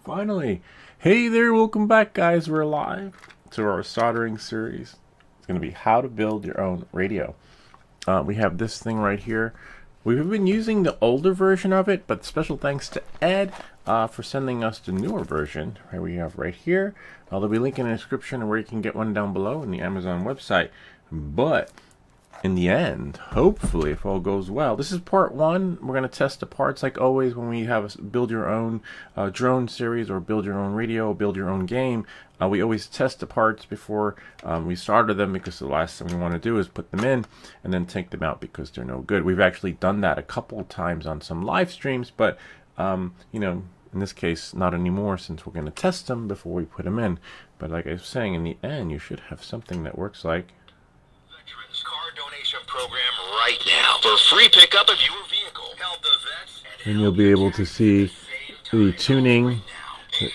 Finally. Hey there, welcome back guys. We're live to our soldering series. It's going to be how to build your own radio. We have this thing right here. We've been using the older version of it, but special thanks to Ed for sending us the newer version. Right, we have right here. There'll be a link in the description where you can get one down below in the Amazon website. But in the end, hopefully, if all goes well, this is part one. We're going to test the parts like always when we have a build your own drone series or build your own radio, or build your own game. We always test the parts before we started them, because the last thing we want to do is put them in and then take them out because they're no good. We've actually done that a couple of times on some live streams, but you know, in this case, not anymore, since we're going to test them before we put them in. But like I was saying, in the end, you should have something that works like Veterans Car Donation Program right now for free pickup of your vehicle. Help the vets and you'll be able to see the tuning,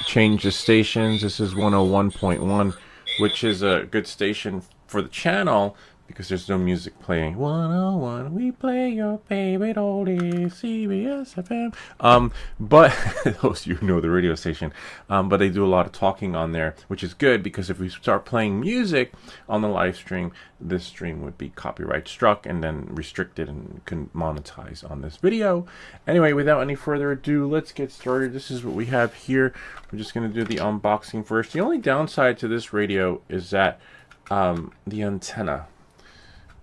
change the stations. This is 101.1, which is a good station for the channel because there's no music playing. 101, we play your favorite oldies, CBS FM. But those you know the radio station. But they do a lot of talking on there, which is good because if we start playing music on the live stream, this stream would be copyright struck and then restricted and couldn't monetize on this video. Anyway, without any further ado, let's get started. This is what we have here. We're just going to do the unboxing first. The only downside to this radio is that the antenna.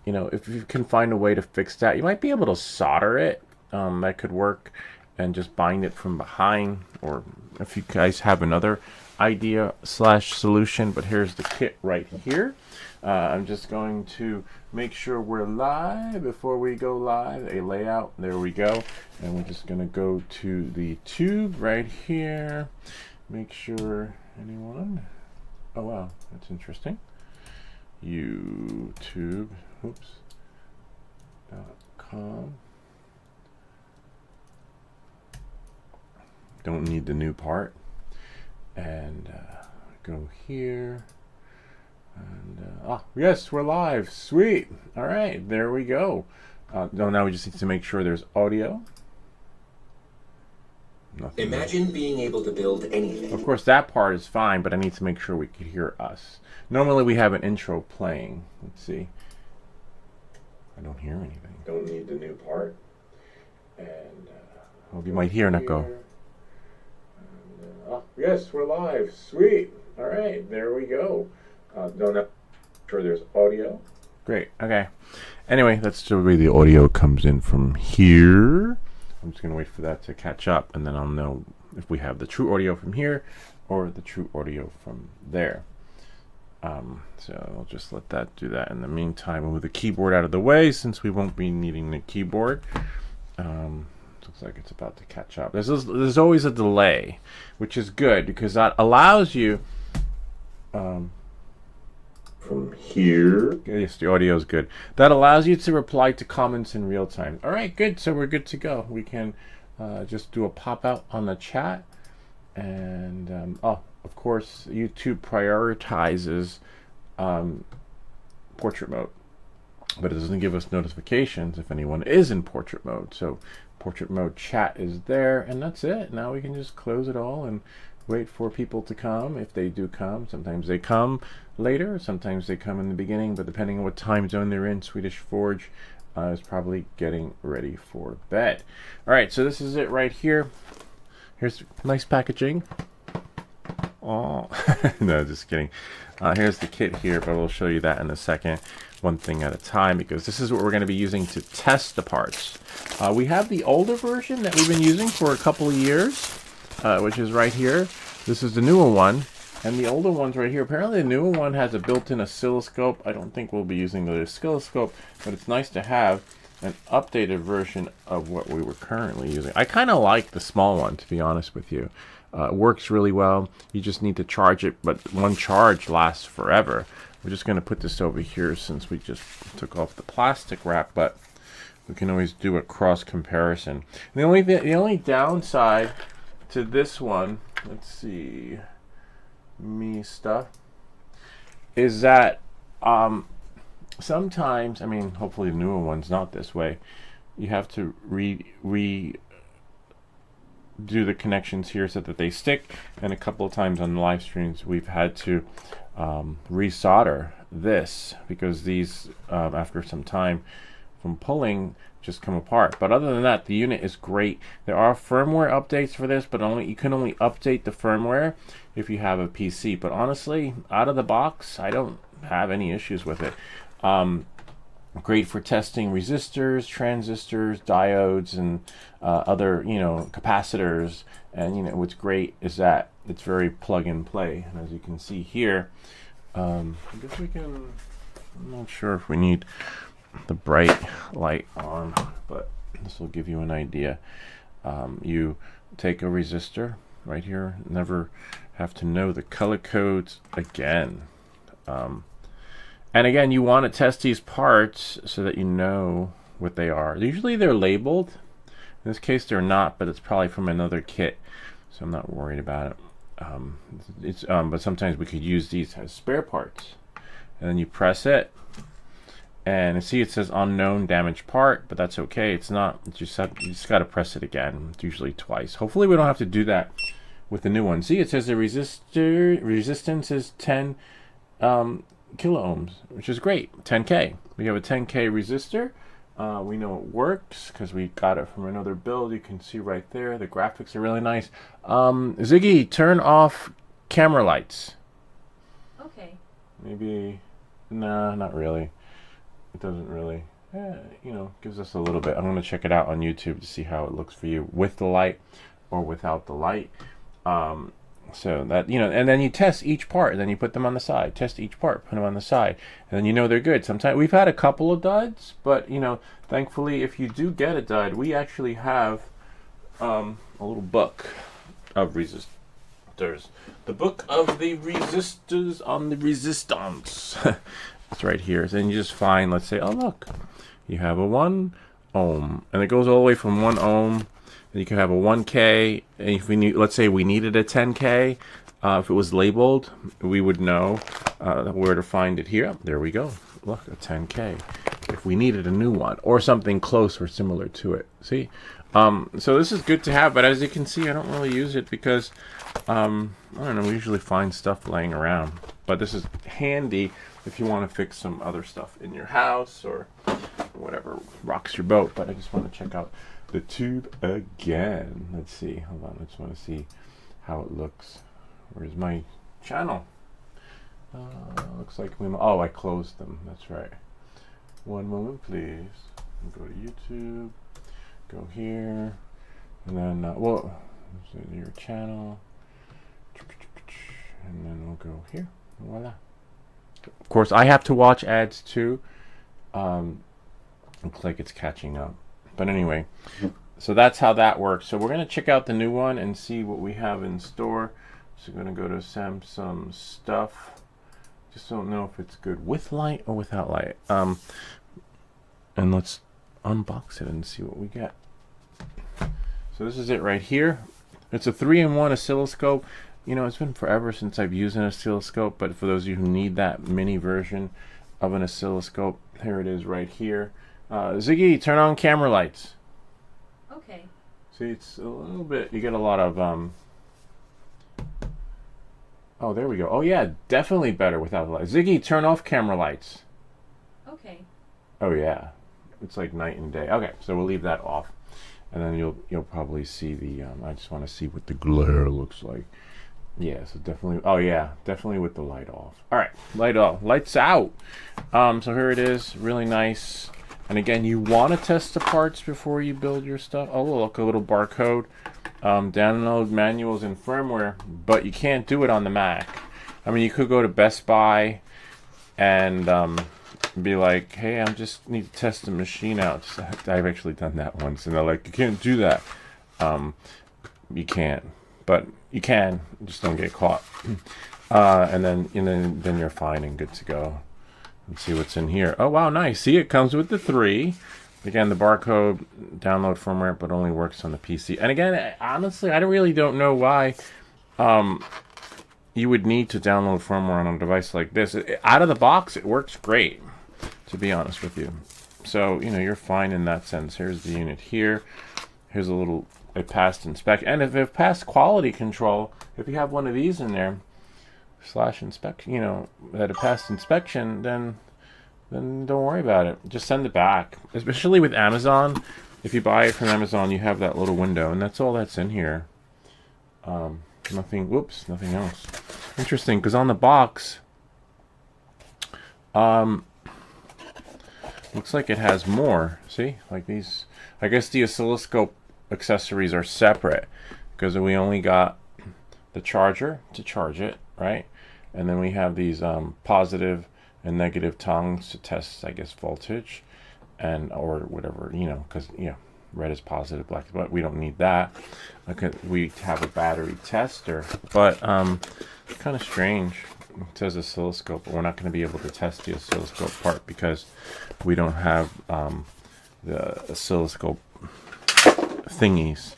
You know, if you can find a way to fix that, you might be able to solder it. That could work, and just bind it from behind. Or if you guys have another idea / solution, but here's the kit right here. I'm just going to make sure we're live before we go live. A layout, there we go. And we're just going to go to the tube right here. Make sure anyone. Oh wow, that's interesting. YouTube. .com. Don't need the new part. And go here. And yes, we're live. Sweet. All right, there we go. Now we just need to make sure there's audio. Nothing. Imagine being able to build anything. Of course, that part is fine, but I need to make sure we can hear us. Normally we have an intro playing. Let's see. I don't hear anything. Don't need the new part. And hope you might hear an echo. Yes, we're live. Sweet. All right, there we go. Don't have sure there's audio. Great. Okay. Anyway, that's the way the audio comes in from here. I'm just gonna wait for that to catch up, and then I'll know if we have the true audio from here or the true audio from there. So I'll just let that do that. In the meantime, we'll move the keyboard out of the way since we won't be needing the keyboard. Looks like it's about to catch up. There's always a delay, which is good because that allows you from here. Yes, the audio is good. That allows you to reply to comments in real time. All right, good. So we're good to go. We can just do a pop out on the chat. And of course, YouTube prioritizes portrait mode, but it doesn't give us notifications if anyone is in portrait mode. So portrait mode chat is there, and that's it. Now we can just close it all and wait for people to come. If they do come, sometimes they come later, sometimes they come in the beginning, but depending on what time zone they're in, Swedish Forge is probably getting ready for bed. All right, so this is it right here. Here's nice packaging. Oh, no, just kidding. Here's the kit here, but we'll show you that in a second, one thing at a time, because this is what we're going to be using to test the parts. We have the older version that we've been using for a couple of years, which is right here. This is the newer one, and the older one's right here. Apparently the newer one has a built-in oscilloscope. I don't think we'll be using the oscilloscope, but it's nice to have an updated version of what we were currently using. I kind of like the small one, to be honest with you. It works really well. You just need to charge it, but one charge lasts forever. We're just going to put this over here since we just took off the plastic wrap, but we can always do a cross comparison. The only downside to this one, let's see, is that sometimes, I mean, hopefully the newer one's not this way, you have to do the connections here so that they stick, and a couple of times on live streams we've had to resolder this because these after some time from pulling just come apart. But other than that, the unit is great. There are firmware updates for this, but you can only update the firmware if you have a PC. But honestly, out of the box, I don't have any issues with it. Great for testing resistors, transistors, diodes, and other capacitors. And what's great is that it's very plug and play. And as you can see here, I guess we can. I'm not sure if we need the bright light on, but this will give you an idea. You take a resistor right here, never have to know the color codes again. And again, you want to test these parts so that you know what they are. Usually they're labeled. In this case they're not, but it's probably from another kit, so I'm not worried about it. But sometimes we could use these as spare parts. And then you press it, and see it says unknown damaged part, but that's okay. It's not. It's just you just got to press it again. It's usually twice. Hopefully we don't have to do that with the new one. See, it says the resistance is 10 kilo ohms, which is great. 10K. We have a 10K resistor. We know it works because we got it from another build. You can see right there. The graphics are really nice. Ziggy, turn off camera lights. Okay. Maybe. Nah, not really. It doesn't really. Gives us a little bit. I'm going to check it out on YouTube to see how it looks for you with the light or without the light. So that, and then you test each part, and then you put them on the side. Test each part, put them on the side, and then they're good. Sometimes we've had a couple of duds, but thankfully, if you do get a dud, we actually have a little book of resistors. The book of the resistors on the resistance. It's right here. Then you just find, let's say, oh look, you have a 1 ohm, and it goes all the way from 1 ohm. You can have a 1K, and if we need, let's say we needed a 10K, if it was labeled, we would know where to find it here. There we go. Look, a 10K. If we needed a new one or something close or similar to it. See? So this is good to have, but as you can see, I don't really use it because, I don't know, we usually find stuff laying around. But this is handy if you want to fix some other stuff in your house or whatever rocks your boat. But I just want to check out the tube again. Let's see. Hold on. I just want to see how it looks. Where's my channel? Looks like I closed them. That's right. One moment, please. Go to YouTube. Go here, and then your channel, and then we'll go here. Voila. Of course, I have to watch ads too. Looks like it's catching up. But anyway, so that's how that works. So we're going to check out the new one and see what we have in store. So we're going to go to Samsung stuff. Just don't know if it's good with light or without light. And let's unbox it and see what we get. So this is it right here. It's a 3-in-1 oscilloscope. It's been forever since I've used an oscilloscope, but for those of you who need that mini version of an oscilloscope, here it is right here. Ziggy, turn on camera lights. Okay. See, it's a little bit, you get a lot of, oh, there we go. Oh yeah, definitely better without the light. Ziggy, turn off camera lights. Okay. Oh yeah, it's like night and day. Okay, so we'll leave that off, and then you'll probably see the. I just want to see what the glare looks like. Yeah, so definitely. Oh yeah, definitely with the light off. All right, light off, lights out. So here it is, really nice. And again, you want to test the parts before you build your stuff. Oh look, a little barcode. Download manuals and firmware, but you can't do it on the Mac. I mean, you could go to Best Buy and be like, hey, I just need to test the machine out. I've actually done that once, and they're like, you can't do that. You can't, but you can. Just don't get caught. And then you're fine and good to go. Let's see what's in here. Oh wow, nice. See, it comes with the 3. Again, the barcode, download firmware, but only works on the PC. And again, honestly, I really don't know why you would need to download firmware on a device like this. Out of the box, it works great, to be honest with you. So, you're fine in that sense. Here's the unit here. Here's a little it passed inspection. And if it passed quality control, if you have one of these in there, /inspection, you know, that it passed inspection, then don't worry about it. Just send it back. Especially with Amazon. If you buy it from Amazon, you have that little window, and that's all that's in here. Nothing else. Interesting, because on the box, looks like it has more. See, like these. I guess the oscilloscope accessories are separate because we only got the charger to charge it, right? And then we have these positive and negative tongues to test, I guess, voltage, and or whatever, you know, because red is positive, black is black. We don't need that. Okay, we have a battery tester, but kind of strange. It says oscilloscope, but we're not going to be able to test the oscilloscope part because we don't have the oscilloscope thingies.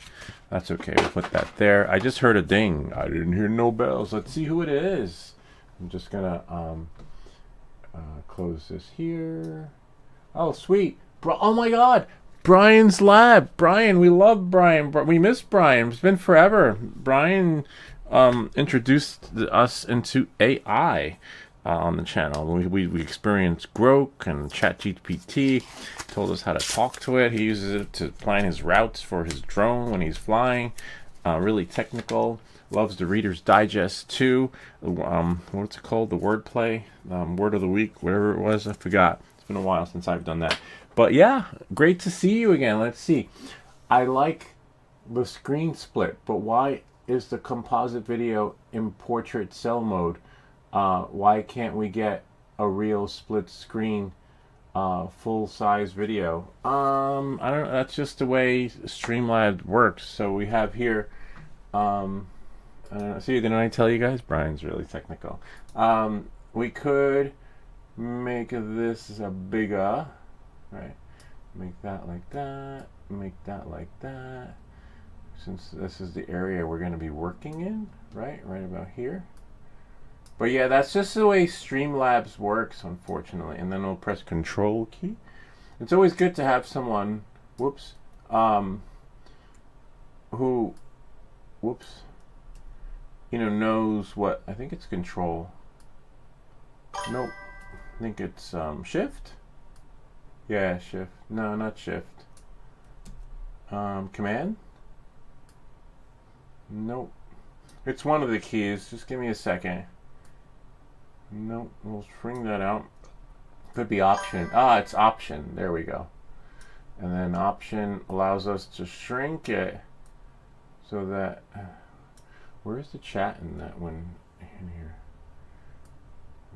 That's okay. We'll put that there. I just heard a ding. I didn't hear no bells. Let's see who it is. I'm just gonna close this here. Oh, sweet. Oh my God. Brian's lab. Brian, we love Brian. We miss Brian. It's been forever. Brian introduced us into AI on the channel. We experienced Grok and ChatGPT. Told us how to talk to it. He uses it to plan his routes for his drone when he's flying. Really technical. Loves the Reader's Digest too. What's it called? The wordplay, word of the week, whatever it was. I forgot. It's been a while since I've done that. But yeah, great to see you again. Let's see. I like the screen split, but why is the composite video in portrait cell mode? Why can't we get a real split screen full size video? I don't know. That's just the way Streamlabs works. So we have here. I don't know. See, didn't I tell you guys? Brian's really technical. We could make this a bigger, right? Make that like that. Make that like that. Since this is the area we're going to be working in, right? Right about here. But yeah, that's just the way Streamlabs works, unfortunately. And then we'll press Control key. It's always good to have someone, who, knows what. I think it's Control. Nope. I think it's Shift. Yeah, Shift. No, not Shift. Command. Nope. It's one of the keys. Just give me a second. Nope. We'll string that out. Could be Option. It's Option. There we go. And then Option allows us to shrink it so that. Where's the chat in that one? In here.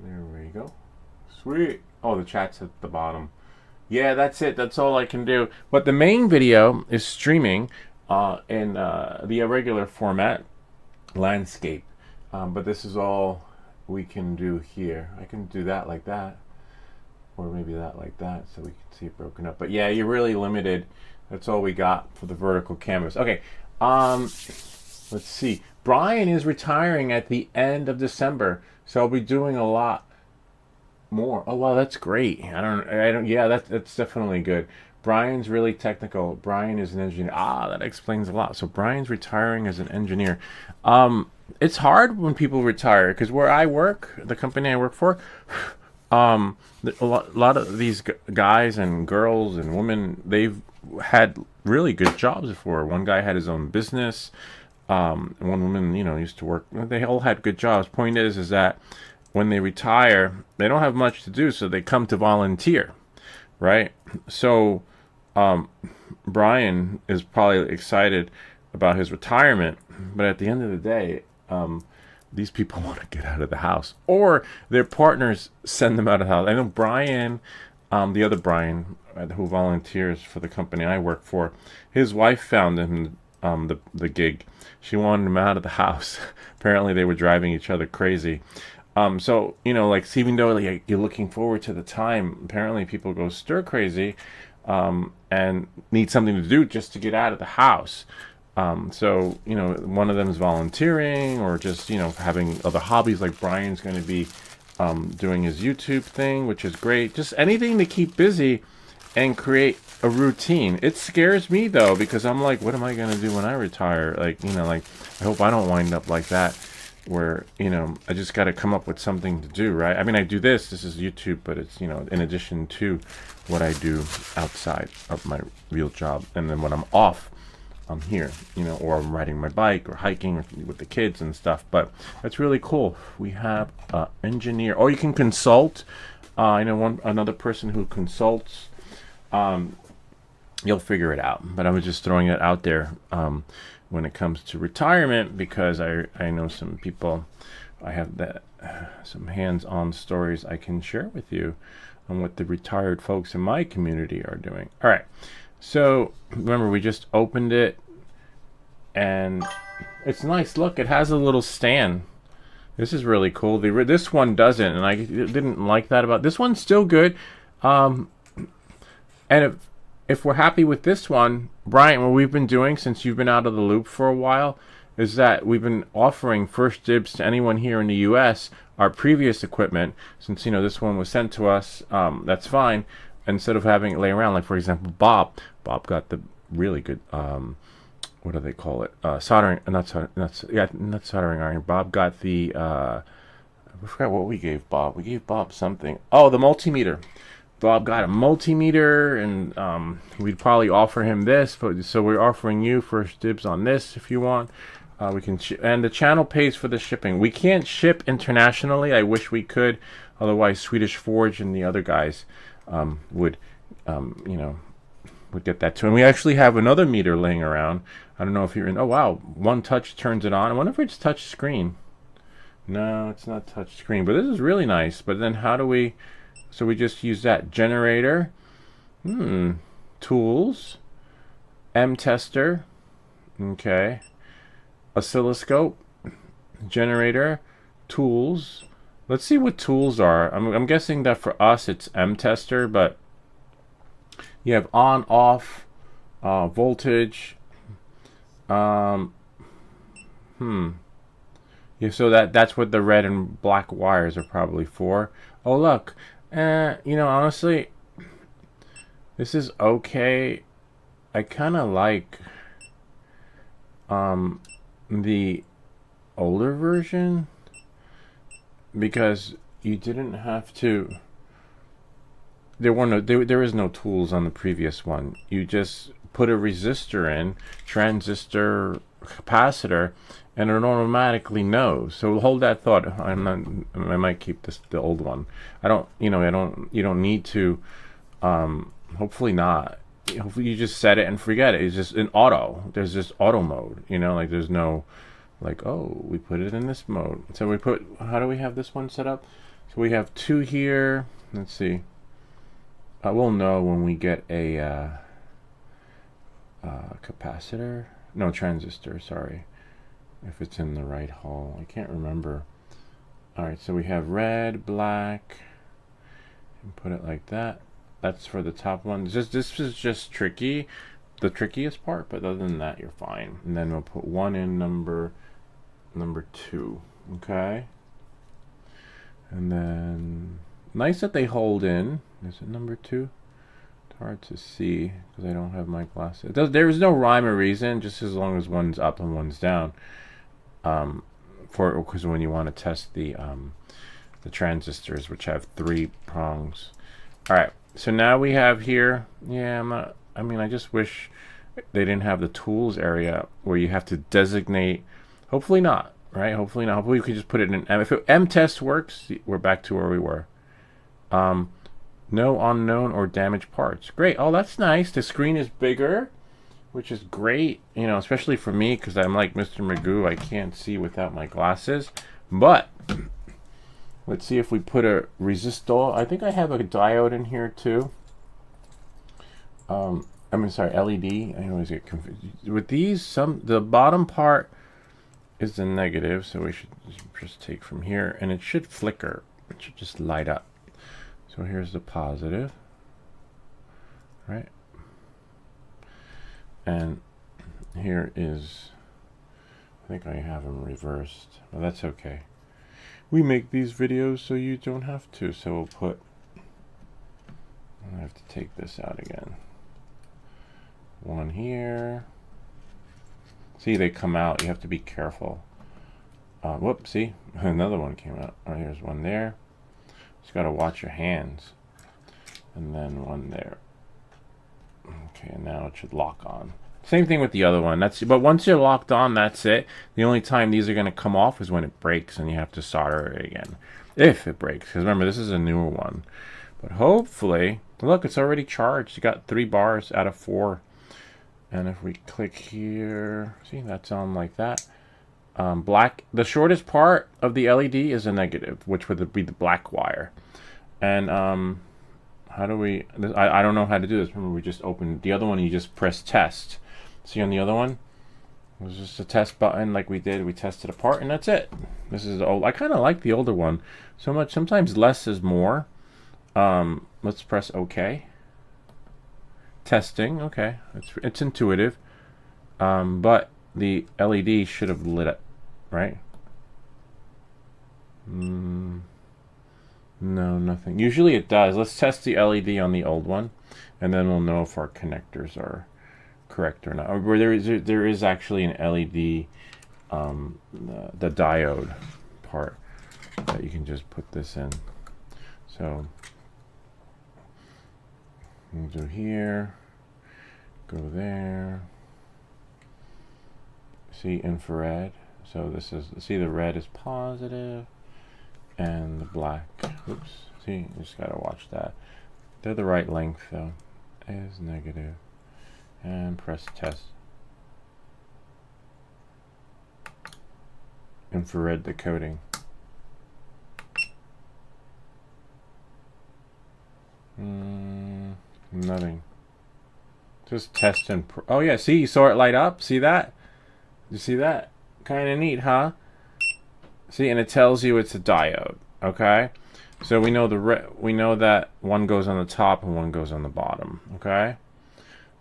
There we go. Sweet. Oh, the chat's at the bottom. Yeah, that's it. That's all I can do. But the main video is streaming in the irregular format, landscape. But this is all we can do here. I can do that like that. Or maybe that like that so we can see it broken up. But yeah, you're really limited. That's all we got for the vertical cameras. Okay. Let's see. Brian is retiring at the end of December, so I'll be doing a lot more. Oh wow, that's great. I don't. Yeah, that's definitely good. Brian's really technical. Brian is an engineer. That explains a lot. So Brian's retiring as an engineer. It's hard when people retire because where I work, the company I work for, a lot of these guys and girls and women, they've had really good jobs before. One guy had his own business. One woman, used to work. They all had good jobs. Point is that when they retire, they don't have much to do, so they come to volunteer, right? So Brian is probably excited about his retirement, but at the end of the day, these people want to get out of the house, or their partners send them out of the house. I know Brian, the other Brian, who volunteers for the company I work for, his wife found him the gig. She wanted him out of the house. Apparently they were driving each other crazy. So, even though you're looking forward to the time, apparently people go stir crazy and need something to do just to get out of the house. So, one of them is volunteering or just, having other hobbies, like Brian's going to be doing his YouTube thing, which is great. Just anything to keep busy and create a routine. It scares me though, because I'm like, what am I gonna do when I retire? Like, you know, like, I hope I don't wind up like that, where, you know, I just got to come up with something to do, right? I mean, I do this is YouTube, but it's, you know, in addition to what I do outside of my real job. And then when I'm off, I'm here, you know, or I'm riding my bike or hiking with the kids and stuff. But that's really cool. We have an engineer, or you can consult. I know another person who consults. You'll figure it out. But I was just throwing it out there when it comes to retirement, because I know some people. I have some hands-on stories I can share with you on what the retired folks in my community are doing. All right. So remember, we just opened it, and it's nice. Look, it has a little stand. This is really cool. This one doesn't, and I didn't like that about this one's still good. And if we're happy with this one, Brian, what we've been doing since you've been out of the loop for a while is that we've been offering first dibs to anyone here in the U.S. our previous equipment. Since, you know, this one was sent to us, that's fine. Instead of having it lay around, like for example, Bob got the really good, what do they call it? Soldering, not soldering iron. Bob got the, I forgot what we gave Bob. We gave Bob something. Oh, the multimeter. Bob got a multimeter, and we'd probably offer him this. So we're offering you first dibs on this if you want. We can, and the channel pays for the shipping. We can't ship internationally. I wish we could. Otherwise, Swedish Forge and the other guys would, you know, would get that too. And we actually have another meter laying around. I don't know if you're in. Oh wow, one touch turns it on. I wonder if it's touch screen. No, it's not touch screen. But this is really nice. But then how do we? So we just use that generator, tools, M-tester, okay, oscilloscope, generator, tools. Let's see what tools are. I'm guessing that for us it's M-tester, but you have on, off, voltage. Yeah, so that's what the red and black wires are probably for. Oh look. You know, honestly, this is okay. I kind of like the older version, because you didn't have to. There is no tools on the previous one. You just put a resistor in, transistor, capacitor, and it automatically knows. So hold that thought. I might keep the old one. You don't need to, hopefully not. Hopefully you just set it and forget it. It's just an auto. There's just auto mode, you know, like there's no, like, oh, we put it in this mode. So how do we have this one set up? So we have two here. Let's see. We'll know when we get a capacitor. No, transistor, sorry. If it's in the right hole, I can't remember. All right, so we have red, black, and put it like that. That's for the top one. This is just tricky, the trickiest part, but other than that, you're fine. And then we'll put one in number 2, okay? And then nice that they hold in. Is it number 2? It's hard to see because I don't have my glasses. There is no rhyme or reason, just as long as one's up and one's down. Because when you want to test the transistors, which have 3 prongs. All right, so now we have here. Yeah, I just wish they didn't have the tools area where you have to designate. Hopefully not, right? Hopefully not. Hopefully we could just put it in M. If M-test works, we're back to where we were. No unknown or damaged parts. Great. Oh, that's nice. The screen is bigger, which is great, you know, especially for me, because I'm like Mr. Magoo. I can't see without my glasses. But let's see if we put a resistor. I think I have a diode in here too. LED. I always get confused with these. The bottom part is the negative, so we should just take from here, and it should flicker. It should just light up. So here's the positive, right? And here is, I think I have them reversed, but that's okay. We make these videos so you don't have to. So we'll put I have to take this out again. One here. See, they come out. You have to be careful. Whoops, see? Another one came out. Oh, here's one there. Just got to watch your hands. And then one there. Okay, now it should lock on. Same thing with the other one. But once you're locked on, that's it. The only time these are going to come off is when it breaks and you have to solder it again. If it breaks. Because remember, this is a newer one. But hopefully, look, it's already charged. You got 3 bars out of 4. And if we click here, see, that's on like that. Black. The shortest part of the LED is a negative, which would be the black wire. And how do we? I don't know how to do this. Remember, we just opened the other one. You just press test. See on the other one, it was just a test button like we did. We tested apart, and that's it. This is old. I kind of like the older one so much. Sometimes less is more. Let's press OK. Testing. Okay, it's intuitive, but the LED should have lit up, right? No, nothing. Usually it does. Let's test the LED on the old one, and then we'll know if our connectors are correct or not. Or there is actually an LED, the diode part that you can just put this in. So we'll do here, go there. See infrared. So this is, see, the red is positive and the black, oops, see, you just gotta watch that. They're the right length though. Is negative. And press test. Infrared decoding. Nothing. Just test and oh yeah, see, you saw it light up. See that? You see that? Kind of neat, huh? See, and it tells you it's a diode. Okay, so we know we know that one goes on the top and one goes on the bottom. Okay,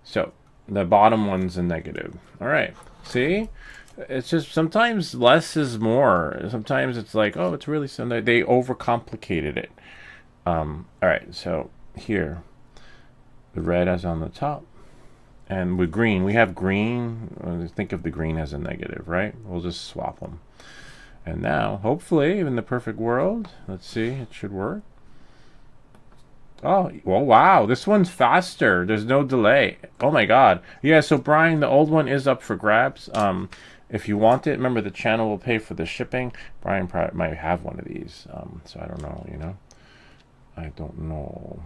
so the bottom one's a negative. All right. See, it's just sometimes less is more. Sometimes it's like, oh, it's really something. They overcomplicated it. All right. So here, the red is on the top. And with green, we have green. Think of the green as a negative, right? We'll just swap them. And now, hopefully, in the perfect world, let's see, it should work. Oh, well, wow, this one's faster. There's no delay. Oh my God. Yeah, so Brian, the old one is up for grabs. If you want it, remember the channel will pay for the shipping. Brian probably might have one of these. So I don't know, you know. I don't know.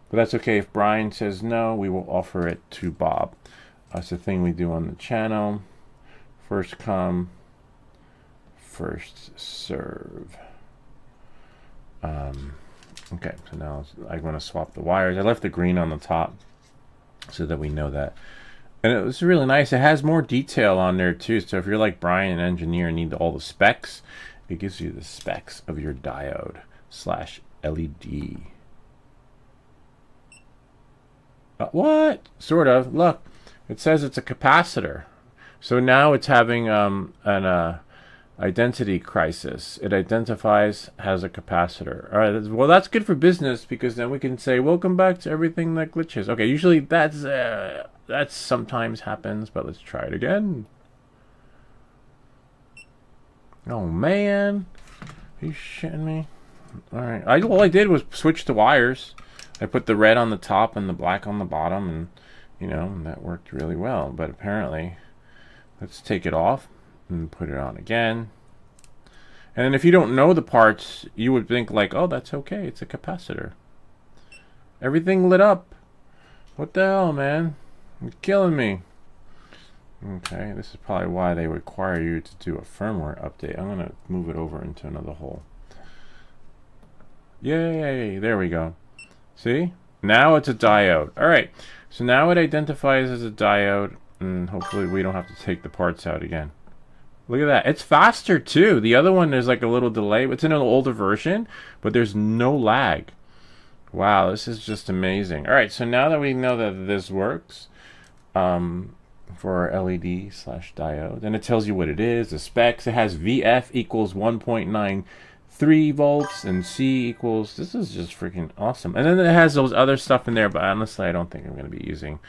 But that's okay. If Brian says no, we will offer it to Bob. That's the thing we do on the channel. First come, first serve. Okay, so now I'm going to swap the wires. I left the green on the top so that we know that. And it was really nice. It has more detail on there too. So if you're like Brian, an engineer, and need all the specs, it gives you the specs of your diode / LED. What? Sort of. Look, it says it's a capacitor. So now it's having an identity crisis. It identifies as a capacitor. All right. Well, that's good for business because then we can say, welcome back to everything that glitches. Okay, usually that sometimes happens, but let's try it again. Oh, man. Are you shitting me? All right. All I did was switch the wires. I put the red on the top and the black on the bottom, and you know, that worked really well. But apparently, let's take it off and put it on again. And then if you don't know the parts, you would think like, oh, that's okay, it's a capacitor. Everything lit up. What the hell, man? You're killing me. Okay, this is probably why they require you to do a firmware update. I'm gonna move it over into another hole. Yay, there we go. See? Now it's a diode. Alright, so now it identifies as a diode, and hopefully we don't have to take the parts out again. Look at that. It's faster too. The other one, there's like a little delay. It's in an older version, but there's no lag. Wow, this is just amazing. Alright, so now that we know that this works, for our LED/diode, and it tells you what it is, the specs. It has VF equals 1.9 3 volts, and C equals, this is just freaking awesome. And then it has those other stuff in there, but honestly, I don't think I'm going to be using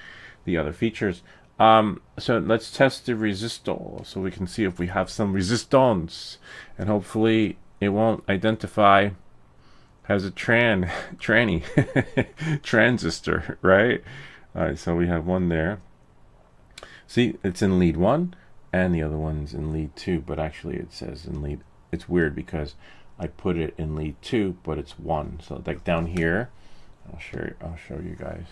the other features. So let's test the resistor so we can see if we have some resistance, and hopefully it won't identify as a tranny transistor, right? All right, so we have one there. See, it's in lead 1 and the other one's in lead 2, but actually it says in lead, it's weird because I put it in lead 2, but it's 1. So like down here, I'll show you guys.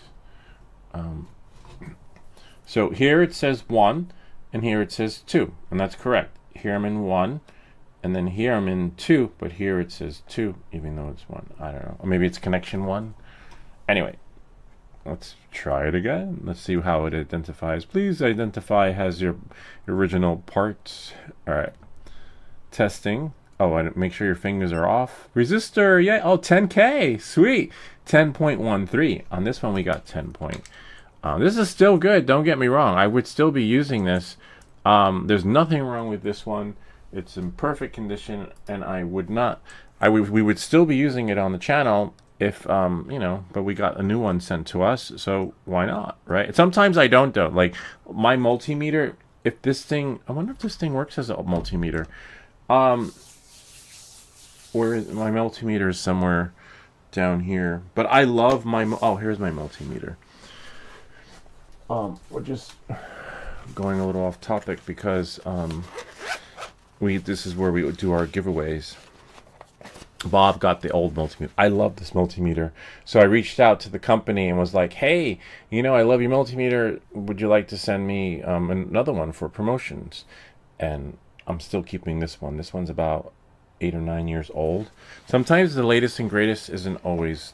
So here it says 1 and here it says 2, and that's correct. Here I'm in 1 and then here I'm in 2, but here it says 2 even though it's 1. I don't know, or maybe it's connection 1. Anyway, let's try it again. Let's see how it identifies. Please identify as your original parts. All right, testing. Oh, and make sure your fingers are off. Resistor, yeah. Oh, 10K, sweet. 10.13. On this one, we got 10 point. This is still good. Don't get me wrong. I would still be using this. There's nothing wrong with this one. It's in perfect condition, and I would not. We would still be using it on the channel if you know. But we got a new one sent to us, so why not, right? Sometimes I don't though. Like my multimeter. If this thing, I wonder if this thing works as a multimeter. Where is my multimeter? Is somewhere down here. But I love my. Oh, here's my multimeter. We're just going a little off topic because this is where we do our giveaways. Bob got the old multimeter. I love this multimeter. So I reached out to the company and was like, hey, you know, I love your multimeter. Would you like to send me another one for promotions? And I'm still keeping this one. This one's about 8 or 9 years old. Sometimes the latest and greatest isn't always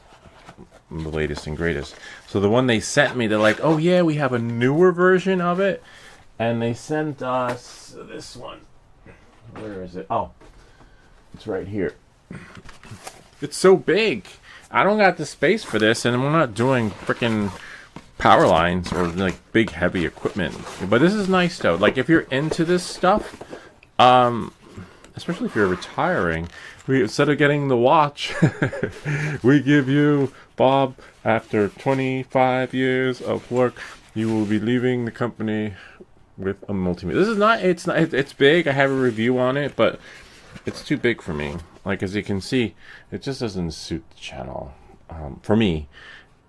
the latest and greatest. So the one they sent me, they're like, oh yeah, we have a newer version of it. And they sent us this one. Where is it? Oh, it's right here. It's so big. I don't got the space for this, and we're not doing freaking power lines or like big heavy equipment. But this is nice though. Like if you're into this stuff, especially if you're retiring, instead of getting the watch, we give you, Bob, after 25 years of work, you will be leaving the company with a multimeter. This is not. It's big. I have a review on it, but it's too big for me. Like as you can see, it just doesn't suit the channel for me.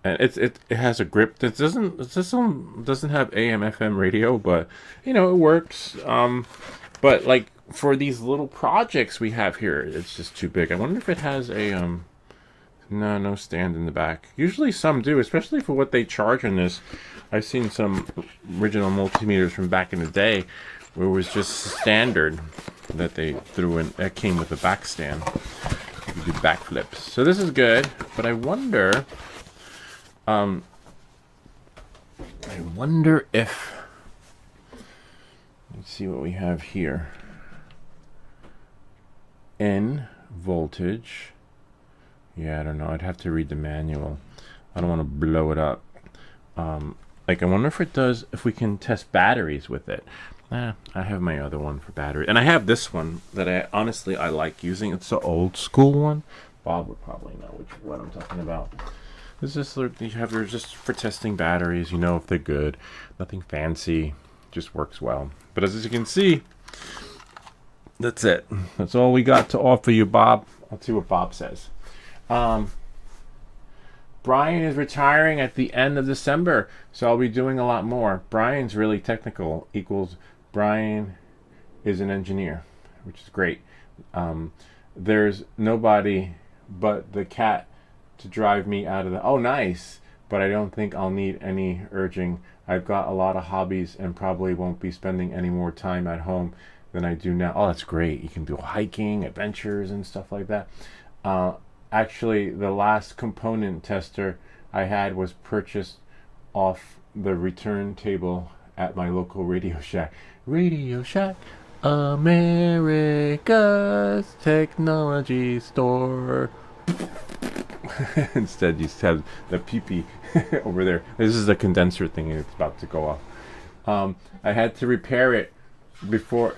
And it has a grip that doesn't have AM FM radio, but you know it works. But like for these little projects we have here, it's just too big. I wonder if it has a no stand in the back. Usually some do, especially for what they charge on this. I've seen some original multimeters from back in the day where it was just standard that they threw in. That came with a back stand. You do backflips. So this is good, but I wonder if, let's see what we have here. N voltage. Yeah, I don't know. I'd have to read the manual. I don't want to blow it up. Like I wonder if it does, if we can test batteries with it. I have my other one for battery, and I have this one that I like using. It's the old school one. Bob would probably know what I'm talking about. This is you have yours just for testing batteries. You know if they're good. Nothing fancy. Just works well. But as you can see, that's it. That's all we got to offer you, Bob. I'll see what Bob says. Brian is retiring at the end of December, so I'll be doing a lot more. Brian's really technical, equals Brian is an engineer, which is great. There's nobody but the cat to drive me out of the... Oh, nice. But I don't think I'll need any urging. I've got a lot of hobbies and probably won't be spending any more time at home than I do now. Oh, that's great. You can do hiking, adventures, and stuff like that. Actually, the last component tester I had was purchased off the return table at my local Radio Shack. Radio Shack, America's technology store. Instead, you have the pee-pee over there. This is the condenser thing, and it's about to go off. I had to repair it before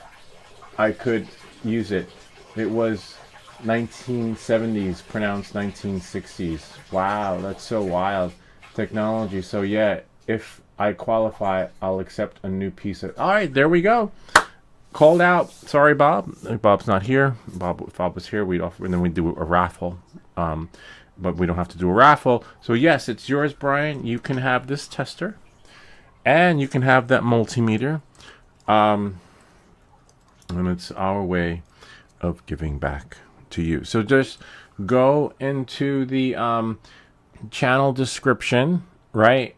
I could use it. It was 1970s pronounced 1960s. Wow, that's so wild. Technology. So yeah, if I qualify, I'll accept a new piece of... All right, there we go. Called out. Sorry, Bob. Bob's not here. If Bob was here, we'd offer, and then we'd do a raffle. But we don't have to do a raffle. So yes, it's yours, Brian. You can have this tester, and you can have that multimeter. And it's our way of giving back to you. So just go into the channel description, right?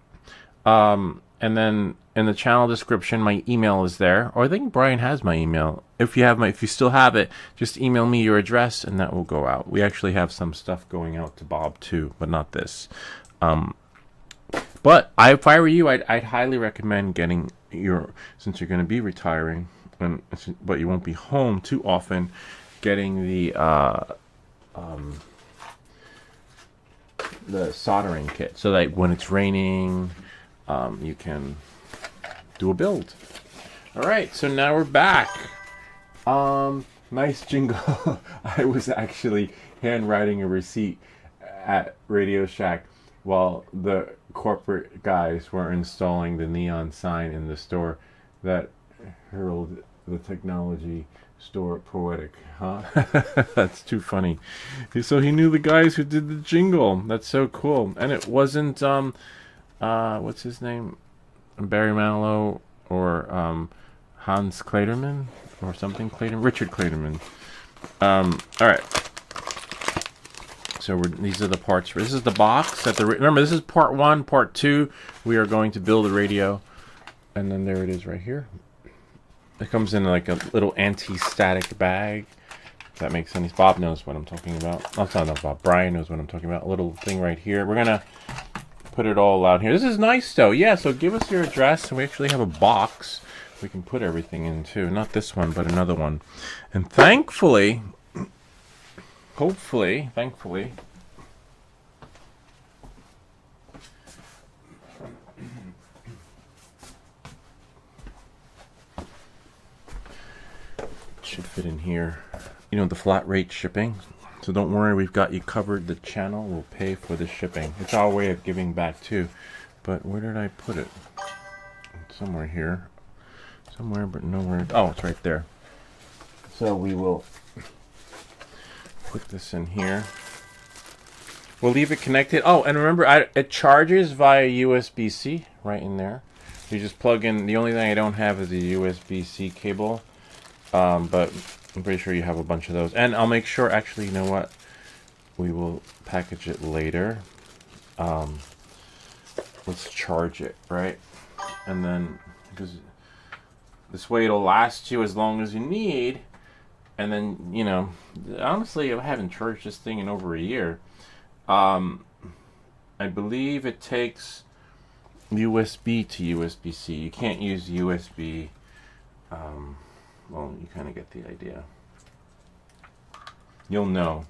And then in the channel description, my email is there. Or I think Brian has my email. If you still have it, just email me your address and that will go out. We actually have some stuff going out to Bob too, but not this. But if I were you, I'd highly recommend getting since you're going to be retiring, but you won't be home too often, getting the soldering kit, so that when it's raining, you can do a build. All right, so now we're back. Nice jingle. I was actually handwriting a receipt at Radio Shack while the corporate guys were installing the neon sign in the store that heralded the technology store poetic, huh? That's too funny. So he knew the guys who did the jingle. That's so cool. And it wasn't what's his name, Barry Manilow, or Hans Klaterman or something. Richard Klaterman. All right. So these are the parts. This is the box. Remember, this is part 1. Part 2, we are going to build a radio, and then there it is right here. It comes in like a little anti-static bag. If that makes sense. Bob knows what I'm talking about. Oh, not Bob. Brian knows what I'm talking about. A little thing right here. We're gonna put it all out here. This is nice though. Yeah. So give us your address, and we actually have a box we can put everything in too. Not this one, but another one. And thankfully, hopefully, should fit in here. You know, the flat rate shipping. So don't worry, we've got you covered. The channel will pay for the shipping. It's our way of giving back too. But where did I put it? Somewhere here. Somewhere, but nowhere. Oh, it's right there. So we will put this in here. We'll leave it connected. Oh, and remember, it charges via USB-C right in there. You just plug in. The only thing I don't have is a USB-C cable. But I'm pretty sure you have a bunch of those. And I'll make sure, actually, you know what? We will package it later. Let's charge it, right? And then, because this way it'll last you as long as you need. And then, you know, honestly, I haven't charged this thing in over a year. I believe it takes USB to USB-C. You can't use USB. Well, you kind of get the idea. You'll know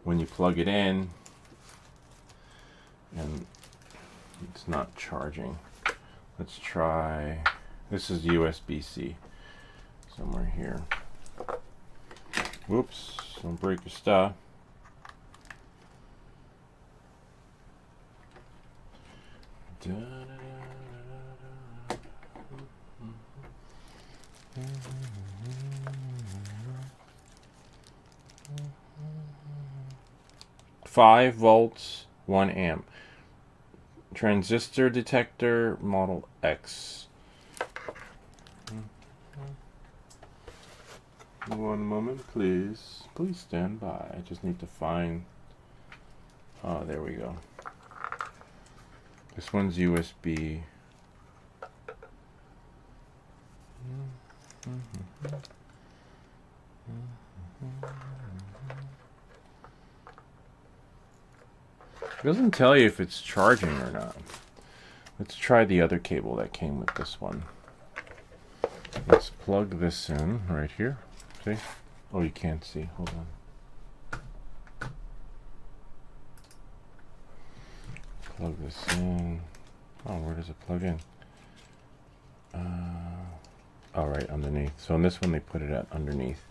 when you plug it in and it's not charging. Let's try, this is USB-C somewhere here. Whoops, don't break your stuff. Five volts, 1 amp. Transistor detector, model X. One moment, please. Please stand by. I just need to find. Oh, there we go. This one's USB. It doesn't tell you if it's charging or not. Let's try the other cable that came with this one. Let's plug this in right here. See? Oh, you can't see. Hold on. Plug this in. Oh, where does it plug in? Oh, right underneath. So on this one, they put it at underneath.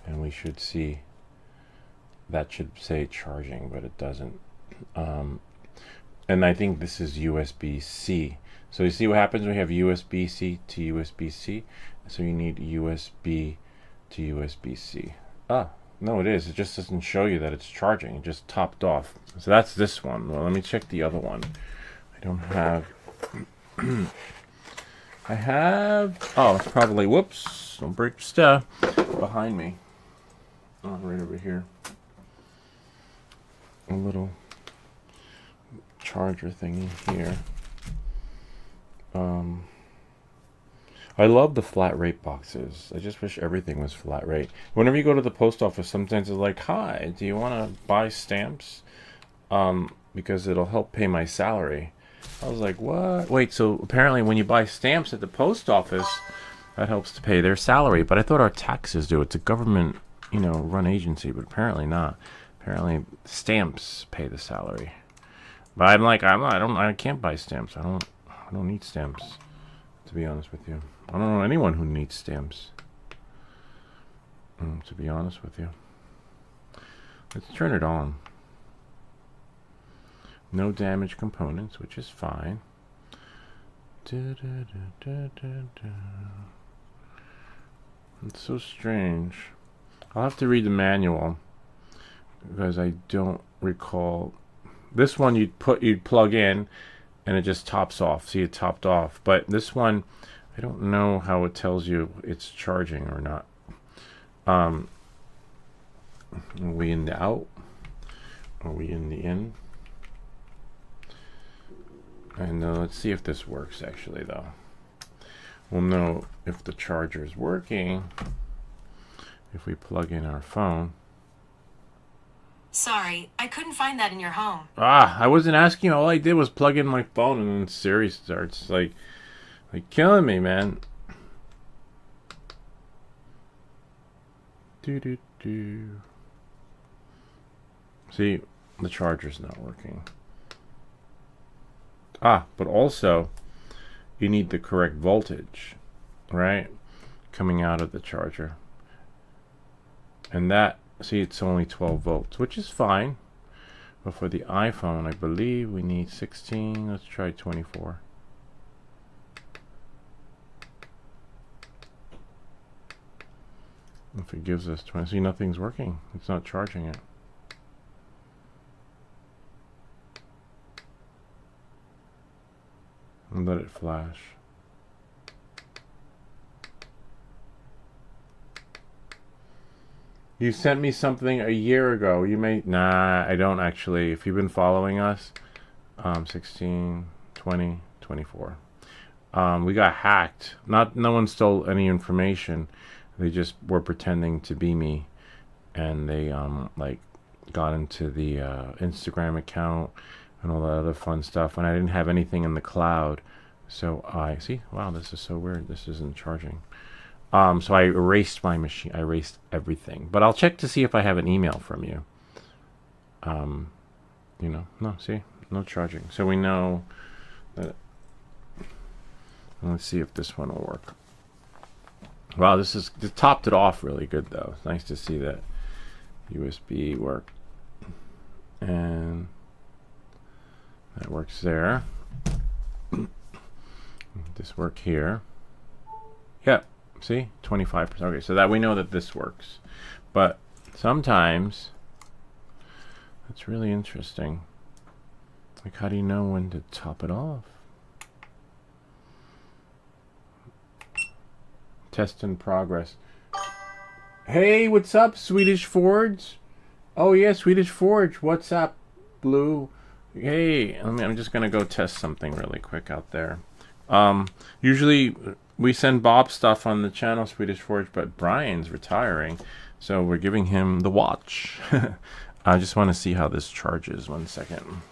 and we should see that should say charging, but it doesn't. And I think this is USB-C. So you see what happens when we have USB-C to USB-C? So you need USB to USB-C. Ah, no, it is. It just doesn't show you that it's charging. It just topped off. So that's this one. Well, let me check the other one. I don't have... I have... Oh, it's probably... Whoops. Don't break your stuff. Behind me. Oh, right over here. A little charger thingy here. I love the flat rate boxes. I just wish everything was flat rate. Whenever you go to the post office, sometimes it's like, hi, do you want to buy stamps? Because it'll help pay my salary. I was like, what? Wait, so apparently when you buy stamps at the post office, that helps to pay their salary. But I thought our taxes do. It's a government, run agency, but apparently not. Apparently stamps pay the salary. But I'm like, I can't buy stamps. I don't need stamps, to be honest with you. I don't know anyone who needs stamps, to be honest with you. Let's turn it on. No damaged components, which is fine. It's so strange. I'll have to read the manual because I don't recall. This one you'd plug in and it just tops off. See, it topped off. But this one, I don't know how it tells you it's charging or not. Are we in the out? Are we in the in? And let's see if this works actually though. We'll know if the charger is working if we plug in our phone. Sorry, I couldn't find that in your home. I wasn't asking. All I did was plug in my phone, and then Siri starts like killing me, man. See, the charger's not working. But also, you need the correct voltage, right? Coming out of the charger. And that, see, it's only 12 volts, which is fine. But for the iPhone, I believe we need 16. Let's try 24. If it gives us 20, see, nothing's working. It's not charging it. And let it flash. You sent me something a year ago. You may... Nah, I don't actually. If you've been following us, 16, 20, 24. We got hacked. No one stole any information. They just were pretending to be me. And they, got into the Instagram account and all that other fun stuff. And I didn't have anything in the cloud. So I... See? Wow, this is so weird. This isn't charging. So I erased my machine. I erased everything. But I'll check to see if I have an email from you. No, see? No charging. So we know that... Let's see if this one will work. Wow, this topped it off really good, though. It's nice to see that USB work. And that works there. This work here. Yep. See, 25%. Okay, so that we know that this works. But sometimes that's really interesting. Like, how do you know when to top it off? Test in progress. Hey, what's up, Swedish Forge? Oh yeah, Swedish Forge. What's up, Blue? Hey, I'm just gonna go test something really quick out there. Usually we send Bob stuff on the channel, Swedish Forge, but Brian's retiring, so we're giving him the watch. I just want to see how this charges. 1 second.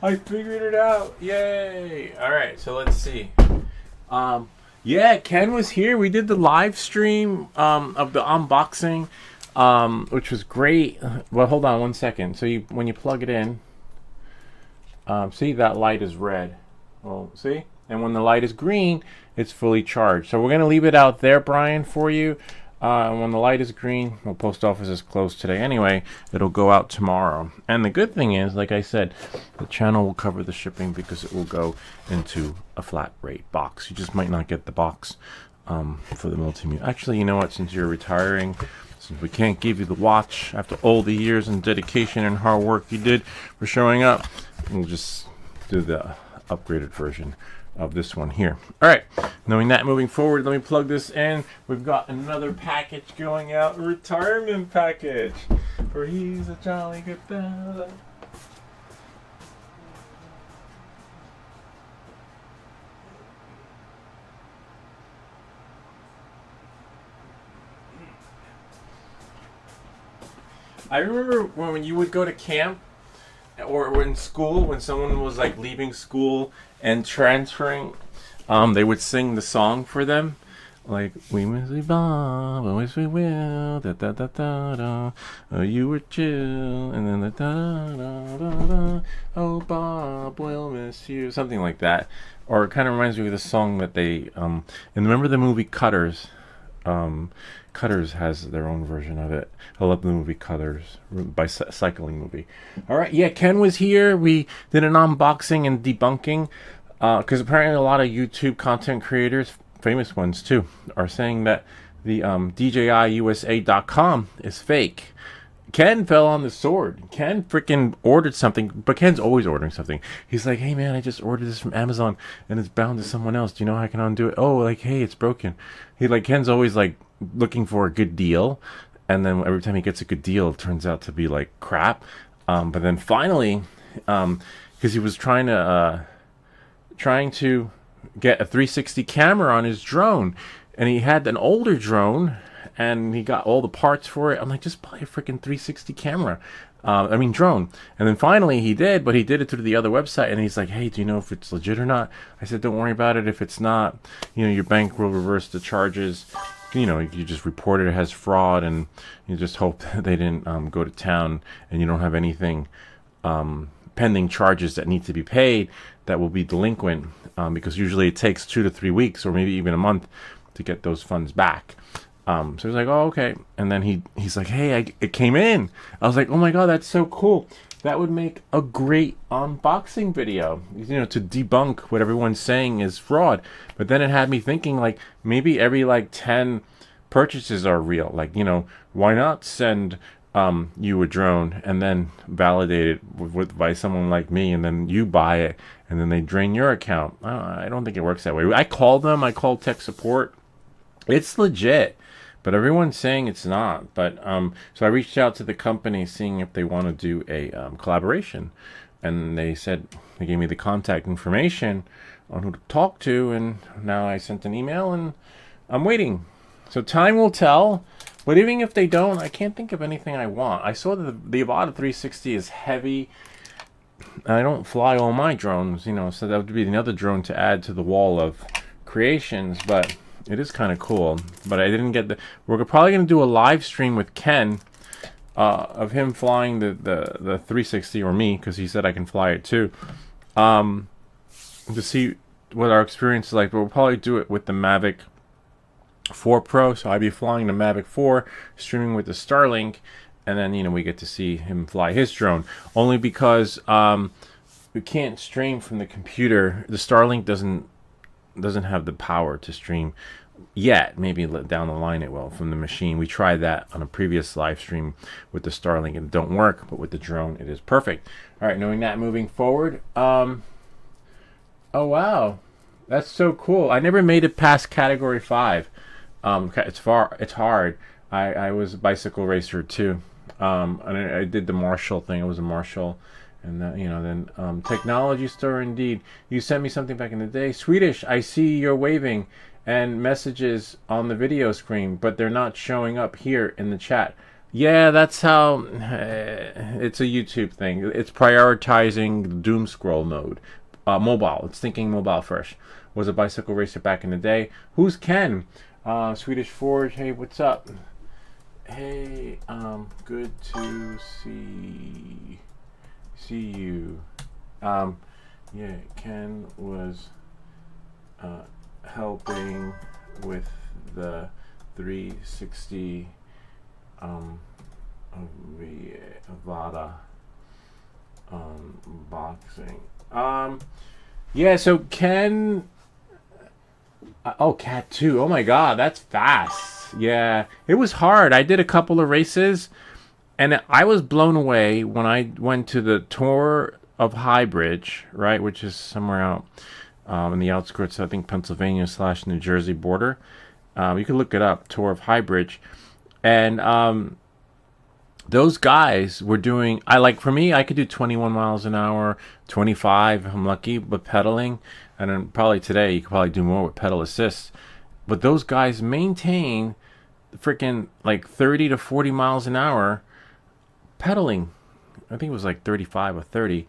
I figured it out. Yay. All right, so let's see. Yeah, Ken was here. We did the live stream of the unboxing, which was great. Well, hold on one second. So when you plug it in, see that light is red. Well, see? And when the light is green, it's fully charged. So we're going to leave it out there, Brian, for you. And when the light is green, well, post office is closed today anyway. It'll go out tomorrow. And the good thing is, like I said, the channel will cover the shipping because it will go into a flat rate box. You just might not get the box for the multimedia. Actually, you know what? Since you're retiring, since we can't give you the watch after all the years and dedication and hard work you did for showing up, we'll just do the upgraded version of this one here. All right, knowing that, moving forward, let me plug this in. We've got another package going out, a retirement package for He's a Jolly Good Fella. I remember when you would go to camp or in school, when someone was like leaving school and transferring, they would sing the song for them, like "We miss we Bob, we wish we will, da da da da da, oh, you were chill, and then da da da da da, oh Bob, we'll miss you," something like that. Or it kind of reminds me of the song that they, and remember the movie Cutters? Cutters has their own version of it. I love the movie Cutters, by cycling movie. All right, yeah, Ken was here. We did an unboxing and debunking because apparently a lot of YouTube content creators, famous ones too, are saying that the DJIUSA.com is fake. Ken fell on the sword. Ken freaking ordered something, but Ken's always ordering something. He's like, "Hey man, I just ordered this from Amazon and it's bound to someone else. Do you know how I can undo it?" "Oh, like, hey, it's broken." Ken's always like looking for a good deal, and then every time he gets a good deal, it turns out to be like crap. But then finally, because he was trying to get a 360 camera on his drone, and he had an older drone, and he got all the parts for it. I'm like, just buy a freaking 360 camera. Drone. And then finally he did, but he did it through the other website, and he's like, "Hey, do you know if it's legit or not?" I said, "Don't worry about it. If it's not, your bank will reverse the charges. You just report it as fraud, and you just hope that they didn't go to town and you don't have anything pending charges that need to be paid that will be delinquent, because usually it takes 2 to 3 weeks or maybe even a month to get those funds back." So he's like, "Oh, okay." And then he's like, "Hey, it came in." I was like, "Oh my god, that's so cool. That would make a great unboxing video, to debunk what everyone's saying is fraud." But then it had me thinking, like, maybe every 10 purchases are real. Like, why not send you a drone and then validate it by someone like me, and then you buy it and then they drain your account? I don't think it works that way. I called tech support. It's legit. But everyone's saying it's not. But so I reached out to the company, seeing if they want to do a collaboration, and they gave me the contact information on who to talk to, and now I sent an email and I'm waiting. So time will tell. But even if they don't, I can't think of anything I want. I saw that the Avata 360 is heavy. I don't fly all my drones, so that would be another drone to add to the wall of creations, but it is kind of cool. But I didn't get we're probably going to do a live stream with Ken of him flying the 360, or me, because he said I can fly it too, to see what our experience is like. But we'll probably do it with the Mavic 4 Pro. So I'd be flying the Mavic 4, streaming with the Starlink, and then we get to see him fly his drone. Only because we can't stream from the computer. The Starlink doesn't have the power to stream yet. Maybe down the line it will from the machine. We tried that on a previous live stream with the Starlink and it don't work, but with the drone it is perfect. All right, knowing that, moving forward, oh wow, that's so cool. I never made it past category 5. It's hard. I was a bicycle racer too, and I did the Marshall thing. I was a Marshall. And then technology store indeed. You sent me something back in the day. Swedish, I see you're waving and messages on the video screen, but they're not showing up here in the chat. Yeah, that's how it's a YouTube thing. It's prioritizing the doom scroll mode. Mobile. It's thinking mobile first. Was a bicycle racer back in the day. Who's Ken? Swedish Forge. Hey, what's up? Hey, good to see you. Yeah, Ken was helping with the 360 Avada boxing. Yeah, so Ken. Oh, Cat 2. Oh my God, that's fast. Yeah, it was hard. I did a couple of races, and I was blown away when I went to the tour of High Bridge, right, which is somewhere out in the outskirts, I think Pennsylvania / New Jersey border. You can look it up, tour of High Bridge, and those guys were doing. For me, I could do 21 miles an hour, 25 if I'm lucky, with pedaling, and then probably today you could probably do more with pedal assist. But those guys maintain freaking like 30 to 40 miles an hour pedaling. I think it was like 35 or 30.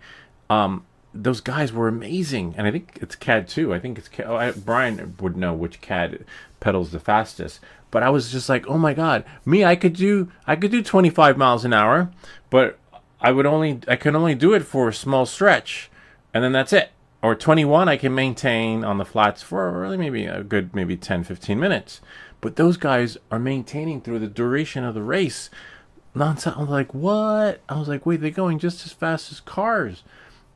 Those guys were amazing, and I think it's CAD 2. I think it's Brian would know which CAD pedals the fastest. But I was just like, oh my God, me, I could do 25 miles an hour, but I could only do it for a small stretch, and then that's it. Or 21, I can maintain on the flats for really maybe a good 10, 15 minutes. But those guys are maintaining through the duration of the race nonstop. I was like, what? I was like, wait, they're going just as fast as cars.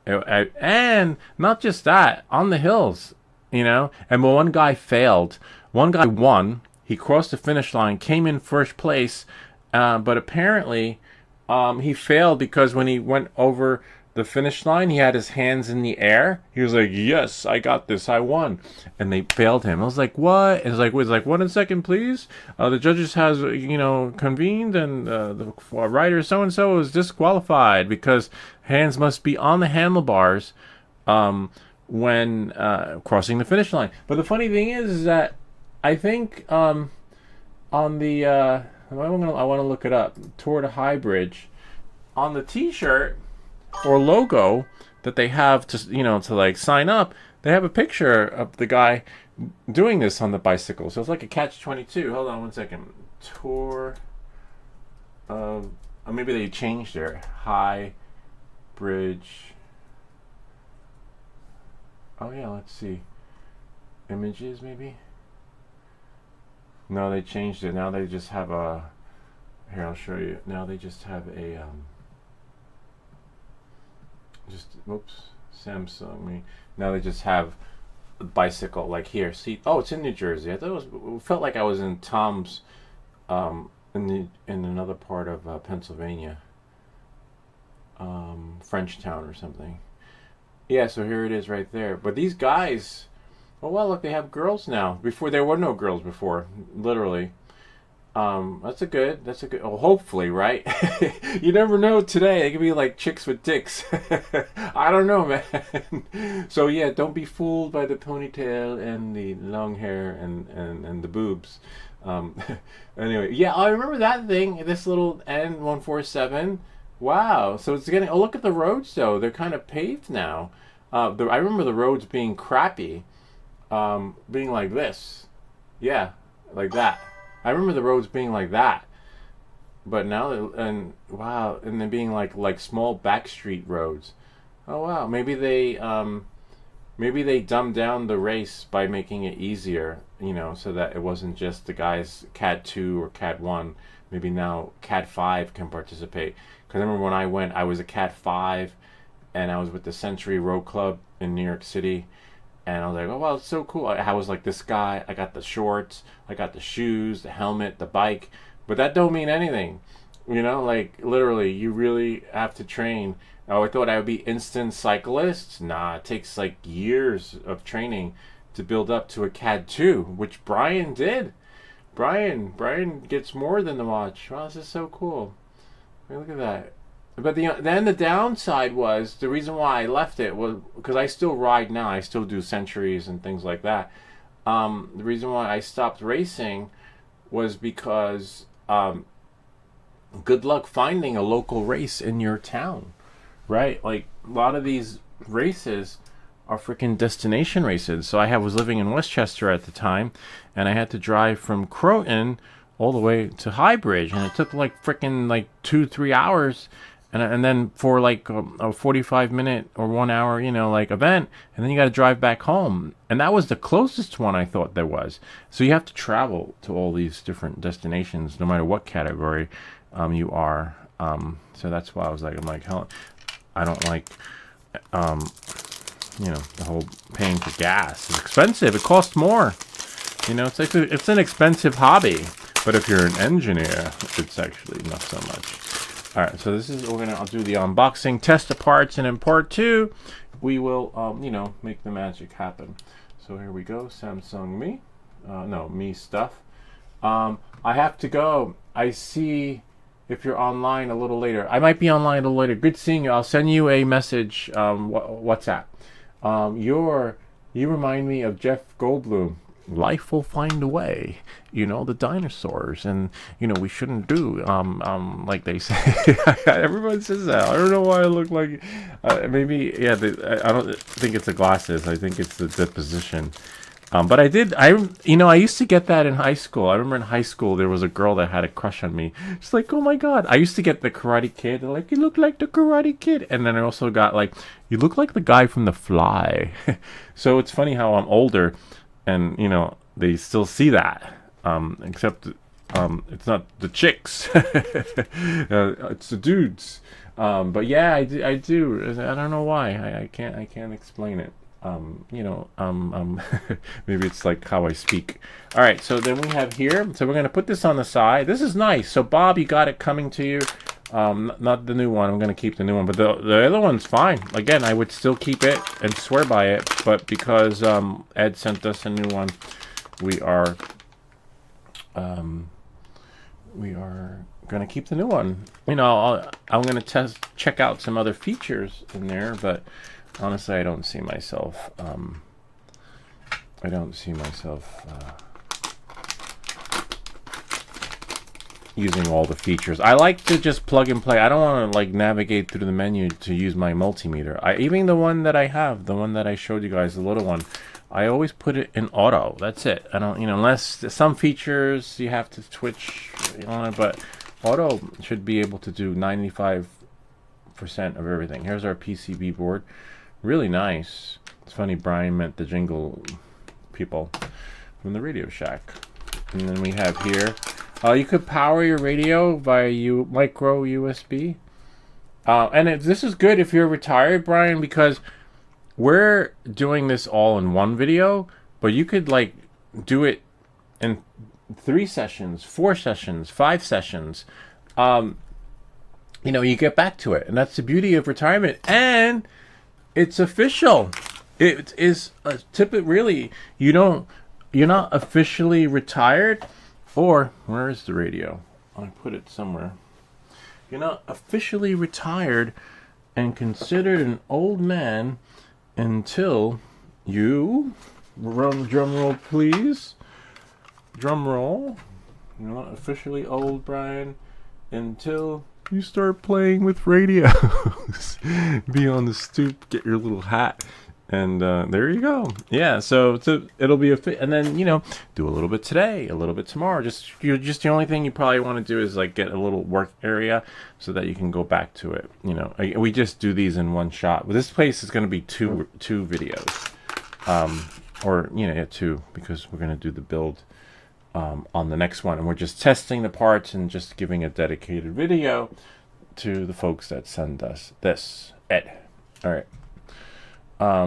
And not just that, on the hills, And one guy failed. One guy won. He crossed the finish line, came in first place, but apparently he failed because when he went over the finish line, he had his hands in the air. He was like, "Yes, I got this. I won." And they failed him. I was like, "What?" And it's like, 1 second, please. The judges has convened, and the rider so and so is disqualified because hands must be on the handlebars when crossing the finish line. But the funny thing is that I think on the I want to look it up. Tour to High Bridge on the T-shirt or logo that they have to like sign up. They have a picture of the guy doing this on the bicycle. So it's like a catch-22. Hold on 1 second. Tour of maybe they changed their High Bridge. Oh yeah, let's see. Images maybe. No, they changed it. Now they just have a. Here, I'll show you. Now they just have a. Samsung. Now they just have a bicycle like here. See, oh, it's in New Jersey. I thought it felt like I was in Tom's, in another part of Pennsylvania, Frenchtown or something. Yeah, so here it is right there. But these guys. Oh well, look, they have girls now. Before there were no girls before, literally. That's a good. Oh, hopefully, right? You never know. Today they could be like chicks with dicks. I don't know, man. So yeah, don't be fooled by the ponytail and the long hair and the boobs. Anyway, yeah, I remember that thing. This little N147. Wow. So it's getting. Oh, look at the roads though. They're kind of paved now. I remember the roads being crappy. Being like this. Yeah, like that. I remember the roads being like that. But now, and then being like small backstreet roads. Oh wow, maybe they dumbed down the race by making it easier, so that it wasn't just the guys CAD 2 or CAD 1. Maybe now CAD 5 can participate. Because I remember when I went, I was a CAD 5, and I was with the Century Road Club in New York City. And I was like, oh, wow, it's so cool. I was like this guy. I got the shorts. I got the shoes, the helmet, the bike. But that don't mean anything. Like literally, you really have to train. Oh, I thought I would be instant cyclist. Nah, it takes like years of training to build up to a CAD 2, which Brian did. Brian gets more than the watch. Wow, this is so cool. I mean, look at that. But then the downside was, the reason why I left it was because I still ride now. I still do centuries and things like that. The reason why I stopped racing was because good luck finding a local race in your town, right? Like a lot of these races are freaking destination races. So I was living in Westchester at the time, and I had to drive from Croton all the way to Highbridge, and it took like freaking like 2-3 hours, and then for like a 45-minute or 1 hour, like event, and then you got to drive back home, and that was the closest one I thought there was. So you have to travel to all these different destinations, no matter what category you are. So that's why I'm like, hell, I don't like the whole paying for gas. It's expensive. It costs more. It's like it's an expensive hobby. But if you're an engineer, it's actually not so much. All right, so this is I'll do the unboxing, test the parts, and in part 2, we will make the magic happen. So here we go. Samsung Me stuff. I have to go. I see if you're online a little later. I might be online a little later. Good seeing you. I'll send you a message. WhatsApp. You remind me of Jeff Goldblum. Life will find a way. The dinosaurs, and we shouldn't do like they say. Everyone says that. I don't know why I look like. Maybe I don't think it's the glasses. I think it's the deposition. But I used to get that in high school. I remember in high school there was a girl that had a crush on me. She's like, oh my god. I used to get the Karate Kid. They're like, you look like the Karate Kid. And then I also got like, you look like the guy from The Fly. So it's funny how I'm older, and they still see that. Except it's not the chicks. It's the dudes. But yeah, I do. I don't know why. I can't explain it. Maybe it's like how I speak. All right, so then we have here. So we're gonna put this on the side. This is nice. So Bob, you got it coming to you. Not the new one. I'm gonna keep the new one, but the other one's fine. Again, I would still keep it and swear by it, but because Ed sent us a new one, we are gonna keep the new one. I'm gonna check out some other features in there, but honestly, I don't see myself. Using all the features. I like to just plug and play. I don't want to like navigate through the menu to use my multimeter. Even the one that I have, the one that I showed you guys, the little one, I always put it in auto. That's it. I don't, unless some features you have to switch on it, but auto should be able to do 95% of everything. Here's our PCB board. Really nice. It's funny, Brian meant the jingle people from the Radio Shack. And then we have here, you could power your radio via micro USB. And this is good if you're retired, Brian, because we're doing this all in one video, but you could like do it in 3 sessions, 4 sessions, 5 sessions. You get back to it, and that's the beauty of retirement. And it's official. It is a tip. Really, you're not officially retired. Or where is the radio? I put it somewhere. You're not officially retired and considered an old man until you drum roll, please. Drum roll. You're not officially old, Brian, until you start playing with radios. Be on the stoop, get your little hat, and there you go. Yeah, so it'll be and then do a little bit today, a little bit tomorrow. Just the only thing you probably want to do is like get a little work area so that you can go back to it. We just do these in one shot. This place is going to be two videos, or 2, because we're going to do the build on the next one, and we're just testing the parts and just giving a dedicated video to the folks that send us this. Ed. All right.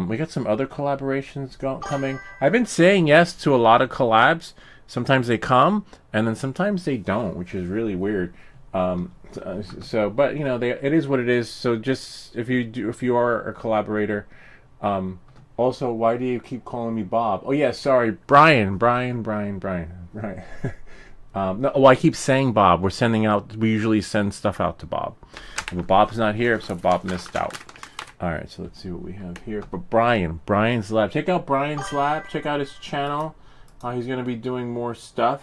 We got some other collaborations coming. I've been saying yes to a lot of collabs. Sometimes they come, and then sometimes they don't, which is really weird. But it is what it is. So just if you are a collaborator. Also, why do you keep calling me Bob? Oh yeah, sorry, Brian. Right. I keep saying Bob. We usually send stuff out to Bob. But Bob's not here, so Bob missed out. Alright, so let's see what we have here. But Brian's Lab. Check out Brian's Lab. Check out his channel. He's going to be doing more stuff.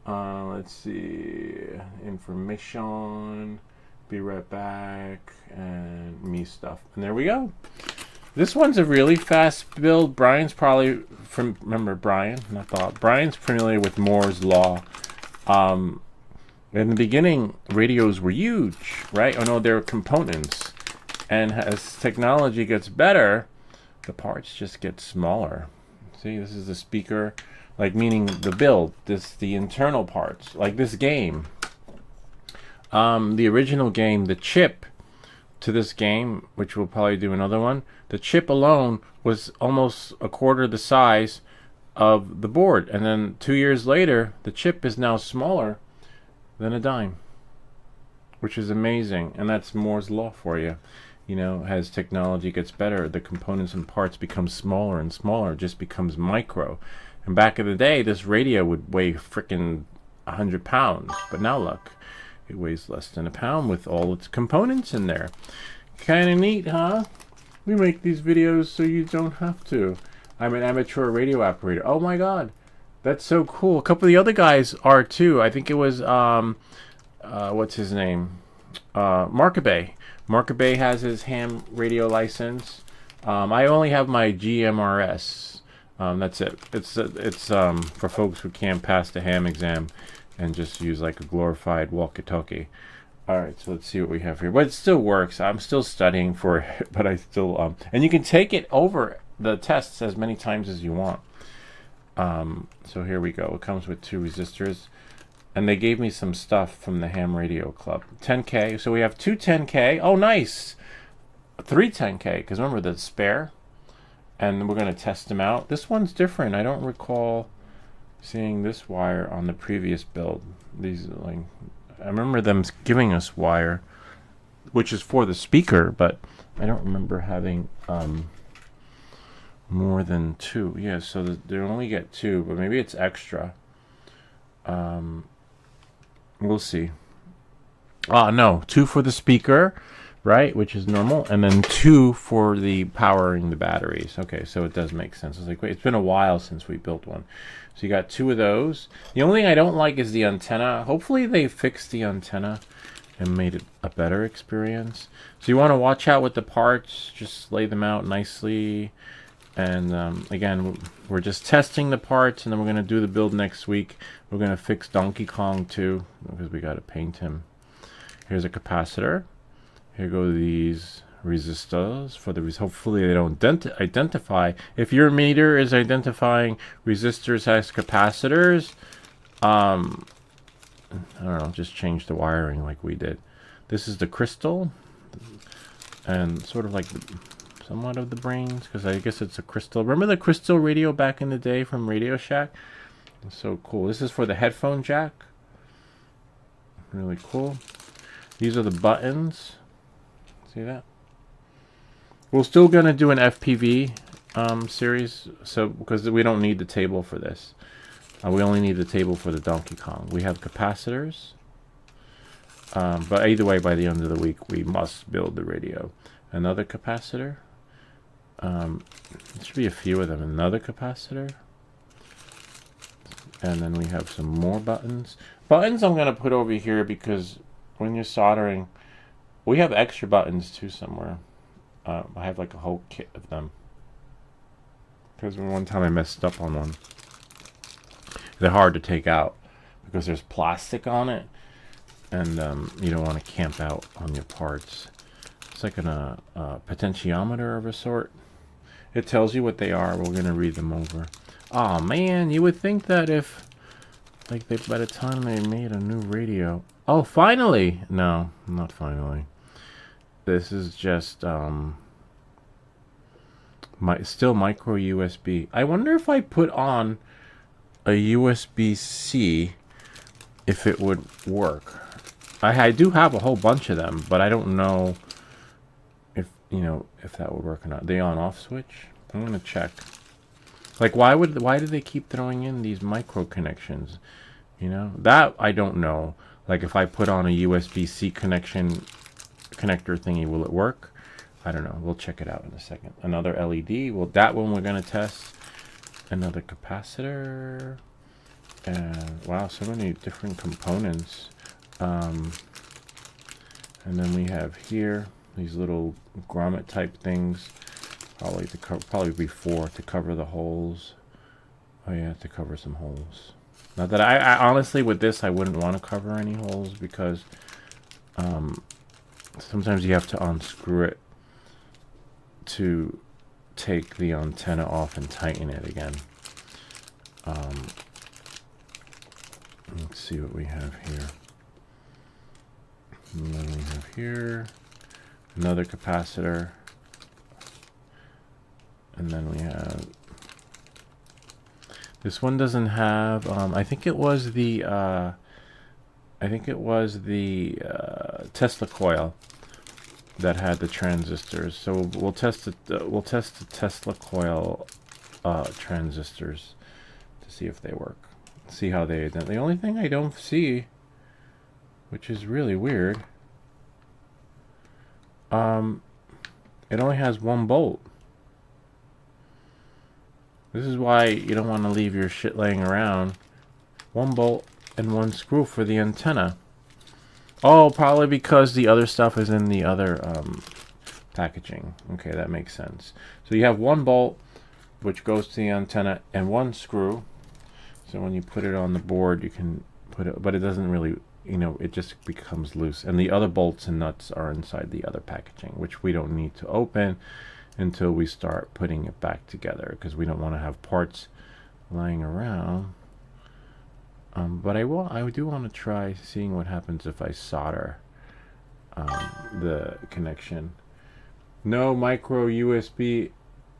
Let's see. Information. Be right back. And me stuff. And there we go. This one's a really fast build. Brian's probably remember Brian, not Bob. Brian's familiar with Moore's law. In the beginning, radios were huge, right? Oh no, they're components. And as technology gets better, the parts just get smaller. See, this is the speaker, like meaning the build, the internal parts, like this game. The original game, the chip to this game, which we'll probably do another one, the chip alone was almost a quarter the size of the board. And then 2 years later, the chip is now smaller than a dime, which is amazing. And that's Moore's law for you. You know, as technology gets better, the components and parts become smaller and smaller. It just becomes micro. And back in the day, this radio would weigh frickin' 100 pounds. But now look, it weighs less than a pound with all its components in there. Kind of neat, huh? We make these videos so you don't have to. I'm an amateur radio operator. Oh my god, that's so cool. A couple of the other guys are too. I think it was what's his name? Markabay. Markabay has his ham radio license. I only have my GMRS. That's it. It's for folks who can't pass the ham exam and just use like a glorified walkie-talkie. All right, so let's see what we have here. But it still works. I'm still studying for it, but I still and you can take it over the tests as many times as you want. So here we go. It comes with 2 resistors, and they gave me some stuff from the Ham Radio Club. 10K. So we have 2 10K. Oh, nice. 3 10K. Because remember the spare, and we're going to test them out. This one's different. I don't recall seeing this wire on the previous build. These like. I remember them giving us wire, which is for the speaker, but I don't remember having more than 2. Yeah, so they only get 2, but maybe it's extra. We'll see. No, 2 for the speaker, right, which is normal, and then 2 for the powering the batteries. Okay, so it does make sense. It's like, wait, it's been a while since we built one. So you got 2 of those. The only thing I don't like is the antenna. Hopefully they fixed the antenna and made it a better experience. So you want to watch out with the parts. Just lay them out nicely. And again, we're just testing the parts, and then we're going to do the build next week. We're going to fix Donkey Kong too, because we got to paint him. Here's a capacitor. Here go these resistors for the hopefully they don't identify. If your meter is identifying resistors as capacitors, I don't know, just change the wiring like we did. This is the crystal, and sort of like somewhat of the brains, because I guess it's a crystal. Remember the crystal radio back in the day from Radio Shack? It's so cool. This is for the headphone jack. Really cool. These are the buttons. See that? We're still going to do an FPV series, so because we don't need the table for this. We only need the table for the Donkey Kong. We have capacitors. But either way, by the end of the week, we must build the radio. Another capacitor. There should be a few of them. Another capacitor. And then we have some more buttons. Buttons I'm going to put over here because when you're soldering, we have extra buttons too somewhere. I have like a whole kit of them. Because one time I messed up on one. They're hard to take out because there's plastic on it. And you don't want to camp out on your parts. It's like a potentiometer of a sort. It tells you what they are. We're going to read them over. Oh man, you would think that if, like, by the time they made a new radio. Oh, finally! No, not finally. This is just still micro USB. I wonder if I put on a USB-C if it would work. I do have a whole bunch of them, but I don't know if that would work or not. The on-off switch. I'm gonna check. Like, why do they keep throwing in these micro connections? That I don't know. Like, if I put on a USB-C connector thingy, will it work? I don't know. We'll check it out in a second. Another LED. Well, that one we're gonna test. Another capacitor. And wow, so many different components. And then we have here these little grommet type things, probably to cover, probably before to cover the holes. Oh yeah, to cover some holes. Not that I honestly with this I wouldn't want to cover any holes because sometimes you have to unscrew it to take the antenna off and tighten it again. Let's see what we have here. And then we have here another capacitor, and then we have this one doesn't have. I think it was the Tesla coil that had the transistors. So we'll test it. We'll test the Tesla coil transistors to see if they work. See how they. The only thing I don't see, which is really weird, it only has one bolt. This is why you don't want to leave your shit laying around. One bolt and one screw for the antenna. Oh, probably because the other stuff is in the other packaging. Okay, that makes sense. So you have one bolt, which goes to the antenna, and one screw. So when you put it on the board, you can put it, but it doesn't really, you know, it just becomes loose. And the other bolts and nuts are inside the other packaging, which we don't need to open until we start putting it back together, because we don't want to have parts lying around. But I do want to try seeing what happens if I solder the connection. No, micro USB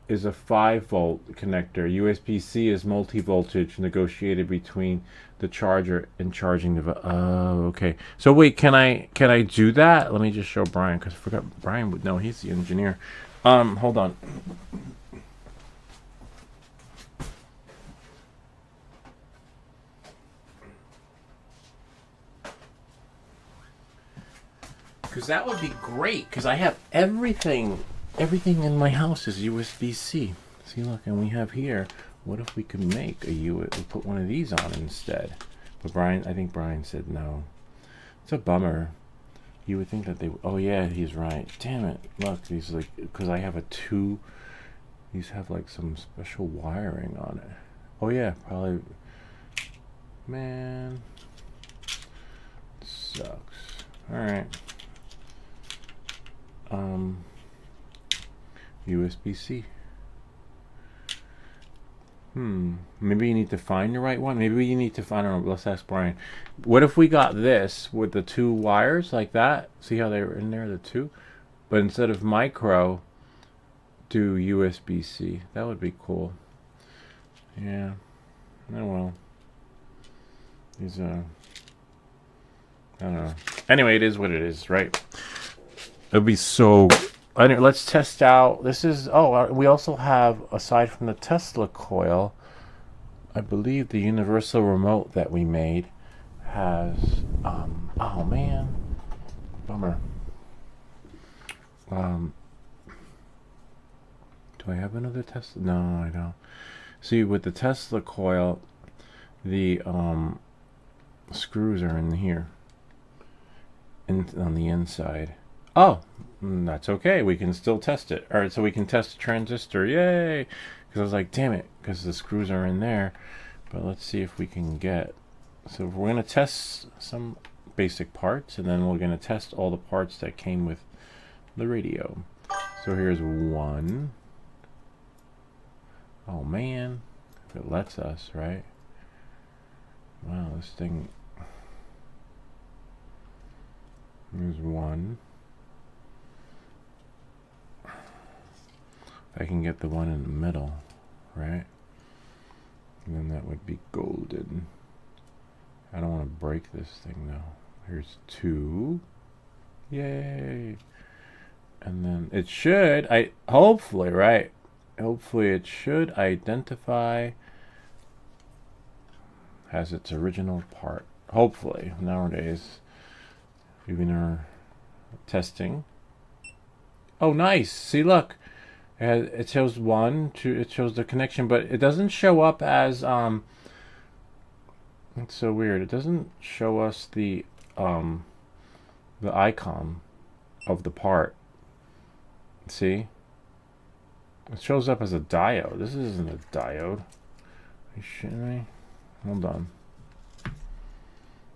is a 5-volt connector. USB-C is multi-voltage negotiated between the charger and charging the. Oh, okay. So wait, can I do that? Let me just show Brian, because I forgot Brian would know. He's the engineer. Hold on. Because that would be great, because I have everything in my house is USB-C. See, look, and we have here, what if we could make we put one of these on instead? But I think Brian said no. It's a bummer. You would think that they, oh yeah, he's right. Damn it, look, these like, because I have these have like some special wiring on it. Oh yeah, probably, man, sucks. All right. USB-C. Maybe you need to find the right one. Maybe you need to find, I don't know, let's ask Brian. What if we got this with the 2 wires like that? See how they were in there, the 2? But instead of micro, do USB-C. That would be cool. Yeah. Oh well. These I don't know. Anyway, it is what it is, right? It'd be so. Anyway, let's test out. This is. Oh, we also have, aside from the Tesla coil, I believe the universal remote that we made has. Oh man, bummer. Do I have another Tesla? No, I don't. See, with the Tesla coil, the screws are in here, on the inside. Oh, that's okay. We can still test it. All right, so we can test the transistor. Yay! Because I was like, damn it, because the screws are in there. But let's see if we can get. So we're going to test some basic parts, and then we're going to test all the parts that came with the radio. So here's one. Oh man, if it lets us, right? Wow, this thing. Here's one. If I can get the one in the middle, right? And then that would be golden. I don't want to break this thing though. Here's 2. Yay! And then it should, hopefully, right? Hopefully it should identify as its original part. Hopefully, nowadays, even our testing. Oh, nice! See, look. It shows 1, 2, it shows the connection, but it doesn't show up as It's so weird. It doesn't show us the icon of the part. See? It shows up as a diode. This isn't a diode. Are you shitting me? Hold on.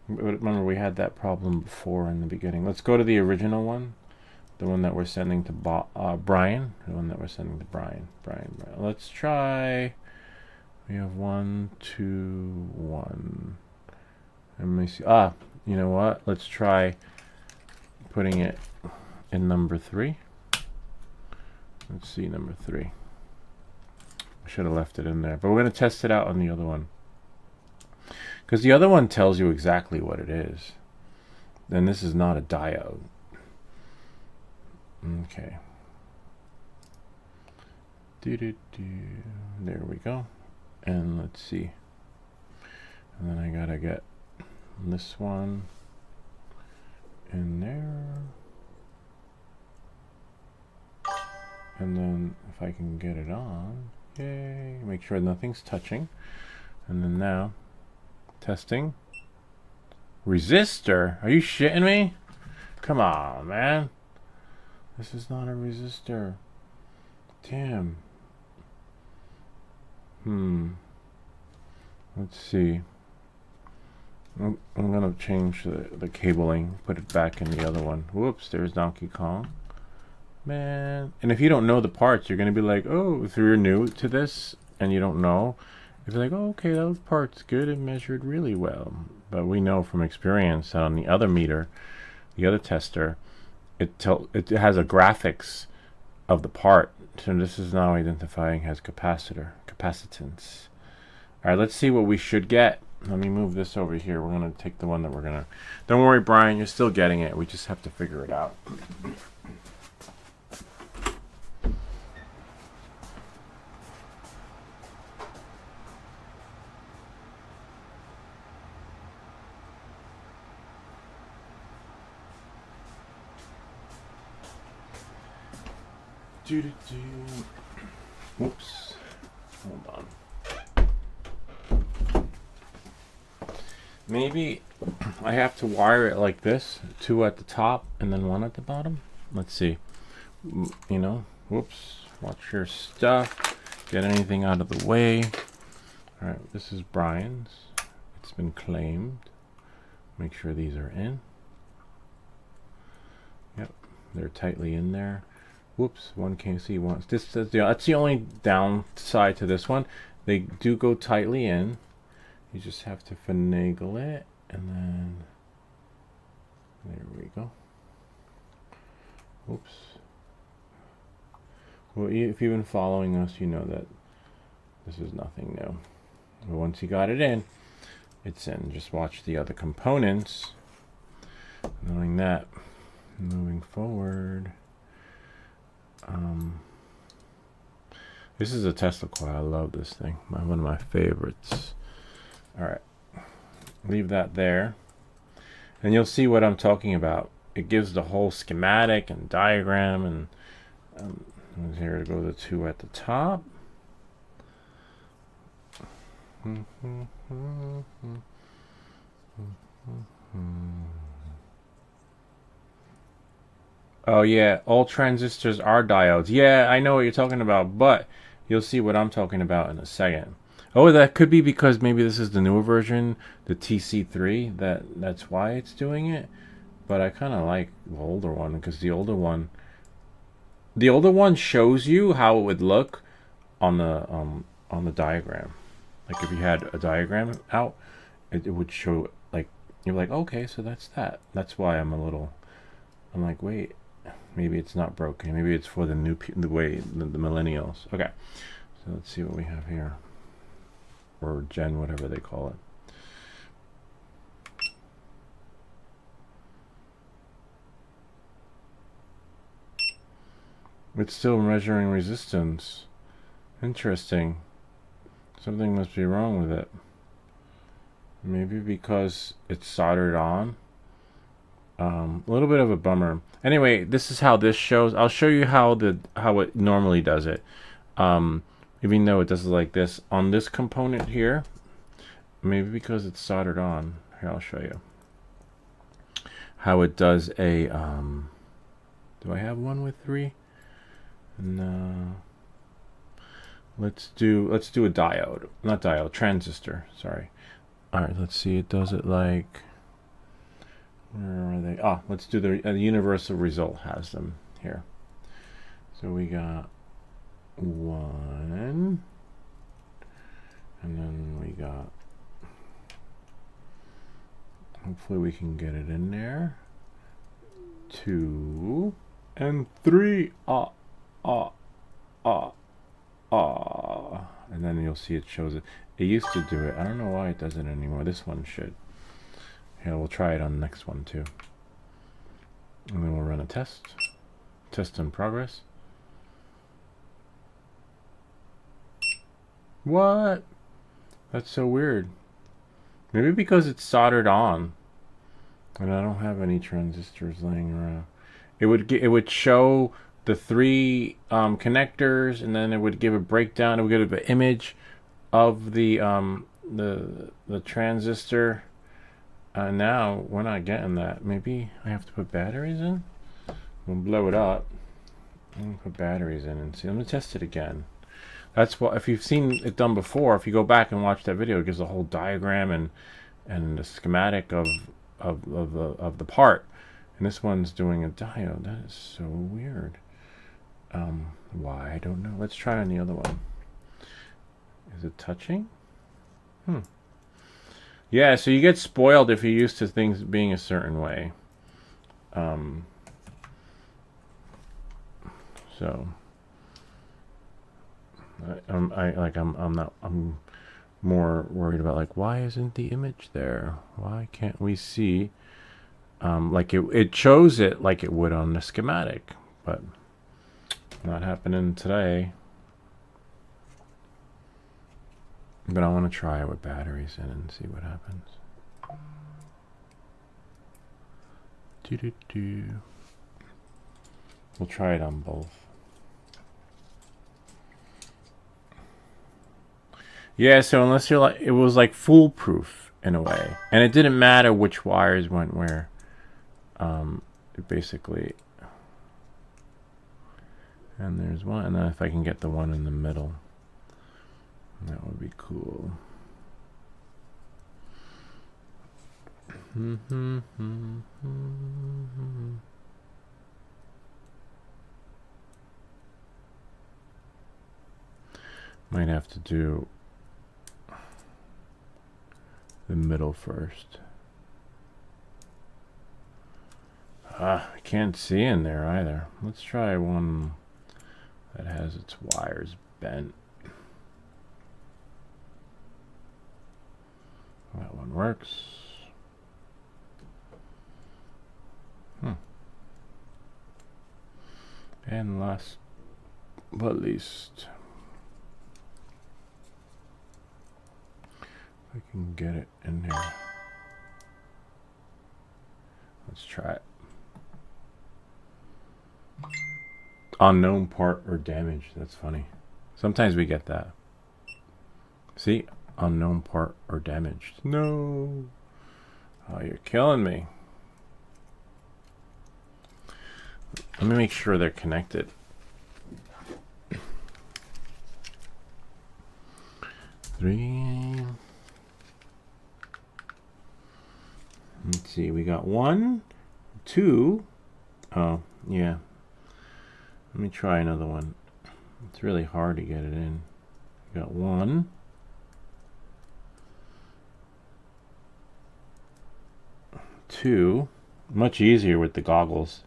Remember, we had that problem before in the beginning. Let's go to the original one. The one that we're sending to Brian. The one that we're sending to Brian. Brian. Let's try. We have 1, 2, 1. Let me see. You know what? Let's try putting it in number 3. Let's see, number 3. I should have left it in there. But we're going to test it out on the other one. Because the other one tells you exactly what it is. Then this is not a diode. Okay. There we go. And let's see. And then I gotta get this one in there. And then if I can get it on, yay, make sure nothing's touching. And then now, testing. Resistor? Are you shitting me? Come on, man. This is not a resistor. Damn. Let's see. I'm gonna change the cabling, put it back in the other one. Whoops, there's Donkey Kong. Man. And if you don't know the parts, you're gonna be like, oh, if you're new to this and you don't know, you're like, oh, okay, those part's good and measured really well. But we know from experience that on the other meter, the other tester, it has a graphics of the part. So this is now identifying as capacitance. All right, let's see what we should get. Let me move this over here. We're going to take the one that we're going to... Don't worry, Brian, you're still getting it. We just have to figure it out. Whoops. Hold on. Maybe I have to wire it like this, 2 at the top and then 1 at the bottom. Let's see. You know, whoops. Watch your stuff. Get anything out of the way. All right, this is Brian's. It's been claimed. Make sure these are in. Yep, they're tightly in there. Whoops, one can't see one. That's the only downside to this one. They do go tightly in. You just have to finagle it, and then there we go. Oops. Well, if you've been following us, you know that this is nothing new. But once you got it in, it's in. Just watch the other components. Knowing that, moving forward. This is a Tesla coil. I love this thing. One of my favorites. All right, leave that there, and you'll see what I'm talking about. It gives the whole schematic and diagram, and here to go the 2 at the top. Oh yeah, all transistors are diodes. Yeah, I know what you're talking about, but you'll see what I'm talking about in a second. Oh, that could be because maybe this is the newer version, the TC3, that's why it's doing it. But I kind of like the older one, because the older one shows you how it would look on the diagram. Like if you had a diagram out, it would show, like, you're like, okay, so that's that. That's why I'm like, wait, maybe it's not broken. Maybe it's for the the millennials. Okay, so let's see what we have here. Or Gen, whatever they call it. It's still measuring resistance. Interesting. Something must be wrong with it. Maybe because it's soldered on. A little bit of a bummer. Anyway, this is how this shows. I'll show you how it normally does it. Even though it does it like this, on this component here, maybe because it's soldered on. Here, I'll show you how it does a do I have one with 3? No. Let's do a diode, not diode, transistor, sorry. All right, let's see, it does it like, where are they? Ah, let's do the universal result has them here. So we got 1, and then we got, hopefully we can get it in there, 2 and 3. And then you'll see it shows it. It used to do it. I don't know why it doesn't anymore. This one should. Here, we'll try it on the next one too. And then we'll run a test. Test in progress. What? That's so weird. Maybe because it's soldered on. And I don't have any transistors laying around. It would show the 3 connectors, and then it would give a breakdown. It would give an image of the transistor. Now we're not getting that. Maybe I have to put batteries in. We'll blow it up. I'm gonna put batteries in and see. I'm gonna test it again. That's what, if you've seen it done before, if you go back and watch that video, it gives a whole diagram and the schematic of the part. And this one's doing a diode. That is so weird. Why? I don't know. Let's try on the other one. Is it touching? Yeah, so you get spoiled if you're used to things being a certain way. So I'm more worried about, like, why isn't the image there? Why can't we see like it shows it like it would on the schematic, but not happening today. But I want to try it with batteries in and see what happens. We'll try it on both. Yeah, so unless you're like, it was like foolproof in a way, and it didn't matter which wires went where. It basically, and there's one, and then if I can get the one in the middle, that would be cool. Might have to do the middle first. I can't see in there either. Let's try one that has its wires bent. That one works. And last but least, if I can get it in here. Let's try it. Unknown part or damage. That's funny. Sometimes we get that. See? Unknown part or damaged. No. Oh, you're killing me. Let me make sure they're connected. Three. Let's see. We got 1, 2. Oh, yeah. Let me try another one. It's really hard to get it in. We got 1. 2. Much easier with the goggles.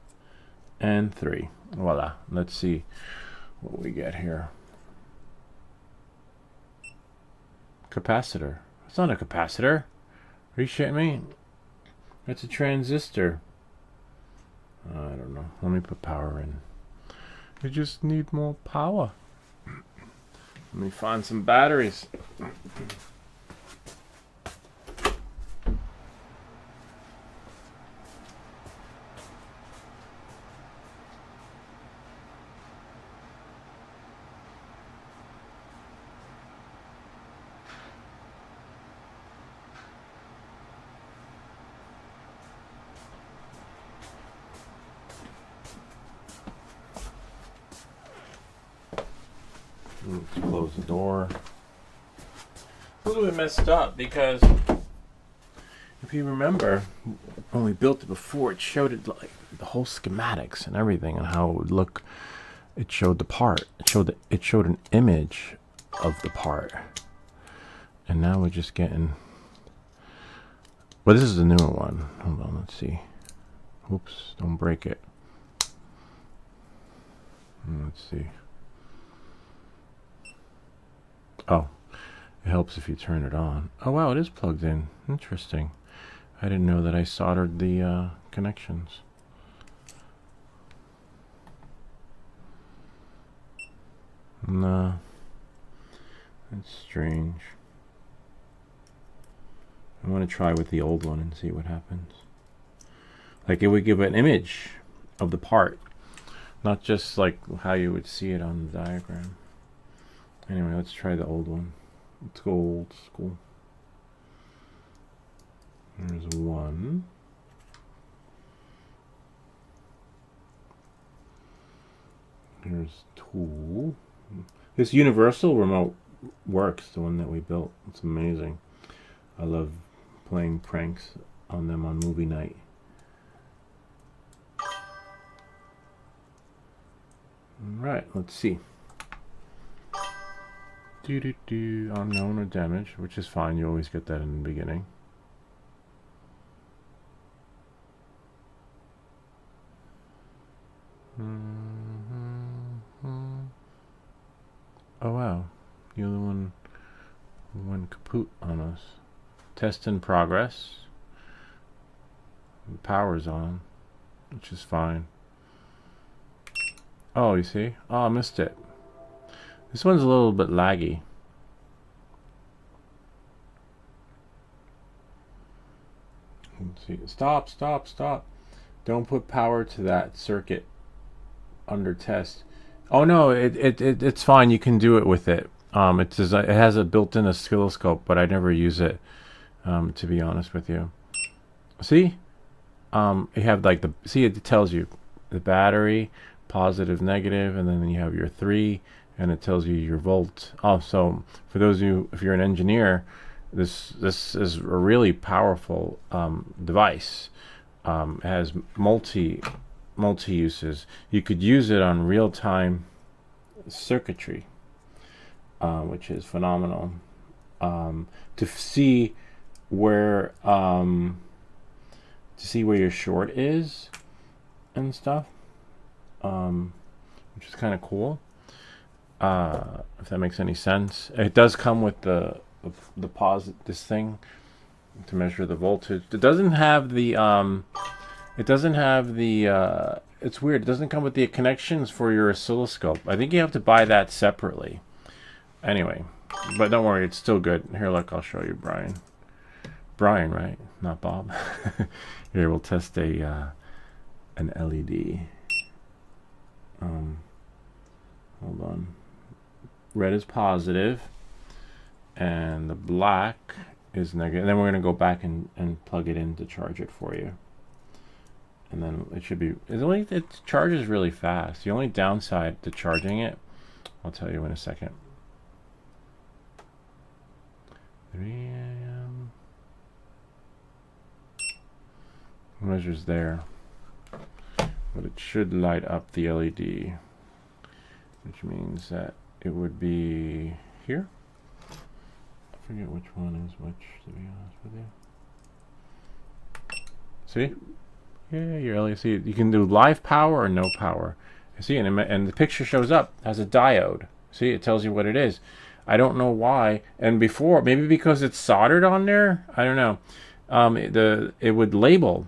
And 3. Voila. Let's see what we get here. Capacitor. It's not a capacitor. Are you shitting me? It's a transistor. I don't know. Let me put power in. We just need more power. Let me find some batteries. Let's close the door. A little bit messed up because if you remember when we built it before, it showed it like the whole schematics and everything and how it would look. It showed the part. It showed an image of the part. And now we're just getting. Well, this is the newer one. Hold on, let's see. Oops, don't break it. Let's see. Oh, it helps if you turn it on. Oh wow, it is plugged in. Interesting. I didn't know that I soldered the connections. No, that's strange. I want to try with the old one and see what happens. Like it would give an image of the part, not just like how you would see it on the diagram. Anyway, let's try the old one. Let's go old school. There's one. Here's two. This universal remote works, the one that we built. It's amazing. I love playing pranks on them on movie night. Alright, let's see. Unknown or damaged, which is fine. You always get that in the beginning. Oh wow, the other one went kaput on us. Test in progress. The power's on, which is fine. Oh, you see? Oh, I missed it. This one's a little bit laggy. Let's see. Stop, stop, stop. Don't put power to that circuit under test. Oh no, it's fine. You can do it with it. It has a built-in oscilloscope, but I never use it, to be honest with you. See? You have like it tells you the battery, positive, negative, and then you have your 3, and it tells you your volt. Oh, so for those of you, if you're an engineer, this is a really powerful device. It has multi uses. You could use it on real-time circuitry, which is phenomenal. To see where your short is and stuff, which is kind of cool. If that makes any sense. It does come with the this thing to measure the voltage. It doesn't have the it's weird. It doesn't come with the connections for your oscilloscope. I think you have to buy that separately. Anyway, but don't worry, it's still good. Here, look, I'll show you, Brian. Brian, right? Not Bob. Here, we'll test an LED. Hold on. Red is positive, and the black is negative. And then we're going to go back and plug it in to charge it for you. And then it should be, it charges really fast. The only downside to charging it, I'll tell you in a second. 3 a.m. Measures there, but it should light up the LED, which means that it would be here. I forget which one is which, to be honest with you. See? Yeah, your LED. See, you can do live power or no power. See, and the picture shows up as a diode. See, it tells you what it is. I don't know why. And before, maybe because it's soldered on there. I don't know. It would label.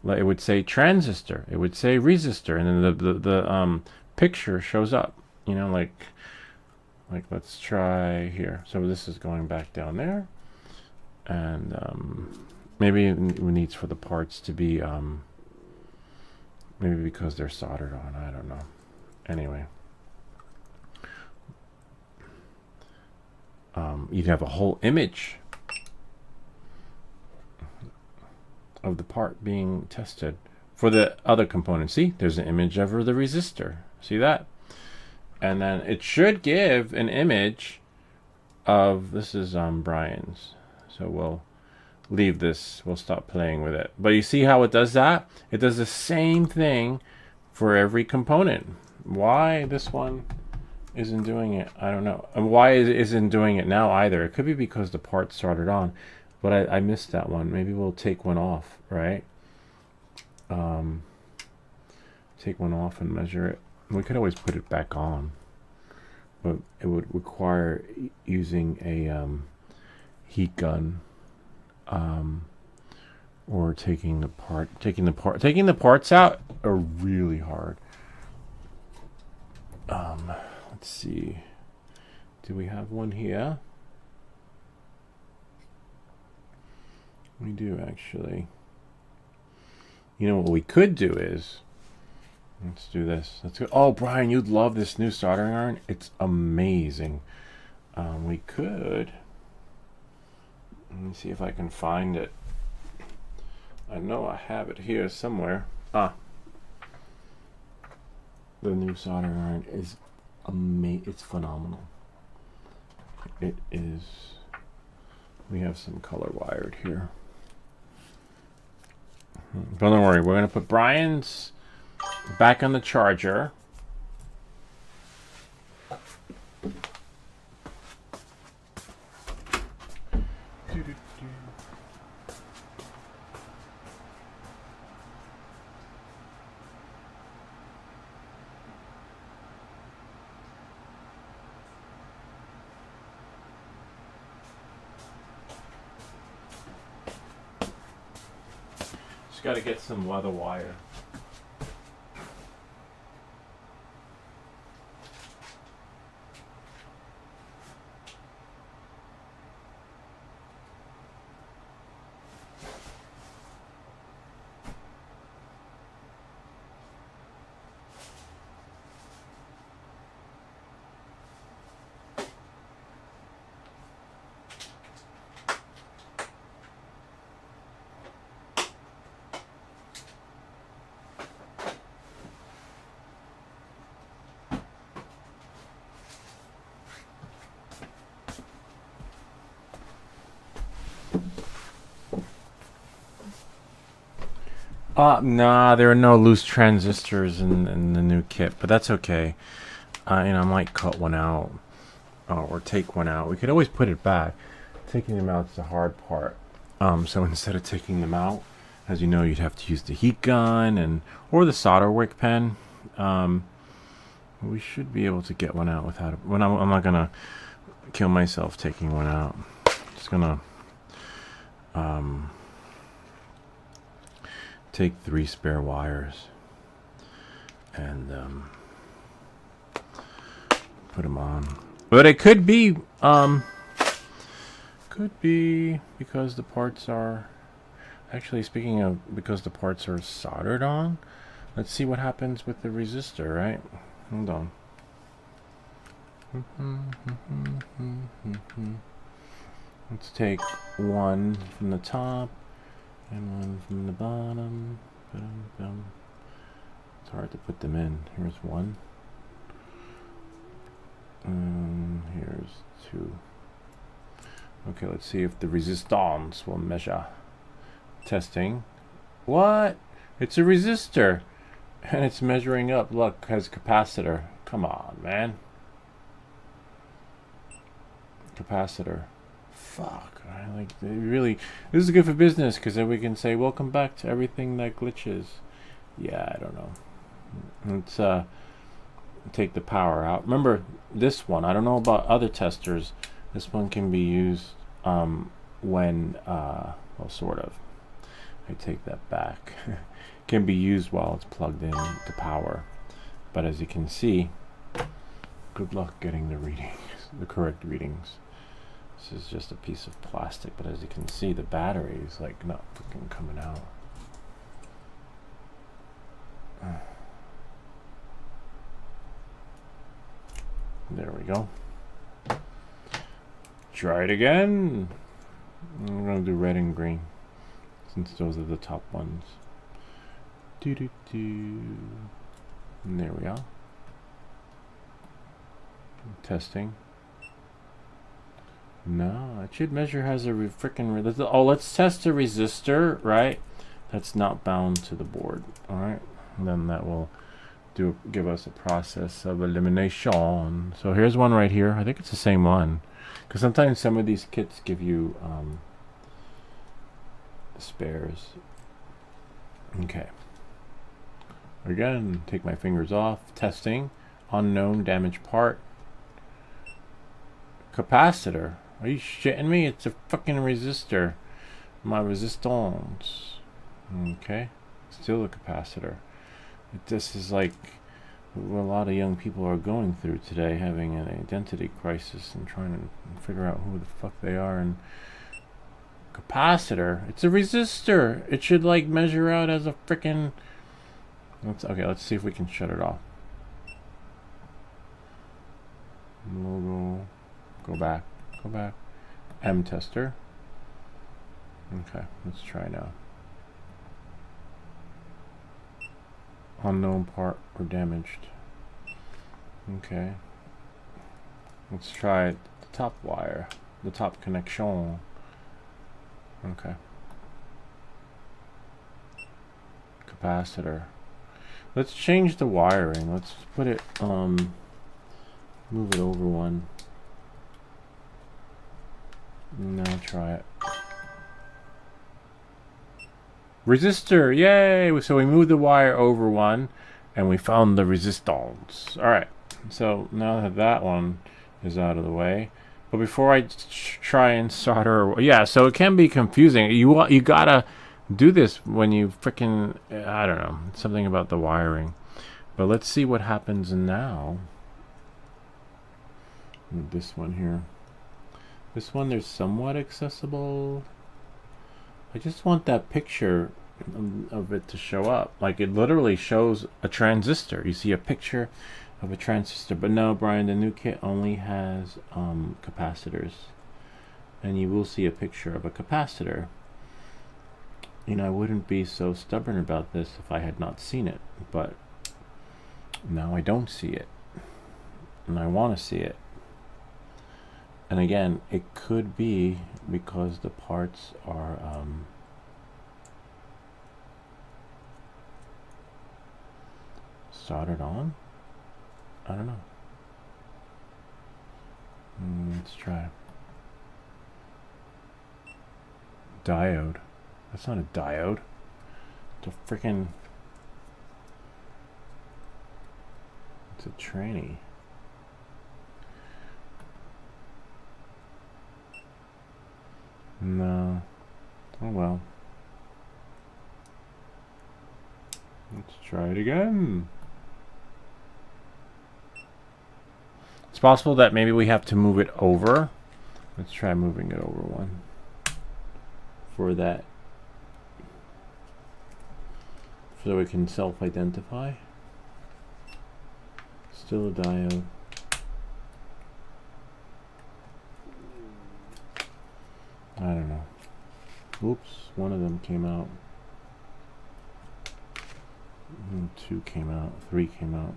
It would say transistor. It would say resistor, and then the picture shows up. You know, like let's try here. So this is going back down there, and maybe it needs for the parts to be maybe because they're soldered on. I don't know. Anyway, you'd have a whole image of the part being tested. For the other component, see, there's an image of the resistor. See that? and then it should give an image of, this is Brian's, so we'll leave this, we'll stop playing with it. But you see how it does that? It does the same thing for every component. Why this one isn't doing it, I don't know. And why it isn't doing it now either. It could be because the part started on, but I missed that one. Maybe we'll take one off, right? Take one off and measure it. We could always put it back on, but it would require using a heat gun, or taking the parts out are really hard. Let's see, do we have one here? We do, actually. You know what we could do is, let's do this. Let's go. Oh, Brian, you'd love this new soldering iron. It's amazing. We could, let me see if I can find it. I know I have it here somewhere. The new soldering iron is amazing. It's phenomenal. It is. We have some color wired here. But don't worry, we're going to put Brian's back on the charger. Got to get some leather wire. Nah, there are no loose transistors in the new kit, but that's okay. You know, I might cut one out, or take one out. We could always put it back. Taking them out is the hard part. So instead of taking them out, as you know, you'd have to use the heat gun or the solder wick pen. We should be able to get one out without it. I'm not gonna kill myself taking one out. Just gonna take 3 spare wires and put them on. But it could be because the parts are, actually, speaking of, because the parts are soldered on. Let's see what happens with the resistor, right? Hold on. Let's take one from the top and one from the bottom. It's hard to put them in. Here's one. And here's 2. Okay, let's see if the resistance will measure. Testing. What? It's a resistor. And it's measuring up. Look, has capacitor. Come on, man. Capacitor. Fuck. Really, this is good for business, because then we can say welcome back to everything that glitches. Yeah, I don't know. Let's take the power out. Remember this one, I don't know about other testers, this one can be used when well, sort of, I take that back. Can be used while it's plugged in to power, but as you can see, good luck getting the readings, the correct readings. This is just a piece of plastic, but as you can see, the battery is like not freaking coming out. There we go. Try it again. I'm gonna do red and green, since those are the top ones. And there we are. Testing. No, it should measure has a freaking. Oh, let's test a resistor, right? That's not bound to the board. All right, and then that will give us a process of elimination. So here's one right here. I think it's the same one, because sometimes some of these kits give you spares. Okay. Again, take my fingers off. Testing. Unknown damaged part. Capacitor. Are you shitting me? It's a fucking resistor. My resistance. Okay. Still a capacitor. This is like what a lot of young people are going through today, having an identity crisis and trying to figure out who the fuck they are. And capacitor. It's a resistor. It should like measure out as a freaking. Okay, let's see if we can shut it off. Logo. Go back. Go back. M tester. Okay, let's try now. Unknown part or damaged. Okay. Let's try the top wire. The top connection. Okay. Capacitor. Let's change the wiring. Let's put it, move it over one. Now try it. Resistor, yay! So we moved the wire over one, and we found the resistance. All right. So now that that one is out of the way, but before I try and solder, yeah. So it can be confusing. You gotta do this when you freaking, I don't know, something about the wiring. But let's see what happens now. This one here. This one, there's somewhat accessible. I just want that picture of it to show up. Like it literally shows a transistor. You see a picture of a transistor. But no, Brian, the new kit only has capacitors. And you will see a picture of a capacitor. You know, I wouldn't be so stubborn about this if I had not seen it. But now I don't see it. And I want to see it. And again, it could be because the parts are soldered on. I don't know. Let's try. Diode. That's not a diode. It's a freaking. It's a tranny. No. Oh well. Let's try it again. It's possible that maybe we have to move it over. Let's try moving it over one. For that. So we can self-identify. Still a diode. I don't know. Oops, one of them came out. Two came out. Three came out.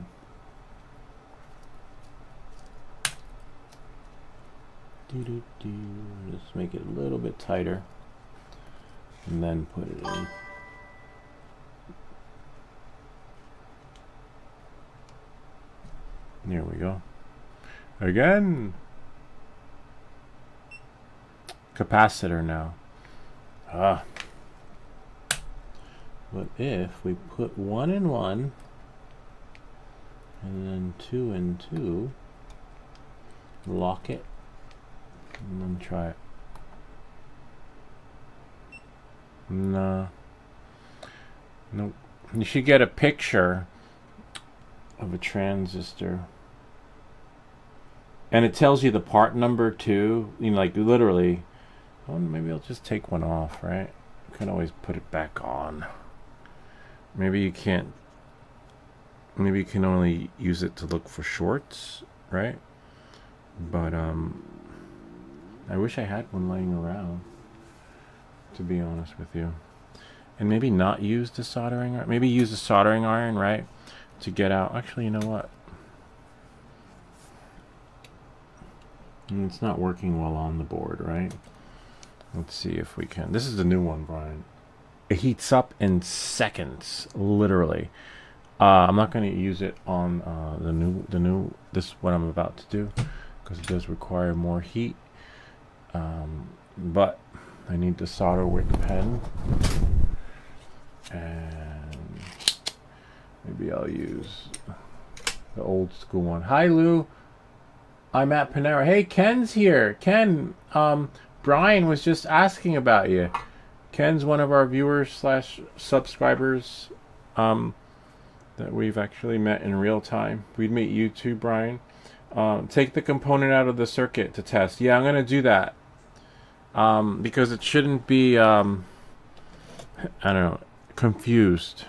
Just make it a little bit tighter. And then put it in. There we go. Again. Capacitor now. But if we put 1 and 1 and then 2 and 2, lock it and then try it. No. Nope. You should get a picture of a transistor. And it tells you the part number too. You know, like literally. Well, maybe I'll just take one off, right? You can always put it back on. Maybe you can't. Maybe you can only use it to look for shorts, right? But I wish I had one laying around, to be honest with you. And maybe not use the soldering iron. Maybe use the soldering iron, right? To get out. Actually, you know what? And it's not working well on the board, right? Let's see if we can. This is the new one, Brian. It heats up in seconds, literally. I'm not going to use it on this what I'm about to do, because it does require more heat. But I need the solder wick pen, and maybe I'll use the old school one. Hi, Lou. I'm at Panera. Hey, Ken's here. Ken, Brian was just asking about you. Ken's one of our viewers slash subscribers that we've actually met in real time. We'd meet you too, Brian. Take the component out of the circuit to test. Yeah, I'm going to do that. Because it shouldn't be, I don't know, confused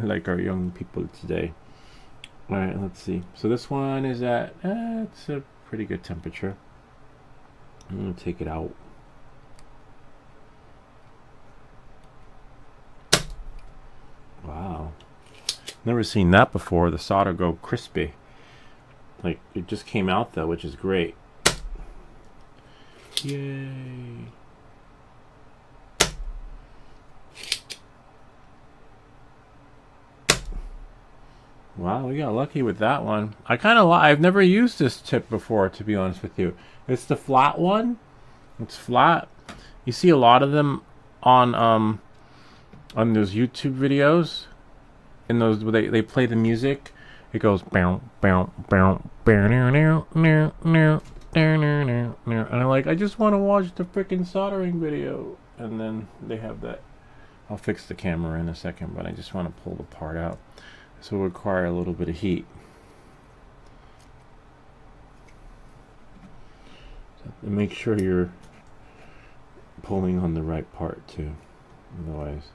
like our young people today. All right, let's see. So this one is at, it's a pretty good temperature. I'm going to take it out. Wow. Never seen that before. The solder go crispy. Like, it just came out though, which is great. Yay. Wow, we got lucky with that one. I kind of I've never used this tip before, to be honest with you. It's the flat one. It's flat. You see a lot of them on those YouTube videos. In those where they play the music, it goes bow bow bow bow now now now now. And I'm like, I just want to watch the freaking soldering video. And then they have that. I'll fix the camera in a second, but I just want to pull the part out. So it will require a little bit of heat. So make sure you're pulling on the right part too. Otherwise.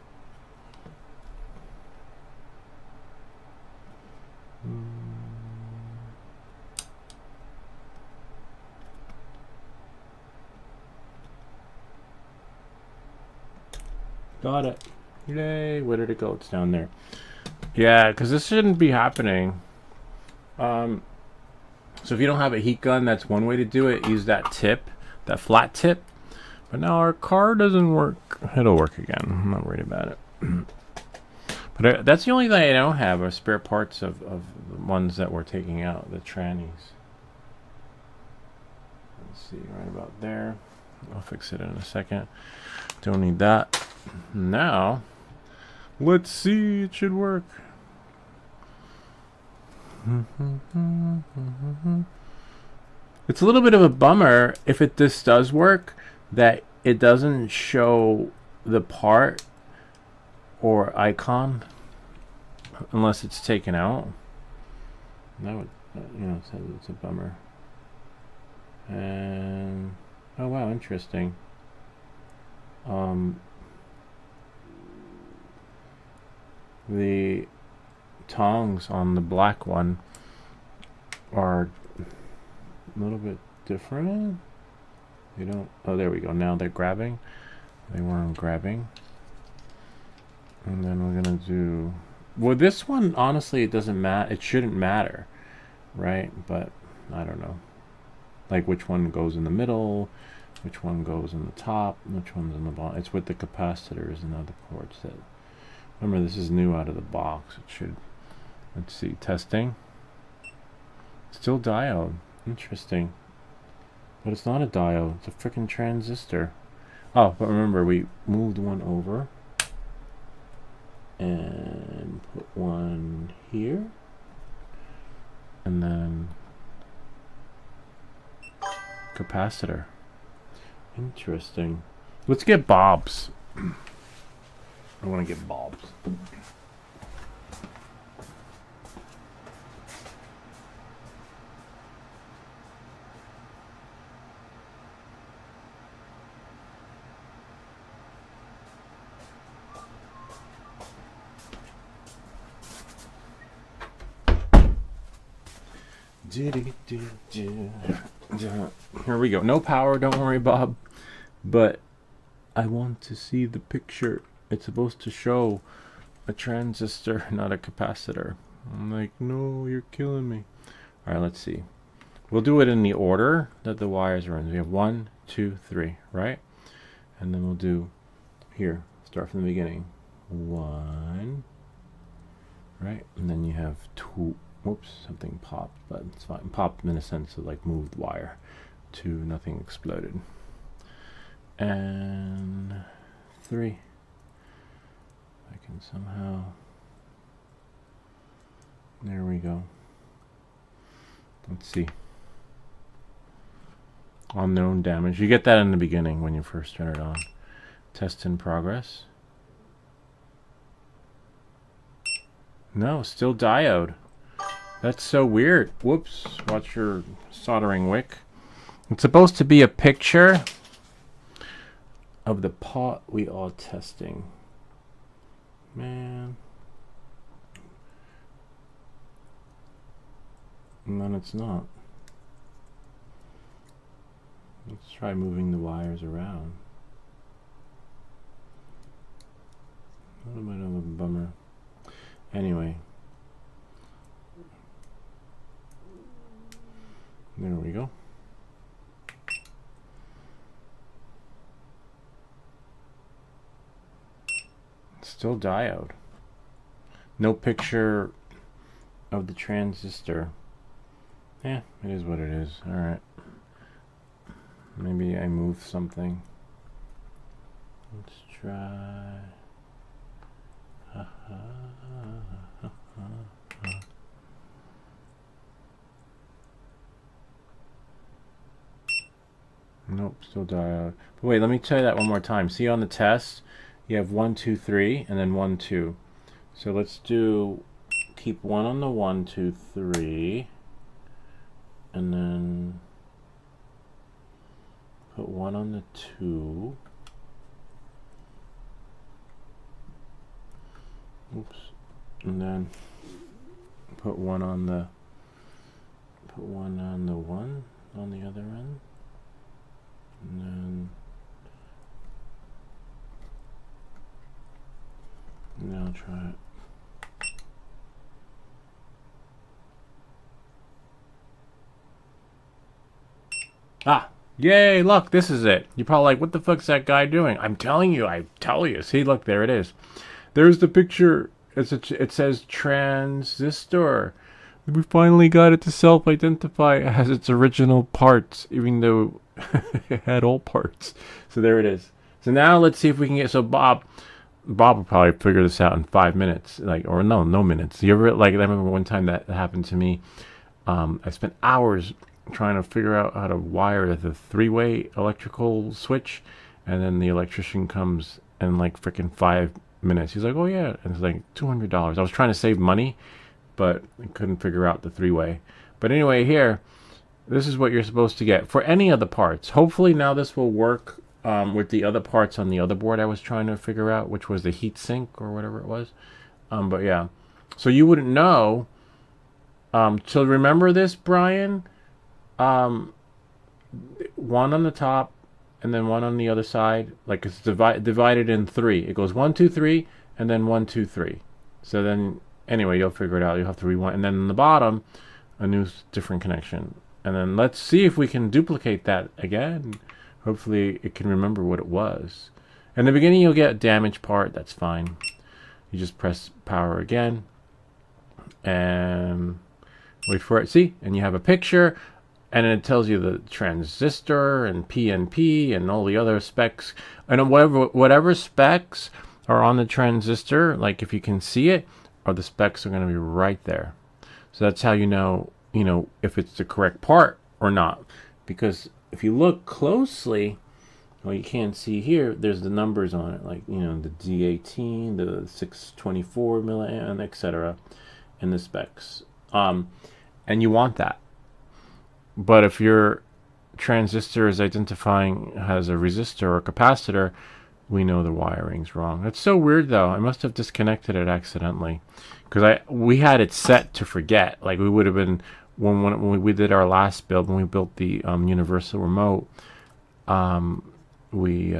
Got it. Yay. Where did it go? It's down there. Yeah, because this shouldn't be happening. So if you don't have a heat gun, that's one way to do it. Use that tip, that flat tip. But now our car doesn't work. It'll work again. I'm not worried about it. But that's the only thing I don't have are spare parts of the ones that we're taking out, the trannies. Let's see, right about there. I'll fix it in a second. Don't need that. Now, let's see, it should work. It's a little bit of a bummer if this does work, that it doesn't show the part or icon unless it's taken out. That would, you know, it's a bummer. And oh wow, interesting. The tongs on the black one are a little bit different. They don't. Oh, there we go. Now they're grabbing. They weren't grabbing. And then we're gonna do. Well, this one honestly, it doesn't matter. It shouldn't matter, right? But I don't know. Like which one goes in the middle, which one goes in the top, which one's in the bottom. It's with the capacitors and other ports that. Remember, this is new out of the box. It should. Let's see. Testing. Still diode. Interesting. But it's not a diode. It's a freaking transistor. Oh, but remember, we moved one over. And put one here. And then capacitor. Interesting. Let's get Bob's. I want to get Bob's. Here we go. No power, don't worry, Bob. But I want to see the picture. It's supposed to show a transistor, not a capacitor. I'm like, no, you're killing me. All right, let's see. We'll do it in the order that the wires are in. We have 1, 2, 3, right? And then we'll do here, start from the beginning. 1, right? And then you have 2. Whoops, something popped, but it's fine. Popped in a sense of like moved wire. 2, nothing exploded. And 3. I can somehow. There we go. Let's see. Unknown damage. You get that in the beginning when you first turn it on. Test in progress. No, still diode. That's so weird. Whoops. Watch your soldering wick. It's supposed to be a picture of the pot we are testing. Man. And then it's not. Let's try moving the wires around. A little bit of a bummer. Anyway. There we go. Still diode. No picture of the transistor. Yeah, it is what it is. Alright. Maybe I moved something. Let's try. Nope, still diode. But wait, let me tell you that one more time. See on the test, you have 1, 2, 3, and then 1, 2. So let's do, keep 1 on the 1, 2, 3, and then put 1 on the 2. Oops. And then put 1 on the 1 on the other end. And then now try it. Ah, yay, look, this is it. You're probably like, what the fuck's that guy doing? I'm telling you, I tell you. See, look, there it is. There's the picture. It says transistor. We finally got it to self-identify as its original parts, even though it had all parts. So there it is. So now let's see if we can get, so Bob will probably figure this out in 5 minutes, like, or no minutes. You ever, like, I remember one time that happened to me. I spent hours trying to figure out how to wire the 3-way electrical switch, and then the electrician comes in like freaking 5 minutes. He's like, oh yeah, and it's like $200. I was trying to save money, but I couldn't figure out the 3-way. But anyway, here, this is what you're supposed to get for any of the parts. Hopefully now this will work with the other parts on the other board I was trying to figure out, which was the heat sink or whatever it was. But yeah, so you wouldn't know. So remember this, Brian? 1 on the top and then 1 on the other side, like it's divided in 3. It goes 1, 2, 3, and then 1, 2, 3. So then anyway, you'll figure it out. You'll have to rewind, and then in the bottom a new different connection. And then let's see if we can duplicate that again. Hopefully it can remember what it was. In the beginning you'll get a damaged part. That's fine. You just press power again and wait for it. See, and you have a picture. And it tells you the transistor and PNP and all the other specs. And whatever specs are on the transistor, like if you can see it, or the specs are going to be right there. So that's how you know if it's the correct part or not. Because if you look closely, well, you can't see here, there's the numbers on it, like, the D18, the 624 milliamp, etc. and the specs. And you want that. But if your transistor is identifying as a resistor or capacitor, we know the wiring's wrong. That's so weird, though. I must have disconnected it accidentally, because we had it set to forget. Like we would have been when we did our last build, when we built the universal remote. We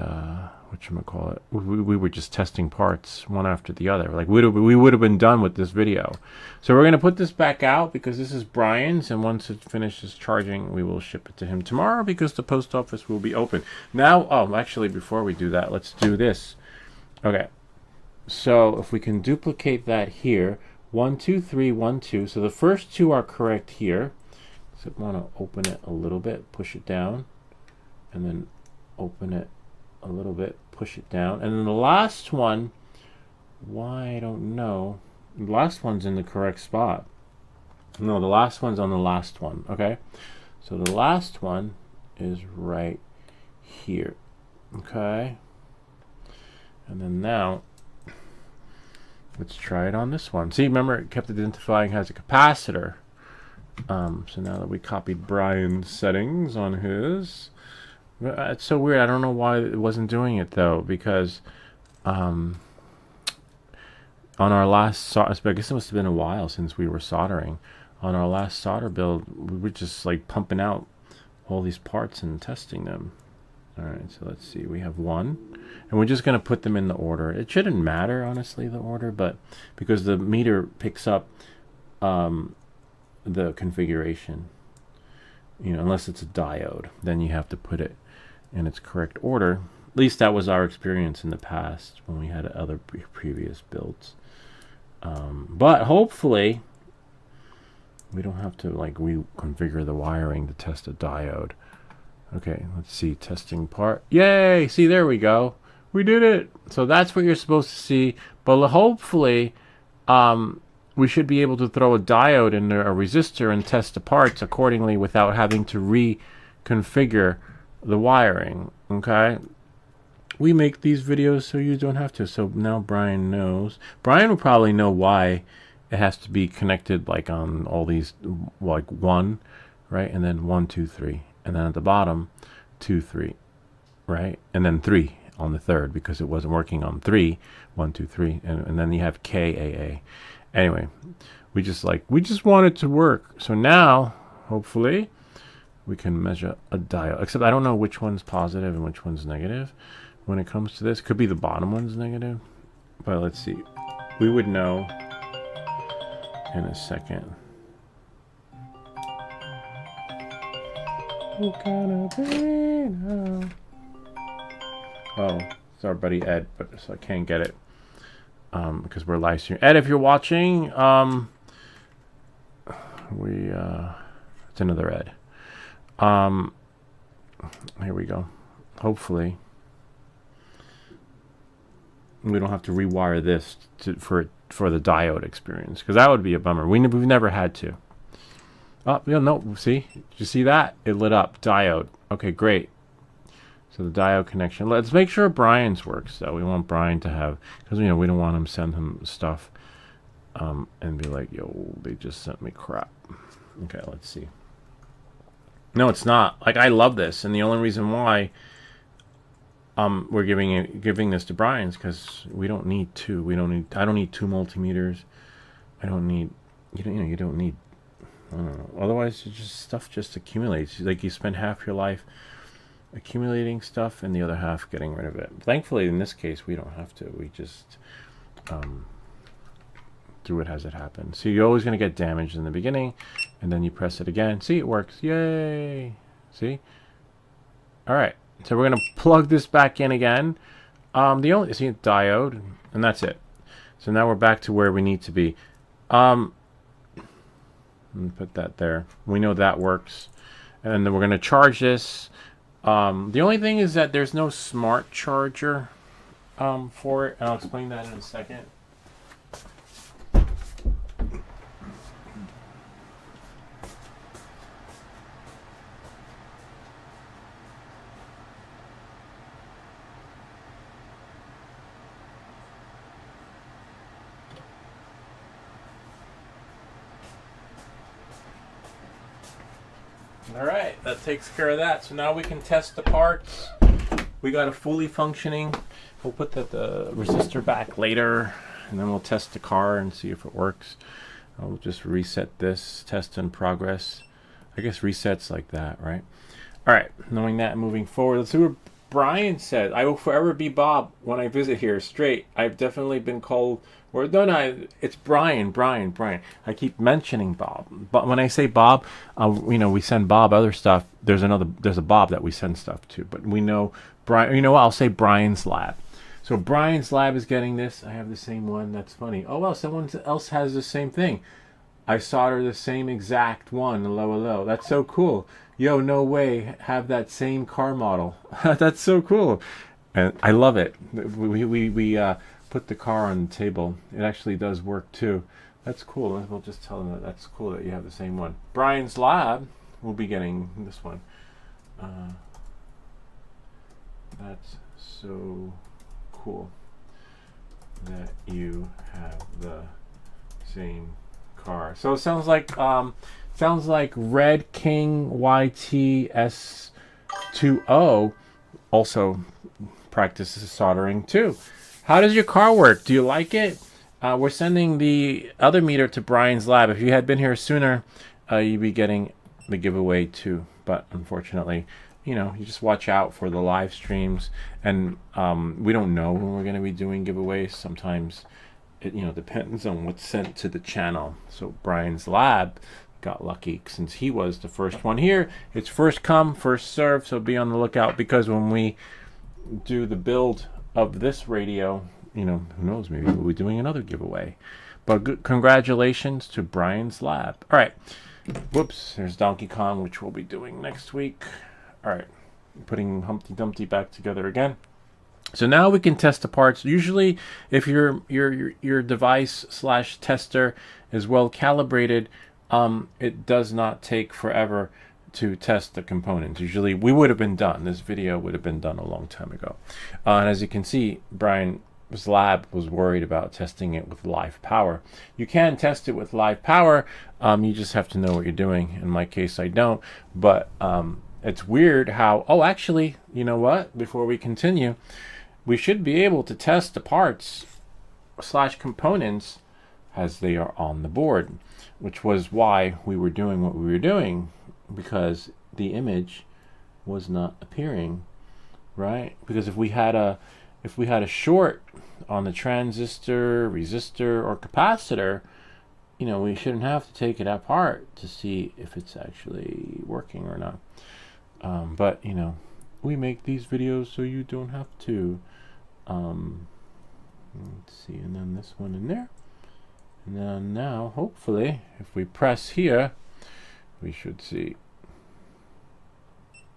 whatchamacallit, we were just testing parts one after the other. Like we would have been done with this video. So we're going to put this back out because this is Brian's, and once it finishes charging, we will ship it to him tomorrow because the post office will be open. Now, oh, actually, before we do that, let's do this. Okay. So if we can duplicate that here, 1, 2, 3, 1, 2. So the first two are correct here. So I want to open it a little bit, push it down, and then open it a little bit, push it down, and then the last one, why I don't know, the last one's in the correct spot. No, the last one's on the last one. Okay, so the last one is right here. Okay, and then now let's try it on this one. See, remember it kept identifying as a capacitor. So now that we copied Brian's settings on his, it's so weird. I don't know why it wasn't doing it though, because on our last I guess it must have been a while since we were soldering. On our last solder build, we were just like pumping out all these parts and testing them. All right, so let's see. We have one, and we're just going to put them in the order. It shouldn't matter, honestly, the order, but because the meter picks up the configuration, unless it's a diode, then you have to put it in its correct order. At least that was our experience in the past when we had other previous builds. But hopefully we don't have to like reconfigure the wiring to test a diode. Okay, let's see, testing part. Yay! See, there we go. We did it. So that's what you're supposed to see. But hopefully we should be able to throw a diode in a resistor and test the parts accordingly without having to reconfigure the wiring. Okay, we make these videos so you don't have to. So now Brian knows. Brian will probably know why it has to be connected like on all these, like 1, right, and then 1, 2, 3, and then at the bottom 2, 3, right, and then 3 on the third because it wasn't working on 3, 1, 2, 3, and then you have KAA. Anyway, we just want it to work. So now, hopefully, we can measure a diode. Except I don't know which one's positive and which one's negative. When it comes to this, could be the bottom one's negative. But let's see. We would know in a second. Oh, it's our buddy Ed, but so I can't get it. Because we're live streaming. Ed, if you're watching, it's another Ed. Here we go. Hopefully, we don't have to rewire this for the diode experience, because that would be a bummer. We've never had to. Oh, no, see? Did you see that? It lit up. Diode. Okay, great. So the diode connection. Let's make sure Brian's works, though. We want Brian to have, because we don't want him to send him stuff and be like, yo, they just sent me crap. Okay, let's see. No, it's not. Like, I love this, and the only reason why we're giving this to Brian's because we don't need two. I don't need 2 multimeters. I don't need. You don't need. I don't know. Otherwise, stuff just accumulates. Like you spend half your life accumulating stuff and the other half getting rid of it. Thankfully, in this case, we don't have to. We just do it as it happens. So you're always going to get damaged in the beginning, and then you press it again. See, it works. Yay! See? All right. So we're going to plug this back in again. See diode, and that's it. So now we're back to where we need to be. Let me put that there. We know that works, and then we're going to charge this. The only thing is that there's no smart charger for it, and I'll explain that in a second. All right, that takes care of that. So now we can test the parts. We got a fully functioning. We'll put the resistor back later, and then we'll test the car and see if it works. I'll just reset this, test in progress. I guess resets like that, right? All right, knowing that, moving forward, let's see where Brian said, I will forever be Bob when I visit here. Straight. I've definitely been called. Or no, it's Brian. I keep mentioning Bob, but when I say Bob, we send Bob other stuff. There's a Bob that we send stuff to, but we know Brian. You know what? I'll say Brian's lab. So Brian's lab is getting this. I have the same one. That's funny. Oh well, someone else has the same thing. I solder the same exact one. Hello. That's so cool. Yo, no way. Have that same car model. That's so cool, and I love it. We put the car on the table. It actually does work too. That's cool. We'll just tell them that that's cool that you have the same one. Brian's lab will be getting this one. That's so cool that you have the same car. So it sounds like Red King YTS20 also practices soldering too. How does your car work? Do you like it? We're sending the other meter to Brian's lab. If you had been here sooner, you'd be getting the giveaway too. But unfortunately, you just watch out for the live streams. And we don't know when we're going to be doing giveaways. Sometimes it depends on what's sent to the channel. So Brian's lab got lucky since he was the first one here. It's first come, first serve. So be on the lookout, because when we do the build of this radio, who knows, maybe we'll be doing another giveaway. But congratulations to Brian's lab. All right. Whoops, there's Donkey Kong, which we'll be doing next week. All right, putting Humpty Dumpty back together again. So now we can test the parts. Usually, if your device / tester is well calibrated, it does not take forever to test the components. Usually we would have been done. This video would have been done a long time ago. And as you can see, Brian's lab was worried about testing it with live power. You can test it with live power. You just have to know what you're doing. In my case, I don't. But it's weird how, actually, you know what? Before we continue, we should be able to test the parts / components as they are on the board, which was why we were doing what we were doing, because the image was not appearing, right? Because if we had a short on the transistor, resistor, or capacitor, we shouldn't have to take it apart to see if it's actually working or not. But we make these videos so you don't have to. Let's see, and then this one in there, and then now hopefully if we press here, we should see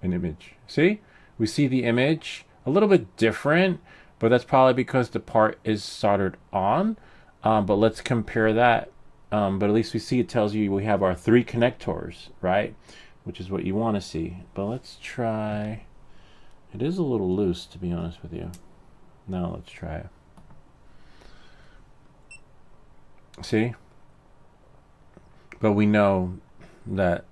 an image. See, we see the image a little bit different, but that's probably because the part is soldered on. But let's compare that. But at least we see it tells you we have our 3 connectors, right? Which is what you want to see. But let's try. It is a little loose, to be honest with you. Now let's try it. See? But we know that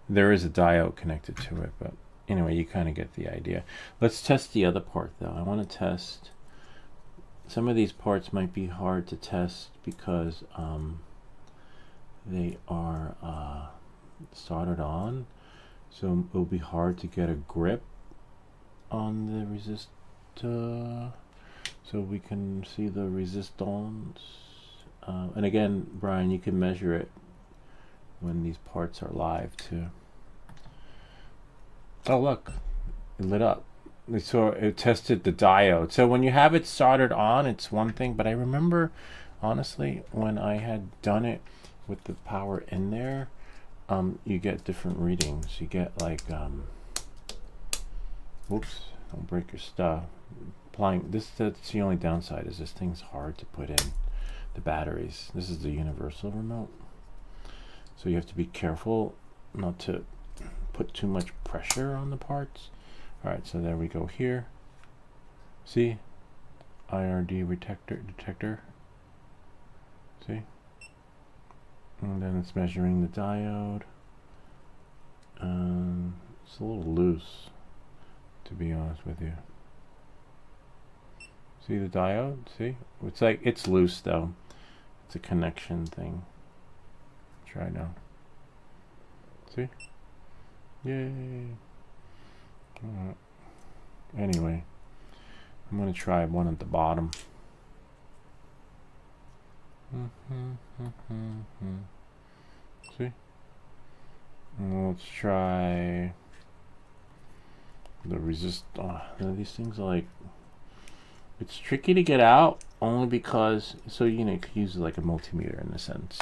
there is a diode connected to it. But anyway, you kind of get the idea. Let's test the other part, though. I want to test. Some of these parts might be hard to test because they are soldered on. So it'll be hard to get a grip on the resistor. So we can see the resistance. And again, Brian, you can measure it when these parts are live too. Oh look, it lit up. So it tested the diode. So when you have it soldered on, it's one thing, but I remember honestly when I had done it with the power in there, you get different readings. You get like whoops, don't break your stuff. Applying this, that's the only downside, is this thing's hard to put in the batteries. This is the universal remote, so you have to be careful not to put too much pressure on the parts. All right, so there we go here. See, IRD detector. See, and then it's measuring the diode. It's a little loose, to be honest with you. See the diode? See, it's like it's loose though. It's a connection thing. Try now. See? Yay! Alright. Anyway, I'm going to try one at the bottom. See? And let's try the resist. These things are like, it's tricky to get out only because, so you know, you could use it like a multimeter in a sense.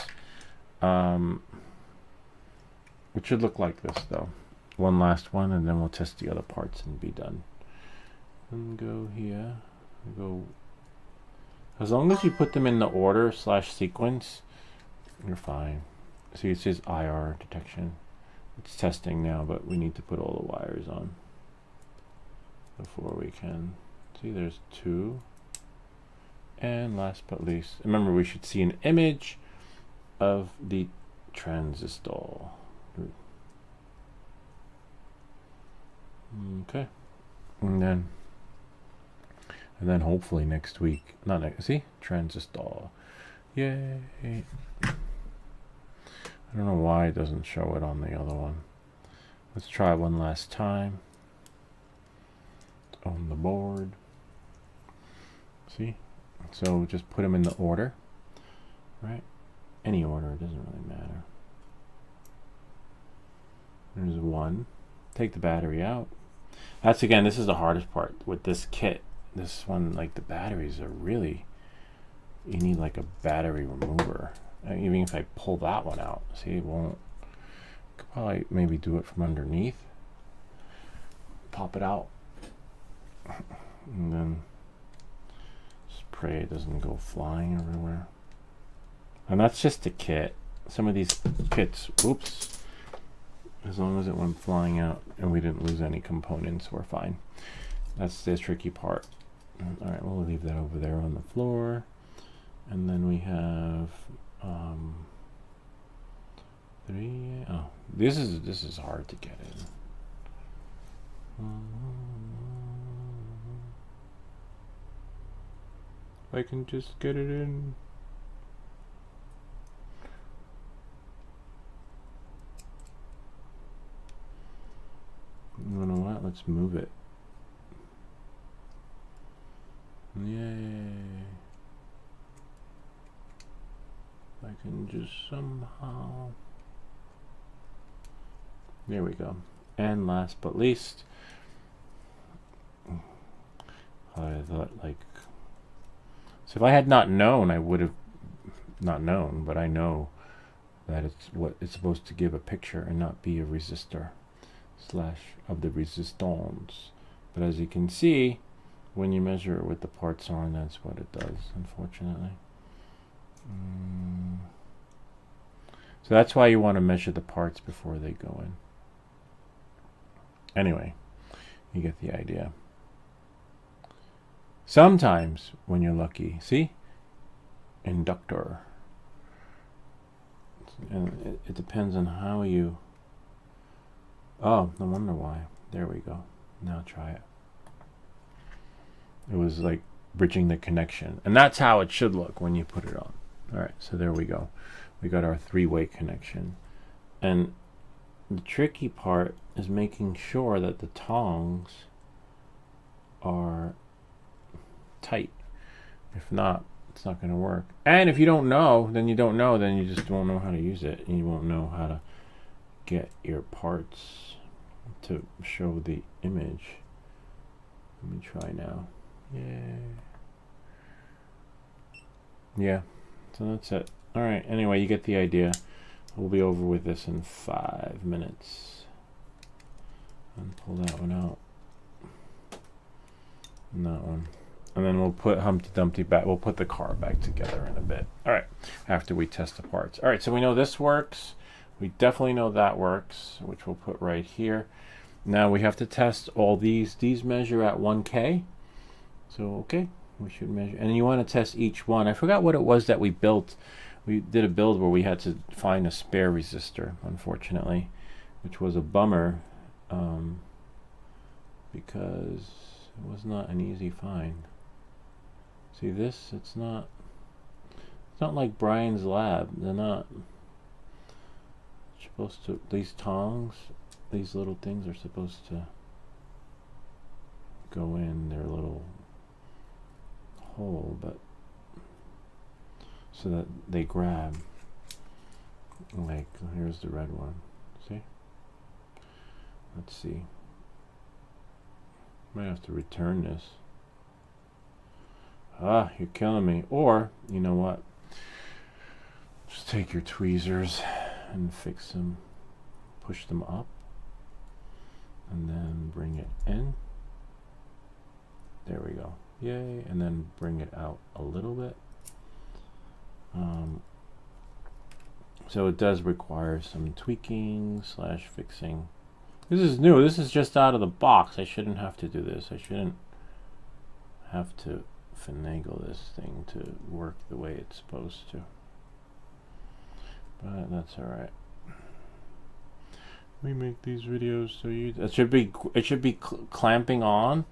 It should look like this though. One last one, and then we'll test the other parts and be done. And go here. Go. As long as you put them in the order / sequence, you're fine. See, it says IR detection. It's testing now, but we need to put all the wires on before we can. See, there's 2. And last but least, remember we should see an image of the transistor. Okay. And then hopefully next week, not next, see? Transistor. Yay. I don't know why it doesn't show it on the other one. Let's try one last time. On the board. See? So just put them in the order. Right? Any order, it doesn't really matter. There's 1. Take the battery out. That's, again, this is the hardest part with this kit. This one, like, the batteries are really, you need like a battery remover. Even if I pull that one out, see, it won't. Could probably maybe do it from underneath. Pop it out. And then just pray it doesn't go flying everywhere. And that's just a kit. Some of these kits, oops. As long as it went flying out and we didn't lose any components, we're fine. That's the tricky part. All right, we'll leave that over there on the floor. And then we have 3. Oh, this is hard to get in. I can just get it in. You know what? Let's move it. Yay. I can just somehow. There we go. And last but least, I thought, like, so if I had not known, I would have not known, but I know that it's what it's supposed to give a picture and not be a resistor / of the resistance. But as you can see, when you measure it with the parts on, that's what it does, unfortunately. So that's why you want to measure the parts before they go in. Anyway, you get the idea. Sometimes, when you're lucky, see? Inductor. And it depends on how you... Oh, no wonder why. There we go. Now try it. It was like bridging the connection. And that's how it should look when you put it on. All right, so there we go. We got our 3-way connection. And the tricky part is making sure that the tongs are tight. If not, it's not going to work. And if you don't know, then you don't know. Then you just won't know how to use it. And you won't know how to get your parts to show the image. Let me try now. Yay. Yeah, so that's it. All right, anyway, you get the idea. We'll be over with this in 5 minutes. And pull that one out. And that one. And then we'll put Humpty Dumpty back. We'll put the car back together in a bit. All right, after we test the parts. All right, so we know this works. We definitely know that works, which we'll put right here. Now we have to test all these. These measure at 1K. So, okay, we should measure. And you want to test each one. I forgot what it was that we built. We did a build where we had to find a spare resistor, unfortunately, which was a bummer because it was not an easy find. See this? It's not like Brian's lab. They're not supposed to, these tongs, these little things are supposed to go in their little hole, but so that they grab. Like, here's the red one. See? Let's see. Might have to return this. Ah, you're killing me. Or, you know what? Just take your tweezers and fix them. Push them up. And then bring it in. There we go. Yay. And then bring it out a little bit. So it does require some tweaking / fixing. This is new. This is just out of the box. I shouldn't have to do this. I shouldn't have to finagle this thing to work the way it's supposed to. But that's all right. We make these videos so you. It should be clamping on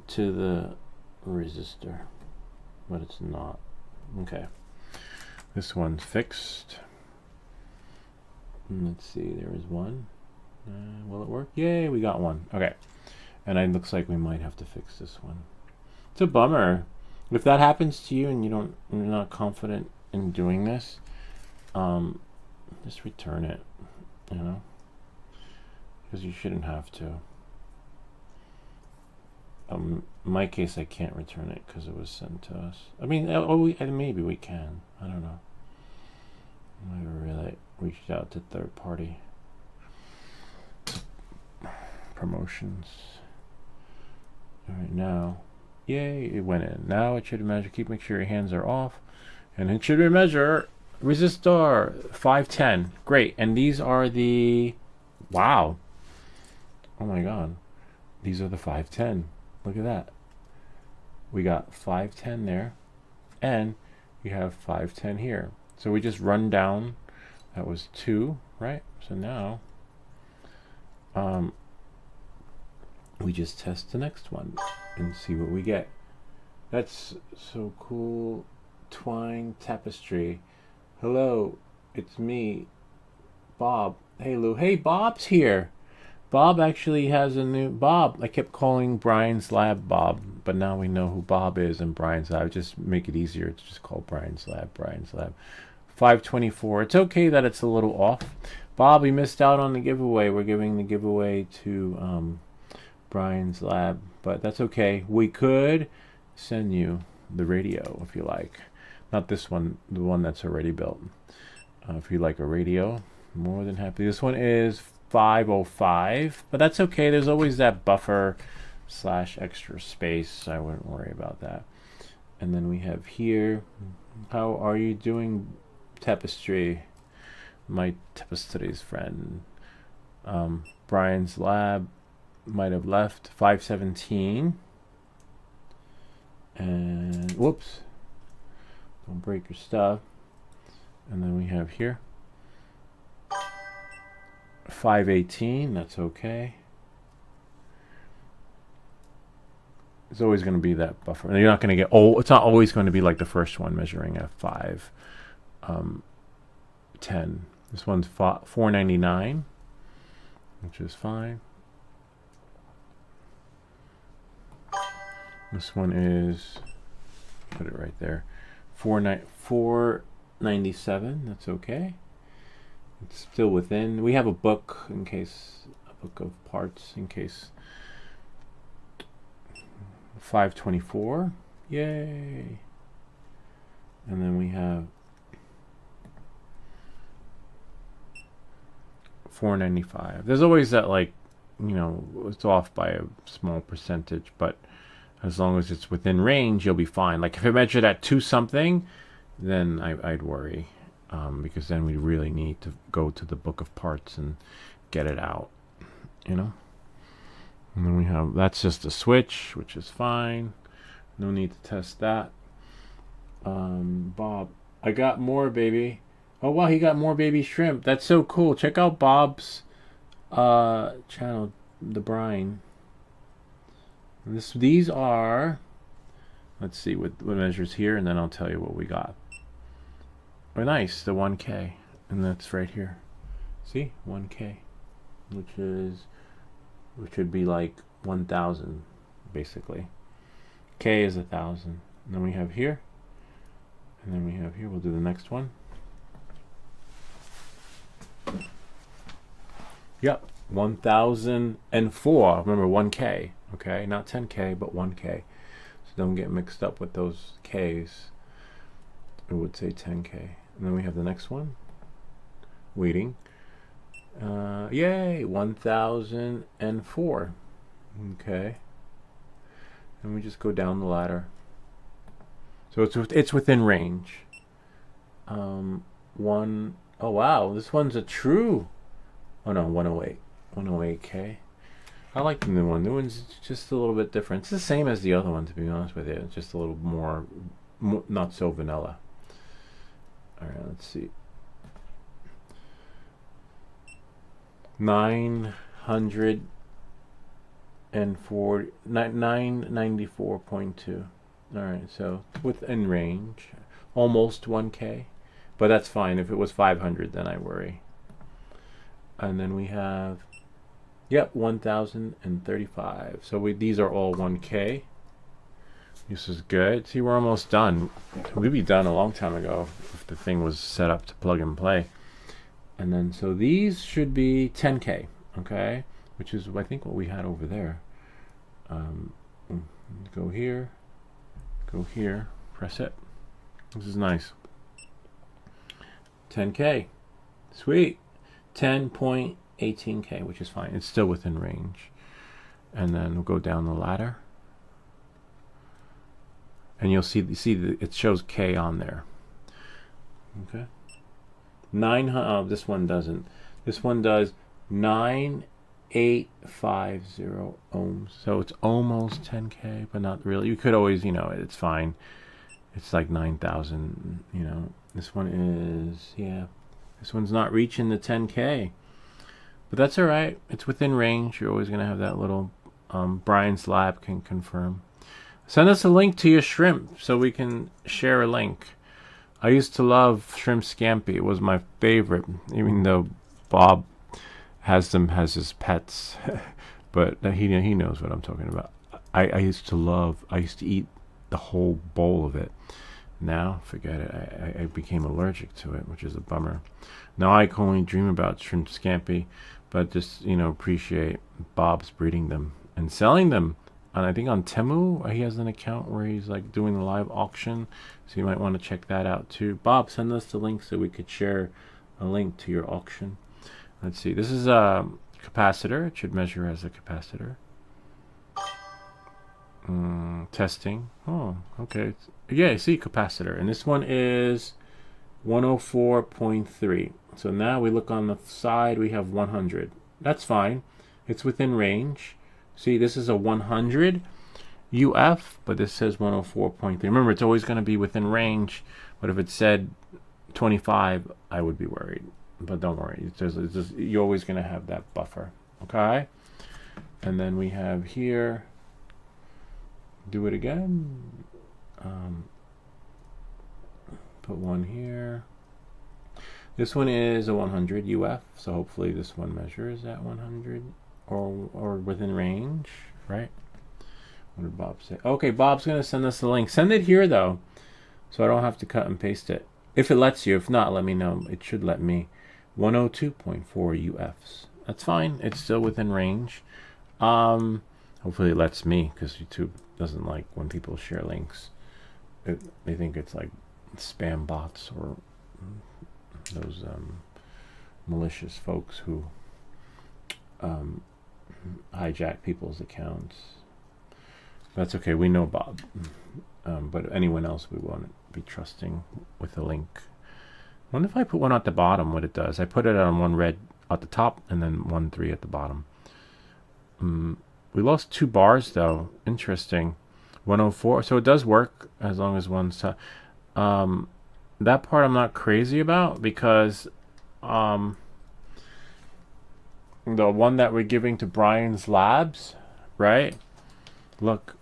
to the resistor, but it's not. Okay. This one's fixed. Let's see. There is one. Will it work? Yay, we got one. Okay. And it looks like we might have to fix this one. It's a bummer. If that happens to you and you're not confident in doing this, just return it, you know, because you shouldn't have to. In my case, I can't return it because it was sent to us. I mean, maybe we can. I don't know. I never really reached out to third party promotions. All right, now, yay, it went in. Now it should measure. Make sure your hands are off, and it should measure resistor 510. Great, and these are the wow. Oh my God, these are the 510. Look at that. We got 510 there, and we have 510 here. So we just run down. That was 2, right? So now, we just test the next one and see what we get. That's so cool. Twine tapestry. Hello, it's me, Bob. Hey Lou. Hey, Bob's here. Bob actually has a new Bob. I kept calling Brian's Lab Bob, but now we know who Bob is in Brian's Lab. Just make it easier to just call Brian's Lab. 524. It's okay that it's a little off. Bob, we missed out on the giveaway. We're giving the giveaway to Brian's Lab, but that's okay. We could send you the radio if you like. Not this one, the one that's already built. If you like a radio, more than happy. This one is 505, but that's okay. There's always that buffer / extra space. I wouldn't worry about that. And then we have here, how are you doing, Tapestry? My Tapestry's friend. Brian's Lab might have left 517. And whoops, don't break your stuff. And then we have here 518. That's okay. It's always going to be that buffer. And you're not going to get, it's not always going to be like the first one measuring at 510. This one's 499, which is fine. This one is, put it right there, 497. That's okay. It's still within. We have a book in case, a book of parts in case. 524. Yay. And then we have 495. There's always that, like, you know, it's off by a small percentage, but as long as it's within range, you'll be fine. Like if I measured at 2 something, then I'd worry, because then we really need to go to the book of parts and get it out, you know. And then we have, that's just a switch, which is fine. No need to test that. Bob, I got more, baby. Oh wow, he got more baby shrimp. That's so cool. Check out Bob's channel, the Brine. These are, let's see what measures here, and then I'll tell you what we got. Oh, nice, the 1K, and that's right here. See, 1K, which would be like 1,000, basically. K is 1,000. And then we have here. And then we have here. We'll do the next one. Yep, 1,004. Remember, 1K. Okay, not 10K, but 1K. So don't get mixed up with those Ks. It would say 10K. And then we have the next one. Waiting. Yay, 1,004. Okay. And we just go down the ladder. So it's within range. Oh wow, this one's a true. Oh no, 108. 108K. I like the new one. The new one's just a little bit different. It's the same as the other one, to be honest with you. It's just a little more not so vanilla. All right, let's see. 994.2. All right, so within range, almost 1K, but that's fine. If it was 500, then I worry. And then we have, yep, 1,035. So these are all 1K. This is good. See, we're almost done. We'd be done a long time ago if the thing was set up to plug and play. And then, so these should be 10K, okay? Which is, I think, what we had over there. Go here, press it. This is nice. 10K, sweet. 10.18K, which is fine. It's still within range. And then we'll go down the ladder. And you'll see it shows K on there. Okay. 900. Oh, this one doesn't. This one does 9850 ohms. So it's almost 10K, but not really. You could always, it's fine. It's like 9,000. This one is, yeah. This one's not reaching the 10K, but that's all right. It's within range. You're always going to have that little. Brian's Lab can confirm. Send us a link to your shrimp so we can share a link. I used to love shrimp scampi. It was my favorite, even though Bob has them as his pets. But he knows what I'm talking about. I used to eat the whole bowl of it. Now, forget it. I became allergic to it, which is a bummer. Now I can only dream about shrimp scampi, but just, appreciate Bob's breeding them and selling them. And I think on Temu, he has an account where he's like doing a live auction. So you might want to check that out too. Bob, send us the link so we could share a link to your auction. Let's see. This is a capacitor. It should measure as a capacitor. Testing. Oh, okay. Yeah, see, capacitor. And this one is 104.3. So now we look on the side, we have 100. That's fine. It's within range. See, this is a 100 UF, but this says 104.3. Remember, it's always going to be within range, but if it said 25, I would be worried. But don't worry. You're always going to have that buffer. Okay? And then we have here, do it again. Put one here. This one is a 100 UF, so hopefully this one measures at 100 or within range, right? What did Bob say? Okay, Bob's going to send us the link. Send it here, though, so I don't have to cut and paste it. If it lets you. If not, let me know. It should let me. 102.4 UFs. That's fine. It's still within range. Hopefully it lets me, because YouTube doesn't like when people share links. They think it's like spam bots or those malicious folks who hijack people's accounts. That's okay. We know Bob. But anyone else we won't be trusting with a link. I wonder if I put one at the bottom, what it does. I put it on one red at the top and then 1 3 at the bottom. We lost 2 bars, though. Interesting. 104. So it does work as long as one's... that part I'm not crazy about because the one that we're giving to Brian's Labs, right? Look,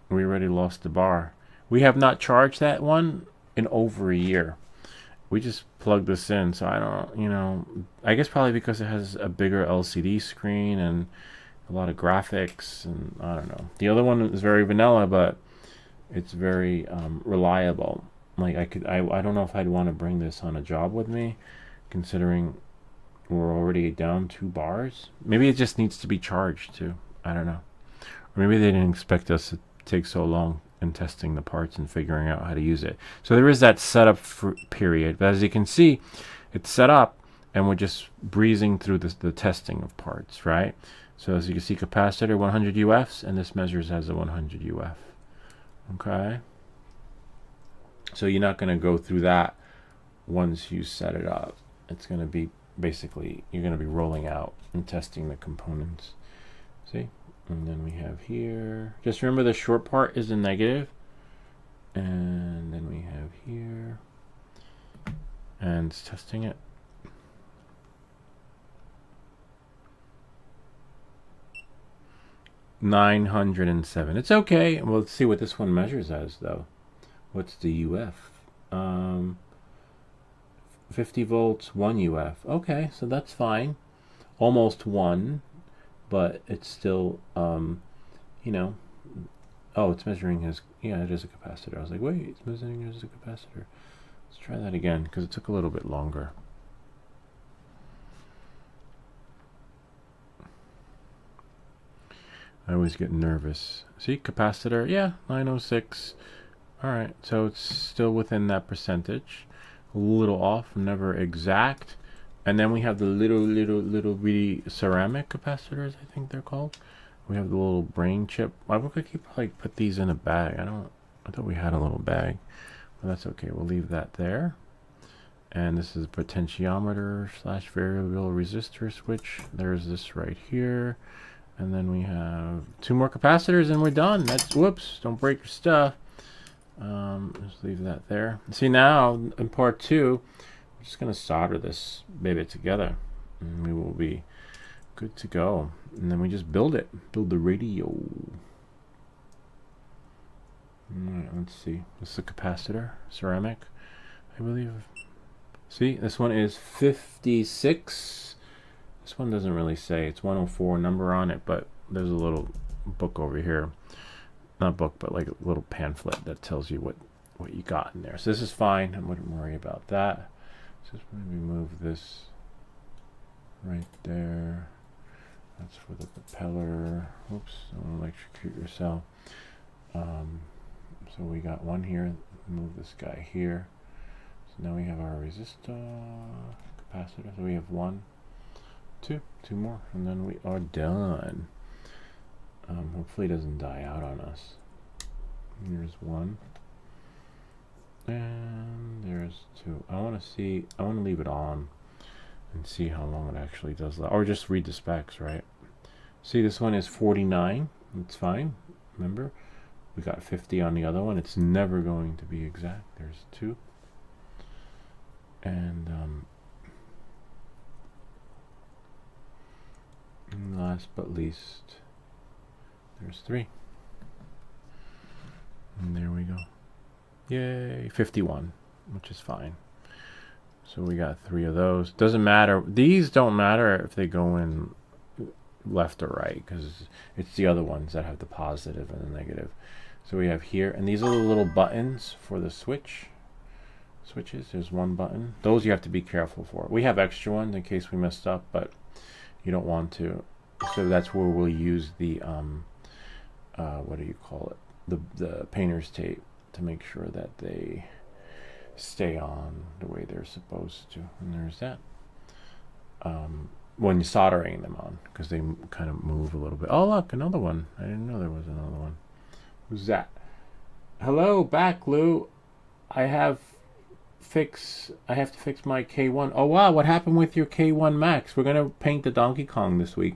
we already lost the bar. We have not charged that one in over a year. We just plugged this in, so I don't, I guess probably because it has a bigger LCD screen and a lot of graphics, and I don't know. The other one is very vanilla, but it's very reliable. Like I don't know if I'd want to bring this on a job with me, considering we're already down 2 bars. Maybe it just needs to be charged too. I don't know. Or maybe they didn't expect us to take so long in testing the parts and figuring out how to use it. So there is that setup period. But as you can see, it's set up and we're just breezing through the testing of parts, right? So as you can see, capacitor 100 UFs, and this measures as a 100 UF. Okay. So you're not going to go through that once you set it up. It's going to be basically, you're going to be rolling out and testing the components. See? And then we have here, just remember the short part is a negative. And then we have here, and it's testing it. $907. It's okay. Well, let's see what this one measures as, though. What's the UF? 50 volts, 1 UF. Okay, so that's fine. Almost 1, but it's still, you know. Oh, it's measuring as, yeah, it is a capacitor. I was like, wait, it's measuring as a capacitor. Let's try that again, because it took a little bit longer. I always get nervous. See, capacitor, yeah, 906. All right, so it's still within that percentage. A little off, never exact. And then we have the little bitty ceramic capacitors, I think they're called. We have the little brain chip. Why would I keep like put these in a bag? I thought we had a little bag. But that's okay, we'll leave that there. And this is a potentiometer / variable resistor switch. There's this right here. And then we have 2 more capacitors and we're done. That's, whoops, don't break your stuff. Just leave that there. See, now in part 2, we're just going to solder this baby together. And we will be good to go. And then we just build it. Build the radio. Alright, let's see. This is a capacitor, ceramic, I believe. See, this one is 56. This one doesn't really say. It's 104 number on it, but there's a little book over here. Not book, but like a little pamphlet that tells you what you got in there. So this is fine. I wouldn't worry about that. Just maybe move this right there. That's for the propeller. Oops, don't electrocute yourself. So we got one here. Move this guy here. So now we have our resistor, capacitor. So we have 1, 2 more, and then we are done. Hopefully it doesn't die out on us. Here's 1, and there's 2. I want to leave it on and see how long it actually does, or just read the specs, right? See, this one is 49. It's fine. Remember, we got 50 on the other one. It's never going to be exact. There's 2, and last but least, there's 3. And there we go. Yay, 51, which is fine. So we got 3 of those. Doesn't matter. These don't matter if they go in left or right, because it's the other ones that have the positive and the negative. So we have here, and these are the little buttons for the switches. There's 1 button. Those you have to be careful for. We have extra ones in case we messed up, but you don't want to. So that's where we'll use the what do you call it, the painter's tape, to make sure that they stay on the way they're supposed to. And there's that. When you're soldering them on, because they kind of move a little bit. Oh look, another one. I didn't know there was another one. Who's that? Hello, back, Lou. I have to fix my K1. Oh wow, what happened with your K1 Max? We're gonna paint the Donkey Kong this week.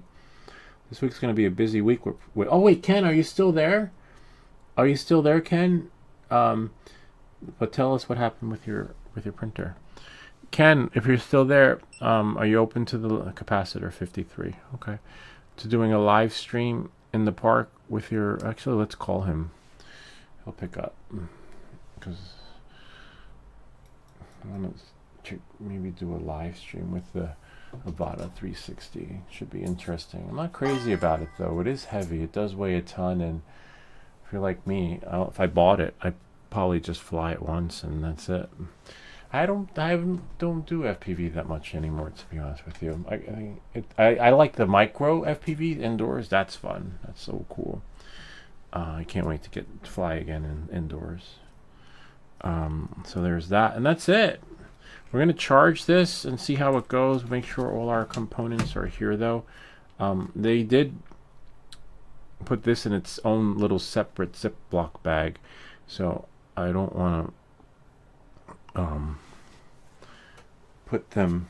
This week's gonna be a busy week. Oh wait, Ken, are you still there? Are you still there, Ken? But tell us what happened with your printer. Ken, if you're still there, are you open to the capacitor 53? Okay. To doing a live stream in the park with your... Actually, let's call him. He'll pick up. Because I want to maybe do a live stream with the Avata 360. Should be interesting. I'm not crazy about it though. It is heavy. It does weigh a ton, and if you're like me, if I bought it, I'd probably just fly it once and that's it. I don't do FPV that much anymore, to be honest with you. I like the micro FPV indoors. That's fun. That's so cool. I can't wait to fly again indoors. So there's that, and that's it. We're gonna charge this and see how it goes. Make sure all our components are here, though. They did put this in its own little separate Ziploc bag, so I don't want to put them.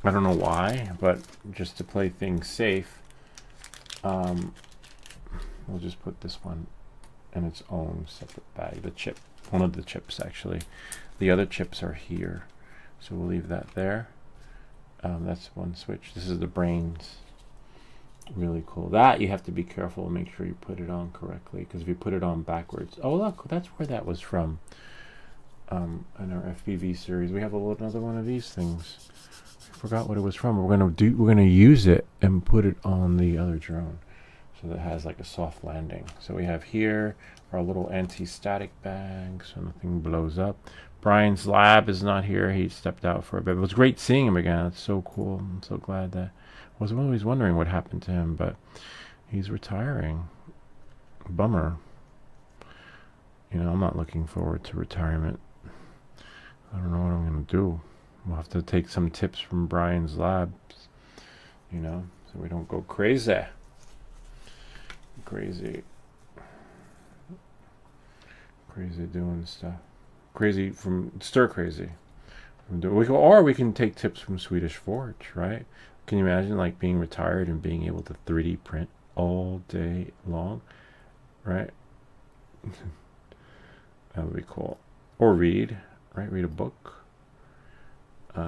I don't know why, but just to play things safe, we'll just put this one in its own separate bag. The chip, one of the chips actually. The other chips are here, so we'll leave that there. That's one switch. This is the brains. Really cool. That you have to be careful and make sure you put it on correctly, because if you put it on backwards, oh look, that's where that was from. In our FPV series, we have another one of these things. I forgot what it was from. We're gonna use it and put it on the other drone, so that it has like a soft landing. So we have here our little anti-static bag, so nothing blows up. Brian's lab is not here. He stepped out for a bit. It was great seeing him again. It's so cool. I'm so glad that. I was always wondering what happened to him, but he's retiring. Bummer. You know, I'm not looking forward to retirement. I don't know what I'm going to do. We'll have to take some tips from Brian's labs, you know, so we don't go crazy. Crazy doing stuff. Crazy from stir crazy. Or we can take tips from Swedish Forge, right? Can you imagine like being retired and being able to 3D print all day long, right? That would be cool. Or read, right? Read a book. I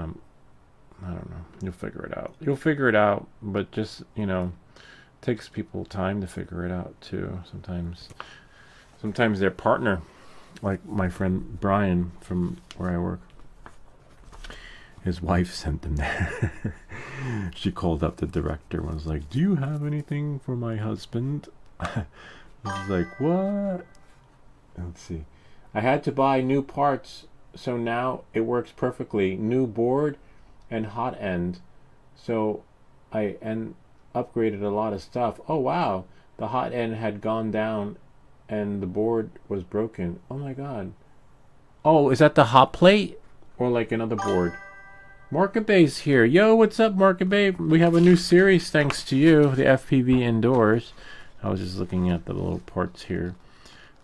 don't know. You'll figure it out. You'll figure it out, but just, you know, it takes people time to figure it out too. Sometimes their partner, like my friend Brian from where I work, his wife sent them there. She called up the director and was like, "Do you have anything for my husband?" I was like, "What?" Let's see. I had to buy new parts, so now it works perfectly. New board and hot end. So I upgraded a lot of stuff. Oh wow, the hot end had gone down and the board was broken. Oh my god. Oh, is that the hot plate or like another board? Markabay's here. Yo, what's up, Markabay? We have a new series thanks to you, the FPV Indoors. I was just looking at the little parts here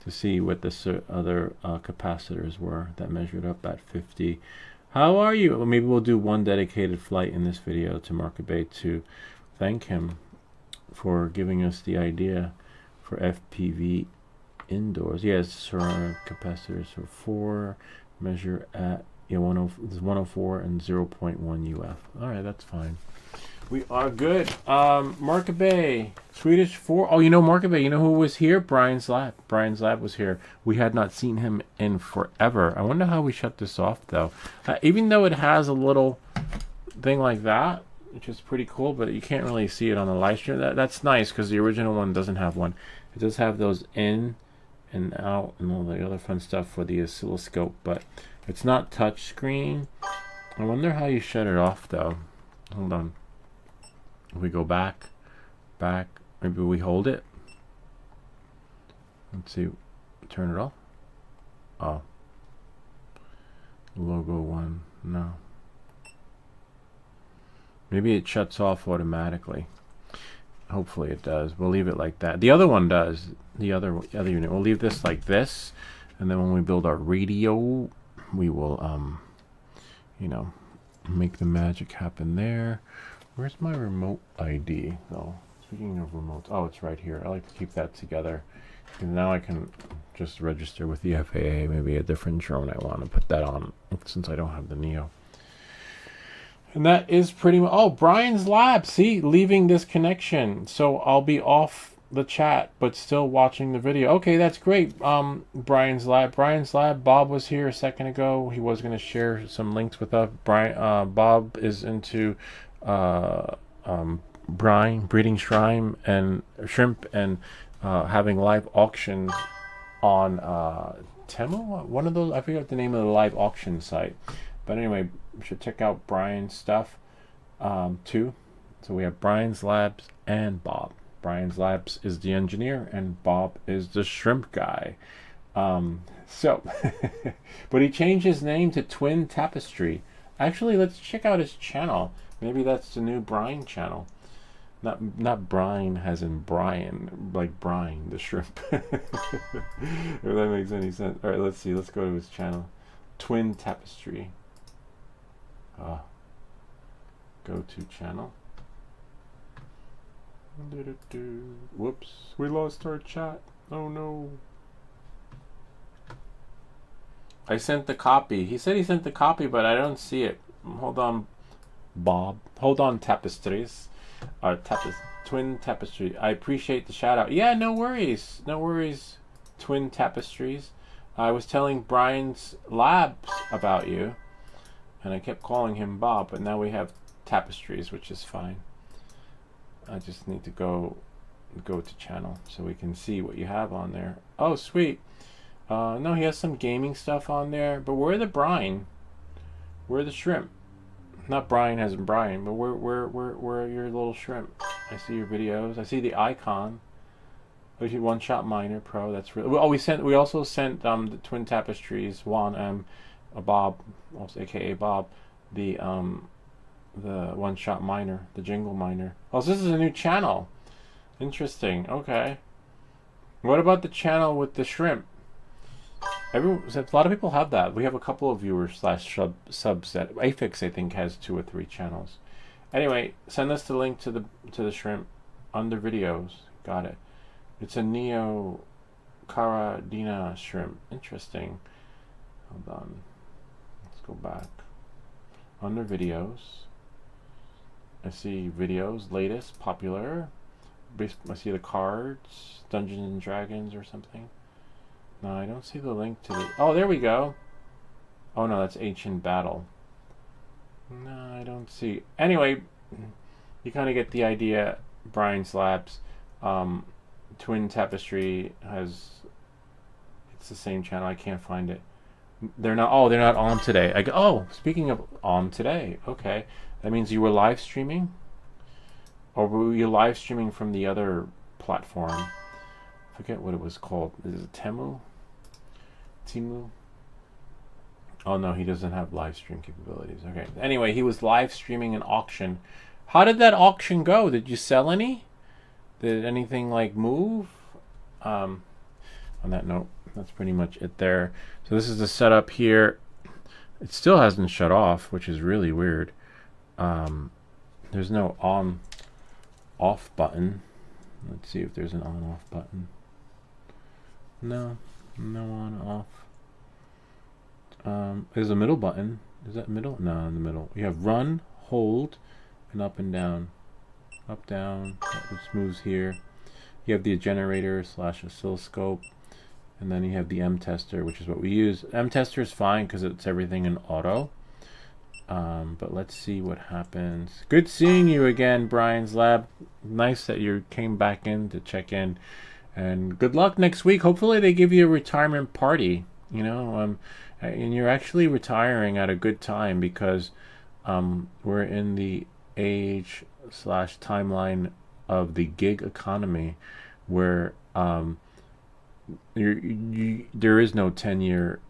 to see what the other capacitors were that measured up at 50. How are you? Well, maybe we'll do one dedicated flight in this video to Markabay to thank him for giving us the idea for FPV Indoors. Yes, ceramic capacitors. So 4 measure at 104 and 0.1 UF. All right, that's fine. We are good. Markabay, Swedish 4. Oh, you know Markabay. You know who was here? Brian's lab. Brian's lab was here. We had not seen him in forever. I wonder how we shut this off though. Even though it has a little thing like that, which is pretty cool, but you can't really see it on the live stream. That's nice because the original one doesn't have one. It does have those in and out and all the other fun stuff for the oscilloscope, but it's not touch screen. I wonder how you shut it off though. Hold on. If we go back, maybe we hold it. Let's see. Turn it off. Oh. Logo 1. No. Maybe it shuts off automatically. Hopefully it does. We'll leave it like that. The other one does. The other unit. We'll leave this like this, and then when we build our radio, we will you know, make the magic happen there. Where's my remote ID though? Speaking of remotes, oh, it's right here. I like to keep that together, and now I can just register with the FAA. Maybe a different drone I want to put that on, since I don't have the Neo. And that is pretty much. Oh, Brian's lab. See, leaving this connection, so I'll be off the chat, but still watching the video. Okay, that's great. Brian's Lab. Bob was here a second ago. He was going to share some links with us. Bob is into brine, breeding shrimp and having live auctions on Temu. One of those, I forget the name of the live auction site. But anyway, you should check out Brian's stuff too. So we have Brian's Labs and Bob. Brian's Labs is the engineer and Bob is the shrimp guy. So, but he changed his name to Twin Tapestry. Actually, let's check out his channel. Maybe that's the new Brian channel. Not Brian as in Brian, like Brian, the shrimp. If that makes any sense. All right, let's see. Let's go to his channel. Twin Tapestry. Go to channel. Whoops, we lost our chat. Oh no. I sent the copy. He said he sent the copy, but I don't see it. Hold on, Bob. Hold on, Tapestries. Twin Tapestry. I appreciate the shout out. Yeah, no worries. No worries, Twin Tapestries. I was telling Brian's Labs about you, and I kept calling him Bob, but now we have Tapestries, which is fine. I just need to go to channel so we can see what you have on there. Oh, sweet. No, he has some gaming stuff on there, but where the brine? Where the shrimp? Not Brian as in Brian, but where are your little shrimp? I see your videos. I see the icon. One Shot Miner Pro. That's really. Oh, we also sent the Twin Tapestries Juan Bob, also AKA Bob, the One Shot Miner, the Jingle Miner. Oh, so this is a new channel. Interesting. Okay. What about the channel with the shrimp? A lot of people have that. We have a couple of viewers / subset. Afix, I think, has 2 or 3 channels. Anyway, send us the link to the shrimp under videos. Got it. It's a Neo Caradina shrimp. Interesting. Hold on. Let's go back. Under videos. I see videos, latest, popular. I see the cards, Dungeons and Dragons or something. No, I don't see the link to the... Oh, there we go. Oh, no, that's Ancient Battle. No, I don't see... Anyway, you kind of get the idea. Brian's Labs. Twin Tapestry has... It's the same channel. I can't find it. They're not... Oh, they're not on today. Oh, speaking of on today. Okay. That means you were live streaming? Or were you live streaming from the other platform? I forget what it was called. Is it Temu? Oh no, he doesn't have live stream capabilities. Okay. Anyway, he was live streaming an auction. How did that auction go? Did you sell any? Did anything like move? On that note, that's pretty much it there. So this is the setup here. It still hasn't shut off, which is really weird. There's no on-off button. Let's see if there's an on-off button. No on-off. There's a middle button. Is that middle? No, in the middle. You have run, hold, and up and down. Up, down, which moves here. You have the generator / oscilloscope. And then you have the M tester, which is what we use. M tester is fine because it's everything in auto. But let's see what happens. Good seeing you again, Brian's Lab. Nice that you came back in to check in. And good luck next week. Hopefully they give you a retirement party. You know, and you're actually retiring at a good time because we're in the age / timeline of the gig economy where there is no tenure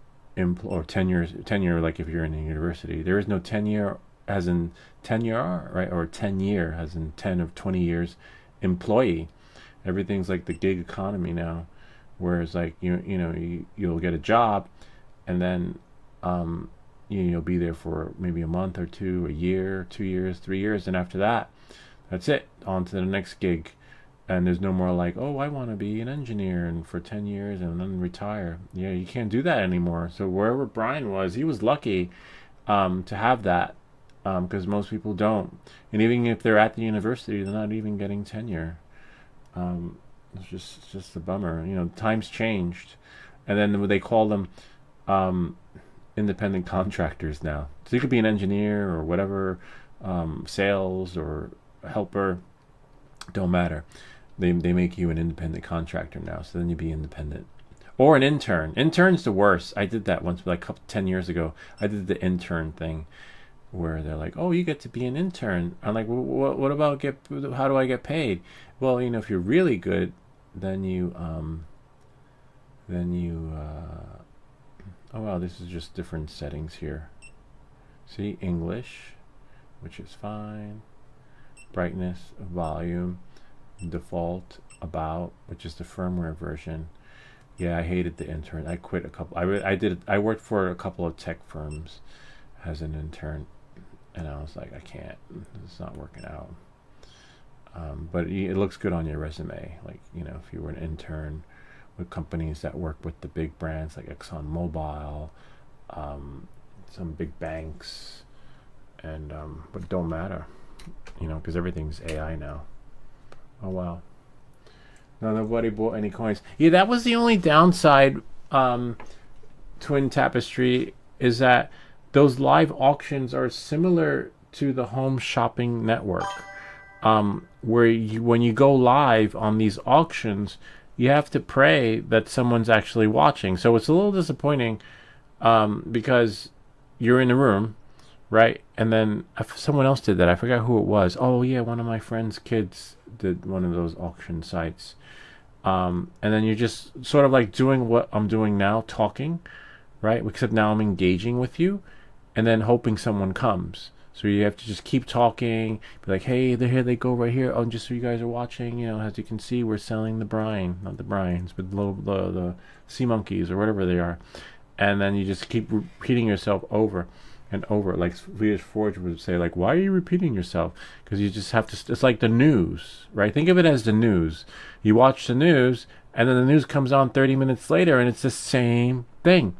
or tenure like if you're in a university. There is no tenure as in tenure, right? Or 10-year as in 10 of 20 years employee. Everything's like the gig economy now, whereas like you'll get a job and then you'll be there for maybe a month or two, a year, 2 years, 3 years, and after that, that's it. On to the next gig. And there's no more like, oh, I want to be an engineer and for 10 years and then retire. Yeah, you can't do that anymore. So wherever Brian was, he was lucky to have that because most people don't. And even if they're at the university, they're not even getting tenure. it's just a bummer. You know, times changed, and then they call them independent contractors now. So you could be an engineer or whatever, sales or helper, don't matter. They make you an independent contractor now. So then you be independent. Or an intern. Intern's the worst. I did that once, like 10 years ago. I did the intern thing, where they're like, "Oh, you get to be an intern." I'm like, "What about how do I get paid?" Well, you know, if you're really good, then you oh wow, this is just different settings here. See, English, which is fine. Brightness, volume, default, about, which is the firmware version. Yeah, I hated the intern. I quit a couple. I worked for a couple of tech firms as an intern, and I was like, I can't. It's not working out. But it looks good on your resume. Like, you know, if you were an intern with companies that work with the big brands like ExxonMobil, some big banks, and but it don't matter, you know, because everything's AI now. Oh wow. No, nobody bought any coins. Yeah, that was the only downside. Twin Tapestry is that those live auctions are similar to the home shopping network, where when you go live on these auctions, you have to pray that someone's actually watching. So it's a little disappointing, because you're in the room, right? And then someone else did that. I forgot who it was. Oh yeah, one of my friend's kids did one of those auction sites. And then you're just sort of like doing what I'm doing now, talking, right? Except now I'm engaging with you, and then hoping someone comes. So you have to just keep talking, be like, "Hey, here they go right here. Oh, just so you guys are watching, you know, as you can see, we're selling the brine, not the brines, but the sea monkeys or whatever they are." And then you just keep repeating yourself over and over. Like Swedish Forge would say, like, "Why are you repeating yourself?" Because you just have to. It's like the news, right? Think of it as the news. You watch the news, and then the news comes on 30 minutes later, and it's the same thing.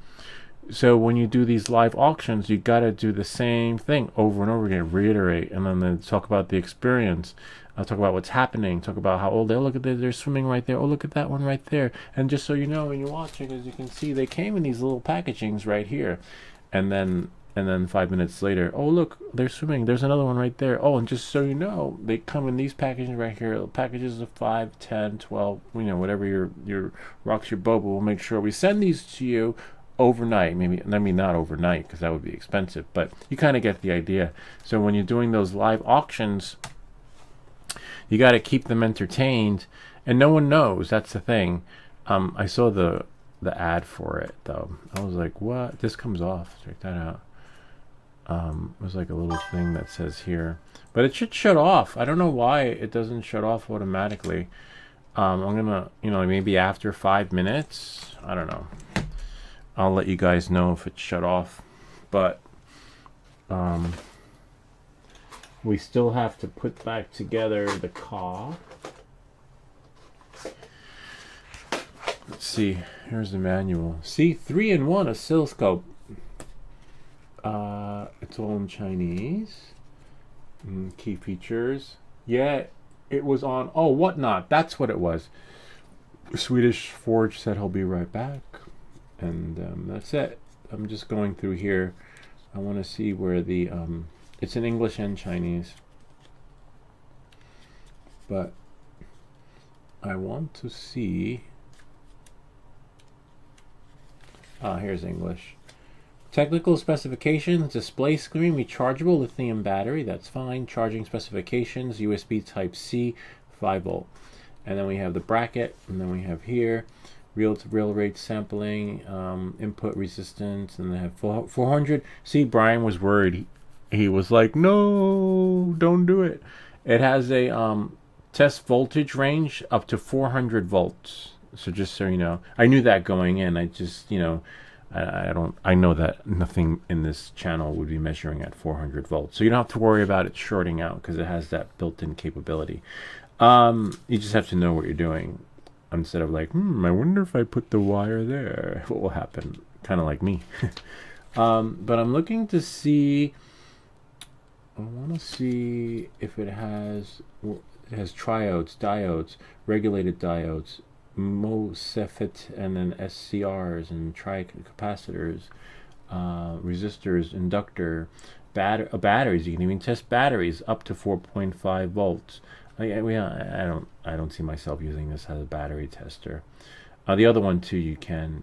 So when you do these live auctions, you got to do the same thing over and over again, reiterate, and then they talk about the experience. Talk about what's happening. Talk about how old they look at they're swimming right there. Oh, look at that one right there. And just so you know, when you're watching, as you can see, they came in these little packagings right here, and then 5 minutes later, oh look, they're swimming. There's another one right there. Oh, and just so you know, they come in these packages right here. Packages of 5, 10, 12, you know, whatever your rocks your boat. But we'll make sure we send these to you overnight. Maybe, I mean, not overnight because that would be expensive, but you kind of get the idea. So when you're doing those live auctions, you got to keep them entertained, and no one knows. That's the thing. I saw the ad for it though. I was like, what? This comes off. Check that out. There's like a little thing that says here, but it should shut off. I don't know why it doesn't shut off automatically. I'm gonna, you know, maybe after 5 minutes, I don't know, I'll let you guys know if it's shut off. But we still have to put back together the car. Let's see, here's the manual. See, 3-in-1 oscilloscope. It's all in Chinese. Key features. Yeah, it was on. Oh, Whatnot. That's what it was. Swedish Forge said he'll be right back. And that's it. I'm just going through here. I want to see where the... it's in English and Chinese. But I want to see... here's English. Technical specifications, display screen, rechargeable lithium battery, that's fine. Charging specifications, USB Type-C, 5 volt. And then we have the bracket, and then we have here, reel-to-reel rate sampling, input resistance, and they have 400. See, Brian was worried. He was like, no, don't do it. It has a test voltage range up to 400 volts. So just so you know, I knew that going in. I just, you know, I know that nothing in this channel would be measuring at 400 volts. So you don't have to worry about it shorting out because it has that built-in capability. You just have to know what you're doing instead of like, I wonder if I put the wire there, what will happen? Kind of like me. But I'm looking to see, I want to see if it has it has triodes, diodes, regulated diodes, MOSFET, and then SCRs and capacitors, resistors, inductor, batteries. You can even test batteries up to 4.5 volts. I don't see myself using this as a battery tester. The other one too, you can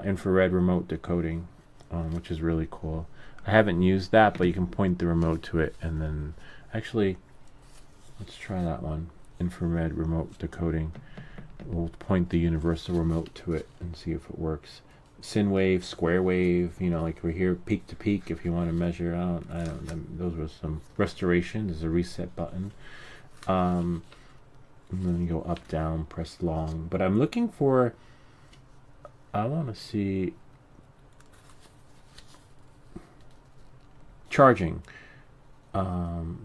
infrared remote decoding, which is really cool. I haven't used that, but you can point the remote to it, and then actually, let's try that one. Infrared remote decoding. We'll point the universal remote to it and see if it works. Sin wave, square wave, you know, like we're here peak to peak. If you want to measure, I don't. Those were some restoration. There's a reset button. And then you go up, down, press long. But I'm looking for. I want to see charging.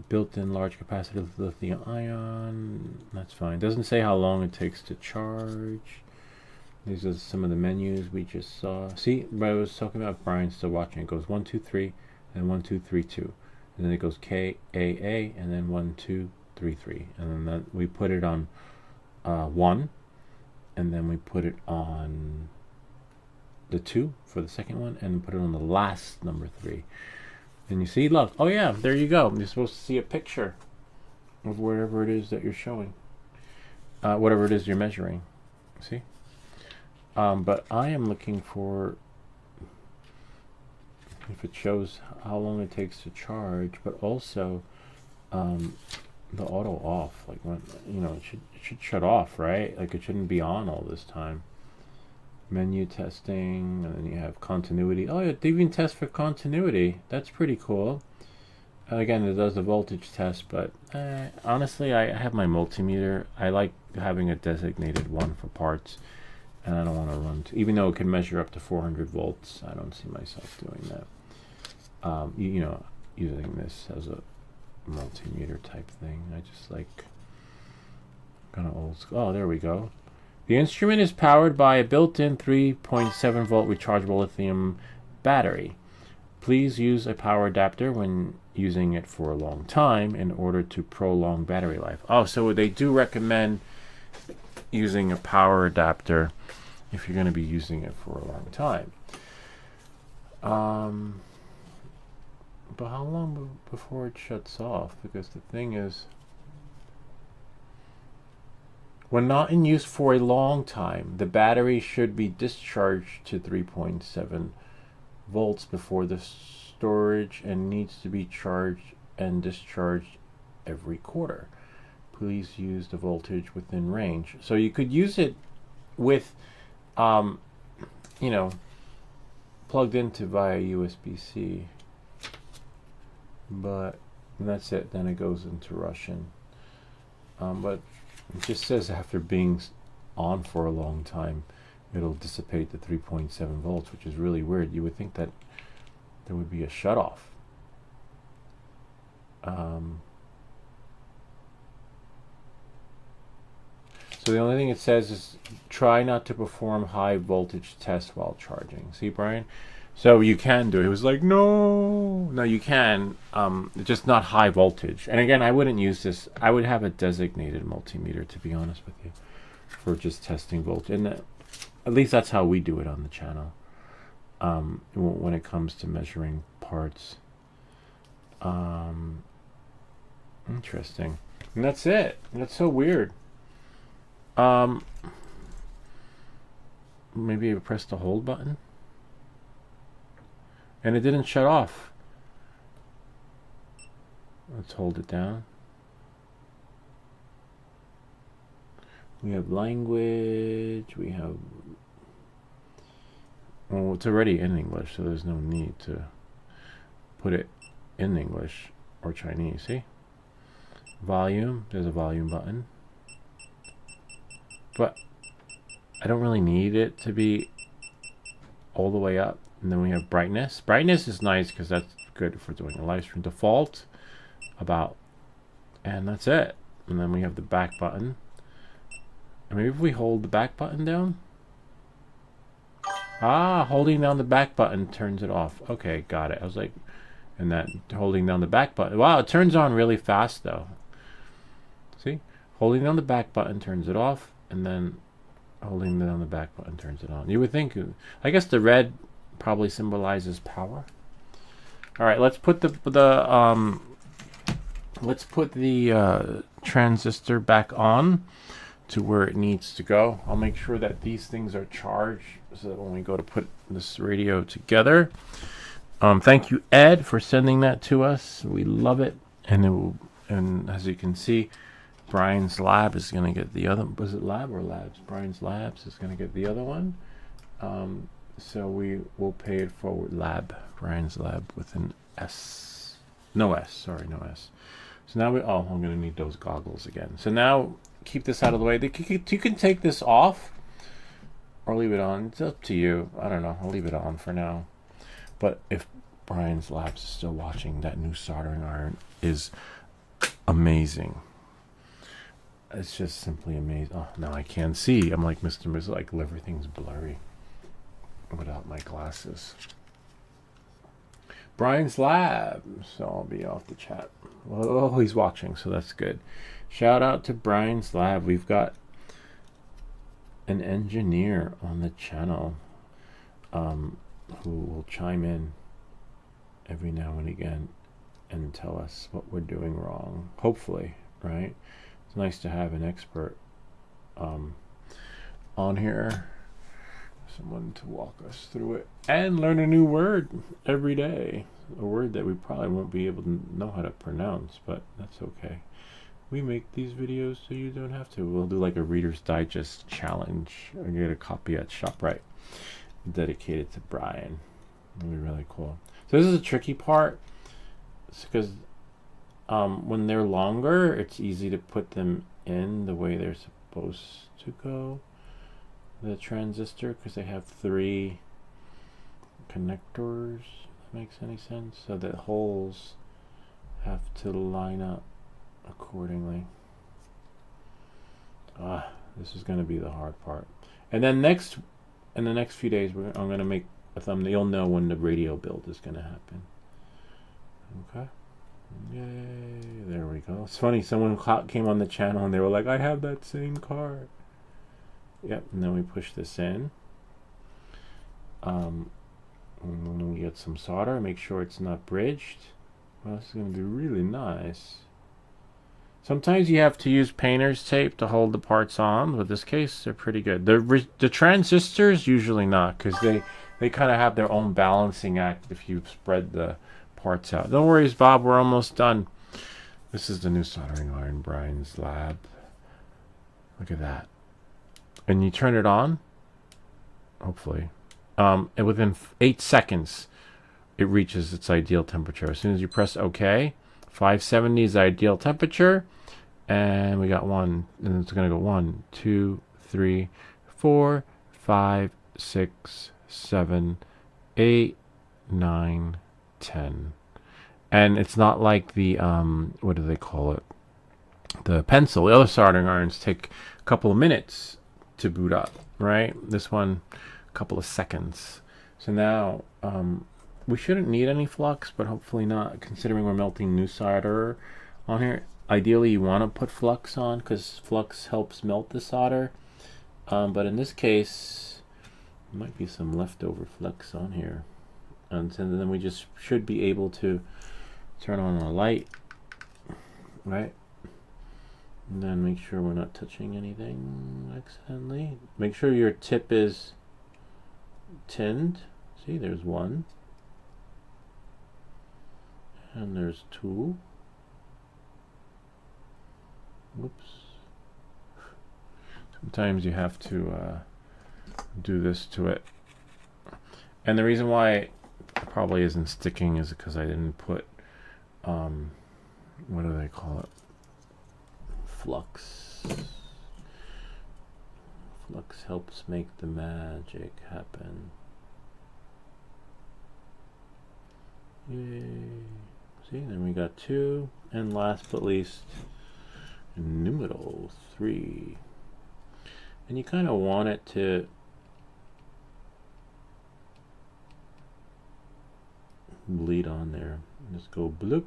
Built-in large capacitive lithium ion. That's fine. Doesn't say how long it takes to charge. These are some of the menus we just saw. See, I was talking about Brian's still watching. It goes 1, 2, 3, and 1, 2, 3, 2, and then it goes K, A, A, and then 1, 2, 3, 3, and then that, we put it on 1, and then we put it on the 2 for the second one, and put it on the last number 3. And you see, look, oh yeah, there you go. You're supposed to see a picture of whatever it is that you're showing, whatever it is you're measuring. See? But I am looking for if it shows how long it takes to charge, but also the auto off. Like when it should shut off, right? Like it shouldn't be on all this time. Menu testing, and then you have continuity. Oh, yeah, they even test for continuity. That's pretty cool. Again, it does the voltage test, but honestly, I have my multimeter. I like having a designated one for parts, and I don't want to run even though it can measure up to 400 volts. I don't see myself doing that. Using this as a multimeter type thing. I just like kind of old school. Oh, there we go. The instrument is powered by a built-in 3.7 volt rechargeable lithium battery. Please use a power adapter when using it for a long time in order to prolong battery life. Oh, so they do recommend using a power adapter if you're going to be using it for a long time. But how long before it shuts off? Because the thing is, when not in use for a long time, the battery should be discharged to 3.7 volts before the storage and needs to be charged and discharged every quarter. Please use the voltage within range. So you could use it with, plugged into via USB-C. But that's it. Then it goes into Russian. But it just says after being on for a long time, it'll dissipate to 3.7 volts, which is really weird. You would think that there would be a shutoff. So the only thing it says is try not to perform high voltage tests while charging. See, Brian? So you can do it. It was like, no, you can, just not high voltage. And again, I wouldn't use this. I would have a designated multimeter, to be honest with you, for just testing voltage. And at least that's how we do it on the channel when it comes to measuring parts. Interesting. And that's it. That's so weird. Maybe I press the hold button. And it didn't shut off. Let's hold it down. We have language. We have... Well, it's already in English, so there's no need to put it in English or Chinese. See? Volume. There's a volume button. But I don't really need it to be all the way up. And then we have brightness. Brightness is nice because that's good if we're doing a live stream. Default, about, and that's it. And then we have the back button. And maybe if we hold the back button down. Holding down the back button turns it off. Okay, got it. I was like, and that holding down the back button. Wow, it turns on really fast though. See? Holding down the back button turns it off, and then holding down the back button turns it on. You would think, I guess the red probably symbolizes power. All right, let's put the transistor back on to where it needs to go. I'll make sure that these things are charged so that when we go to put this radio together. Thank you, Ed, for sending that to us. We love it. And as you can see, Brian's Lab is going to get the other. Was it Lab or Labs? Brian's Labs is going to get the other one. So we will pay it forward. Lab. Brian's Lab with an S. No S. Sorry, no S. So now I'm going to need those goggles again. So now keep this out of the way. You can take this off or leave it on. It's up to you. I don't know. I'll leave it on for now. But if Brian's Labs is still watching, that new soldering iron is amazing. It's just simply amazing. Oh, now I can't see. I'm like Mr. Miss, like everything's blurry without my glasses. Brian's Lab. So I'll be off the chat. Oh, he's watching, so that's good. Shout out to Brian's Lab. We've got an engineer on the channel who will chime in every now and again and tell us what we're doing wrong. Hopefully, right? It's nice to have an expert on here, someone to walk us through it and learn a new word every day, a word that we probably won't be able to know how to pronounce, but that's okay. We make these videos so you don't have to. We'll do like a Reader's Digest challenge. I get a copy at ShopRite dedicated to Brian. It'll be really cool. So this is a tricky part. It's because when they're longer, it's easy to put them in the way they're supposed to go. The transistor, because they have 3 connectors. If that makes any sense. So the holes have to line up accordingly. This is going to be the hard part. And then in the next few days, I'm going to make a thumbnail. You'll know when the radio build is going to happen. Okay. Yay. There we go. It's funny. Someone came on the channel and they were like, I have that same car. Yep. And then we push this in. And then we get some solder. Make sure it's not bridged. Well, this is going to be really nice. Sometimes you have to use painter's tape to hold the parts on, but in this case, they're pretty good. The transistors, usually not, because they kind of have their own balancing act if you spread the parts out. Don't worry, Bob, we're almost done. This is the new soldering iron, Brian's Lab. Look at that. And you turn it on, hopefully, and within 8 seconds, it reaches its ideal temperature. As soon as you press OK, 570 is the ideal temperature. And we got 1, and it's going to go 1, 2, 3, 4, 5, 6, 7, 8, 9, 10. And it's not like the, what do they call it? The pencil. The other soldering irons take a couple of minutes to boot up, right? This one, a couple of seconds. So now, we shouldn't need any flux, but hopefully not, considering we're melting new solder on here. Ideally, you want to put flux on because flux helps melt the solder. But in this case, there might be some leftover flux on here. And then we just should be able to turn on a light, right? And then make sure we're not touching anything accidentally. Make sure your tip is tinned. See, there's 1. And there's 2. Whoops. Sometimes you have to do this to it. And the reason why it probably isn't sticking is because I didn't put, what do they call it? Flux. Flux helps make the magic happen. Yay. See, then we got 2. And last but least, numeral 3. And you kind of want it to bleed on there. Just go bloop.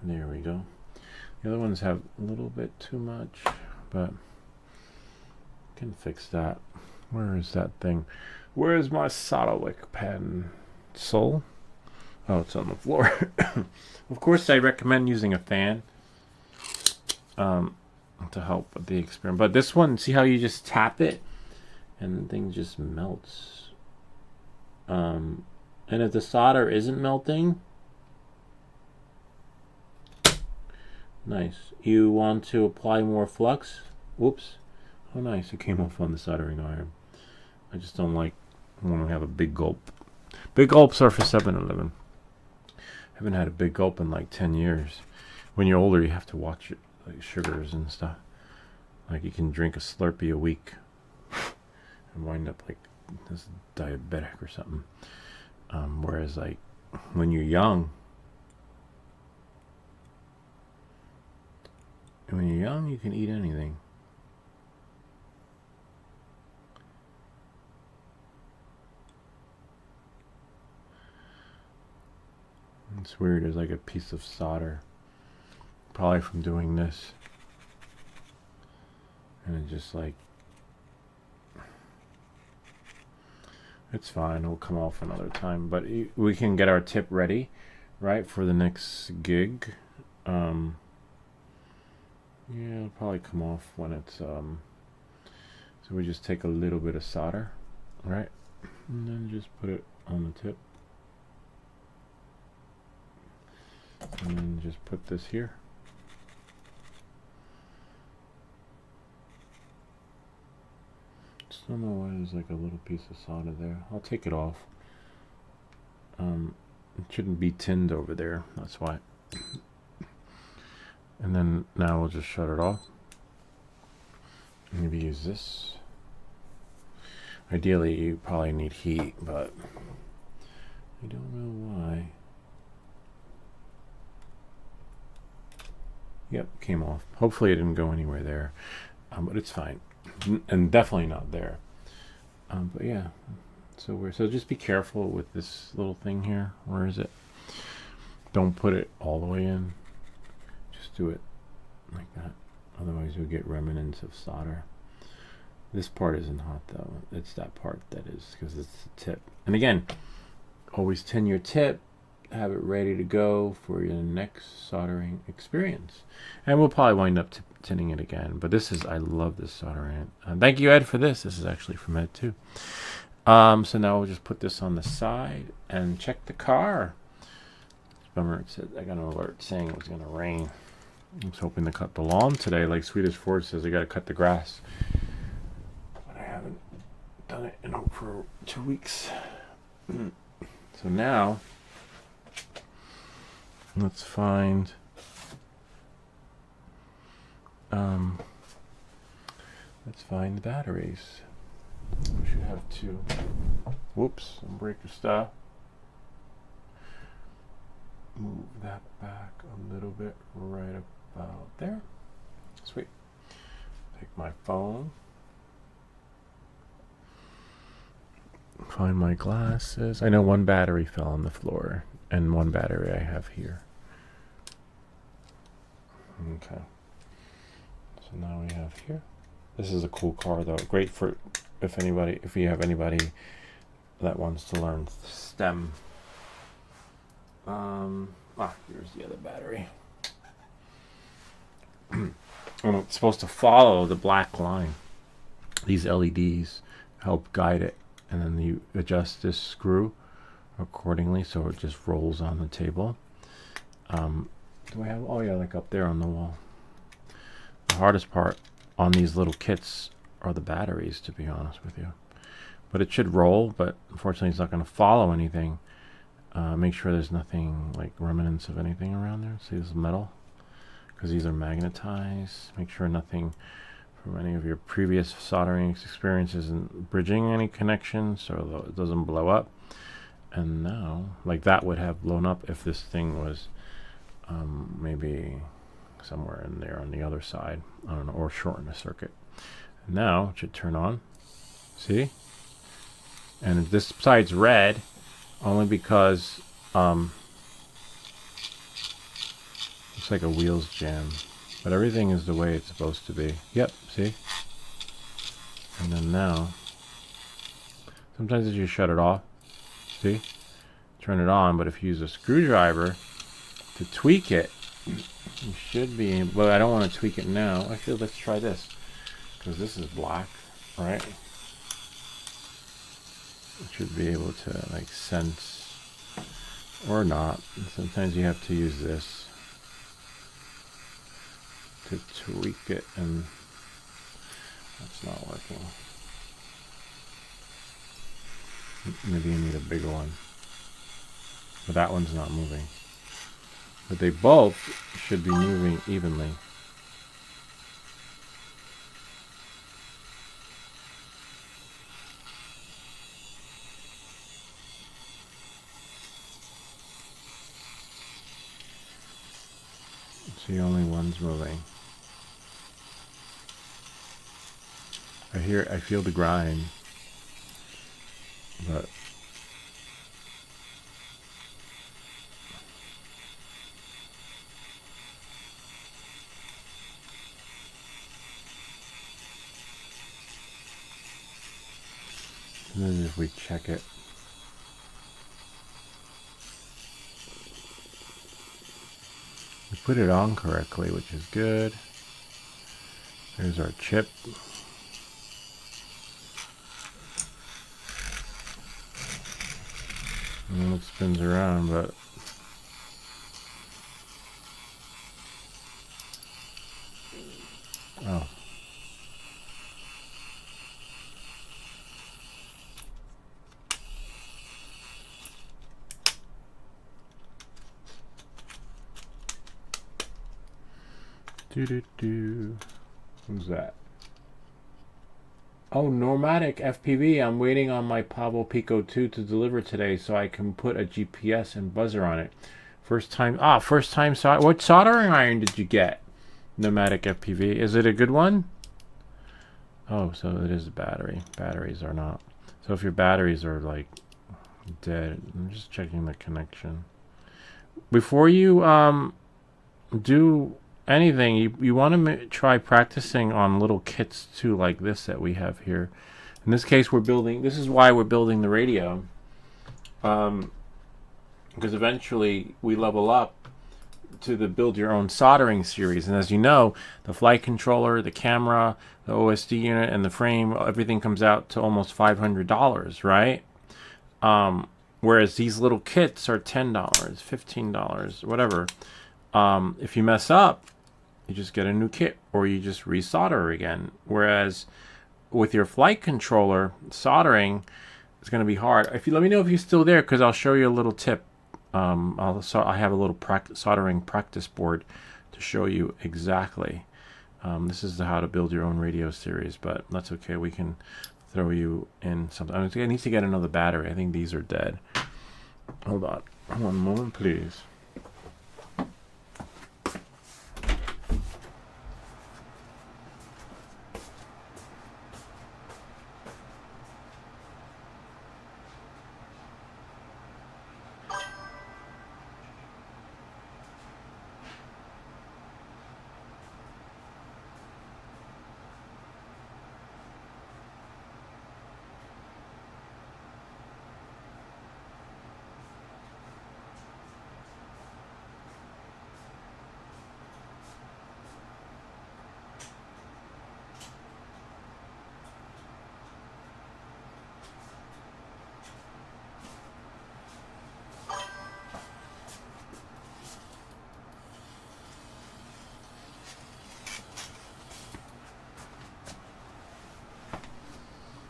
There we go. The other ones have a little bit too much, but can fix that. Where is that thing? Where is my solder wick pencil? Oh, it's on the floor. Of course, I recommend using a fan to help with the experiment. But this one, see how you just tap it and the thing just melts. And if the solder isn't melting, nice. You want to apply more flux. Whoops. Oh, nice. It came off on the soldering iron. I just don't like when we have a big gulp. Big gulps are for 7-Eleven. I haven't had a big gulp in like 10 years. When you're older, you have to watch it, like sugars and stuff. Like you can drink a Slurpee a week and wind up like this diabetic or something. Whereas like when you're young, you can eat anything. It's weird. There's like a piece of solder, probably from doing this, and it just like, it's fine. It'll come off another time, but we can get our tip ready, right, for the next gig. Yeah, it'll probably come off when it's so we just take a little bit of solder, right, and then just put it on the tip. And then just put this here. Just don't know why there's like a little piece of solder there. I'll take it off. It shouldn't be tinned over there. That's why. And then now we'll just shut it off. Maybe use this. Ideally, you probably need heat, but I don't know why. Yep, came off. Hopefully it didn't go anywhere there, but it's fine, and definitely not there. But yeah, so just be careful with this little thing here. Where is it? Don't put it all the way in. Just do it like that. Otherwise, you'll get remnants of solder. This part isn't hot though. It's that part that is, because it's the tip. And again, always tin your tip. Have it ready to go for your next soldering experience, and we'll probably wind up tinning it again. But this is, I love this soldering. Thank you, Ed, for this. This is actually from Ed too. So now we'll just put this on the side and check the car. Bummer, it said I got an alert saying it was going to rain. I was hoping to cut the lawn today, like Swedish Ford says. I got to cut the grass, but I haven't done it for 2 weeks. So now, let's find the batteries. We should have two. Whoops, some breaker stuff. Move that back a little bit, right about there. Sweet. Take my phone. Find my glasses. I know one battery fell on the floor, and one battery I have here. Okay. So now we have here. This is a cool car though. Great for if you have anybody that wants to learn STEM. Here's the other battery. And it's supposed to follow the black line. These LEDs help guide it, and then you adjust this screw accordingly so it just rolls on the table. Do I have, oh yeah, like up there on the wall. The hardest part on these little kits are the batteries, to be honest with you. But it should roll, but unfortunately it's not going to follow anything. Make sure there's nothing like remnants of anything around there. See this metal? Because these are magnetized. Make sure nothing from any of your previous soldering experiences isn't bridging any connections so it doesn't blow up. And now, like that would have blown up if this thing was maybe somewhere in there on the other side. I don't know, or shorten the circuit. And now it should turn on. See? And this side's red only because Looks like a wheels jam. But everything is the way it's supposed to be. Yep, see? And then now, sometimes you shut it off. See? Turn it on, but if you use a screwdriver to tweak it, you should be able, well, I don't want to tweak it now. Actually, let's try this. Because this is black, right? It should be able to, like, sense, or not. And sometimes you have to use this to tweak it, and that's not working. Maybe you need a bigger one. But that one's not moving. But they both should be moving evenly. See, only one's moving. I feel the grind, but and then if we check it, we put it on correctly, which is good. There's our chip. And it spins around, but oh. Do. Who's that? Oh, Normatic FPV. I'm waiting on my Pablo Pico 2 to deliver today so I can put a GPS and buzzer on it. First time what soldering iron did you get? Nomadic FPV. Is it a good one? Oh, so it is a battery. Batteries are not. So if your batteries are like dead, I'm just checking the connection. Before you do anything, you want to try practicing on little kits too, like this that we have here. In this case, this is why we're building the radio, because eventually we level up to the build your own soldering series. And as you know, the flight controller, the camera, the OSD unit, and the frame, everything comes out to almost $500, right? Whereas these little kits are $10, $15, whatever. If you mess up, you just get a new kit, or you just resolder again. Whereas with your flight controller, soldering is going to be hard. Let me know if you're still there, because I'll show you a little tip. I have a little soldering practice board to show you exactly. This is the how to build your own radio series, but that's okay. We can throw you in something. I need to get another battery. I think these are dead. Hold on. One moment, please.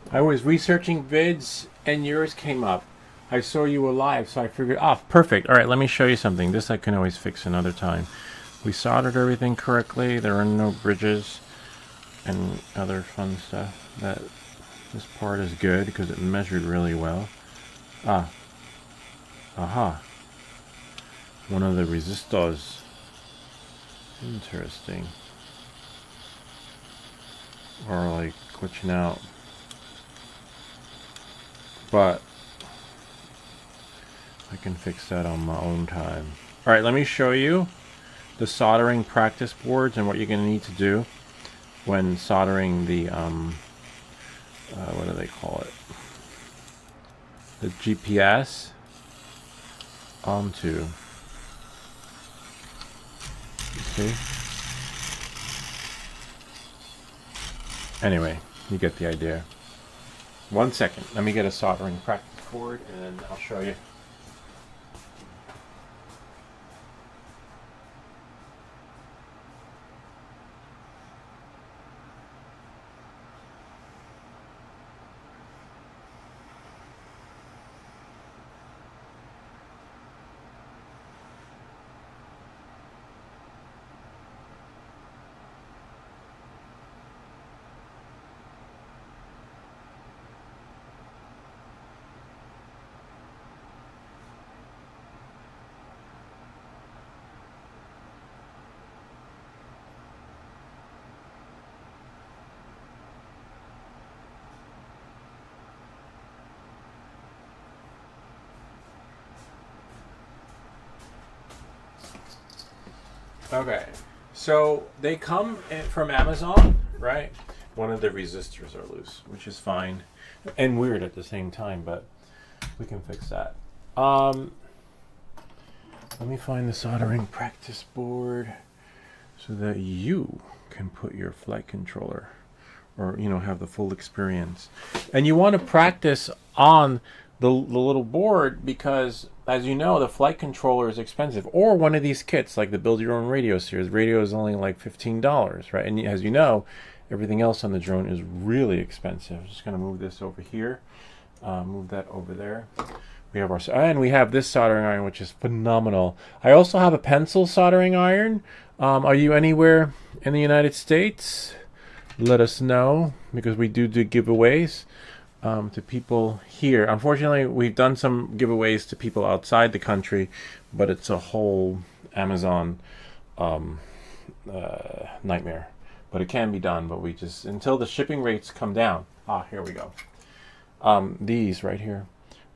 I was researching vids and yours came up. I saw you were live, so I figured, perfect. All right, let me show you something. This I can always fix another time. We soldered everything correctly. There are no bridges and other fun stuff. This part is good because it measured really well. Aha. One of the resistors. Interesting. Or like glitching out. But I can fix that on my own time. Alright, let me show you the soldering practice boards and what you're going to need to do when soldering the what do they call it? The GPS onto. You see? Anyway, you get the idea. 1 second. Let me get a soldering practice board and I'll show you. Okay, so they come from Amazon, right? One of the resistors are loose, which is fine and weird at the same time, but we can fix that. Let me find the soldering practice board so that you can put your flight controller, or have the full experience. And you want to practice on the little board because, as you know, the flight controller is expensive. Or one of these kits, like the Build Your Own Radio series. Radio is only like $15, right? And as you know, everything else on the drone is really expensive. I'm just going to move this over here. Move that over there. We have and we have this soldering iron, which is phenomenal. I also have a pencil soldering iron. Are you anywhere in the United States? Let us know, because we do giveaways to people here. Unfortunately, we've done some giveaways to people outside the country, but it's a whole Amazon nightmare. But it can be done, but we just, until the shipping rates come down. Here we go. These right here.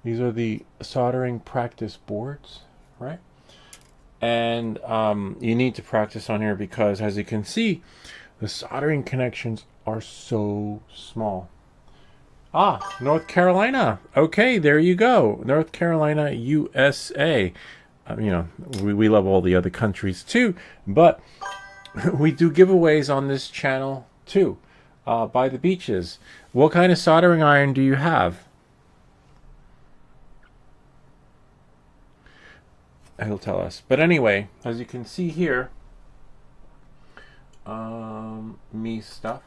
These are the soldering practice boards, right? And you need to practice on here because, as you can see, the soldering connections are so small. North Carolina. Okay, there you go. North Carolina, USA. We love all the other countries too, but we do giveaways on this channel too, by the beaches. What kind of soldering iron do you have? He'll tell us. But anyway, as you can see here, me stuff.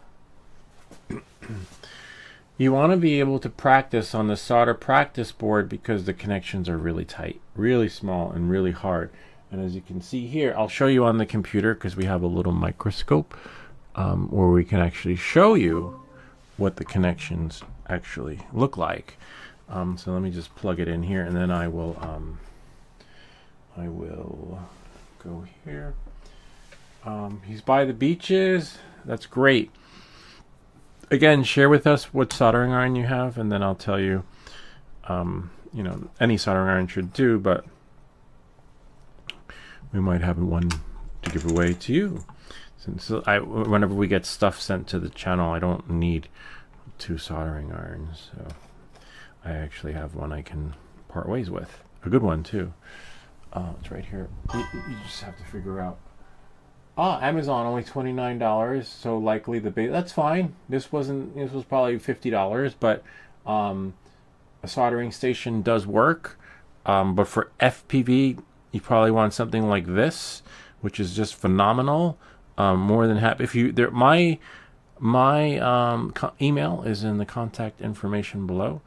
You want to be able to practice on the solder practice board because the connections are really tight, really small, and really hard. And as you can see here, I'll show you on the computer because we have a little microscope where we can actually show you what the connections actually look like. So let me just plug it in here, and then I will go here. He's by the beaches. That's great. Again, share with us what soldering iron you have, and then I'll tell you, any soldering iron should do, but we might have one to give away to you. Since whenever we get stuff sent to the channel, I don't need 2 soldering irons. So I actually have one I can part ways with. A good one, too. It's right here. You just have to figure out. Amazon only $29, so likely the base. That's fine. This was probably $50, but a soldering station does work. But for FPV, you probably want something like this, which is just phenomenal. More than happy if you there. My email is in the contact information below.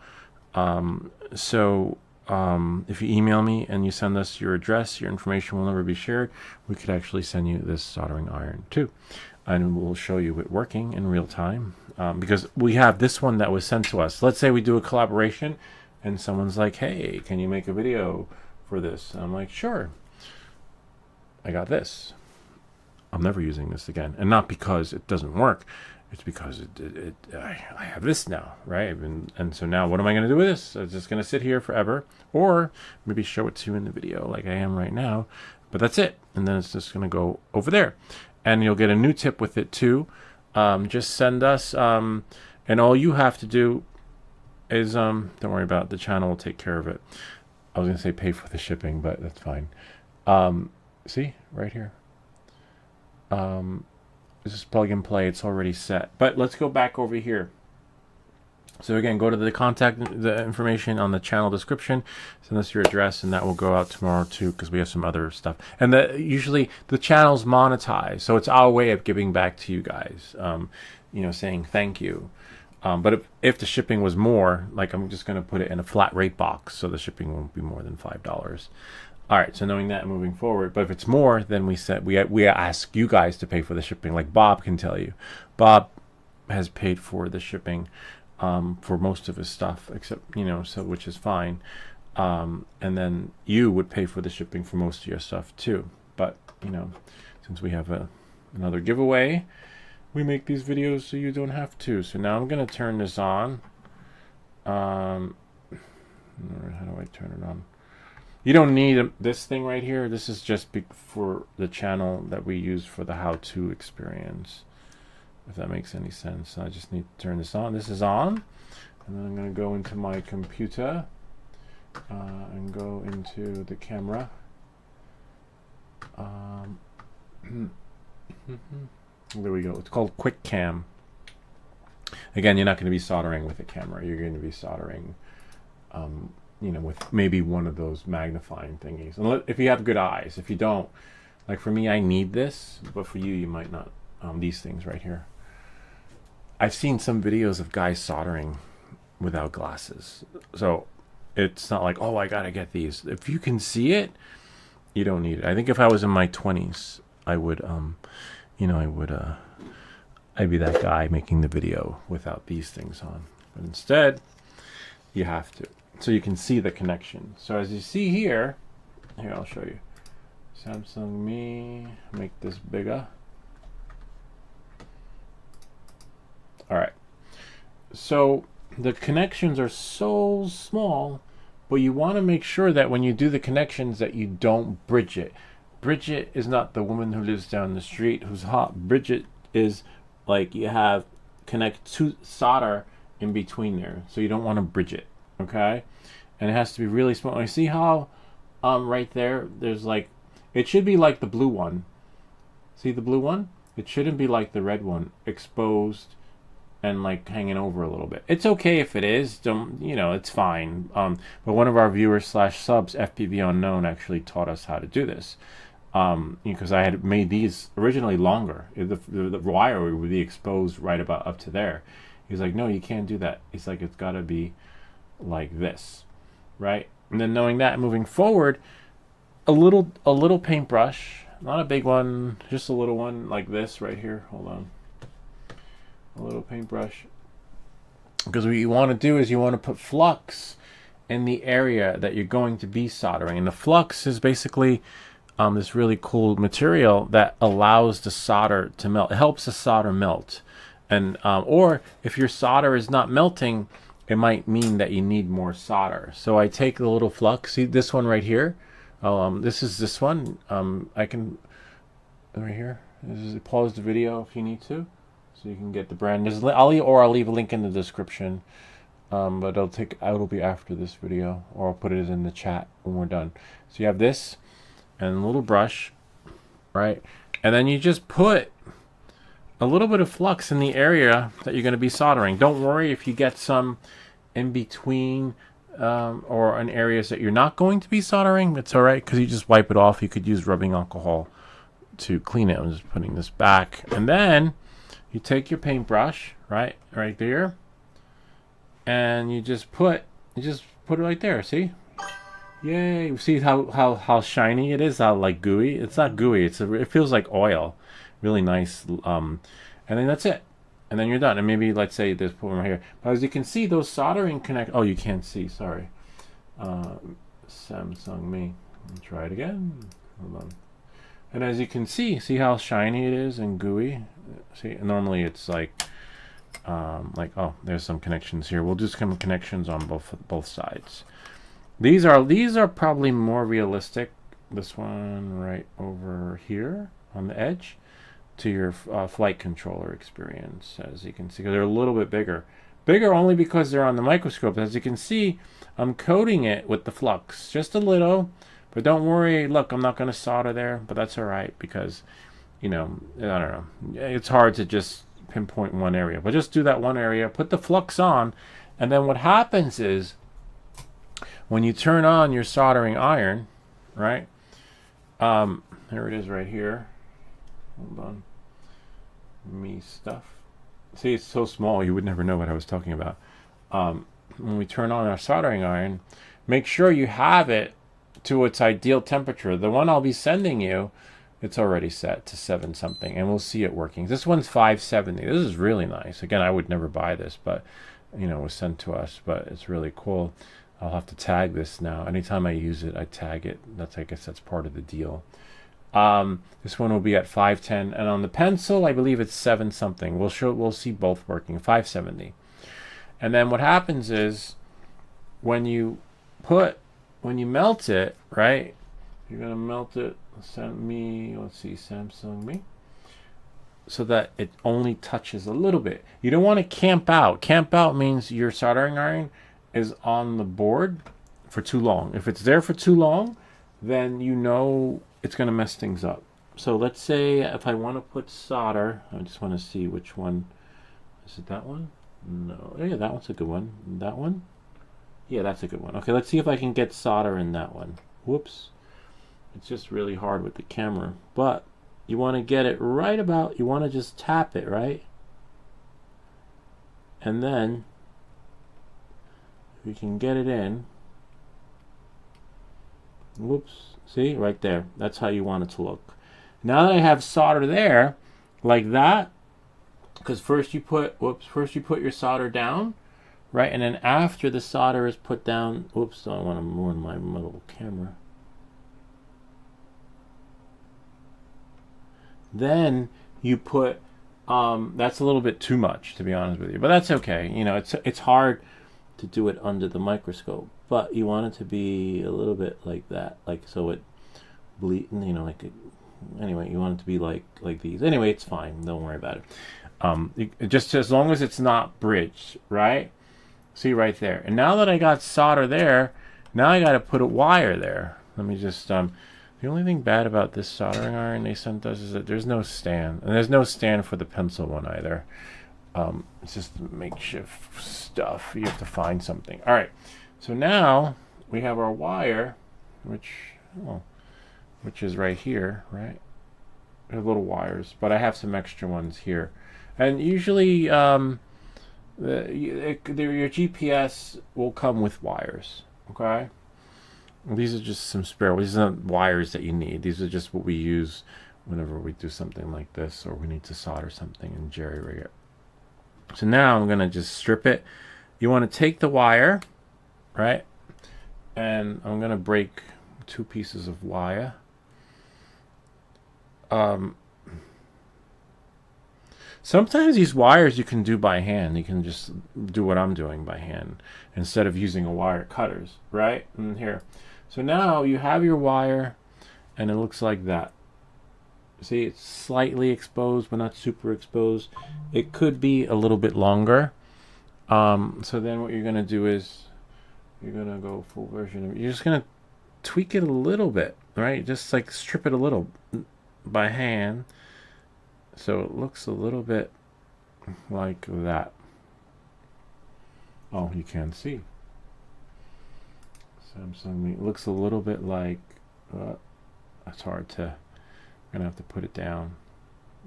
If you email me and you send us your address, your information will never be shared. We could actually send you this soldering iron too, and we'll show you it working in real time. Because we have this one that was sent to us. Let's say we do a collaboration, and someone's like, "Hey, can you make a video for this?" And I'm like, "Sure." I got this. I'm never using this again, and not because it doesn't work. It's because I have this now, right? And so now what am I going to do with this? It's just going to sit here forever, or maybe show it to you in the video like I am right now. but that's it. And then it's just going to go over there. And you'll get a new tip with it too. Just send us, and all you have to do is, don't worry about it. The channel will take care of it. I was going to say pay for the shipping, but that's fine. See, right here. This is plug and play. It's already set. But let's go back over here. So again, go to the information on the channel description, send us your address, and that will go out tomorrow too, because we have some other stuff. And usually the channel's monetized, so it's our way of giving back to you guys, you know, saying thank you. But if the shipping was more, like, I'm just going to put it in a flat rate box, so the shipping won't be more than $5. All right, so knowing that, moving forward. But if it's more, then we ask you guys to pay for the shipping, like Bob can tell you. Bob has paid for the shipping for most of his stuff, except, you know, so, which is fine. And then you would pay for the shipping for most of your stuff too. But, you know, since we have another giveaway, we make these videos so you don't have to. So now I'm going to turn this on. How do I turn it on? You don't need this thing right here. This is just for the channel that we use for the how-to experience, if that makes any sense. I just need to turn this on. This is on. And then I'm going to go into my computer and go into the camera. There we go. It's called Quick Cam. Again, you're not going to be soldering with a camera. You're going to be soldering, you know, with maybe one of those magnifying thingies. And if you have good eyes. If you don't, like for me, I need this, but for you, you might not. These things right here. I've seen some videos of guys soldering without glasses. So it's not like, oh, I got to get these. If you can see it, you don't need it. I think if I was in my 20s, I would, you know, I'd be that guy making the video without these things on. But instead, you have to. So you can see the connection. So as you see here, I'll show you. Samsung Me, make this bigger. All right. So the connections are so small, but you want to make sure that when you do the connections that you don't bridge it. Bridget is not the woman who lives down the street who's hot. Bridget is like you have connect to solder in between there. So you don't want to bridge it, okay? And it has to be really small. You see how right there, there's like, it should be like the blue one. See the blue one? It shouldn't be like the red one, exposed and like hanging over a little bit. It's okay if it is, don't, you know, it's fine. But one of our viewers / subs, FPV Unknown, actually taught us how to do this. Because I had made these originally longer. The wire would be exposed right about up to there. He's like, no, you can't do that. It's like, it's got to be like this, right? And then knowing that, moving forward, a little paintbrush, not a big one, just a little one like this right here. Hold on. A little paintbrush. Because what you want to do is you want to put flux in the area that you're going to be soldering. And the flux is basically this really cool material that allows the solder to melt. It helps the solder melt. And or if your solder is not melting, it might mean that you need more solder. So I take the little flux. See this one right here? This is this one. I can right here. Pause the video if you need to, so you can get the brand. I'll leave a link in the description. But it'll be after this video, or I'll put it in the chat when we're done. So you have this and a little brush, right? And then you just put a little bit of flux in the area that you're going to be soldering. Don't worry if you get some in between or in areas that you're not going to be soldering. It's all right, because you just wipe it off. You could use rubbing alcohol to clean it. I'm just putting this back. And then you take your paintbrush, right there, and you just put it right there. See? Yay! See how shiny it is? How like gooey? It's not gooey. It feels like oil. Really nice. And then that's it. And then you're done. And maybe let's say there's one right here. But as you can see, those soldering connect. Oh, you can't see. Sorry. Samsung Me. Let me try it again. Hold on. And as you can see how shiny it is and gooey. See, normally it's like oh, there's some connections here. We'll do some connections on both sides. These are probably more realistic this one right over here on the edge to your flight controller experience, as you can see, because they're a little bit bigger. Bigger only because they're on the microscope. As you can see, I'm coating it with the flux, just a little, but don't worry, look, I'm not going to solder there, but that's all right, because, you know, I don't know, it's hard to just pinpoint one area, but just do that one area, put the flux on, and then what happens is, when you turn on your soldering iron, right, there it is right here, hold on, me stuff. See, it's so small you would never know what I was talking about. When we turn on our soldering iron, make sure you have it to its ideal temperature. The one I'll be sending you, it's already set to 7 something, and we'll see it working. This one's 570. This is really nice. Again, I would never buy this, but you know, it was sent to us, but it's really cool. I'll have to tag this now. Anytime I use it, I tag it. I guess that's part of the deal. This one will be at 510, and on the pencil, I believe it's 7 something. We'll see both working. 570. And then what happens is, when you melt it, right? You're gonna melt it. Let's see, Samsung me, so that it only touches a little bit. You don't want to camp out. Camp out means your soldering iron is on the board for too long. If it's there for too long, then you know it's going to mess things up. So let's say if I want to put solder, I just want to see which one. Is it that one? No. Yeah, that one's a good one. That one? Yeah, that's a good one. Okay, let's see if I can get solder in that one. Whoops. It's just really hard with the camera. But you want to get it right about, you want to just tap it, right? And then we can get it in. Whoops. See, right there. That's how you want it to look. Now that I have solder there, like that, because first you put your solder down, right? And then after the solder is put down, whoops, I don't want to ruin my little camera. Then you put, that's a little bit too much, to be honest with you, but that's okay. You know, it's hard to do it under the microscope, but you want it to be a little bit like that, like so it bleed, you know, like anyway, you want it to be like these. Anyway, it's fine. Don't worry about it. Just as long as it's not bridged, right? See right there. And now that I got solder there, now I got to put a wire there. Let me just the only thing bad about this soldering iron they sent us is that there's no stand, and there's no stand for the pencil one either. It's just makeshift stuff. You have to find something. All right. So now we have our wire, which is right here, right? They're little wires, but I have some extra ones here. And usually your GPS will come with wires, okay? These are just some spare. These are not wires that you need. These are just what we use whenever we do something like this, or we need to solder something and jerry-rig it. So now I'm going to just strip it. You want to take the wire, right? And I'm going to break 2 pieces of wire. Sometimes these wires you can do by hand. You can just do what I'm doing by hand instead of using a wire cutters, right? And here. So now you have your wire, and it looks like that. See, it's slightly exposed, but not super exposed. It could be a little bit longer. So then what you're going to do is you're going to go full version. You're just going to tweak it a little bit, right? Just like strip it a little by hand. So it looks a little bit like that. Oh, you can see. Samsung, it looks a little bit like, that's hard to, I'm going to have to put it down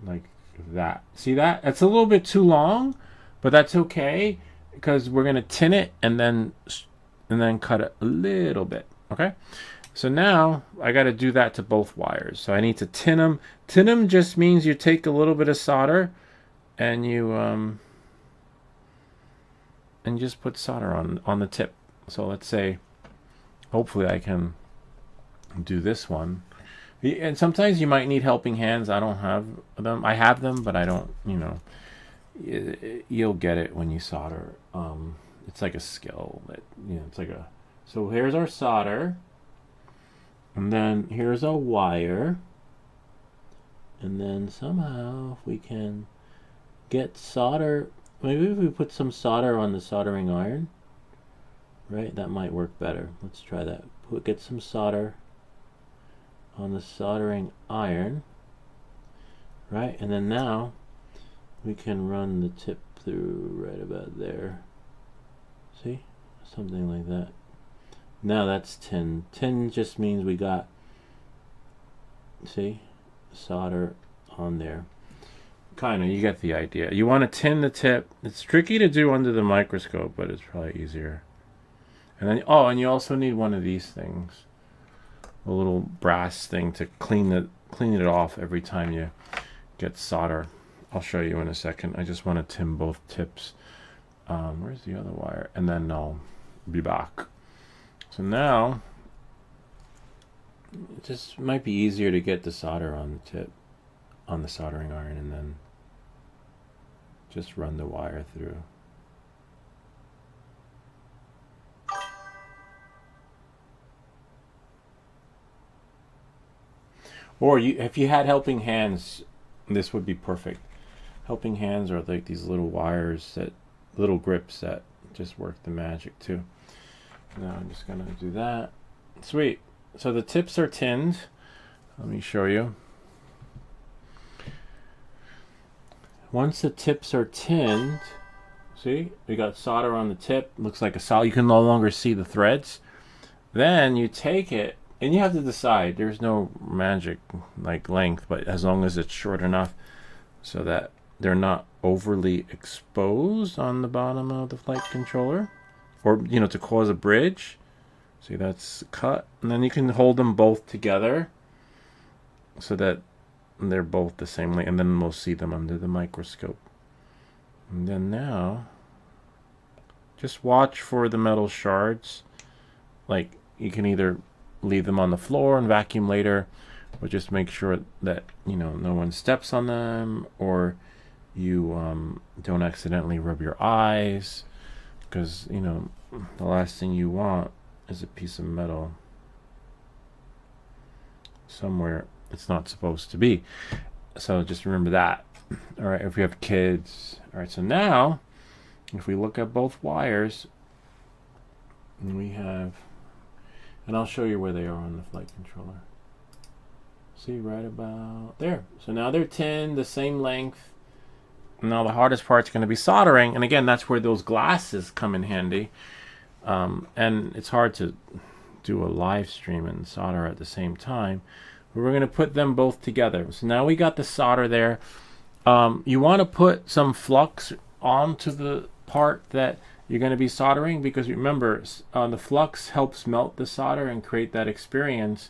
like that. See that? It's a little bit too long, but that's okay because we're going to tin it and then cut it a little bit. Okay. So now I got to do that to both wires. So I need to tin them. Tin them just means you take a little bit of solder and you just put solder on the tip. So let's say, hopefully I can do this one. And sometimes you might need helping hands. I don't have them. I have them, but I don't, you know, you'll get it when you solder. It's like a skill that, you know, it's like a, so here's our solder. And then here's a wire. And then somehow if we can get solder, maybe if we put some solder on the soldering iron, right? That might work better. Let's try that. Get some solder on the soldering iron, right? And then now we can run the tip through right about there. See? Something like that. Now that's tin. Tin just means we got, see, solder on there. Kind of, you get the idea. You want to tin the tip. It's tricky to do under the microscope, but it's probably easier. And then, oh, and you also need one of these things, a little brass thing to clean it off every time you get solder. I'll show you in a second. I just want to tin both tips. Where's the other wire? And then I'll be back. So now, it just might be easier to get the solder on the tip, on the soldering iron, and then just run the wire through. Or if you had helping hands, this would be perfect. Helping hands are like these little wires, that little grips that just work the magic too. Now I'm just gonna do that. Sweet. So the tips are tinned. Let me show you. Once the tips are tinned, see, we got solder on the tip. Looks like a solid. You can no longer see the threads. Then you take it, and you have to decide. There's no magic like length, but as long as it's short enough so that they're not overly exposed on the bottom of the flight controller, or to cause a bridge. See, that's cut, and then you can hold them both together so that they're both the same length, and then we'll see them under the microscope. And then now, just watch for the metal shards. Like, you can either leave them on the floor and vacuum later, or just make sure that no one steps on them, or you don't accidentally rub your eyes, because the last thing you want is a piece of metal somewhere it's not supposed to be. So just remember that. All right, if we have kids. All right, so now if we look at both wires, we have, and I'll show you where they are on the flight controller. See, right about there. So now they're tinned, the same length. Now the hardest part's going to be soldering, and again, that's where those glasses come in handy. And it's hard to do a live stream and solder at the same time. But we're going to put them both together. So now we got the solder there. You want to put some flux onto the part that you're going to be soldering, because remember, the flux helps melt the solder and create that experience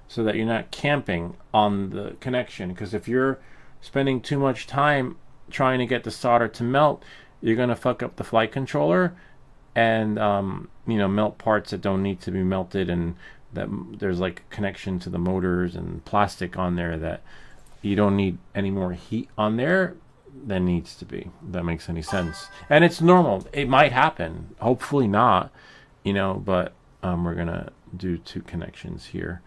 so that you're not camping on the connection. Because if you're spending too much time trying to get the solder to melt, you're going to fuck up the flight controller and melt parts that don't need to be melted, and that there's like a connection to the motors and plastic on there that you don't need any more heat on there than needs to be. If that makes any sense. And it's normal. It might happen. Hopefully not, but we're gonna do two connections here.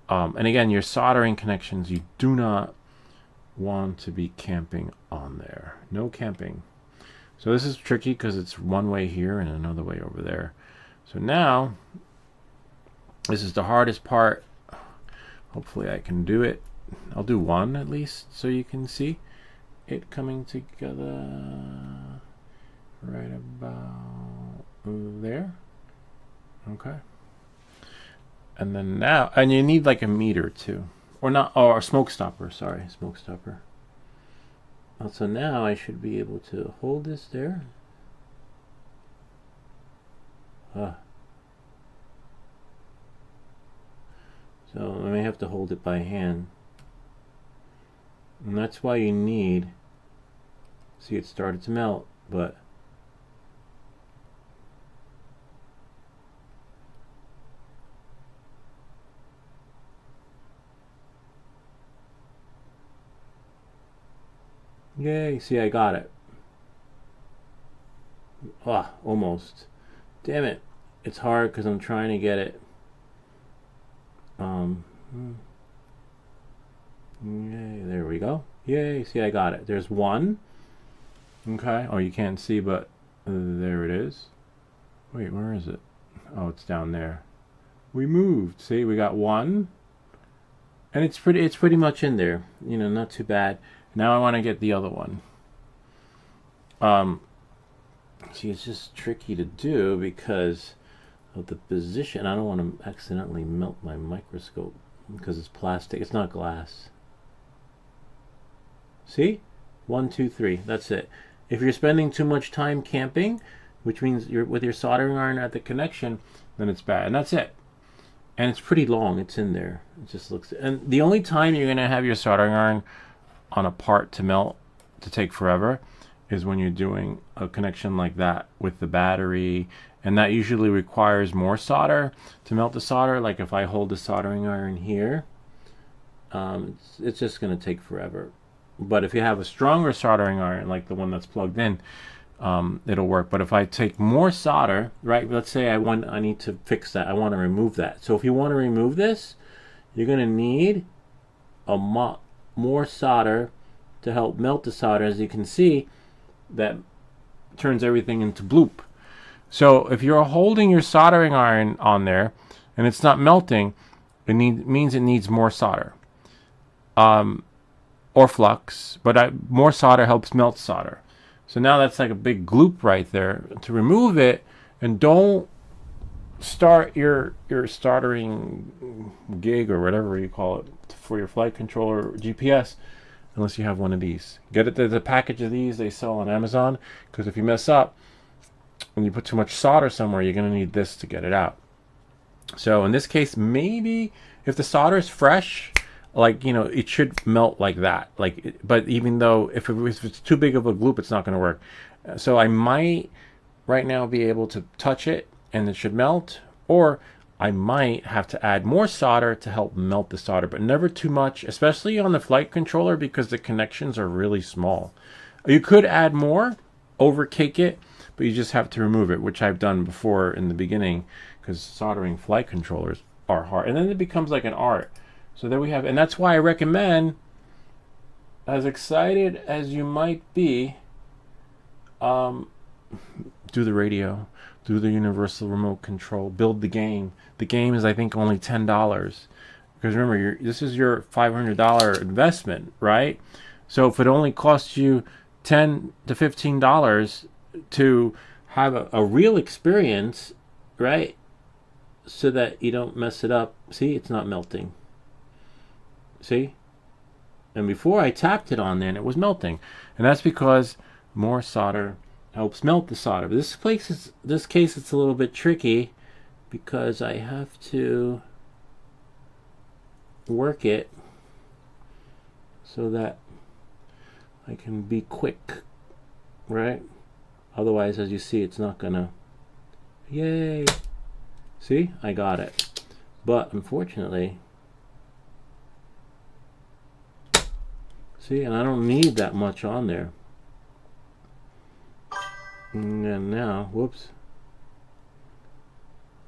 And again, your soldering connections, you do not want to be camping on there. No camping. So this is tricky because it's one way here and another way over there. So now, this is the hardest part. Hopefully I can do it. I'll do one at least so you can see it coming together right about there. Okay. And then now, and you need like a meter too. Or not, or a smoke stopper, sorry, smoke stopper. So now I should be able to hold this there. So I may have to hold it by hand. And that's why you need, see, it started to melt, but yay, see, I got it. Almost. Damn it. It's hard because I'm trying to get it Yay, there we go. Yay, see, I got it. There's one. Okay. Oh, you can't see, but there it is. Wait, where is it? Oh, it's down there. We moved. See, we got one. And it's pretty much in there. You know, not too bad. Now I want to get the other one. See, it's just tricky to do because of the position. I don't want to accidentally melt my microscope because it's plastic. It's not glass. See? 1, 2, 3. That's it. If you're spending too much time camping, which means you're with your soldering iron at the connection, then it's bad. And that's it. And it's pretty long. It's in there. It just looks... And the only time you're going to have your soldering iron on a part to melt, to take forever, is when you're doing a connection like that with the battery. And that usually requires more solder to melt the solder. Like if I hold the soldering iron here, it's just going to take forever. But if you have a stronger soldering iron, like the one that's plugged in, it'll work. But if I take more solder, right, let's say I need to fix that, I want to remove that. So if you want to remove this, you're going to need more solder to help melt the solder. As you can see, that turns everything into bloop. So if you're holding your soldering iron on there and it's not melting, it means it needs more solder. Or flux, but more solder helps melt solder. So now that's like a big gloop right there. To remove it, and don't start your soldering gig or whatever you call it for your flight controller or GPS unless you have one of these. Get it. There's a package of these they sell on Amazon, because if you mess up and you put too much solder somewhere, you're going to need this to get it out. So in this case, maybe if the solder is fresh, like, you know, it should melt like that. Like, but even though if it's too big of a gloop, it's not going to work. So I might right now be able to touch it and it should melt, or I might have to add more solder to help melt the solder, but never too much, especially on the flight controller because the connections are really small. You could add more, overcake it, but you just have to remove it, which I've done before in the beginning, because soldering flight controllers are hard. And then it becomes like an art. So there we have, and that's why I recommend, as excited as you might be, do the radio, do the universal remote control, build the game. The game is, I think, only $10. Because remember, this is your $500 investment, right? So if it only costs you $10 to $15 to have a real experience, right? So that you don't mess it up. See, it's not melting. See? And before I tapped it on there and it was melting. And that's because more solder helps melt the solder. But this case it's a little bit tricky because I have to work it so that I can be quick, right? Otherwise, as you see, it's not gonna... Yay! See? I got it. But unfortunately... See, and I don't need that much on there. And now, whoops.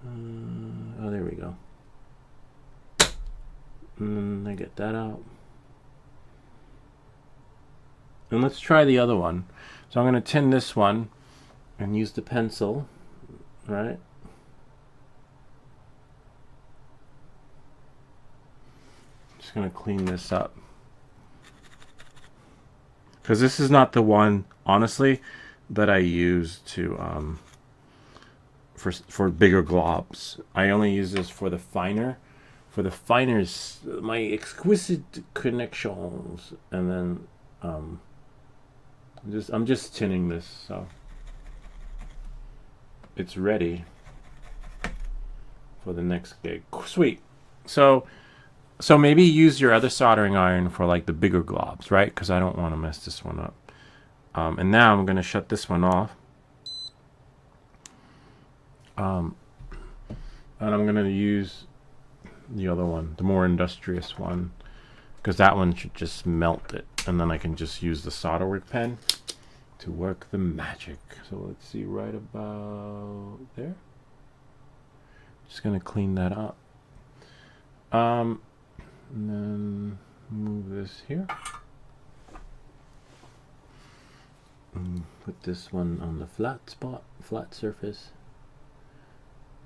Oh, there we go. And I get that out. And let's try the other one. So I'm going to tin this one and use the pencil, right? Just going to clean this up. Because this is not the one, honestly, that I use to for bigger globs. I only use this for the finer. For the finers, my exquisite connections, and then I'm just tinning this, so it's ready for the next gig. Sweet. So maybe use your other soldering iron for like the bigger globs, right? Because I don't want to mess this one up. And now I'm going to shut this one off. And I'm going to use the other one, the more industrious one, because that one should just melt it. And then I can just use the solder work pen to work the magic. So let's see, right about there. Just going to clean that up. And then move this here. Put this one on the flat spot, flat surface.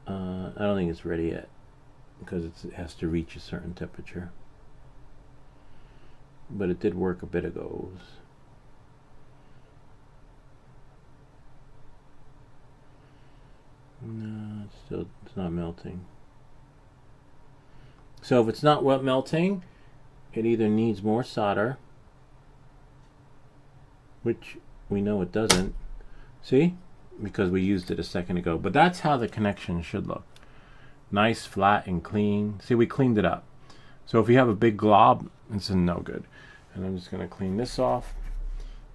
I don't think it's ready yet because it has to reach a certain temperature. But it did work a bit ago. No, it's not melting. So if it's not melting, it either needs more solder, which we know it doesn't. See? Because we used it a second ago. But that's how the connection should look. Nice, flat, and clean. See, we cleaned it up. So if you have a big glob, it's no good. And I'm just going to clean this off.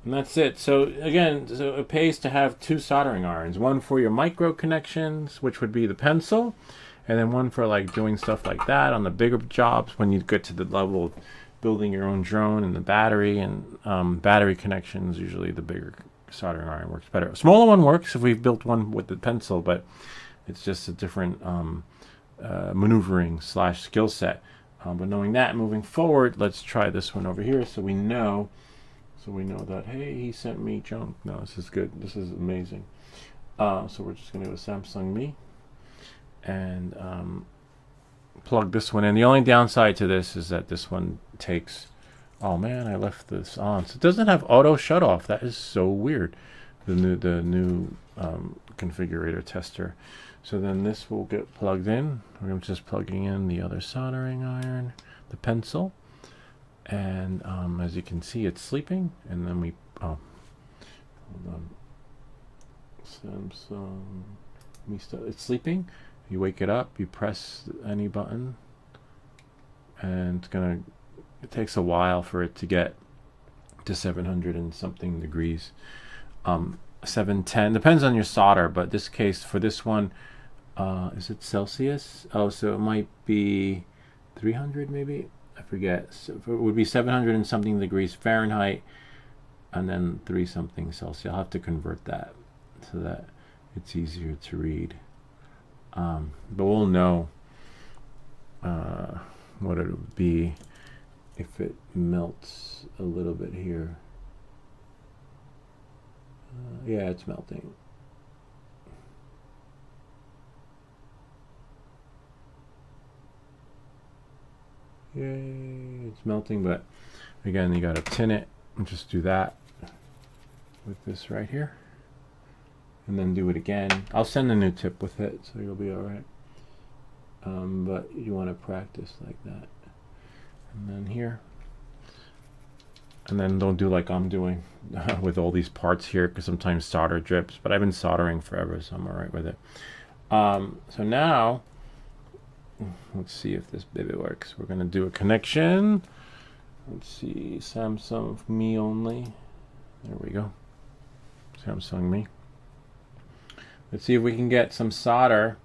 And that's it. So again, so it pays to have 2 soldering irons. One for your micro connections, which would be the pencil. And then one for like doing stuff like that on the bigger jobs when you get to the level of building your own drone and the battery and battery connections. Usually the bigger soldering iron works better. A smaller one works if we've built one with the pencil, but it's just a different maneuvering / skill set. But knowing that, moving forward, let's try this one over here so we know. So we know that, hey, he sent me junk. No, this is good. This is amazing. So we're just going to go Samsung Me and plug this one in. The only downside to this is that this one takes... Oh man, I left this on. So it doesn't have auto shut off. That is so weird. The new configurator tester. So then this will get plugged in. We're just plugging in the other soldering iron, the pencil, and as you can see, it's sleeping. And then we hold on. Samsung, it's sleeping. You wake it up. You press any button, and it takes a while for it to get to 700 and something degrees. 710 depends on your solder, but this case for this one, is it Celsius? Oh, so it might be 300 maybe. I forget. So it would be 700 and something degrees Fahrenheit, and then 3 something Celsius. I'll have to convert that so that it's easier to read. But we'll know what it would be if it melts a little bit here. Yeah, it's melting. Yay, it's melting, but again, you gotta tin it and just do that with this right here. And then do it again. I'll send a new tip with it, so you'll be alright. But you want to practice like that. And then here. And then don't do like I'm doing with all these parts here, because sometimes solder drips. But I've been soldering forever, so I'm alright with it. So now, let's see if this baby works. We're going to do a connection. Let's see, Samsung Me only. There we go. Samsung Me. Let's see if we can get some solder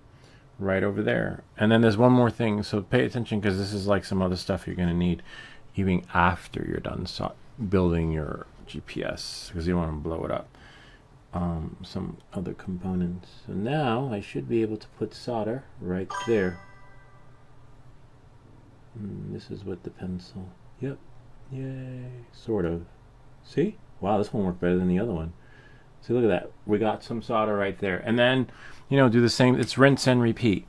right over there. And then there's one more thing, so pay attention, because this is like some other stuff you're going to need even after you're done building your GPS, because you want to blow it up. Some other components. So now I should be able to put solder right there. This is with the pencil. Yep. Yay. Sort of. See? Wow, this one worked better than the other one. See, look at that. We got some solder right there. And then, you know, do the same. It's rinse and repeat.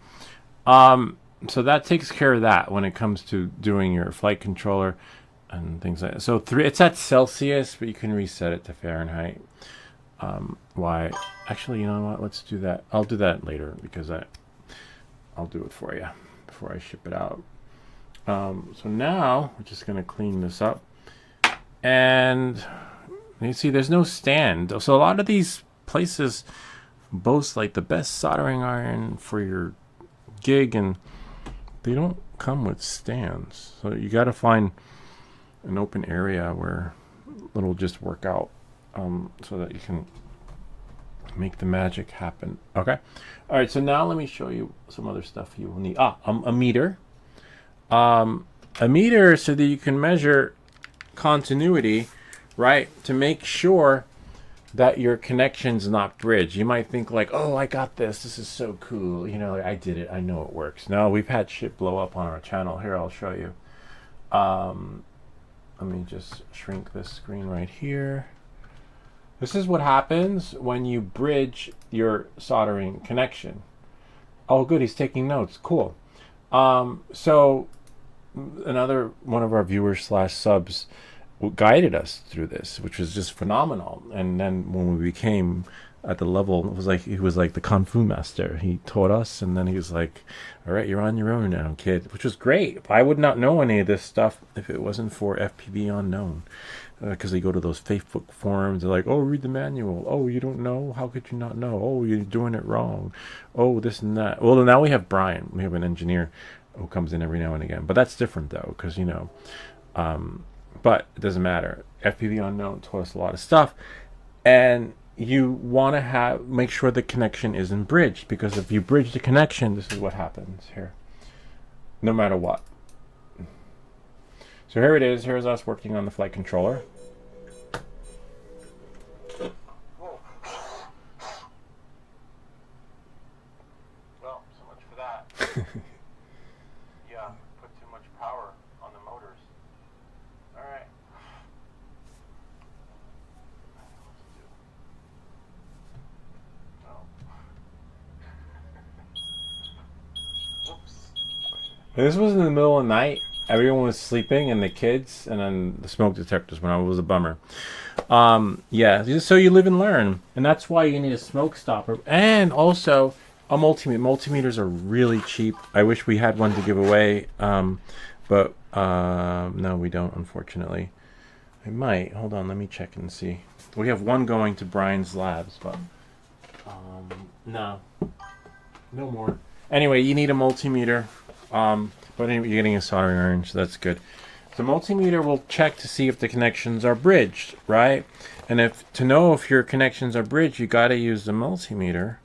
So that takes care of that when it comes to doing your flight controller and things like that. So it's at Celsius, but you can reset it to Fahrenheit. Why? Actually, you know what? Let's do that. I'll do that later, because I'll do it for you before I ship it out. So now we're just going to clean this up. And you see, there's no stand. So a lot of these places boast like the best soldering iron for your gig, and they don't come with stands. So you got to find an open area where it'll just work out, so that you can make the magic happen. Okay. All right. So now let me show you some other stuff you will need. A meter. A meter so that you can measure continuity, right? To make sure that your connection's not bridged. You might think like, oh, I got this. This is so cool. You know, I did it. I know it works. No, we've had shit blow up on our channel. Here, I'll show you. Let me just shrink this screen right here. This is what happens when you bridge your soldering connection. Oh, good. He's taking notes. Cool. So another one of our viewers slash subs guided us through this, which was just phenomenal. And then when we became at the level, it was like he was like the kung fu master. He taught us, and then he was like, all right, you're on your own now, kid, which was great. I would not know any of this stuff if it wasn't for FPV Unknown, because they go to those Facebook forums. They're like, oh, read the manual. Oh, you don't know? How could you not know? Oh, you're doing it wrong. Oh, this and that. Well, now we have Brian. We have an engineer who comes in every now and again, but that's different though, because you know, but it doesn't matter. FPV Unknown taught us a lot of stuff, and you want to make sure the connection isn't bridged, because if you bridge the connection, this is what happens here, no matter what. So here it is. Here's us working on the flight controller. Well, so much for that. Yeah, put too much power on the motors. All right. This was in the middle of the night. Everyone was sleeping, and the kids, and then the smoke detectors went on. It was a bummer. Yeah, so you live and learn, and that's why you need a smoke stopper, and also a multimeter. Multimeters are really cheap. I wish we had one to give away, but no, we don't, unfortunately. I might. Hold on, let me check and see. We have one going to Brian's labs, but no more. Anyway, you need a multimeter. But anyway, you're getting a soldering iron, so that's good. The multimeter will check to see if the connections are bridged, right? And if to know if your connections are bridged, you got to use the multimeter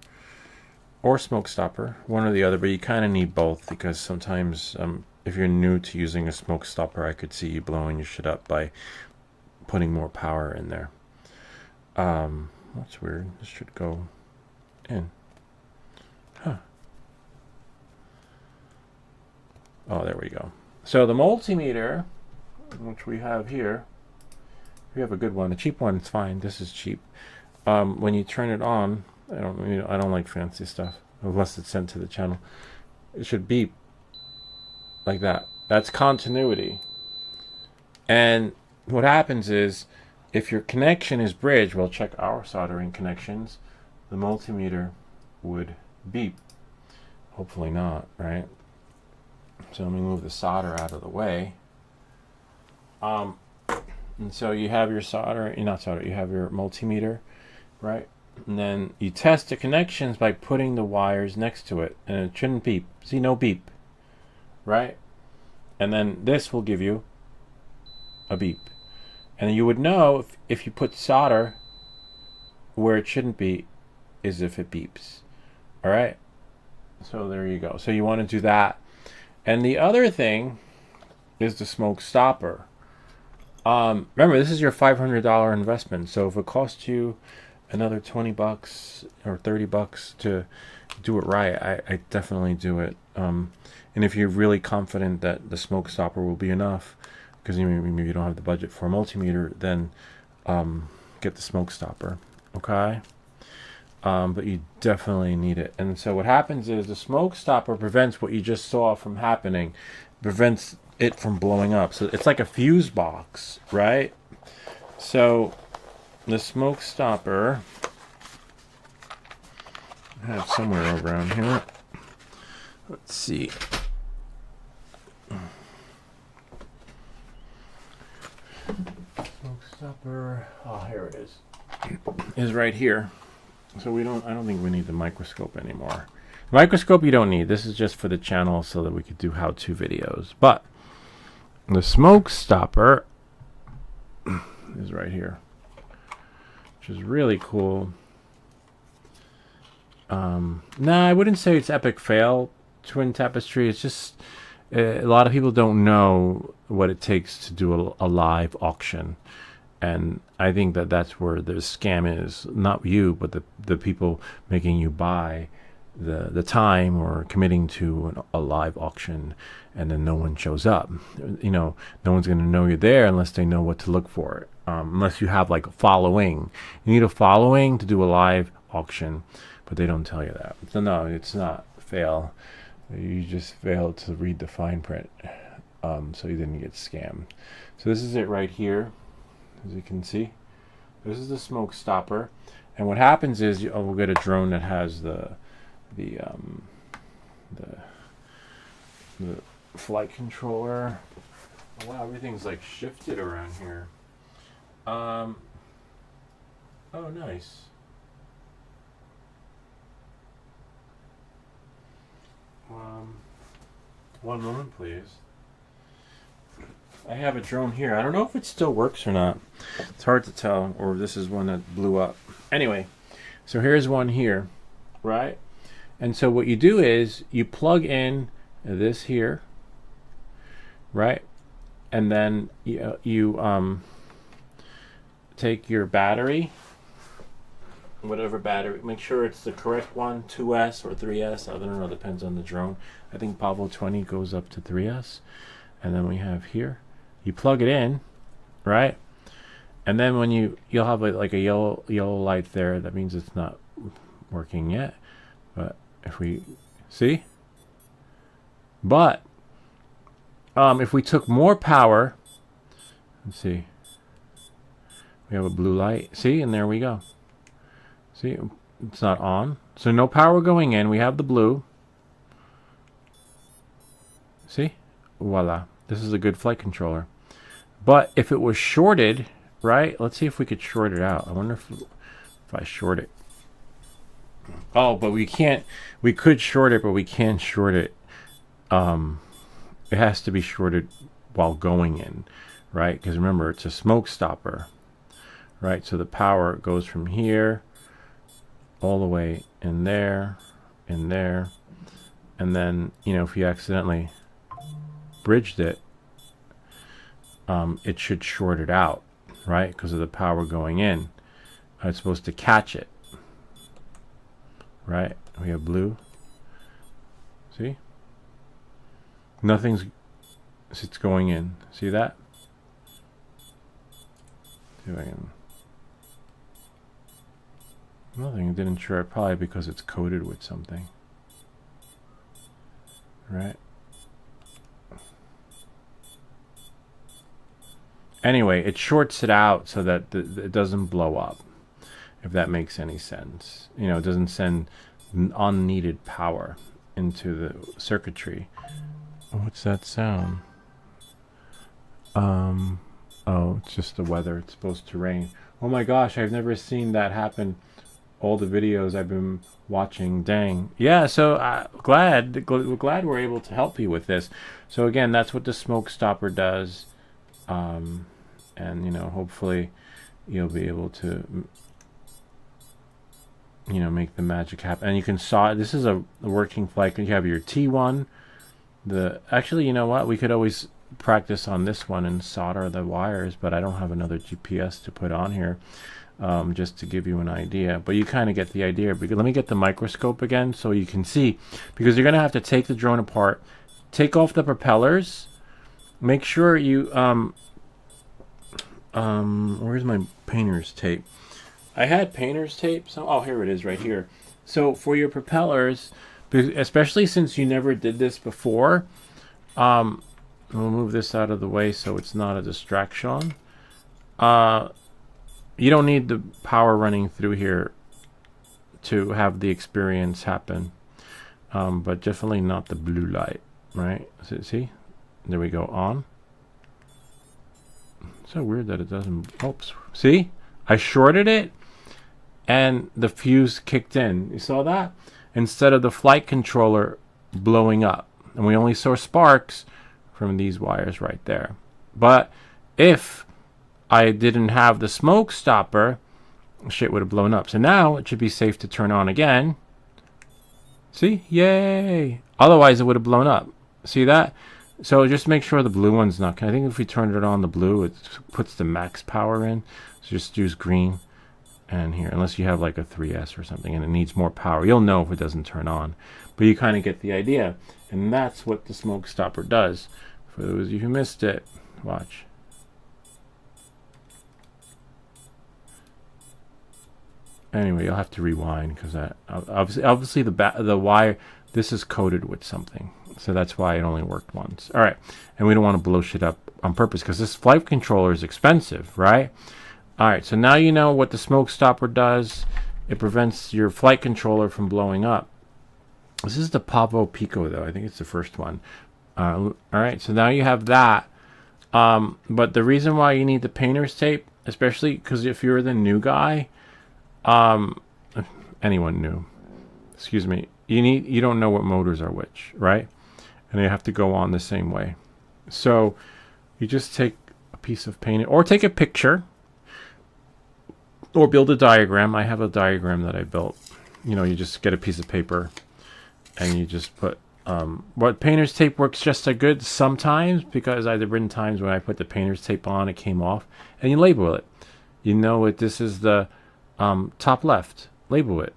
or smoke stopper, one or the other. But you kind of need both, because sometimes if you're new to using a smoke stopper, I could see you blowing your shit up by putting more power in there. That's weird. This should go in. Huh. Oh, there we go. So the multimeter, which we have here, we have a good one. The cheap one is fine. This is cheap. When you turn it on, I don't like fancy stuff unless it's sent to the channel. It should beep like that. That's continuity. And what happens is, if your connection is bridged, we'll check our soldering connections, the multimeter would beep. Hopefully not, right? So let me move the solder out of the way. And so you have your solder, you have your multimeter, right? And then you test the connections by putting the wires next to it, and it shouldn't beep. See, no beep, right? And then this will give you a beep. And you would know if you put solder where it shouldn't be is if it beeps. All right? So there you go. So you want to do that. And the other thing is the smoke stopper. Remember, this is your $500 investment. So if it costs you another $20 or $30 to do it right, I definitely do it. And if you're really confident that the smoke stopper will be enough, because maybe you don't have the budget for a multimeter, then get the smoke stopper. Okay? But you definitely need it. And so what happens is the smoke stopper prevents what you just saw from happening, prevents it from blowing up. So it's like a fuse box, right? So the smoke stopper I have somewhere around here. Let's see. Smoke stopper. Oh, here it is right here. So I don't think we need the microscope anymore. The microscope you don't need. This is just for the channel so that we could do how-to videos. But the smoke stopper is right here, which is really cool. Nah, I wouldn't say it's epic fail, Twin Tapestry. It's just a lot of people don't know what it takes to do a live auction. And I think that that's where the scam is, not you, but the people making you buy the time or committing to a live auction, and then no one shows up. You know, no one's going to know you're there unless they know what to look for. Unless you have like a following. You need a following to do a live auction, but they don't tell you that. So no, it's not fail. You just failed to read the fine print, so you didn't get scammed. So this is it right here, as you can see. This is the smoke stopper, and what happens is we'll get a drone that has the flight controller. Wow, everything's like shifted around here. Oh, nice. One moment, please. I have a drone here. I don't know if it still works or not. It's hard to tell, or this is one that blew up. Anyway, so here's one here, right? And so what you do is you plug in this here, right? And then you take your battery, whatever battery, make sure it's the correct one, 2S or 3S, I don't know, depends on the drone. I think Pavo 20 goes up to 3S. And then we have here, you plug it in, right? And then when you'll have like a yellow light there, that means it's not working yet. But if we see, but if we took more power, let's see, we have a blue light, see, and there we go. See, it's not on, so no power going in. We have the blue. See, voila, this is a good flight controller. But if it was shorted, right, let's see if we could short it out. I wonder if I short it. Oh, but we can't. We could short it, but we can't short it. It has to be shorted while going in, right? Because remember, it's a smoke stopper, right? So the power goes from here all the way in there, and then, you know, if you accidentally bridged it, it should short it out, right? Because of the power going in. It's supposed to catch it, right? We have blue. See? It's going in. See that? See if I can. Nothing, it didn't short, probably because it's coated with something. Right? Anyway, it shorts it out so that it doesn't blow up, if that makes any sense. You know, it doesn't send unneeded power into the circuitry. What's that sound? Oh, it's just the weather. It's supposed to rain. Oh my gosh, I've never seen that happen. All the videos I've been watching, dang. Yeah, so glad we're able to help you with this. So again, that's what the smoke stopper does. And you know, hopefully you'll be able to, you know, make the magic happen. And you can saw, this is a working flight. You have your T1. Actually, you know what, we could always practice on this one and solder the wires, but I don't have another GPS to put on here, just to give you an idea. But you kind of get the idea. Because let me get the microscope again so you can see, because you're gonna have to take the drone apart, take off the propellers, make sure you where's my painter's tape? I had painter's tape. So, oh, here it is right here. So for your propellers, especially since you never did this before, we'll move this out of the way so it's not a distraction. You don't need the power running through here to have the experience happen, but definitely not the blue light, right? See, there we go, on. So weird that it doesn't. Oops. See, I shorted it and the fuse kicked in. You saw that? Instead of the flight controller blowing up. And we only saw sparks from these wires right there. But if I didn't have the smoke stopper, shit would have blown up. So now it should be safe to turn on again. See? Yay! Otherwise it would have blown up. See that? So just make sure the blue one's not. I think if we turn it on the blue, it puts the max power in. So just use green and here, unless you have like a 3S or something and it needs more power. You'll know if it doesn't turn on, but you kind of get the idea. And that's what the smoke stopper does. For those of you who missed it, watch. Anyway, you'll have to rewind because that obviously the wire, this is coated with something, so that's why it only worked once. All right, and we don't want to blow shit up on purpose because this flight controller is expensive, right? All right, so now you know what the smoke stopper does. It prevents your flight controller from blowing up. This is the Pavo Pico, though. I think it's the first one. All right, so now you have that. But the reason why you need the painter's tape, especially because if you're the new guy, anyone new, excuse me, you don't know what motors are which, right? And they have to go on the same way. So you just take a piece of paint or take a picture or build a diagram. I have a diagram that I built. You know, you just get a piece of paper and you just put what painter's tape works just as good sometimes, because I've been times when I put the painter's tape on, it came off, and you label it. You know it. This is the top left. Label it.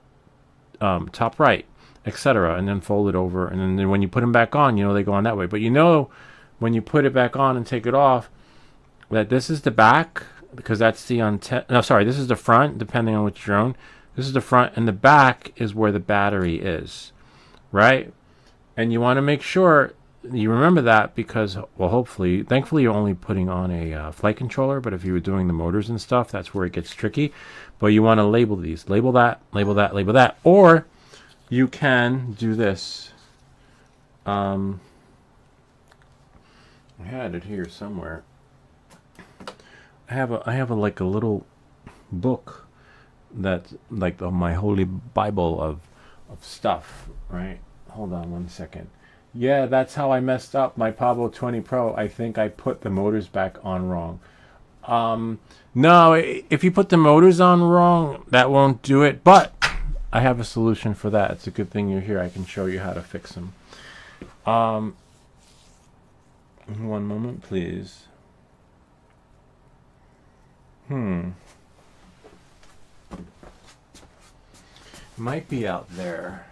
Top right, etc. And then fold it over. And then when you put them back on, you know they go on that way. But you know when you put it back on and take it off that this is the back, because that's the antenna. No, sorry, this is the front, depending on which drone. This is the front, and the back is where the battery is, right? And you want to make sure you remember that because, well, hopefully, thankfully, you're only putting on a flight controller. But if you were doing the motors and stuff, that's where it gets tricky. But you want to label these. Label that, label that, label that. Or you can do this. I had it here somewhere. I have a like a little book that's like my holy Bible of stuff, right? Hold on one second. Yeah, that's how I messed up my Pablo 20 Pro. I think I put the motors back on wrong. No, if you put the motors on wrong, that won't do it. But I have a solution for that. It's a good thing you're here. I can show you how to fix them. One moment, please. Might be out there.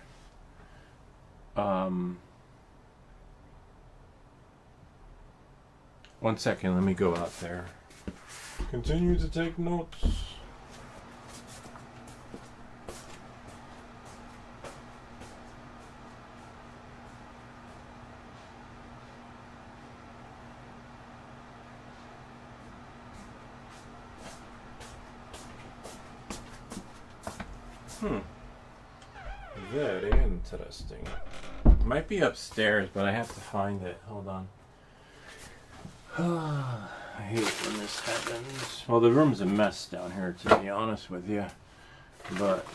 One second, let me go out there. Continue to take notes. Very interesting. Might be upstairs, but I have to find it. Hold on. I hate when this happens. Well, the room's a mess down here, to be honest with you. But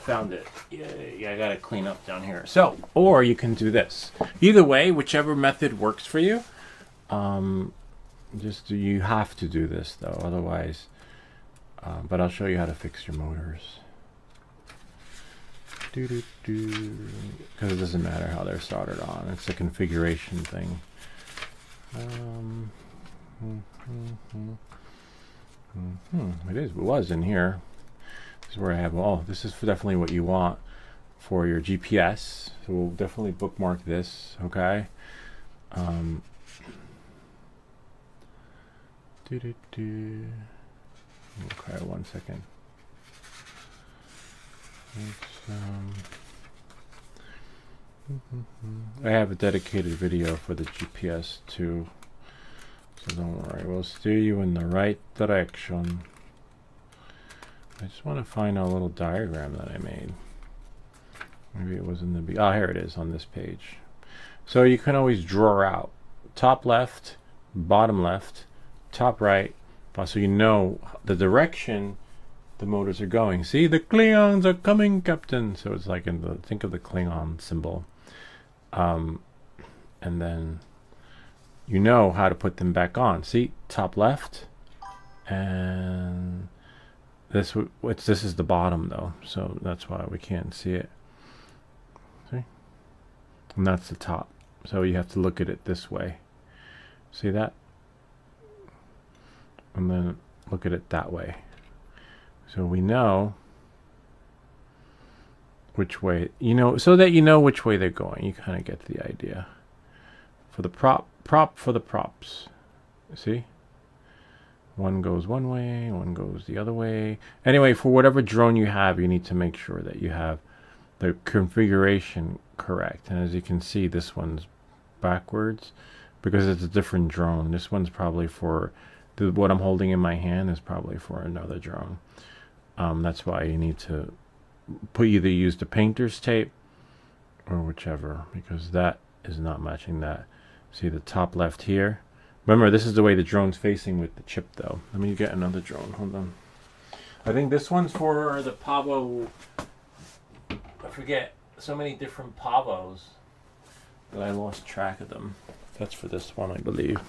found it. Yeah, I gotta clean up down here. So, or you can do this. Either way, whichever method works for you. You have to do this though, otherwise. But I'll show you how to fix your motors. Because it doesn't matter how they're soldered on. It's a configuration thing. It was in here. This is where I have this is definitely what you want for your GPS. So we'll definitely bookmark this, okay? Okay, one second. I have a dedicated video for the GPS too, so don't worry, we'll steer you in the right direction. I just want to find a little diagram that I made. Maybe it was in the here it is on this page. So you can always draw out top left, bottom left, top right, so you know the direction the motors are going. See, the Klingons are coming, Captain. So it's like think of the Klingon symbol. And then you know how to put them back on. See, top left, and this is the bottom though, so that's why we can't see it. See, and that's the top. So you have to look at it this way. See that? And then look at it that way. So we know which way, you know, so that you know which way they're going. You kind of get the idea. For the prop for the props. See? One goes one way, one goes the other way. Anyway, for whatever drone you have, you need to make sure that you have the configuration correct. And as you can see, this one's backwards because it's a different drone. This one's probably for what I'm holding in my hand is probably for another drone. That's why you need to either use the painter's tape or whichever, because that is not matching that. See the top left here? Remember, this is the way the drone's facing with the chip, though. Let me get another drone. Hold on. I think this one's for the Pavo. I forget. So many different Pavos that I lost track of them. That's for this one, I believe.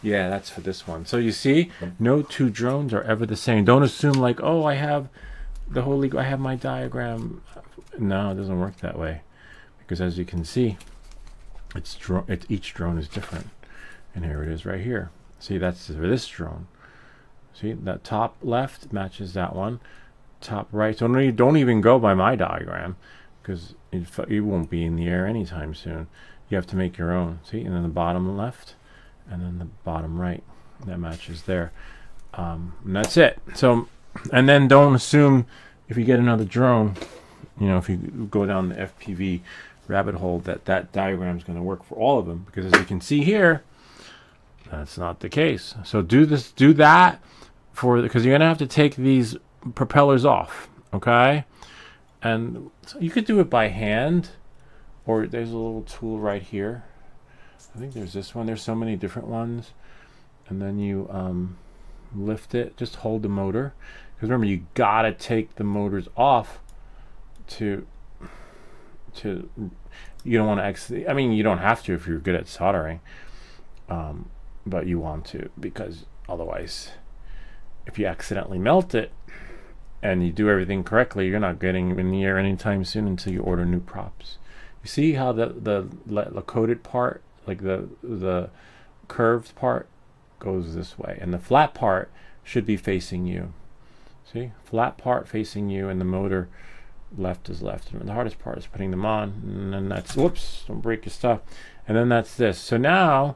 Yeah, that's for this one. So you see, no two drones are ever the same. Don't assume like, oh, I have I have my diagram. No, it doesn't work that way, because as you can see, each drone is different. And here it is right here. See, that's for this drone. See, that top left matches that one. Top right. So don't even go by my diagram, because it won't be in the air anytime soon. You have to make your own. See, and then the bottom left, and then the bottom right. That matches there. And that's it. So, and then don't assume if you get another drone, you know, if you go down the FPV rabbit hole, that diagram is going to work for all of them, because as you can see here, that's not the case. So do that because you're going to have to take these propellers off, okay? And so you could do it by hand, or there's a little tool right here. I think there's this one. There's so many different ones. And then you lift it. Just hold the motor. Because remember, you got to take the motors off to you don't want to exit. I mean, you don't have to if you're good at soldering. But you want to, because otherwise, if you accidentally melt it and you do everything correctly, you're not getting in the air anytime soon until you order new props. You see how the coated part, like the curved part, goes this way, and the flat part should be facing you. See, flat part facing you, and the motor left is left. And the hardest part is putting them on, and then that's, whoops, don't break your stuff. And then that's this. So now,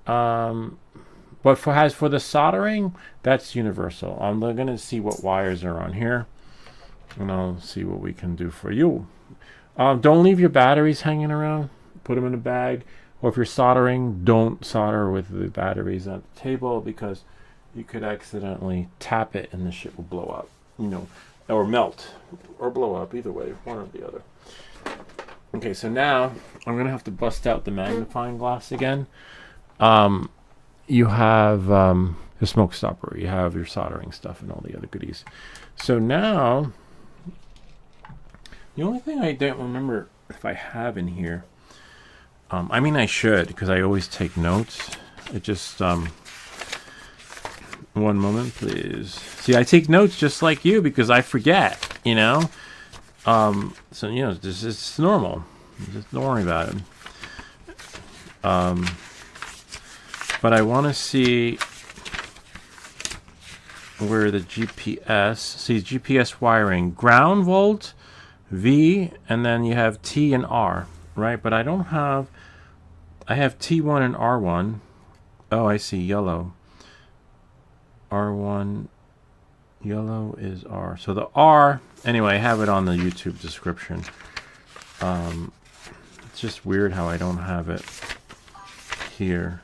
but for the soldering, that's universal. I'm going to see what wires are on here, and I'll see what we can do for you. Don't leave your batteries hanging around. Put them in a bag. Or if you're soldering, don't solder with the batteries at the table, because you could accidentally tap it and the shit will blow up, you know, or melt or blow up. Either way, one or the other. Okay, so now I'm going to have to bust out the magnifying glass again. You have the smoke stopper, you have your soldering stuff and all the other goodies. So now, the only thing I don't remember if I have in here, I mean I should, because I always take notes. It just, one moment please. See, I take notes just like you, because I forget, you know. So, you know, this is normal. Just don't worry about it. But I want to see where the GPS, see GPS wiring, ground volt, V, and then you have T and R, right? But I don't have, I have T1 and R1. Oh, I see, yellow. R1, yellow is R. So the R, anyway, I have it on the YouTube description. It's just weird how I don't have it here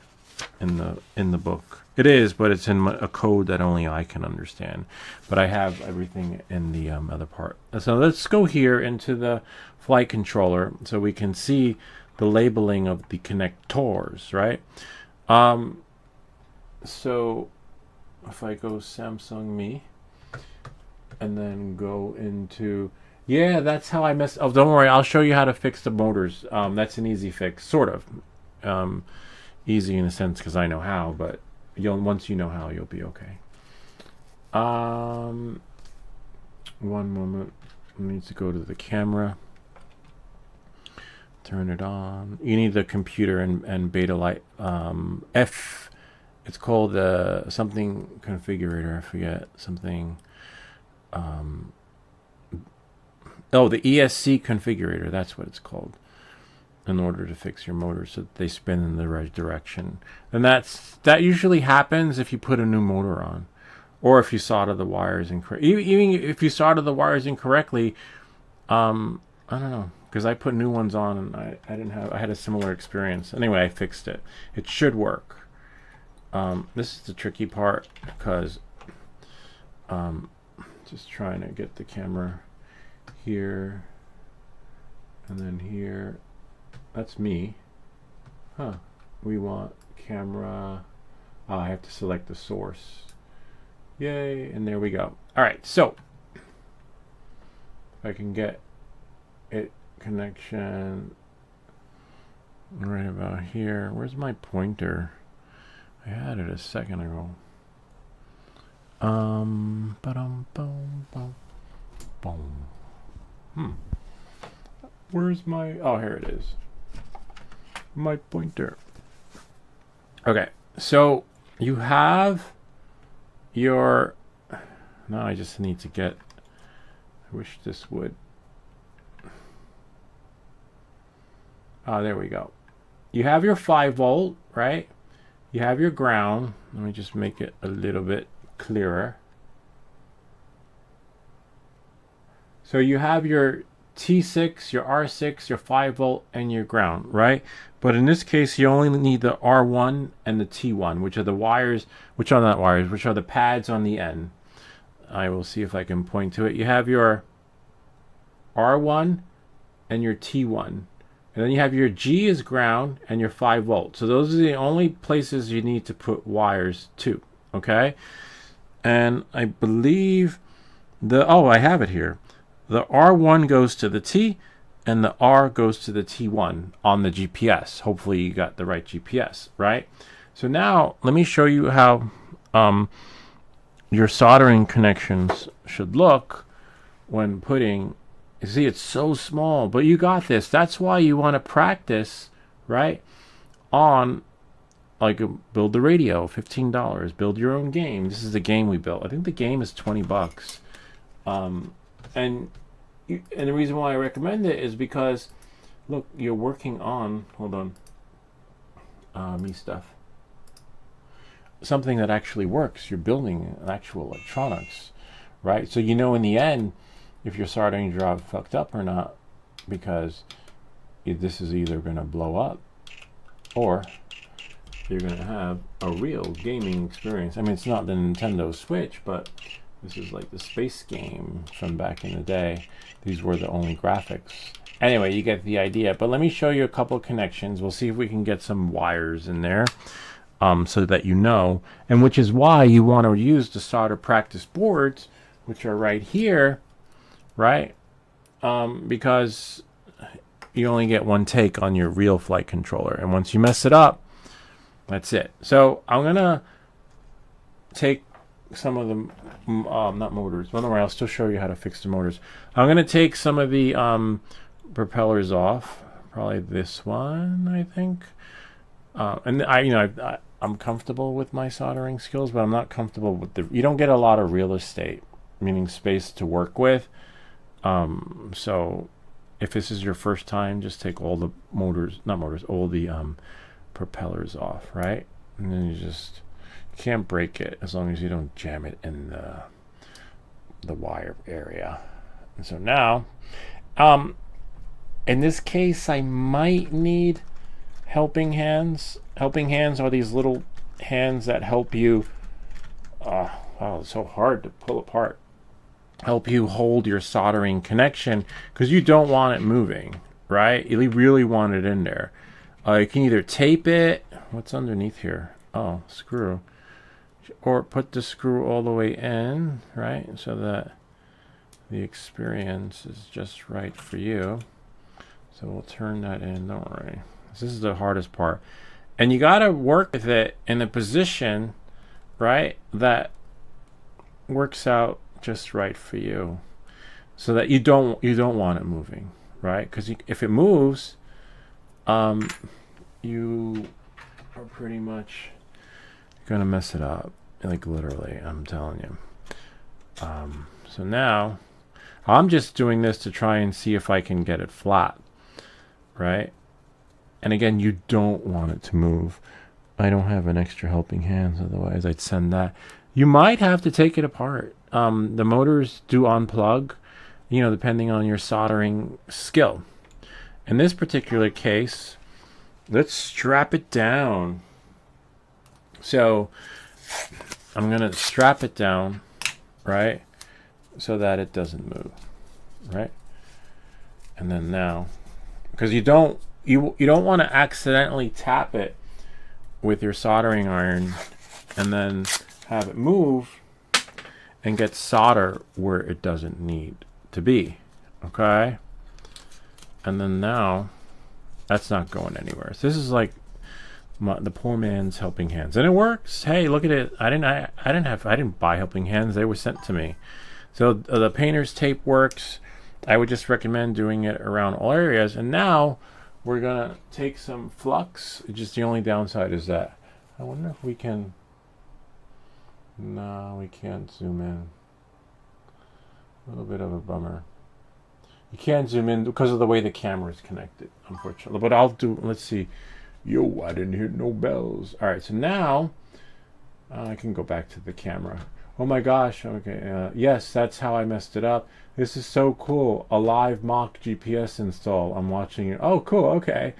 in the book. It is, but it's in a code that only I can understand. But I have everything in the other part. So let's go here into the flight controller so we can see the labeling of the connectors, right? So if I go Samsung Me and then go into, yeah, that's how I mess. Oh, don't worry, I'll show you how to fix the motors. That's an easy fix, sort of. Easy in a sense because I know how, but once you know how, you'll be okay. One moment. I need to go to the camera turn it on. You need the computer and beta light. It's called something configurator. I forget something. The ESC configurator. That's what it's called. In order to fix your motor so that they spin in the right direction, and that usually happens if you put a new motor on, or if you solder the wires incorrectly. Even if you solder the wires incorrectly, I don't know, because I put new ones on and I had a similar experience. Anyway, I fixed it. It should work. This is the tricky part because just trying to get the camera here and then here. That's me. We want camera. I have to select the source. Yay, and there we go. All right, so if I can get it connection right about here. Where's my pointer? I had it a second ago. Where's my, oh, here it is. My pointer. Okay, so you have your, now I just need to get, I wish this would, there we go. You have your 5 volt, right? You have your ground. Let me just make it a little bit clearer. So you have your T6, your R6, your 5 volt, and your ground, right? But in this case, you only need the R1 and the T1, which are the wires, which are not wires, which are the pads on the end. I will see if I can point to it. You have your R1 and your T1. And then you have your G is ground and your 5 volt. So those are the only places you need to put wires to, okay? And I believe I have it here. The R1 goes to the T, and the R goes to the T1 on the GPS. Hopefully you got the right GPS, right? So now let me show you how your soldering connections should look when putting, you see it's so small, but you got this. That's why you want to practice, right? On, like, build the radio, $15. Build your own game. This is the game we built. I think the game is $20. And the reason why I recommend it is because, look, you're working on, hold on, me stuff. Something that actually works. You're building actual electronics, right? So you know in the end if your soldering job fucked up or not, because this is either going to blow up or you're going to have a real gaming experience. I mean, it's not the Nintendo Switch, but this is like the space game from back in the day. These were the only graphics. Anyway, you get the idea. But let me show you a couple of connections. We'll see if we can get some wires in there so that you know. And which is why you want to use the solder practice boards, which are right here, right? Because you only get one take on your real flight controller. And once you mess it up, that's it. So I'm going to take some of the not motors, but don't worry, I'll still show you how to fix the motors. I'm going to take some of the propellers off, probably this one, I think. And I'm comfortable with my soldering skills, but I'm not comfortable with you don't get a lot of real estate, meaning space to work with. So if this is your first time, just take all the all the propellers off, right? And then you can't break it as long as you don't jam it in the wire area. And so now, in this case, I might need helping hands. Helping hands are these little hands that help you, wow, it's so hard to pull apart, help you hold your soldering connection, because you don't want it moving, right? You really want it in there. You can either tape it, what's underneath here? Oh, screw. Or put the screw all the way in, right? So that the experience is just right for you. So we'll turn that in, don't worry. This is the hardest part. And you got to work with it in a position, right, that works out just right for you. So that you don't want it moving, right? Because if it moves, you are pretty much gonna mess it up. Like literally, I'm telling you. So now, I'm just doing this to try and see if I can get it flat, right? And again, you don't want it to move. I don't have an extra helping hands, otherwise I'd send that. You might have to take it apart. The motors do unplug, you know, depending on your soldering skill. In this particular case, let's strap it down. So I'm going to strap it down, right, so that it doesn't move, right? And then now, because you don't want to accidentally tap it with your soldering iron and then have it move and get solder where it doesn't need to be, okay? And then now that's not going anywhere. So this is like the poor man's helping hands, and it works. Hey, look at it. I didn't buy helping hands. They were sent to me. So the painter's tape works. I would just recommend doing it around all areas. And now we're gonna take some flux. Just the only downside is that I wonder if we can. No, we can't zoom in. A little bit of a bummer. You can't zoom in because of the way the camera is connected, unfortunately. But I'll do. Let's see. Yo, I didn't hear no bells. All right, so now I can go back to the camera. Oh my gosh. Okay. Yes, that's how I messed it up. This is so cool. A live mock GPS install. I'm watching it. Oh, cool. Okay.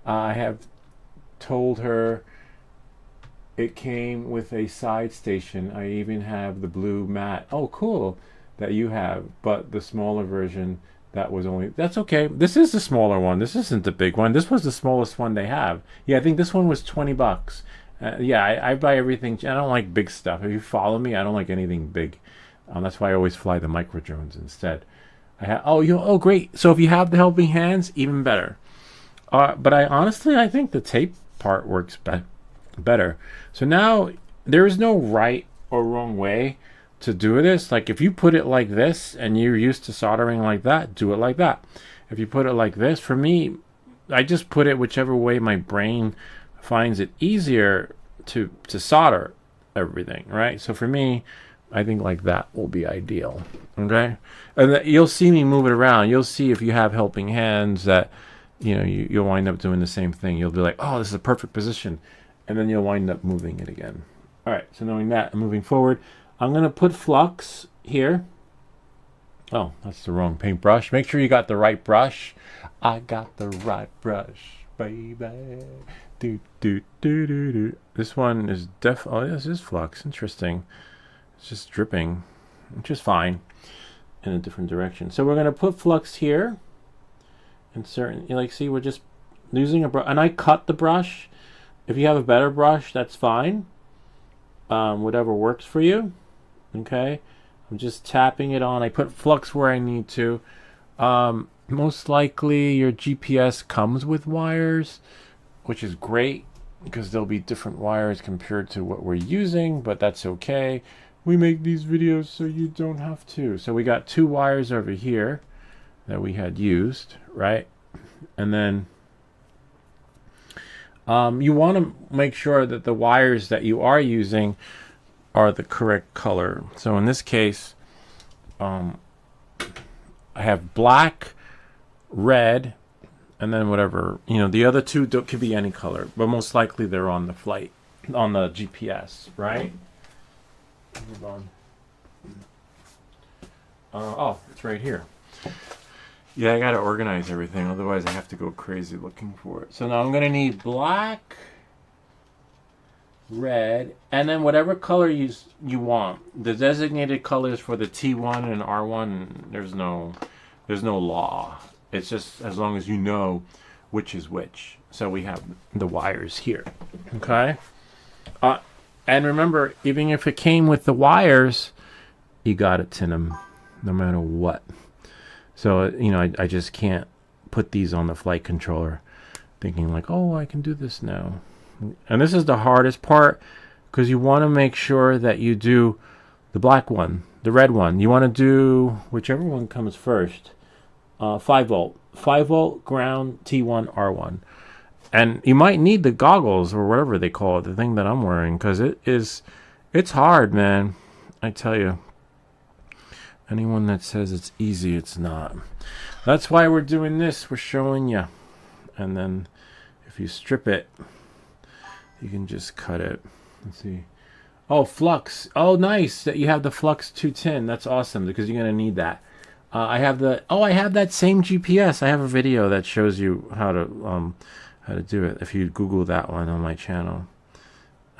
I have told her it came with a side station. I even have the blue mat. Oh, cool that you have. But the smaller version, that was only... That's okay. This is the smaller one. This isn't the big one. This was the smallest one they have. Yeah, I think this one was 20 bucks. Yeah, I buy everything. I don't like big stuff. If you follow me, I don't like anything big. That's why I always fly the micro drones instead. Oh, great. So if you have the helping hands, even better. But I think the tape part works better. So now there is no right or wrong way to do this. Like if you put it like this and you're used to soldering like that, do it like that. If you put it like this, for me, I just put it whichever way my brain finds it easier to solder everything, right? So for me, I think like that will be ideal. Okay, and you'll see me move it around. You'll see if you have helping hands that you'll wind up doing the same thing. You'll be like, oh, this is a perfect position, and then you'll wind up moving it again. All right, so knowing that, and moving forward, I'm gonna put flux here. Oh, that's the wrong paintbrush. Make sure you got the right brush. I got the right brush, baby. This one is oh, this is flux. Interesting. It's just dripping, which is fine, in a different direction. So we're gonna put flux here. And see, we're just using a brush, and I cut the brush. If you have a better brush, that's fine. Whatever works for you. Okay. I'm just tapping it on. I put flux where I need to. Most likely your GPS comes with wires, which is great because there'll be different wires compared to what we're using, but that's okay. We make these videos so you don't have to. So we got 2 wires over here that we had used, right? And then you want to make sure that the wires that you are using are the correct color. So in this case, I have black, red, and then whatever, the other 2 could be any color, but most likely they're on the flight, on the GPS, right? Hold on. Oh, it's right here. Yeah, I gotta organize everything, otherwise I have to go crazy looking for it. So now I'm gonna need black, red, and then whatever color you want. The designated colors for the T1 and R1, there's no law. It's just as long as you know which is which. So we have the wires here, okay? And remember, even if it came with the wires, you gotta tin them, no matter what. So, I just can't put these on the flight controller thinking like, oh, I can do this now. And this is the hardest part because you want to make sure that you do the black one, the red one. You want to do whichever one comes first. 5 volt. 5 volt ground T1 R1. And you might need the goggles or whatever they call it, the thing that I'm wearing, because it's hard, man. I tell you. Anyone that says it's easy, it's not. That's why we're doing this. We're showing you. And then if you strip it, you can just cut it. Let's see. Oh, flux. Oh, nice that you have the flux 210. That's awesome because you're going to need that. I have that same GPS. I have a video that shows you how to do it if you Google that one on my channel.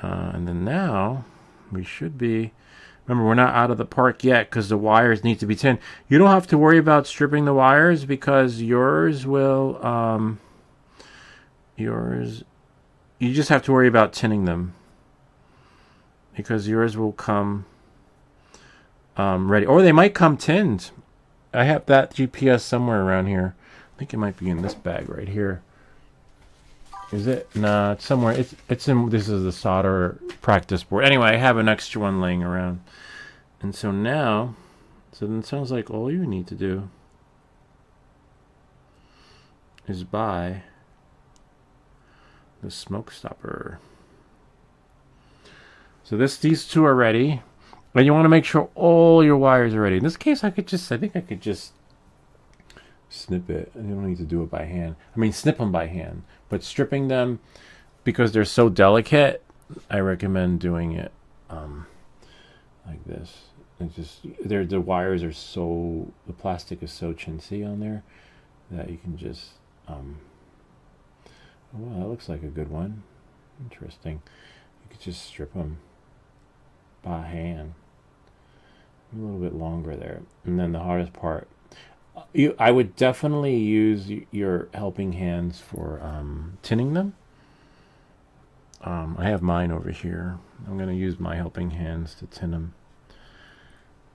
And then now we should be. Remember, we're not out of the park yet because the wires need to be tinned. You don't have to worry about stripping the wires because yours will. You just have to worry about tinning them because yours will come ready, or they might come tinned. I have that GPS somewhere around here. I think it might be in this bag right here. Is it? Nah, it's somewhere. It's in. This is the solder practice board. Anyway, I have an extra one laying around, and so now, then it sounds like all you need to do is buy the smoke stopper. So these two are ready, but you want to make sure all your wires are ready. In this case, I think I could just snip it, and you don't need to do it by hand. I mean, snip them by hand, but stripping them because they're so delicate, I recommend doing it like this. It's just the wires are so, the plastic is so chintzy on there that you can just oh, wow, that looks like a good one. Interesting. You could just strip them by hand. A little bit longer there, and then the hardest part. I would definitely use your helping hands for tinning them. I have mine over here. I'm going to use my helping hands to tin them.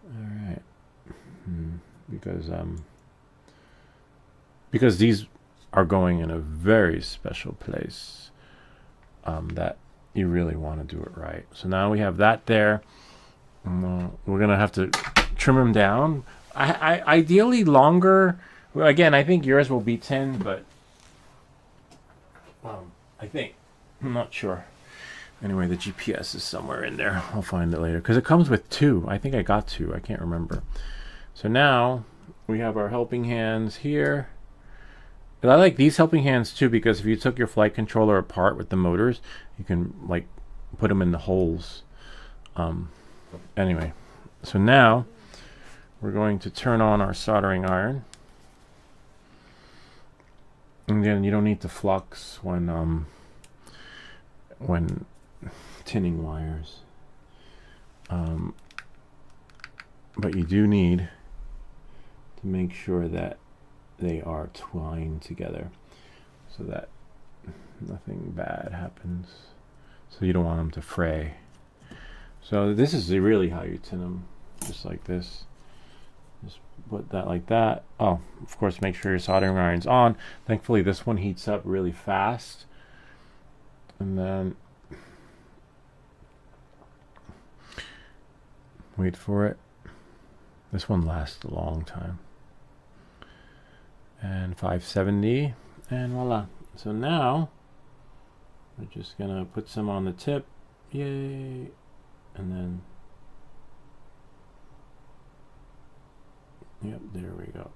All right, because these are going in a very special place that you really want to do it right. So now we have that there. We're going to have to trim them down. I ideally longer. Well, again, I think yours will be 10, but I think, I'm not sure. Anyway, the GPS is somewhere in there. I'll find it later because it comes with 2. I think I got 2. I can't remember. So now we have our helping hands here. And I like these helping hands too because if you took your flight controller apart with the motors, you can like put them in the holes. Anyway, so now we're going to turn on our soldering iron. And then you don't need the flux when tinning wires. But you do need to make sure that they are twined together so that nothing bad happens. So you don't want them to fray. So this is really how you tin them, just like this. Just put that like that. Oh, of course, make sure your soldering iron's on. Thankfully, this one heats up really fast. And then wait for it. This one lasts a long time. And 570, and voila. So now we're just gonna put some on the tip. Yay! And then, yep, there we go.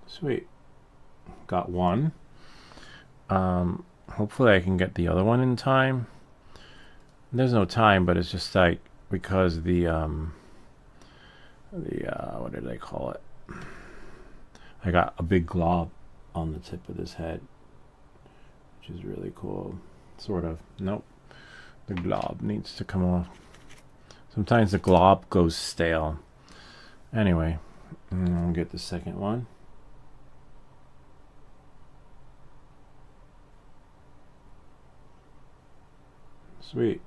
Sweet. Got one. Hopefully I can get the other one in time. There's no time, but it's just like because the what did I call it? I got a big glob on the tip of this head, which is really cool. Sort of. Nope. The glob needs to come off. Sometimes the glob goes stale. Anyway, I'll get the second one. Sweet.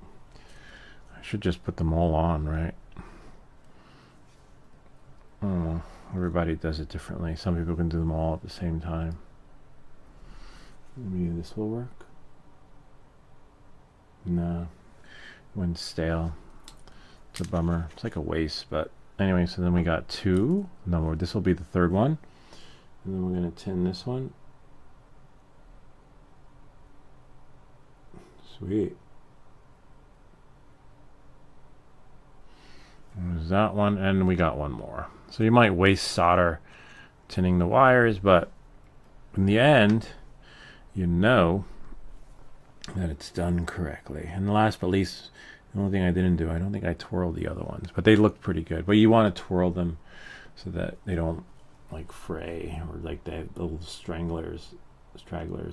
I should just put them all on, right? Oh, everybody does it differently. Some people can do them all at the same time. Maybe this will work. No, went stale. It's a bummer. It's like a waste, but anyway. So then we got 2. No more. This will be the third one, And then we're going to tin this one. Sweet. There's that one, and we got one more. So you might waste solder tinning the wires, but in the end, you know that it's done correctly. And last but least, the only thing I didn't do, I don't think I twirled the other ones, but they look pretty good. But you want to twirl them so that they don't like fray or like they have little stragglers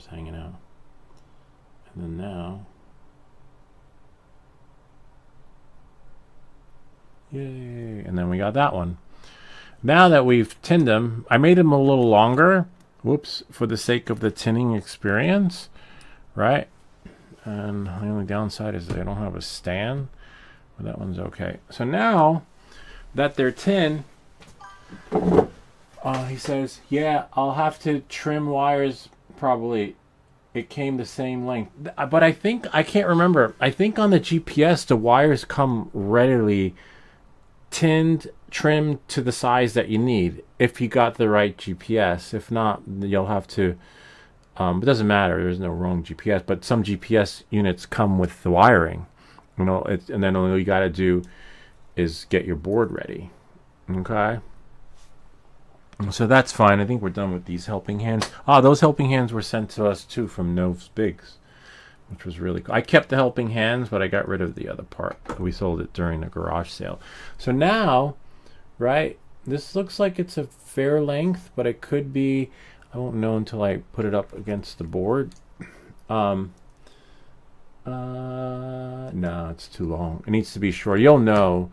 hanging out. And then now, yay! And then we got that one. Now that we've tinned them, I made them a little longer. Whoops, for the sake of the tinning experience, right? And the only downside is they don't have a stand, but that one's okay. So now that they're tinned, he says, yeah, I'll have to trim wires probably. It came the same length. But I think, I can't remember. I think on the GPS, the wires come readily tinned, trimmed to the size that you need if you got the right GPS. If not, you'll have to, it doesn't matter, there's no wrong GPS, but some GPS units come with the wiring, you know, and then all you got to do is get your board ready. Okay, so that's fine. I think we're done with these helping hands. Those helping hands were sent to us too from Novs Biggs, which was really cool. I kept the helping hands, but I got rid of the other part. We sold it during the garage sale. So now, right, this looks like it's a fair length, but it could be, I won't know until I put it up against the board. No, it's too long. It needs to be short. You'll know,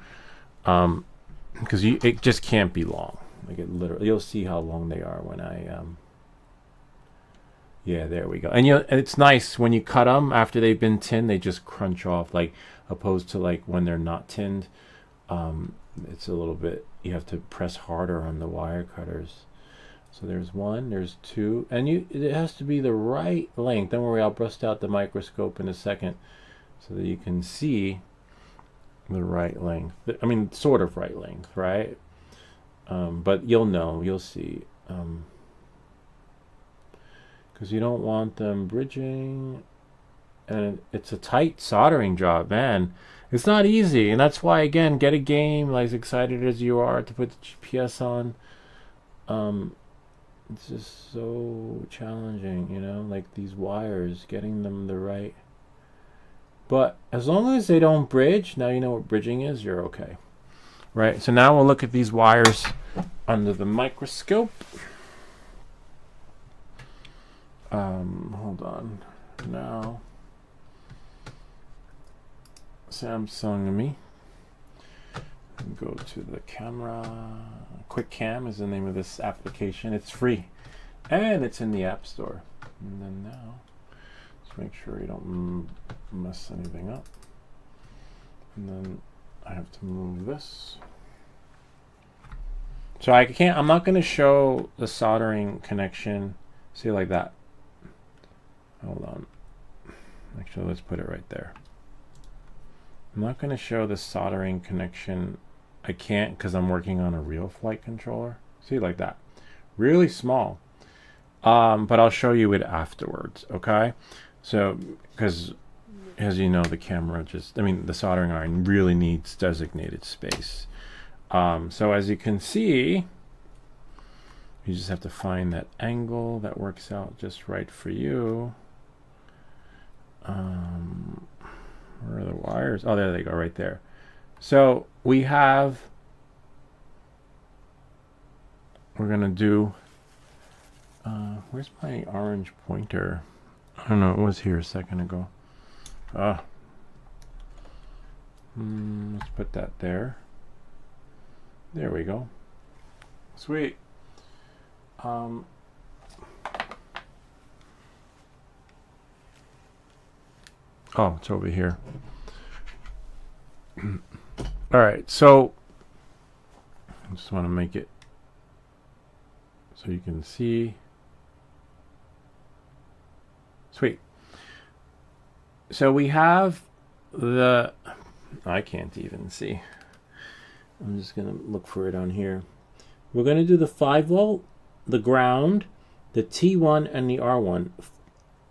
because it just can't be long. Like it literally, you'll see how long they are when I, yeah, there we go. And it's nice when you cut them after they've been tinned, they just crunch off, like opposed to like when they're not tinned. It's a little bit, you have to press harder on the wire cutters. So there's one, there's two, and it has to be the right length. Don't worry, I'll bust out the microscope in a second so that you can see the right length. I mean, sort of right length, right? But you'll see. Because you don't want them bridging, and it's a tight soldering job, man. It's not easy, and that's why, again, get a game, like, as excited as you are to put the GPS on. It's just so challenging, you know, like these wires, getting them the right. But as long as they don't bridge, now you know what bridging is, you're okay. Right, so now we'll look at these wires under the microscope. Hold on. Now, Samsung me. Go to the camera. Quick Cam is the name of this application. It's free, and it's in the App Store. And then now, just make sure you don't mess anything up. And then I have to move this. So I'm not going to show the soldering connection. See, like that. Hold on. Actually, let's put it right there. I'm not going to show the soldering connection. I can't because I'm working on a real flight controller. See, like that. Really small. But I'll show you it afterwards, okay? So, because as you know, the camera the soldering iron really needs designated space. So as you can see, you just have to find that angle that works out just right for you. Where are the wires? Oh, there they go, right there. So we're gonna do, where's my orange pointer? I don't know, it was here a second ago. Let's put that there. There we go. Sweet. Oh, it's over here. All right, so I just want to make it so you can see. Sweet. So we have I can't even see. I'm just going to look for it on here. We're going to do the 5 volt the ground, the T1 and the R1.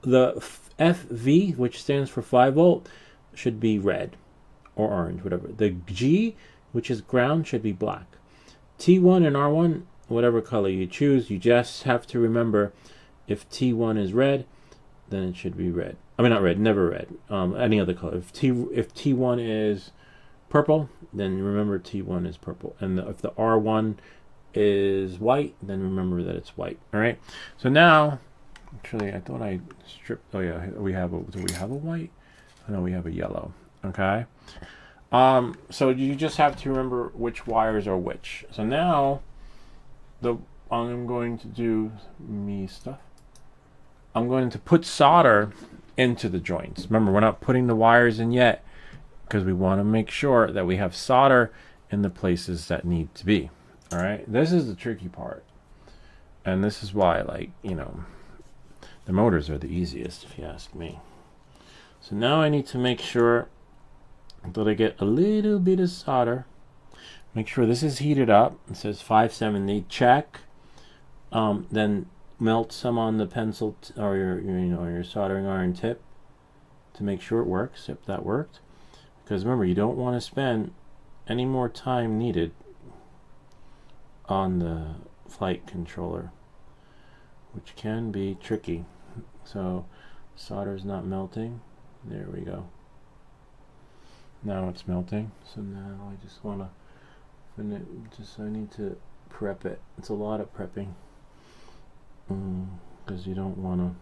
The FV, which stands for 5 volt, should be red or orange, whatever. The G, which is ground, should be black. T1 and R1, whatever color you choose, you just have to remember if T1 is red, then it should be red. I mean, not red, never red. Any other color. If T1 is purple, then remember T1 is purple. And if the R1 is white, then remember that it's white. All right. So now, actually, I thought I stripped. Oh yeah, do we have a white? Oh, no, we have a yellow. Okay. So you just have to remember which wires are which. So now, I'm going to do stuff. I'm going to put solder into the joints. Remember, we're not putting the wires in yet because we want to make sure that we have solder in the places that need to be. All right. This is the tricky part, and this is why, like, you know, the motors are the easiest, if you ask me. So now I need to make sure that I get a little bit of solder. Make sure this is heated up. It says 570. Check. Then melt some on the pencil or your soldering iron tip to make sure it works. If that worked, because remember, you don't want to spend any more time needed on the flight controller, which can be tricky. So solder's not melting. There we go. Now it's melting. So now I just want to I need to prep it. It's a lot of prepping because you don't want to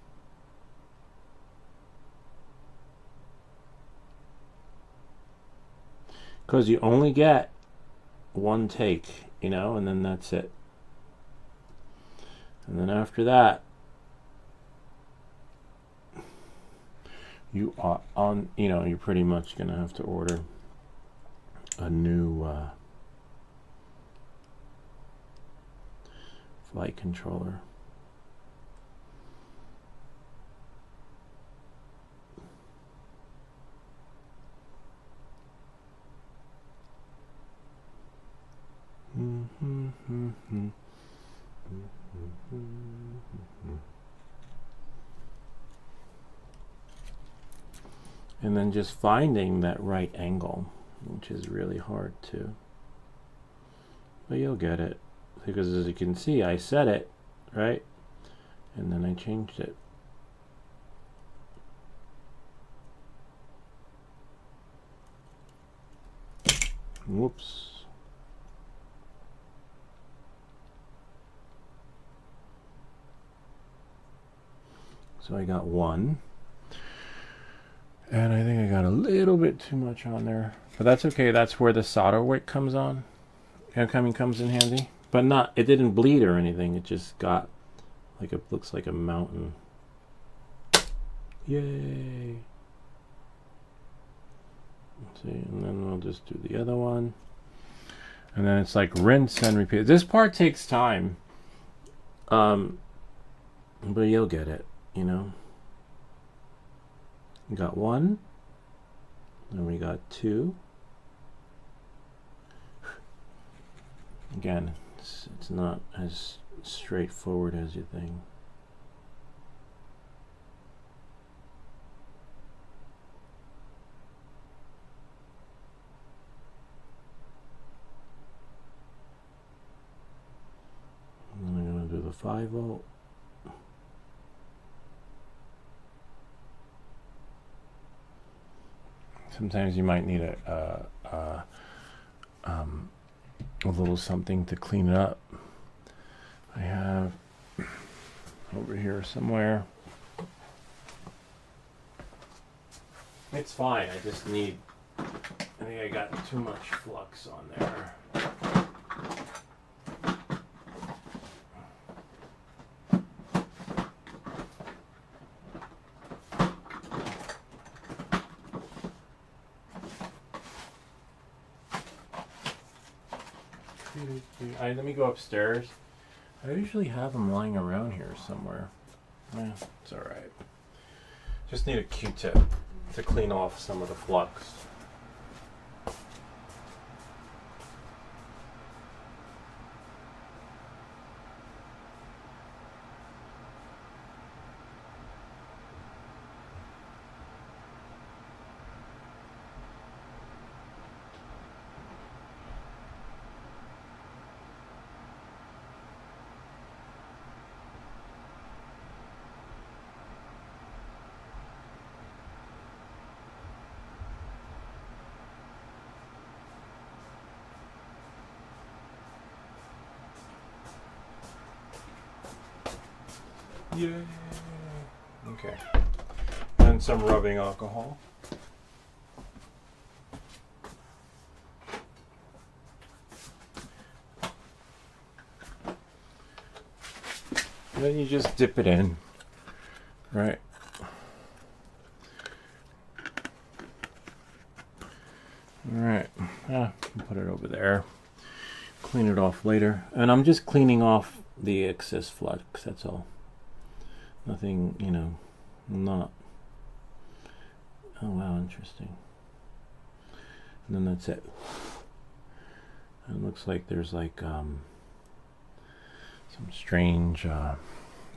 because you only get one take, you know, and then that's it. And then after that, you are on, you know, you're pretty much gonna have to order a new flight controller. And then just finding that right angle, which is really hard too. But you'll get it. Because as you can see, I set it, right? And then I changed it. Whoops. So I got one. And I think I got a little bit too much on there. But that's okay. That's where the solder wick comes on. Comes in handy. But not, it didn't bleed or anything. It just got like, it looks like a mountain. Yay. Let's see, and then we'll just do the other one. And then it's like rinse and repeat. This part takes time. But you'll get it, you know. We got one. Then we got two. Again, it's not as straightforward as you think. And then I'm going to do the 5 volt. Sometimes you might need a little something to clean it up. I have over here somewhere. It's fine. I just need, I think I got too much flux on there. Let me go upstairs. I usually have them lying around here somewhere. It's alright. Just need a Q-tip to clean off some of the flux. Yeah. Okay. And some rubbing alcohol. Then you just dip it in, right? All right. Put it over there. Clean it off later. And I'm just cleaning off the excess flux, that's all. Nothing, you know, not. Oh, wow, interesting. And then that's it. And it looks like there's like some strange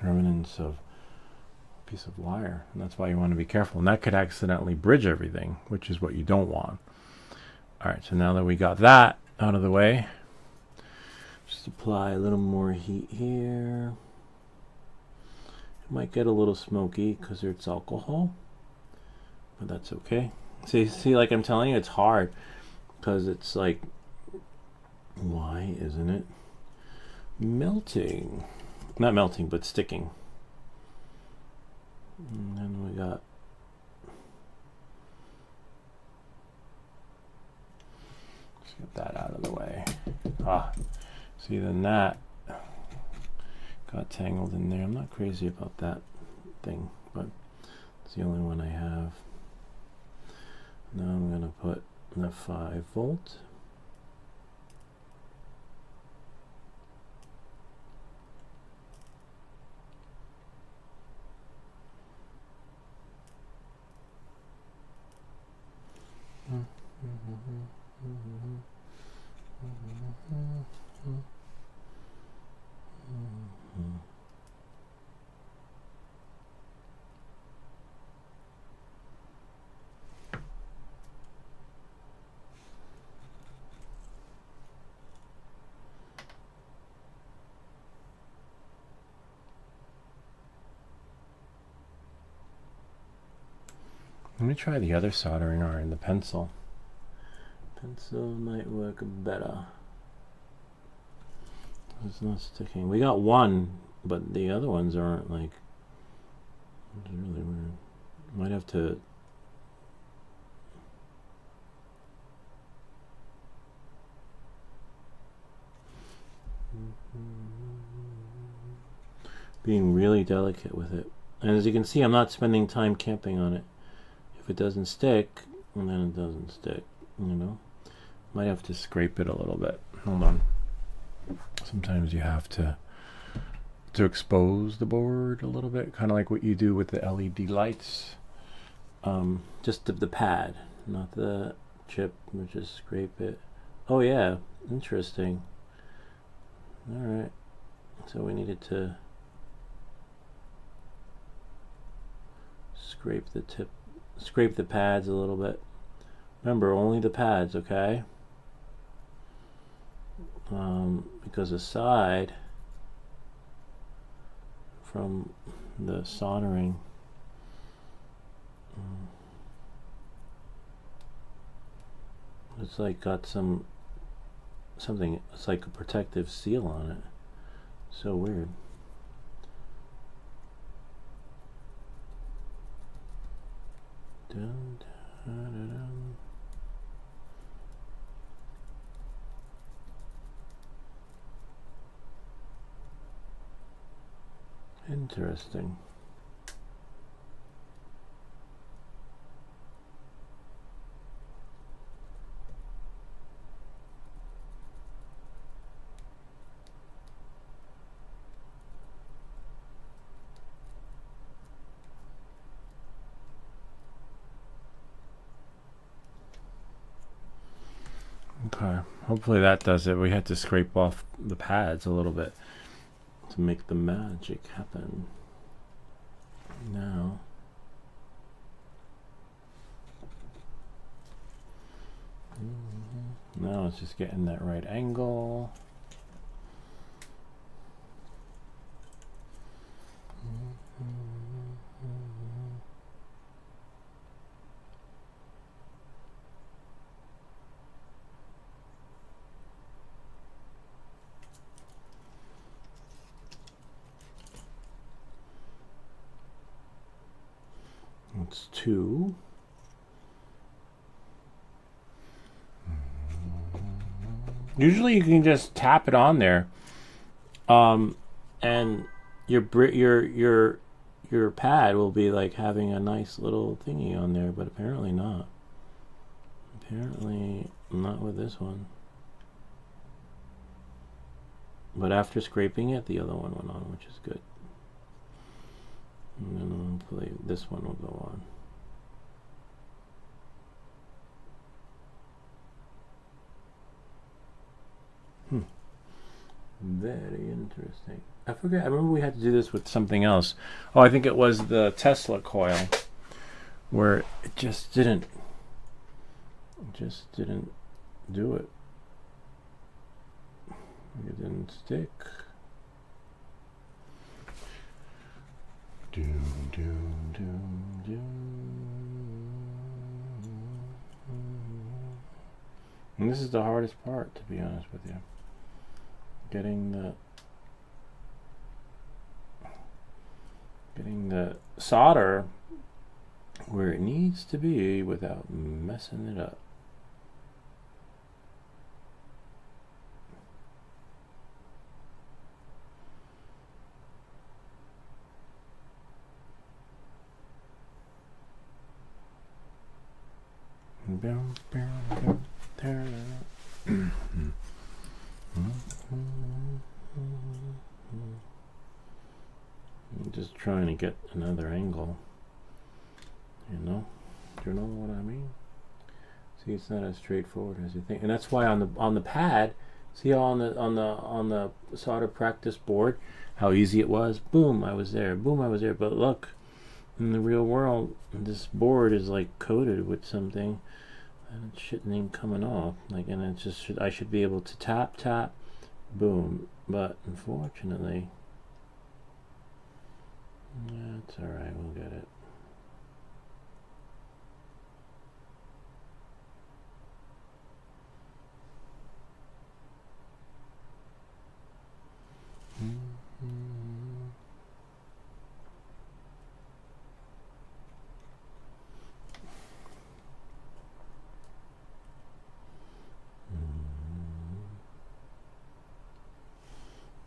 remnants of a piece of wire. And that's why you want to be careful. And that could accidentally bridge everything, which is what you don't want. All right, so now that we got that out of the way, just apply a little more heat here. It might get a little smoky because it's alcohol, but that's okay. See, like I'm telling you, it's hard because it's like, why isn't it melting? Not melting, but sticking. And then we got get that out of the way. See, then that got tangled in there. I'm not crazy about that thing, but it's the only one I have. Now I'm going to put the 5 volt. Let me try the other soldering iron, the pencil. Pencil might work better. It's not sticking. We got one, but the other ones aren't like. It's really weird. Might have to. Being really delicate with it. And as you can see, I'm not spending time camping on it. If it doesn't stick, then it doesn't stick, you know. Might have to scrape it a little bit. Hold on. Sometimes you have to expose the board a little bit, kind of like what you do with the LED lights. Just the pad, not the chip. We just scrape it. Oh yeah, interesting. All right. So we needed to scrape the tip. Scrape the pads a little bit. Remember, only the pads, okay? Because the side from the soldering it's like got something. It's like a protective seal on it. So weird. Dun, dun, dun, dun. Interesting. Okay, hopefully that does it. We had to scrape off the pads a little bit to make the magic happen. Now now it's just getting that right angle. It's 2. Usually you can just tap it on there, and your pad will be like having a nice little thingy on there, but apparently not. Apparently not with this one. But after scraping it, the other one went on, which is good. And then hopefully this one will go on. Very interesting. I forget. I remember we had to do this with something else. Oh, I think it was the Tesla coil, where it just didn't do it. It didn't stick. Doom, doom, doom, doom. And this is the hardest part, to be honest with you. Getting the solder where it needs to be without messing it up. I'm just trying to get another angle, you know. Do you know what I mean? See, it's not as straightforward as you think, and that's why on the pad, see how on the solder practice board, how easy it was. Boom, I was there. Boom, I was there. But look, in the real world, this board is like coated with something, and it shouldn't even coming off. Like, and it just I should be able to tap, boom. But unfortunately, that's all right. We'll get it.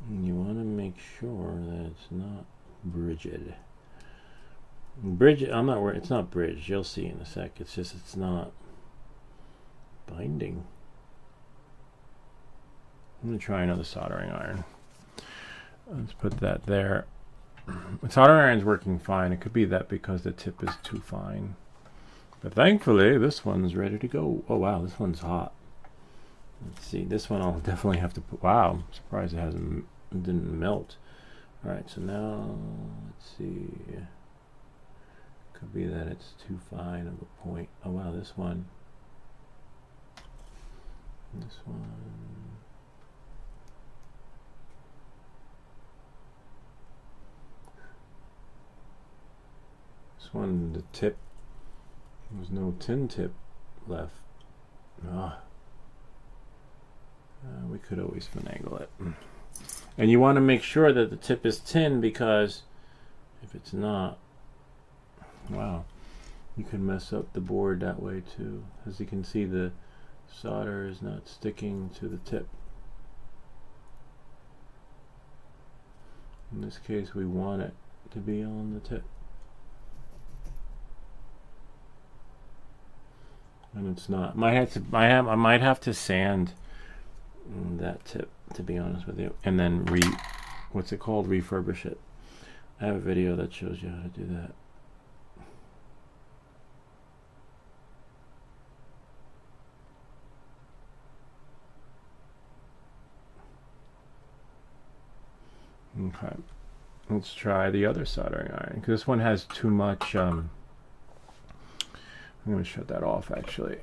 You want to make sure that it's not bridged. I'm not worried. It's not bridged. You'll see in a sec. It's just it's not binding. I'm gonna try another soldering iron. Let's put that there. The soldering iron's working fine. It could be that because the tip is too fine. But thankfully, this one's ready to go. Oh wow, this one's hot. Let's see. This one I'll definitely have to put. Wow, I'm surprised it didn't melt. All right, so now let's see. Could be that it's too fine of a point. Oh wow, this one. This one, the tip. There's no tin tip left. We could always finagle it. And you want to make sure that the tip is tin, because if it's not, wow, you can mess up the board that way too. As you can see, the solder is not sticking to the tip. In this case, we want it to be on the tip. And it's not. I might have to sand that tip, to be honest with you, and then what's it called? Refurbish it. I have a video that shows you how to do that. Okay, let's try the other soldering iron, because this one has too much. I'm going to shut that off. Actually,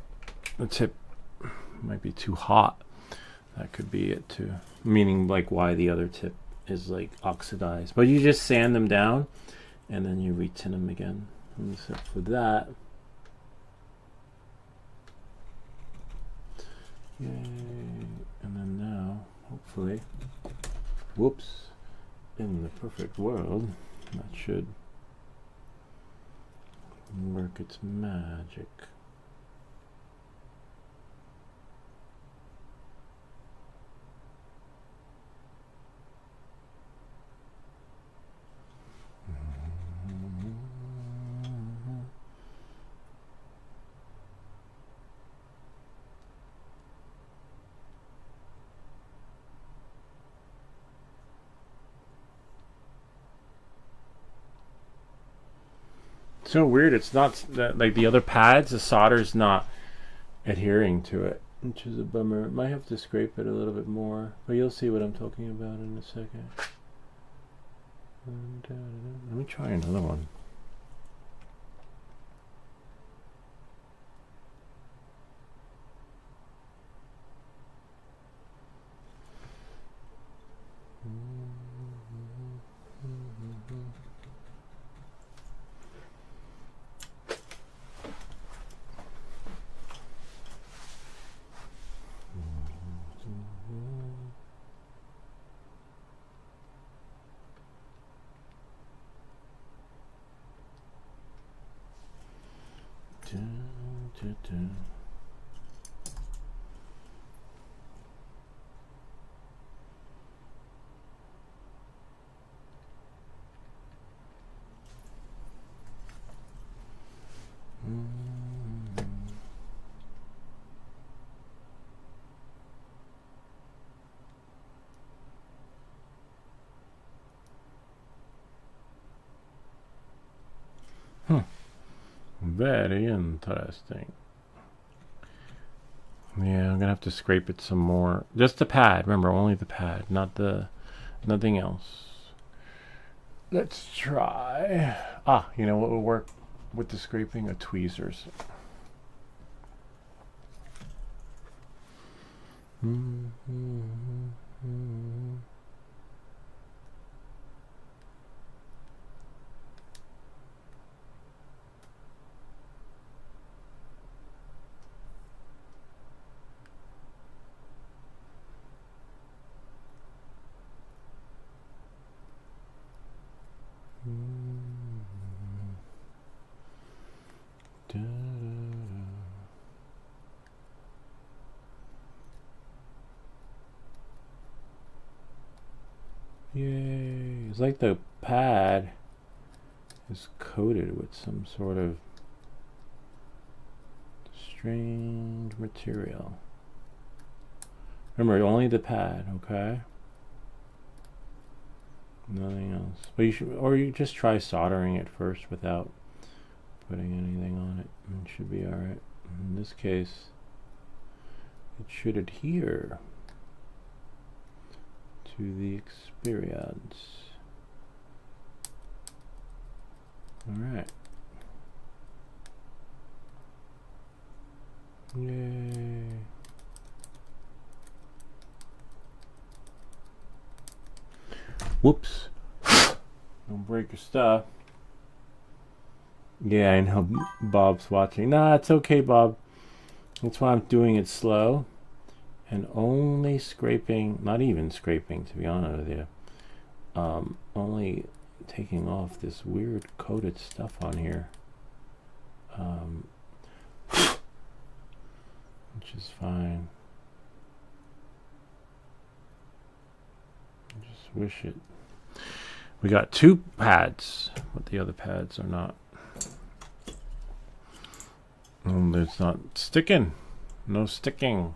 the tip might be too hot. That could be it too. Meaning, like, why the other tip is like oxidized. But you just sand them down, and then you retin them again. And so for that, yay! And then now, hopefully, whoops, in the perfect world, that should work its magic. So weird, it's not that, like the other pads, the solder's not adhering to it, which is a bummer. Might have to scrape it a little bit more, but you'll see what I'm talking about in a second. Let me try another one. Very interesting. Yeah, I'm gonna have to scrape it some more. Just the pad, remember, only the pad, not the, nothing else. Let's try. Ah, you know what will work with the scraping? A tweezers. Yay. It's like the pad is coated with some sort of strange material. Remember, only the pad, okay? Nothing else. But you should, or you just try soldering it first without putting anything on it. It should be alright. In this case, it should adhere to the experience. Alright. Yay. Whoops. Don't break your stuff. Yeah, I know Bob's watching. Nah, it's okay, Bob. That's why I'm doing it slow. And only scraping, not even scraping, to be honest with you. Only taking off this weird coated stuff on here. Which is fine. Just wish it. We got two pads, but the other pads are not. It's not sticking. No sticking.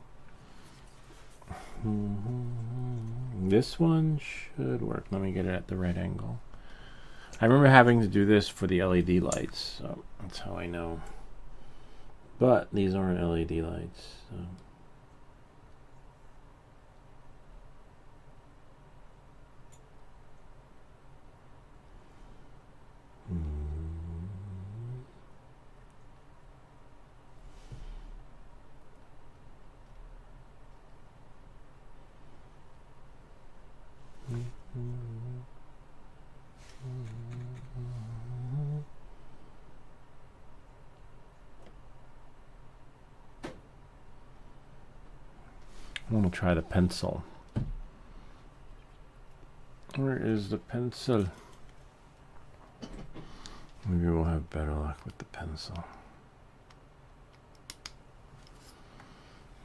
This one should work. Let me get it at the right angle. I remember having to do this for the LED lights, so that's how I know. But these aren't LED lights, so. I'm going to try the pencil. Where is the pencil? Maybe we'll have better luck with the pencil.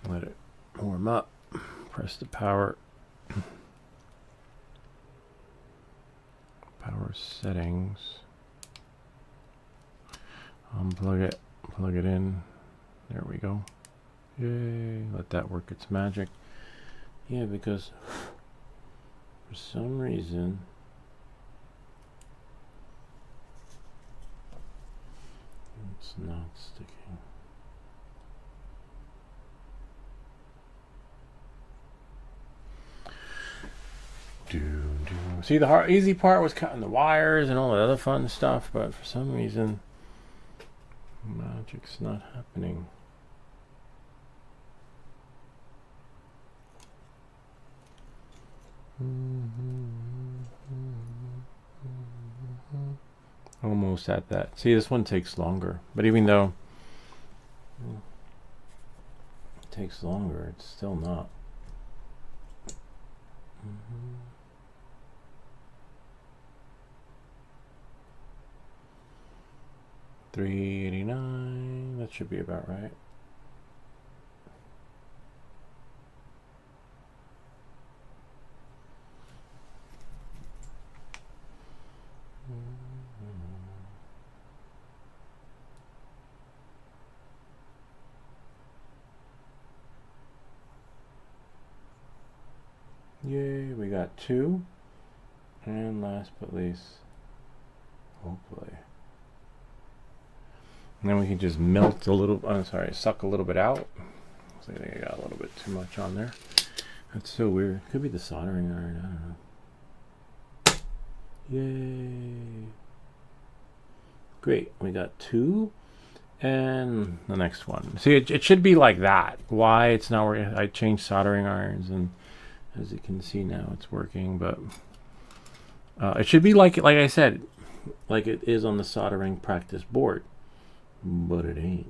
Let it warm up. Press the power. Power settings. Unplug it. Plug it in. There we go. Yay. Let that work its magic. Yeah, because for some reason it's not sticking. See, the easy part was cutting the wires and all the other fun stuff, but for some reason magic's not happening. Almost at that. See, this one takes longer, but even though it takes longer, it's still not. 389. That should be about right. Yay, we got 2. And last but least, hopefully. And then we can just melt a little, I'm sorry, suck a little bit out. So I think I got a little bit too much on there. That's so weird. Could be the soldering iron, I don't know. Yay. Great, we got 2. And the next one. See, it should be like that. Why it's not working? I changed soldering irons, and as you can see now, it's working. But it should be like I said, like it is on the soldering practice board, but it ain't.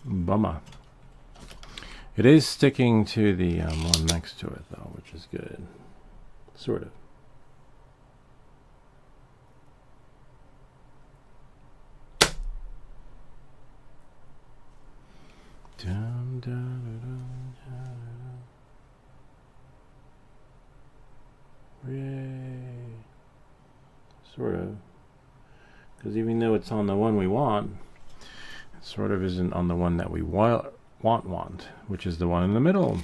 Bummer. It is sticking to the one next to it though, which is good. Sort of. Dun, dun, dun, dun, dun. Yay. Sort of. Because even though it's on the one we want, sort of isn't on the one that we want, which is the one in the middle.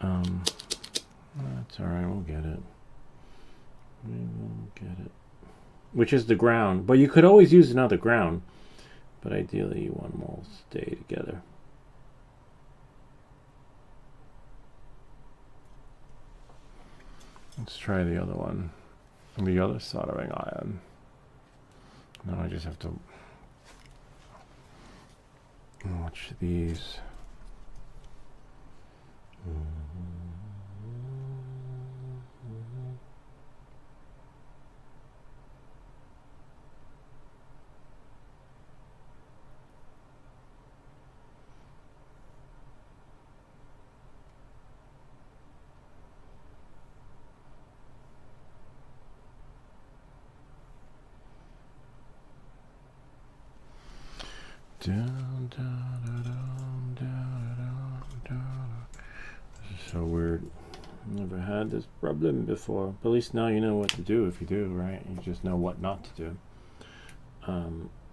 That's all right, we'll get it. We will get it. Which is the ground, but you could always use another ground. But ideally, you want them all to stay together. Let's try the other one, the other soldering iron. Now I just have to watch these. Down, down, down, down, down. This is so weird. Never had this problem before. But at least now you know what to do if you do, right? You just know what not to do.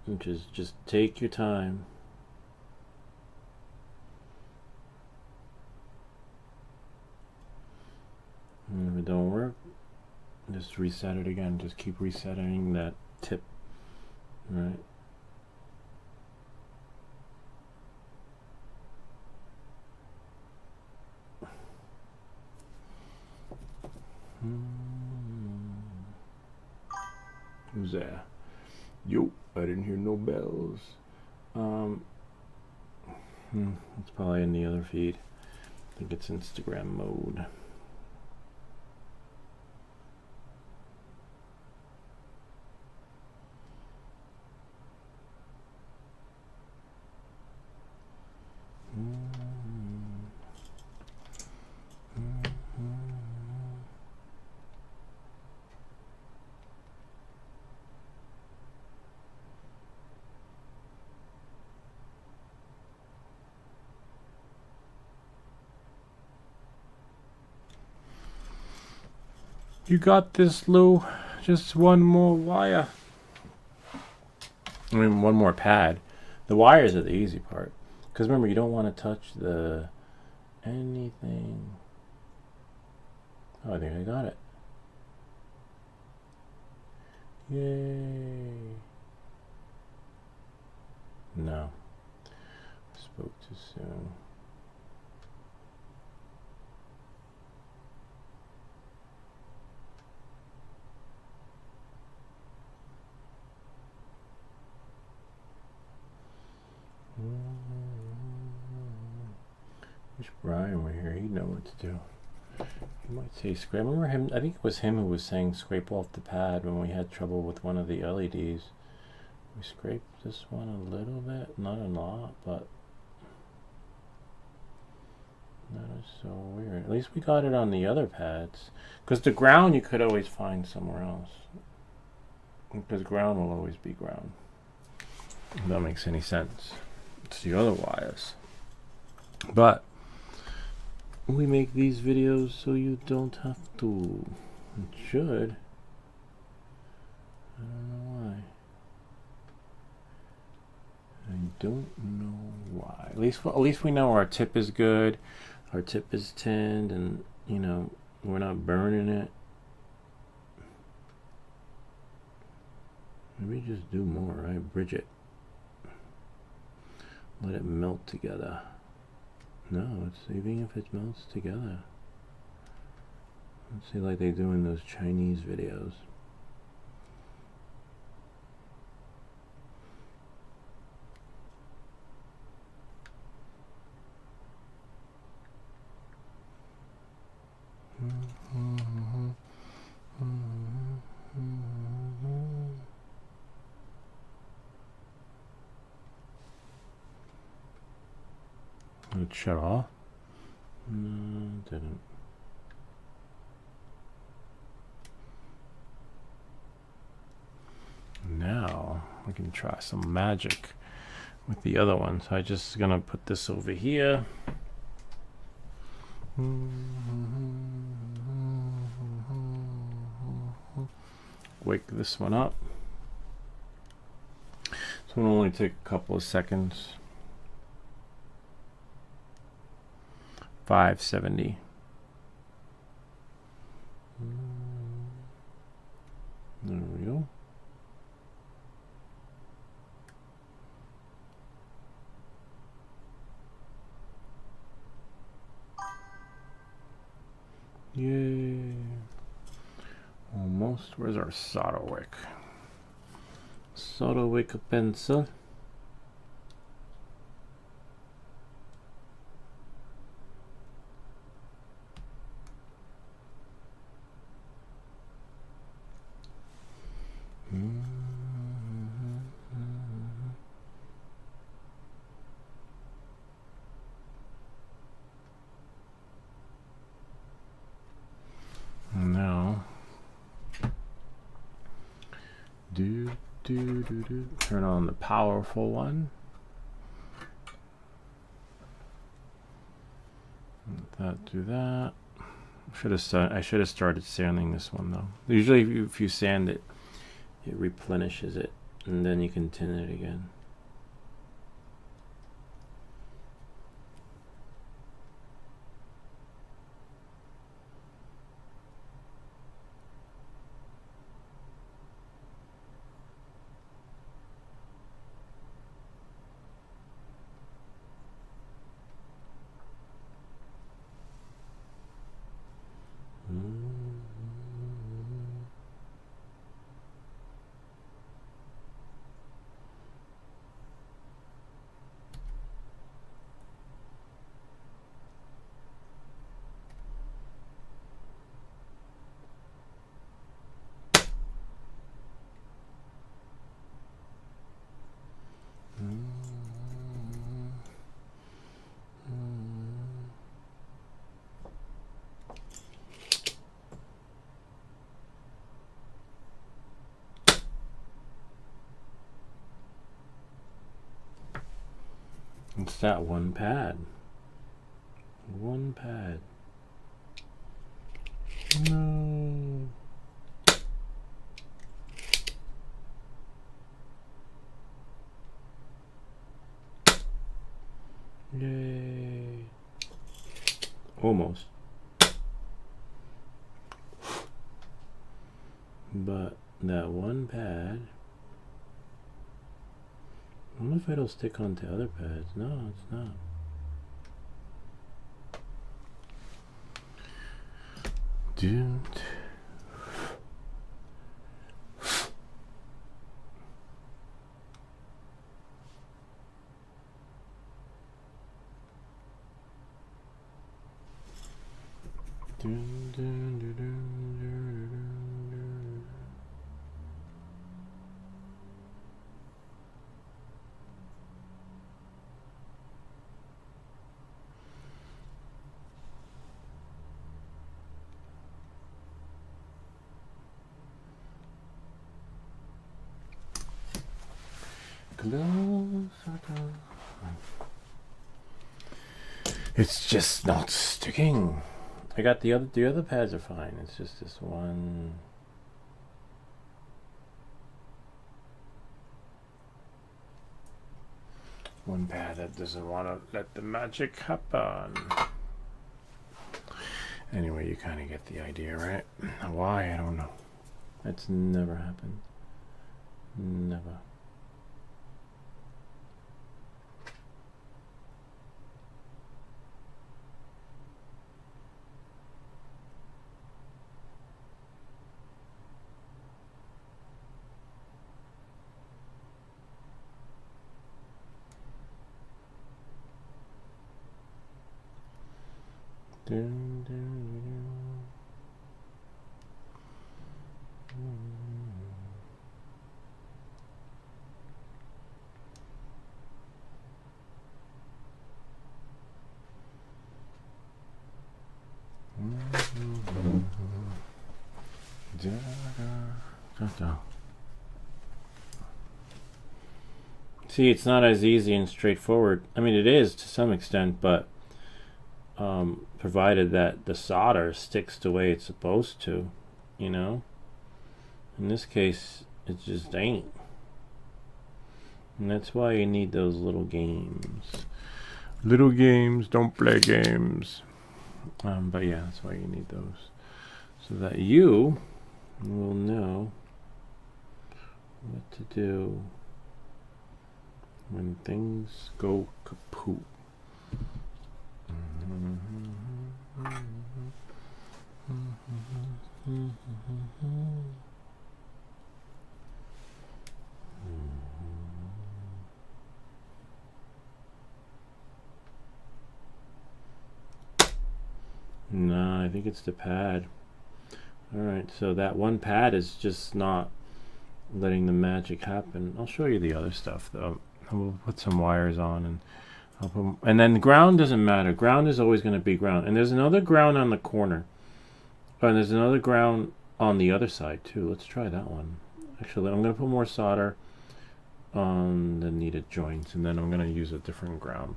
Which is just take your time. And if it don't work, just reset it again. Just keep resetting that tip, right? Who's there? Yo, I didn't hear no bells. It's probably in the other feed. I think it's Instagram mode. You got this, Lou. Just one more wire. I mean, one more pad. The wires are the easy part. Because remember, you don't want to touch the anything. Oh, I think I got it. Yay. No. Spoke too soon. Wish Brian were here. He'd know what to do. He might say scrape. Remember him? I think it was him who was saying scrape off the pad when we had trouble with one of the LEDs. We scraped this one a little bit, not a lot, but that is so weird. At least we got it on the other pads. Because the ground you could always find somewhere else. Because ground will always be ground. If that makes any sense. It's the other wires. But we make these videos so you don't have to. It should. I don't know why. I don't know why. At least we know our tip is good. Our tip is tinned, and you know we're not burning it. Maybe just do more, right? Bridge it. Let it melt together. No, it's even if it melts together. Let's see, like they do in those Chinese videos. It shut off? No, it didn't. Now we can try some magic with the other one. So I'm just gonna put this over here. Wake this one up. This one will only take a couple of seconds. 570. There we go. Yay. Almost. Where's our solder wick? Solder wick pencil. Now, turn on the powerful one. Let that do that. I should have started sanding this one though. Usually, if you sand it, it replenishes it, and then you can tin it again. It's that one pad. One pad. No. Yay. Almost. But that one pad, I wonder if it'll stick onto other pads. No, it's not. Dude. Dun, dun, dun, dun, dun, dun. Closer. It's just not sticking. I got the other pads are fine. It's just this one. One pad that doesn't want to let the magic happen. Anyway, you kind of get the idea, right? Why? I don't know. That's never happened. Never. Dun, dun, dun. See, it's not as easy and straightforward. I mean, it is to some extent, but provided that the solder sticks the way it's supposed to, you know. In this case, it just ain't. And that's why you need those little games. Little games, don't play games. But yeah, that's why you need those. So that you will know what to do when things go kaput. No, I think it's the pad. Alright, so that one pad is just not letting the magic happen. I'll show you the other stuff though. We'll put some wires on and I'll put, and then ground doesn't matter. Ground is always going to be ground. And there's another ground on the corner. And there's another ground on the other side too. Let's try that one. Actually, I'm going to put more solder on the needed joints, and then I'm going to use a different ground.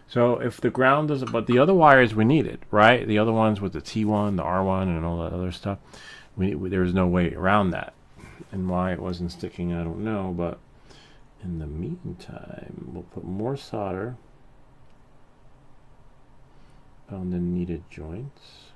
So if the ground doesn't, but the other wires we needed, right? The other ones with the T1, the R1, and all that other stuff, there's no way around that. And why it wasn't sticking, I don't know. But in the meantime, we'll put more solder on the needed joints.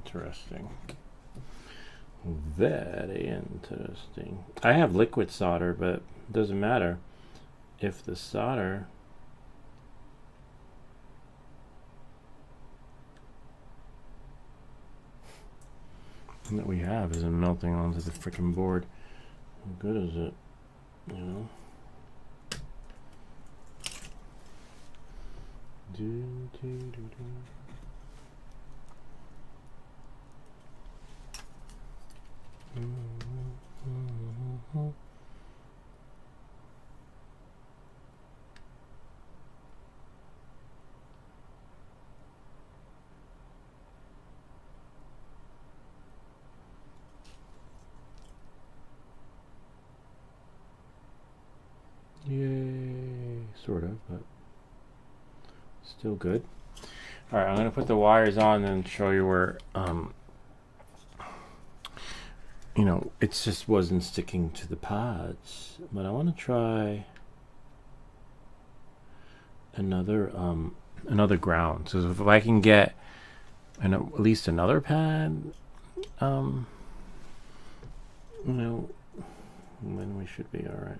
Interesting. Very interesting. I have liquid solder, but it doesn't matter if the solder that we have isn't melting onto the freaking board. How good is it? You know? Yay, sort of, but still good. All right, I'm going to put the wires on and show you where, you know, it just wasn't sticking to the pods. But I want to try another ground. So if I can get at least another pad, you know, then we should be all right.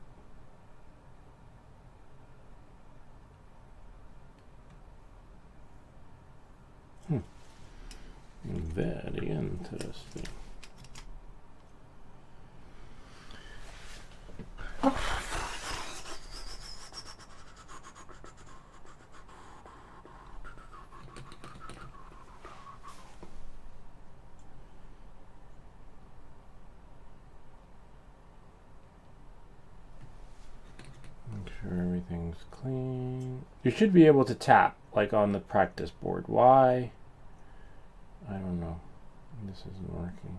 Very interesting. Make sure everything's clean. You should be able to tap like on the practice board. Why? I don't know. This isn't working.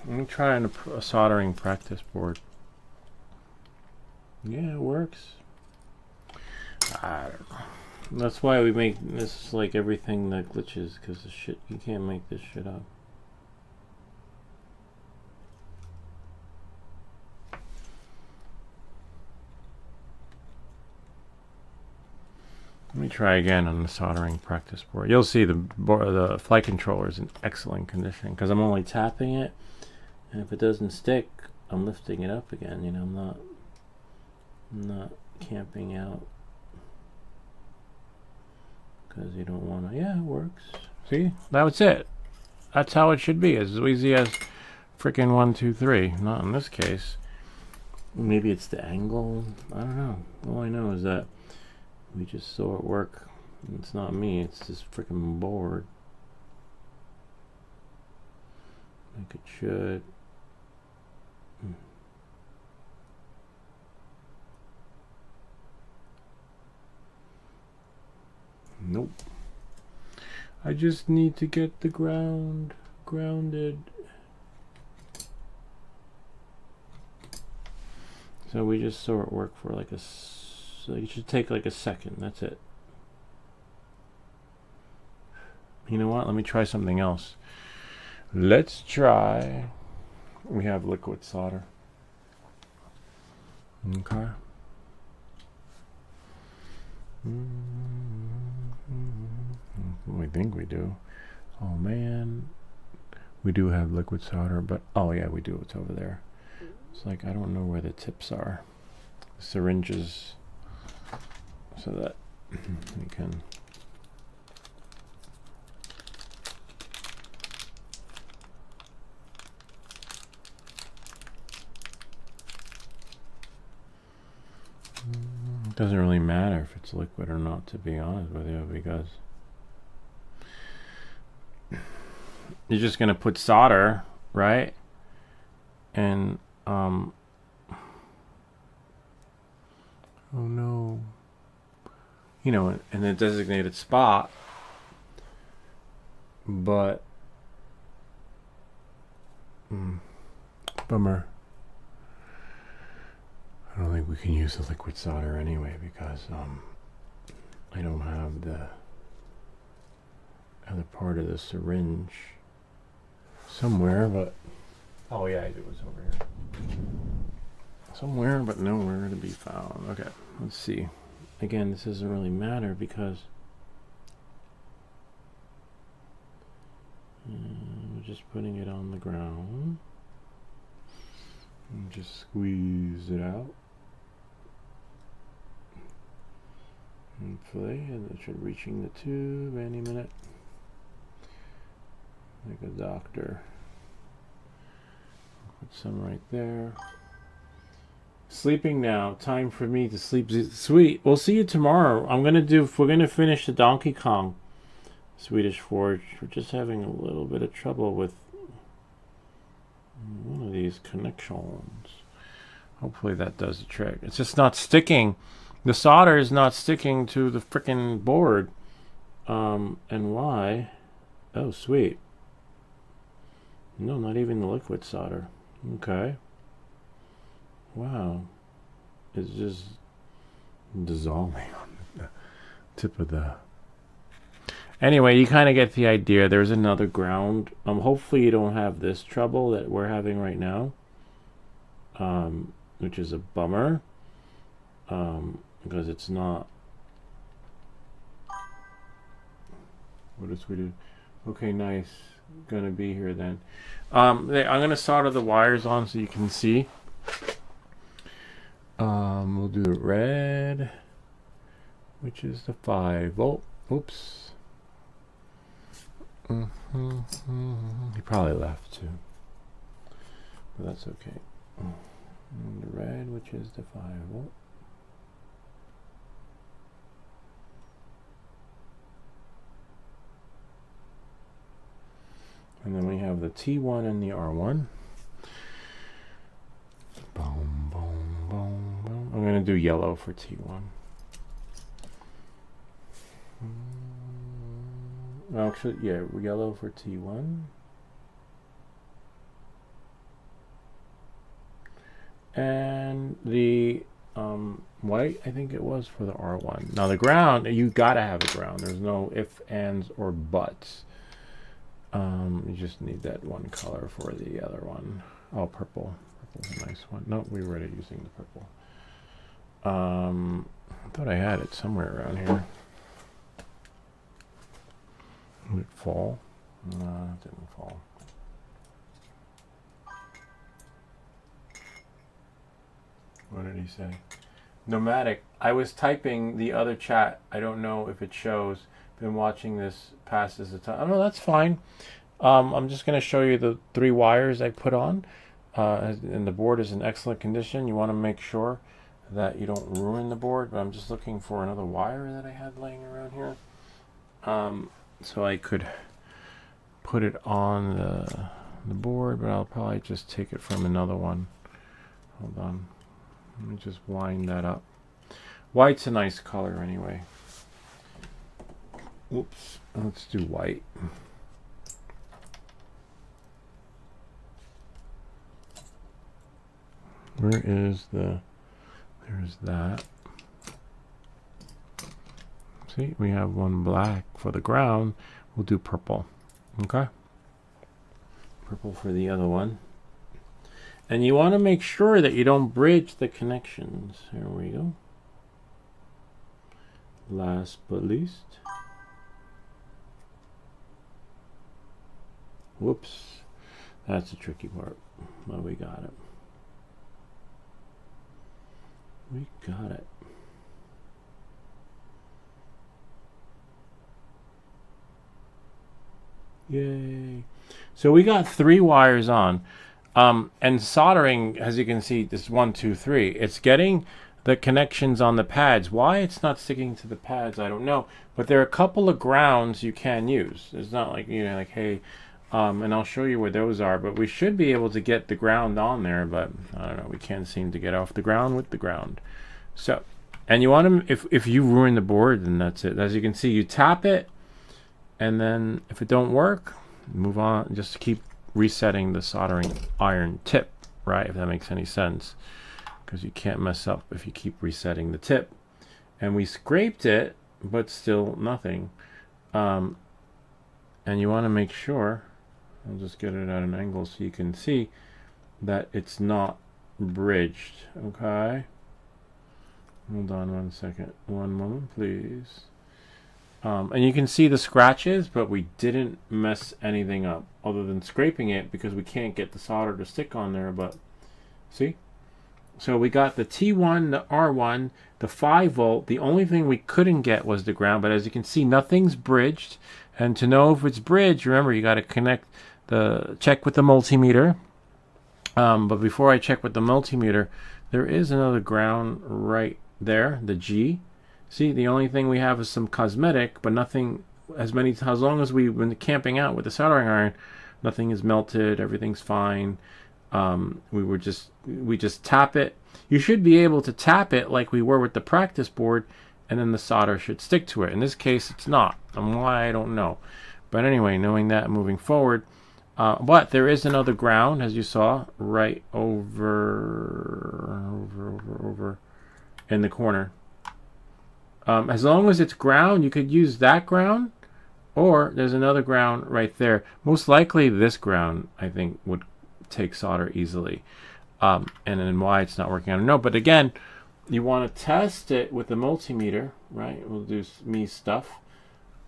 Let me try a soldering practice board. Yeah, it works. I don't know. That's why we make this like everything that glitches, because the shit, you can't make this shit up. Let me try again on the soldering practice board. You'll see the flight controller is in excellent condition because I'm only tapping it, and if it doesn't stick, I'm lifting it up again. You know, I'm not camping out because you don't want to. Yeah, it works. See, that's it. That's how it should be. As easy as freaking 1, 2, 3. Not in this case. Maybe it's the angle. I don't know. All I know is that we just saw it work. It's not me, it's this freaking board. Like it should. Nope. I just need to get the grounded. So we just saw it work for like so it should take like a second. That's it. You know what? Let me try something else. Let's try. We have liquid solder. Okay. We think we do. Oh man. We do have liquid solder, but oh yeah, we do. It's over there. It's like I don't know where the tips are. The syringes. So that we can it doesn't really matter if it's liquid or not, to be honest with you, because you're just gonna put solder, right? And oh no. You know, in a designated spot, but bummer. I don't think we can use the liquid solder anyway because I don't have the other part of the syringe somewhere, but oh yeah, I do. It's over here somewhere, but nowhere to be found. Okay, let's see. Again, this doesn't really matter because We're just putting it on the ground. And just squeeze it out. Hopefully, and it should reaching the tube any minute. Like a doctor. Put some right there. Sleeping now. Time for me to sleep. Sweet. We'll see you tomorrow. We're gonna finish the Donkey Kong Swedish Forge. We're just having a little bit of trouble with one of these connections. Hopefully that does the trick. It's just not sticking. The solder is not sticking to the frickin' board. And why? Oh, sweet. No, not even the liquid solder. Okay. Wow. It's just dissolving on the tip of the... Anyway, you kind of get the idea. There's another ground. Hopefully you don't have this trouble that we're having right now. Which is a bummer. Because it's not... What is we do? Okay, nice. Gonna be here then. I'm gonna solder the wires on so you can see. We'll do the red, which is the 5-volt. Oops. He probably left too, but that's okay. And the red, which is the 5-volt. And then we have the T1 and the R1. Boom, boom, boom, boom. I'm going to do yellow for T1. Actually, yeah, yellow for T1. And the white, I think it was for the R1. Now the ground, you got to have a ground. There's no ifs, ands, or buts. You just need that one color for the other one. Oh, purple. Purple's a nice one. No, we were already using the purple. I thought I had it somewhere around here. Did it fall? No, it didn't fall. What did he say? Nomadic. I was typing the other chat. I don't know if it shows. Been watching this past as a time. Oh no, that's fine. I'm just going to show you the 3 wires I put on. And the board is in excellent condition. You want to make sure that you don't ruin the board. But I'm just looking for another wire that I had laying around here. So I could put it on the board, but I'll probably just take it from another one. Hold on. Let me just wind that up. White's a nice color anyway. Whoops. Let's do white. Where is the... There's that. See, we have one black for the ground. We'll do purple. Okay? Purple for the other one. And you want to make sure that you don't bridge the connections. Here we go. Last but least. Whoops. That's the tricky part. But we got it. We got it. Yay. So we got 3 wires on. And soldering, as you can see, this 1, 2, 3. It's getting the connections on the pads. Why it's not sticking to the pads, I don't know. But there are a couple of grounds you can use. It's not like, you know, like, hey, and I'll show you where those are. But we should be able to get the ground on there. But I don't know. We can't seem to get off the ground with the ground. So, and you want to, if you ruin the board, then that's it. As you can see, you tap it. And then if it don't work, move on. Just keep resetting the soldering iron tip, right? If that makes any sense. Because you can't mess up if you keep resetting the tip. And we scraped it, but still nothing. And you want to make sure, I'll just get it at an angle so you can see that it's not bridged. Okay? Hold on one second. One moment, please. And you can see the scratches, but we didn't mess anything up other than scraping it because we can't get the solder to stick on there. But see? So we got the T1, the R1, the 5 volt. The only thing we couldn't get was the ground. But as you can see, nothing's bridged. And to know if it's bridged, remember, you got to check with the multimeter. But before I check with the multimeter, there is another ground right there, the G. See, the only thing we have is some cosmetic, but nothing as long as we've been camping out with the soldering iron, nothing is melted, everything's fine. We just tap it. You should be able to tap it like we were with the practice board, and then the solder should stick to it. In this case, it's not. And why, I don't know. But anyway, knowing that, moving forward, but there is another ground, as you saw, right over in the corner. As long as it's ground, you could use that ground, or there's another ground right there. Most likely this ground, I think, would take solder easily. And then why it's not working, I don't know. But again, you want to test it with the multimeter, right? We'll do me stuff.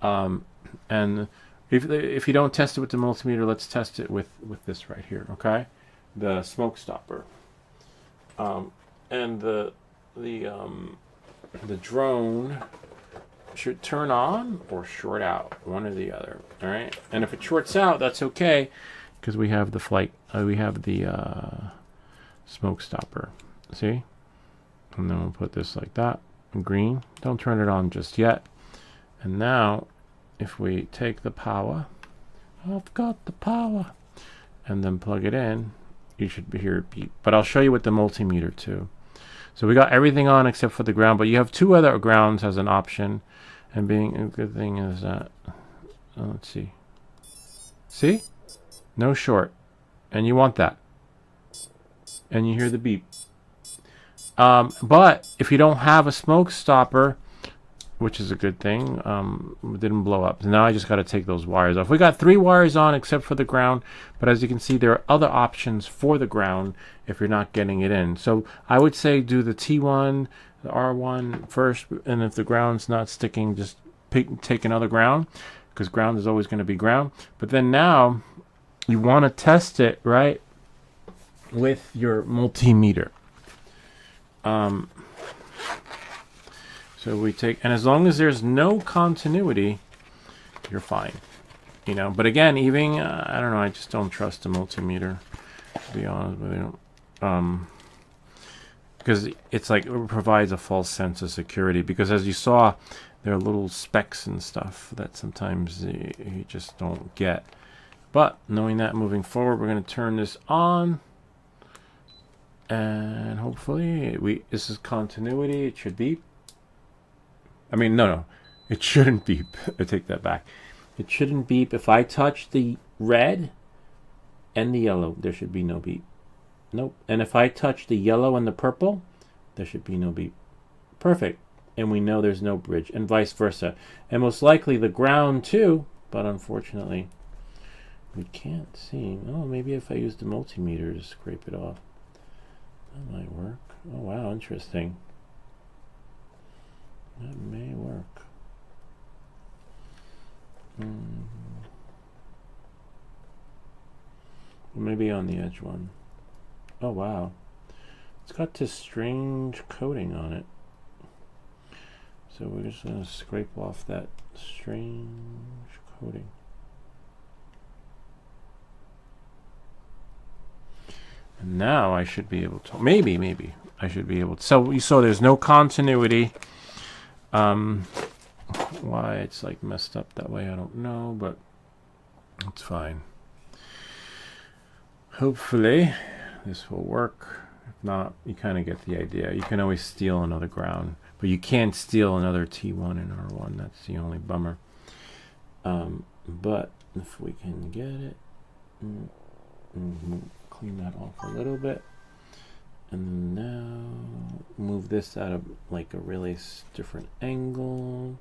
And if you don't test it with the multimeter, let's test it with this right here, okay? The smoke stopper. And the drone should turn on or short out, one or the other. All right, and if it shorts out, that's okay, because we have the smoke stopper. See, and then we'll put this like that, green. Don't turn it on just yet. And now, if we take the power, I've got the power, and then plug it in, you should hear it beep. But I'll show you with the multimeter too. So we got everything on except for the ground, but you have 2 other grounds as an option. And being a good thing is that, let's see. See? No short. And you want that. And you hear the beep. But if you don't have a smoke stopper, which is a good thing, it didn't blow up. So now I just got to take those wires off. We got 3 wires on except for the ground, but as you can see, there are other options for the ground if you're not getting it in. So I would say do the T1, the R1 first, and if the ground's not sticking, just take another ground, because ground is always going to be ground. But then now you want to test it, right, with your multimeter. So we take, and as long as there's no continuity, you're fine, you know. But again, even I don't know, I just don't trust the multimeter, to be honest with you, because it's like it provides a false sense of security. Because as you saw, there are little specks and stuff that sometimes you just don't get. But knowing that, moving forward, we're going to turn this on, and hopefully this is continuity. It should beep. I mean, no, it shouldn't beep. I take that back. It shouldn't beep. If I touch the red and the yellow, there should be no beep. Nope. And if I touch the yellow and the purple, there should be no beep. Perfect. And we know there's no bridge, and vice versa. And most likely the ground too, but unfortunately we can't see. Oh, maybe if I use the multimeter to scrape it off, that might work. Oh wow, interesting. That may work. Maybe on the edge one. Oh wow. It's got this strange coating on it. So we're just going to scrape off that strange coating. And now I should be able to, maybe I should be able to. So you saw there's no continuity. Why it's like messed up that way, I don't know, but it's fine. Hopefully this will work. If not, you kind of get the idea. You can always steal another ground, but you can't steal another T1 and R1. That's the only bummer. But if we can get it, clean that off a little bit, and now move this out of like a really different angle.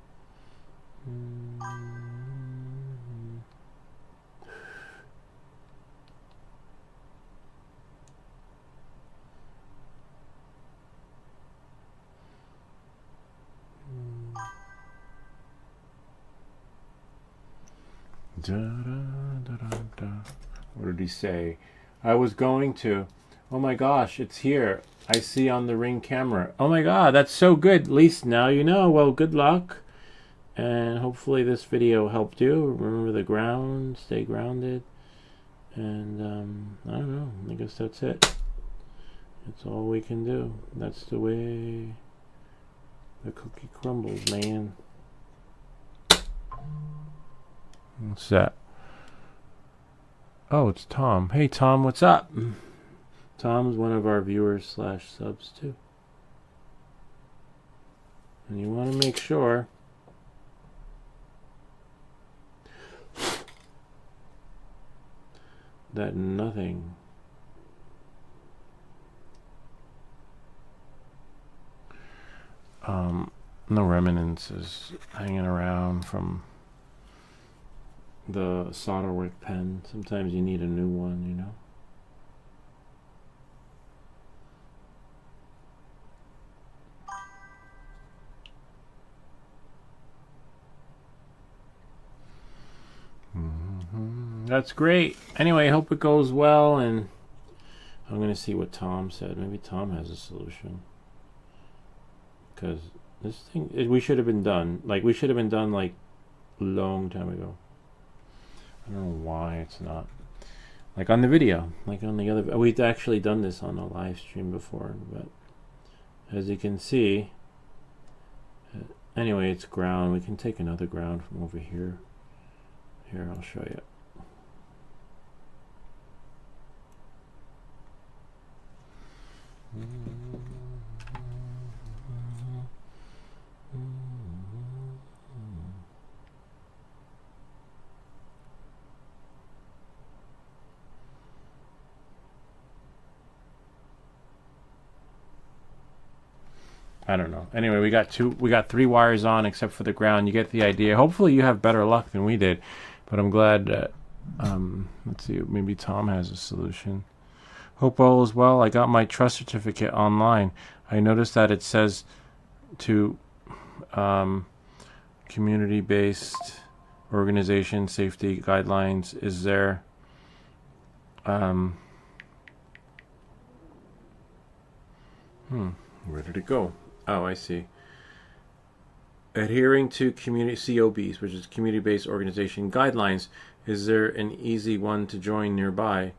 Da, da, da, da, da. What did he say? I was going to. Oh my gosh, it's here. I see on the Ring camera. Oh my god, that's so good. At least now you know. Well, good luck. And hopefully this video helped you. Remember the ground. Stay grounded. And I don't know. I guess that's it. That's all we can do. That's the way the cookie crumbles, man. What's that? Oh, it's Tom. Hey, Tom, what's up? Tom's one of our viewers / subs, too. And you want to make sure that nothing no remnants is hanging around from the solder work pen. Sometimes you need a new one, you know. That's great. Anyway, I hope it goes well, and I'm going to see what Tom said. Maybe Tom has a solution. Because this thing, we should have been done. Like, we should have been done, like, a long time ago. I don't know why it's not. Like on the video. Like on the other, we've actually done this on a live stream before. But as you can see, anyway, it's ground. We can take another ground from over here. Here, I'll show you. I don't know. Anyway, we got 3 wires on except for the ground. You get the idea. Hopefully you have better luck than we did. But I'm glad that, let's see, maybe Tom has a solution. Hope all is well. I got my trust certificate online. I noticed that it says to community-based organization safety guidelines. Is there where did it go? Oh, I see. Adhering to community COBs, which is community-based organization guidelines. Is there an easy one to join nearby?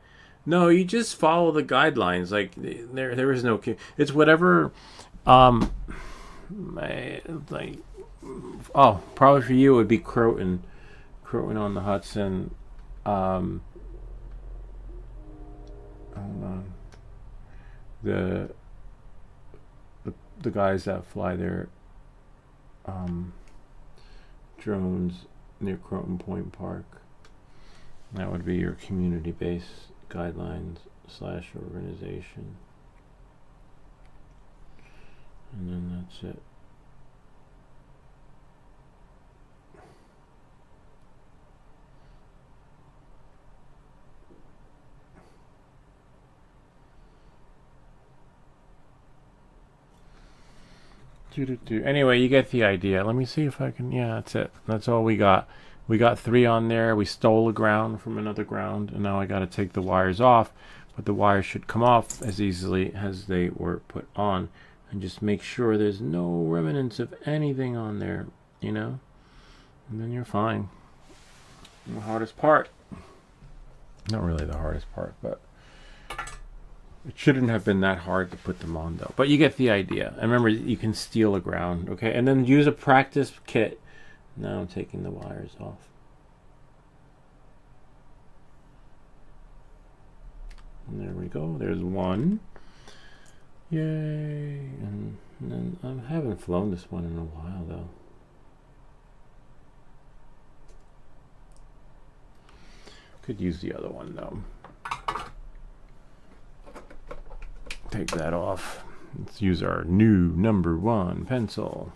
No, you just follow the guidelines. Like there is no. It's whatever. Like, oh, probably for you it would be Croton on the Hudson. Hold on. The guys that fly their drones near Croton Point Park. That would be your community-based guidelines / organization. And then that's it. Anyway, you get the idea. Let me see if I can. Yeah, that's it. That's all we got. We got 3 on there. We stole a ground from another ground, and now I got to take the wires off. But the wires should come off as easily as they were put on, and just make sure there's no remnants of anything on there, you know. And then you're fine. And the hardest part. Not really the hardest part, but it shouldn't have been that hard to put them on, though. But you get the idea. And remember, you can steal a ground, okay? And then use a practice kit. Now I'm taking the wires off. And there we go. There's one. Yay. And then I haven't flown this one in a while, though. Could use the other one, though. Take that off. Let's use our new #1 pencil.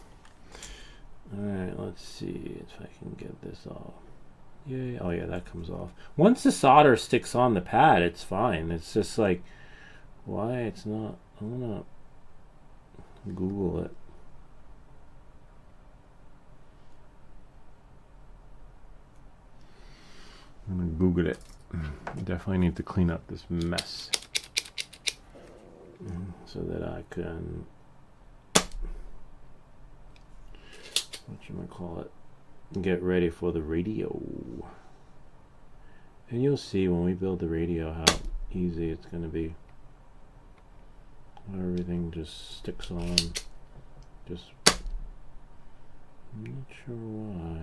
Alright, let's see if I can get this off. Yay. Oh yeah, that comes off. Once the solder sticks on the pad, it's fine. It's just like, why it's not. I'm gonna Google it. I'm gonna Google it. Definitely need to clean up this mess so that I can, whatchamacallit, get ready for the radio. And you'll see when we build the radio how easy it's going to be. Everything just sticks on. Just, I'm not sure why.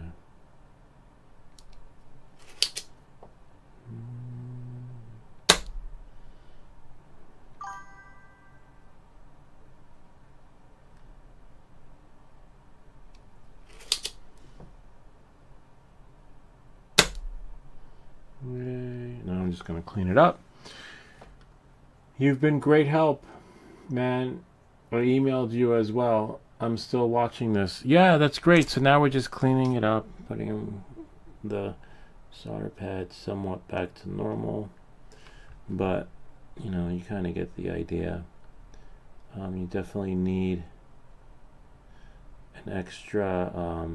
Now I'm just going to clean it up. You've been great help, man. I emailed you as well. I'm still watching this. Yeah, that's great. So now we're just cleaning it up, putting the solder pad somewhat back to normal. But, you know, you kind of get the idea. You definitely need an extra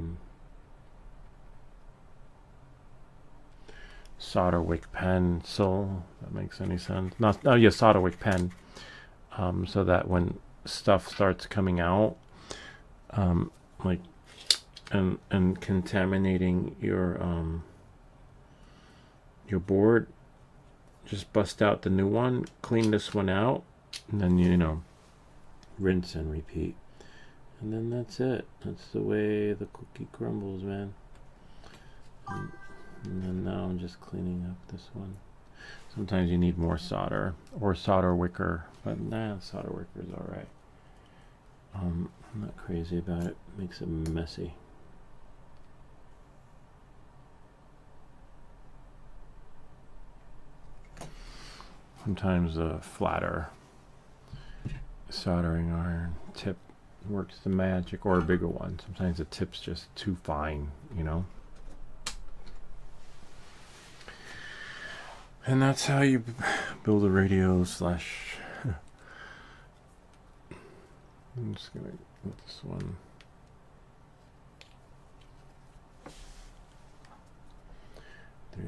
solder wick pen, so that makes any sense. Not, oh yeah, solder wick pen, so that when stuff starts coming out, like and contaminating your board, just bust out the new one, clean this one out, and then you know, rinse and repeat, and then that's it. That's the way the cookie crumbles, man. And then now I'm just cleaning up this one. Sometimes you need more solder or solder wicker, but nah, solder wicker is alright. I'm not crazy about it. Makes it messy. Sometimes a flatter soldering iron tip works the magic, or a bigger one. Sometimes the tip's just too fine, you know. And that's how you build a radio slash. I'm just gonna put this one. Three.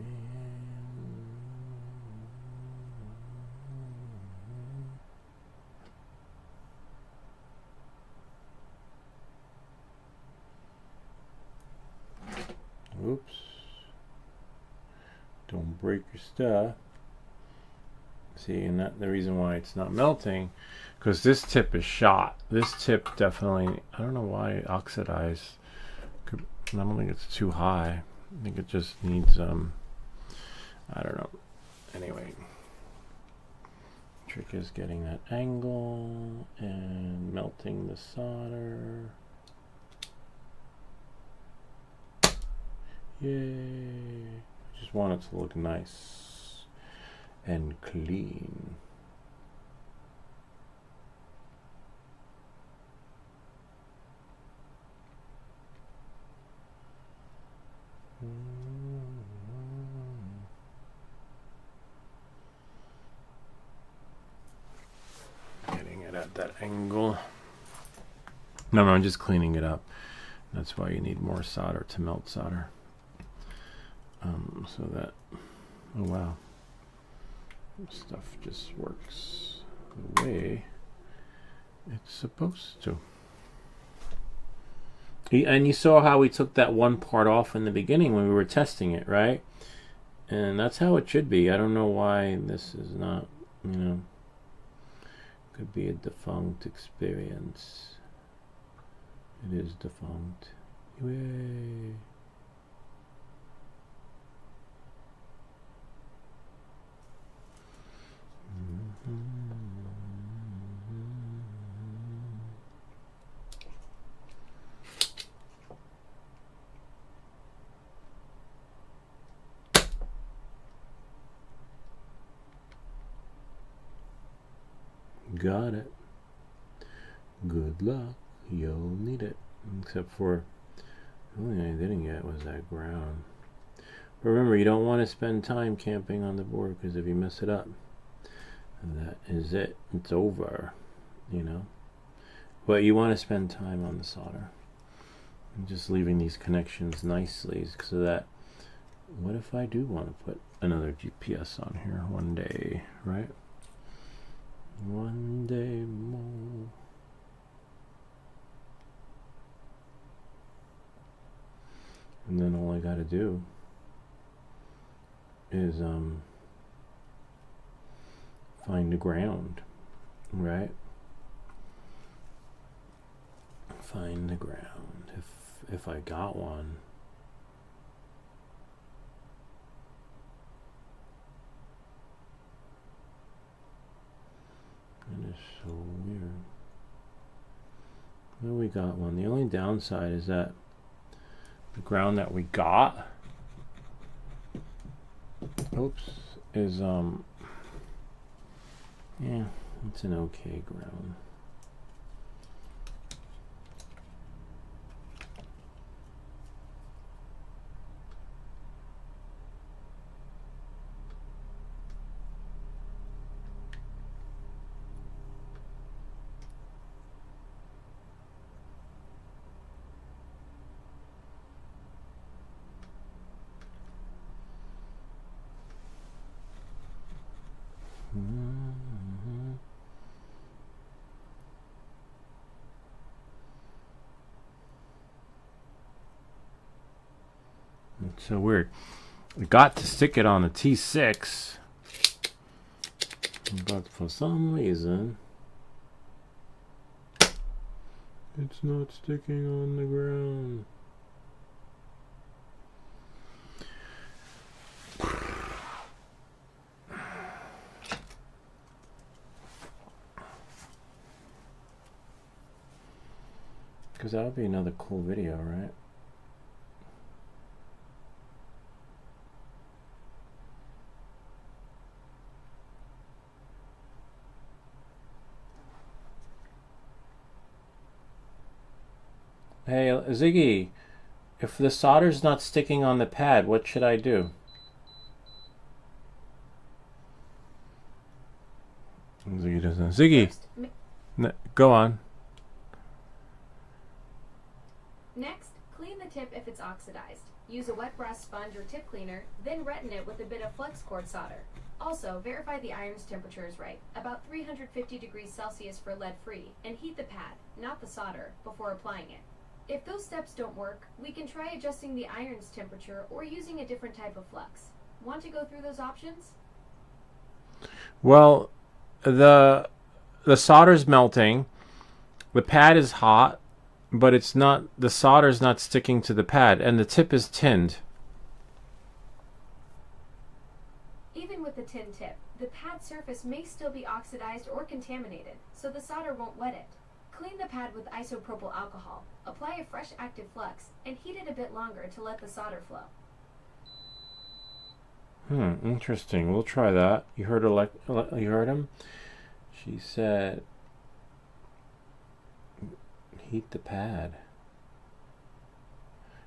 Oops. Don't break your stuff. See, and that the reason why it's not melting, because this tip is shot. This tip definitely, I don't know why it oxidized. I don't think it's too high. I think it just needs I don't know. Anyway, trick is getting that angle and melting the solder. Yay! Just want it to look nice and clean. Getting it at that angle. No, I'm just cleaning it up. That's why you need more solder to melt solder. So that, oh wow, stuff just works the way it's supposed to. And you saw how we took that one part off in the beginning when we were testing it, right? And that's how it should be. I don't know why this is not, you know, could be a defunct experience. It is defunct. Yay. Got it. Good luck. You'll need it. Except for, the only thing I didn't get was that ground. But remember, you don't want to spend time camping on the board, because if you mess it up, that is it. It's over, you know. But you want to spend time on the solder. And just leaving these connections nicely so that what if I do want to put another GPS on here one day, right? One day more. And then all I got to do is find the ground, right? Find the ground if I got one. That is so weird. Well, we got one. The only downside is that the ground that we got, oops, is yeah, it's an okay ground. It's so weird. I got to stick it on a T6, but for some reason it's not sticking on the ground. Because that would be another cool video, right? Hey, Ziggy, if the solder's not sticking on the pad, what should I do? Ziggy doesn't. Ziggy, go on. Next, clean the tip if it's oxidized. Use a wet brass sponge or tip cleaner, then retin it with a bit of flex cord solder. Also, verify the iron's temperature is right, about 350 degrees Celsius for lead-free, and heat the pad, not the solder, before applying it. If those steps don't work, we can try adjusting the iron's temperature or using a different type of flux. Want to go through those options? Well, the solder's melting, the pad is hot, but it's not, the solder's not sticking to the pad, and the tip is tinned. Even with the tin tip, the pad surface may still be oxidized or contaminated, so the solder won't wet it. Clean the pad with isopropyl alcohol, apply a fresh active flux, and heat it a bit longer to let the solder flow. Interesting. We'll try that. You heard you heard him? She said heat the pad.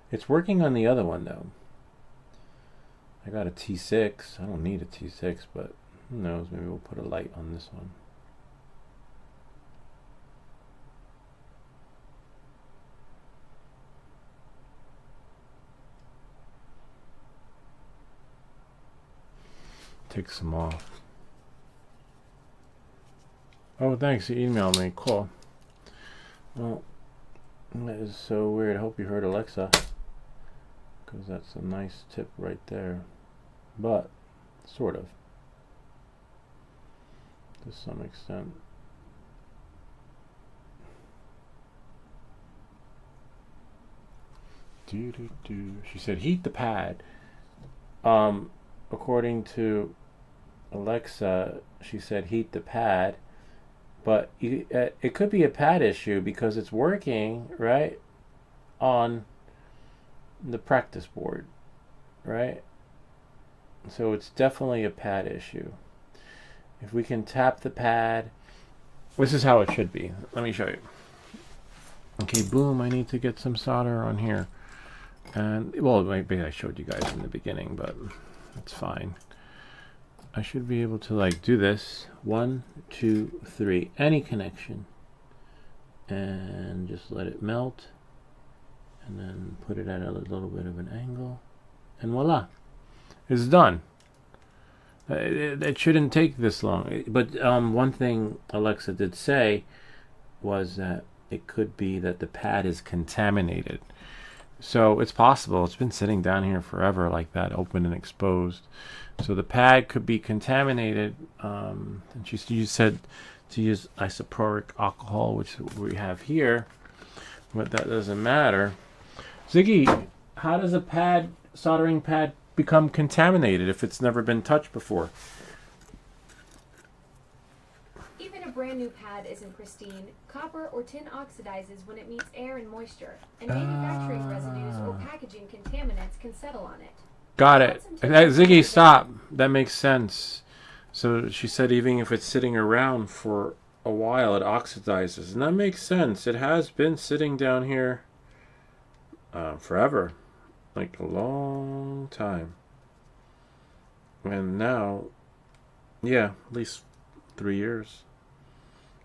It's working on the other one though. I got a T6. I don't need a T6, but who knows, maybe we'll put a light on this one. Take some off. Oh, thanks. You emailed me. Cool. Well, that is so weird. I hope you heard Alexa, because that's a nice tip right there. But, sort of. To some extent. She said, heat the pad. According to Alexa, she said heat the pad, but it could be a pad issue because it's working right on the practice board, right? So it's definitely a pad issue. If we can tap the pad, this is how it should be. Let me show you. Okay, boom, I need to get some solder on here. And, well, maybe I showed you guys in the beginning, but it's fine. I should be able to like do this 1, 2, 3, any connection, and just let it melt, and then put it at a little bit of an angle, and voila, It's done. It shouldn't take this long. But one thing Alexa did say was that it could be that the pad is contaminated. So it's possible. It's been sitting down here forever like that, open and exposed. So the pad could be contaminated. And you said to use isopropyl alcohol, which we have here, but that doesn't matter. Ziggy, how does a soldering pad become contaminated if it's never been touched before? Even a brand new pad isn't pristine. Copper or tin oxidizes when it meets air and moisture, and manufacturing residues or packaging contaminants can settle on it. Got it. Ziggy, stop. That makes sense. So she said even if it's sitting around for a while, it oxidizes. And that makes sense. It has been sitting down here forever. Like a long time. And now, yeah, at least 3 years.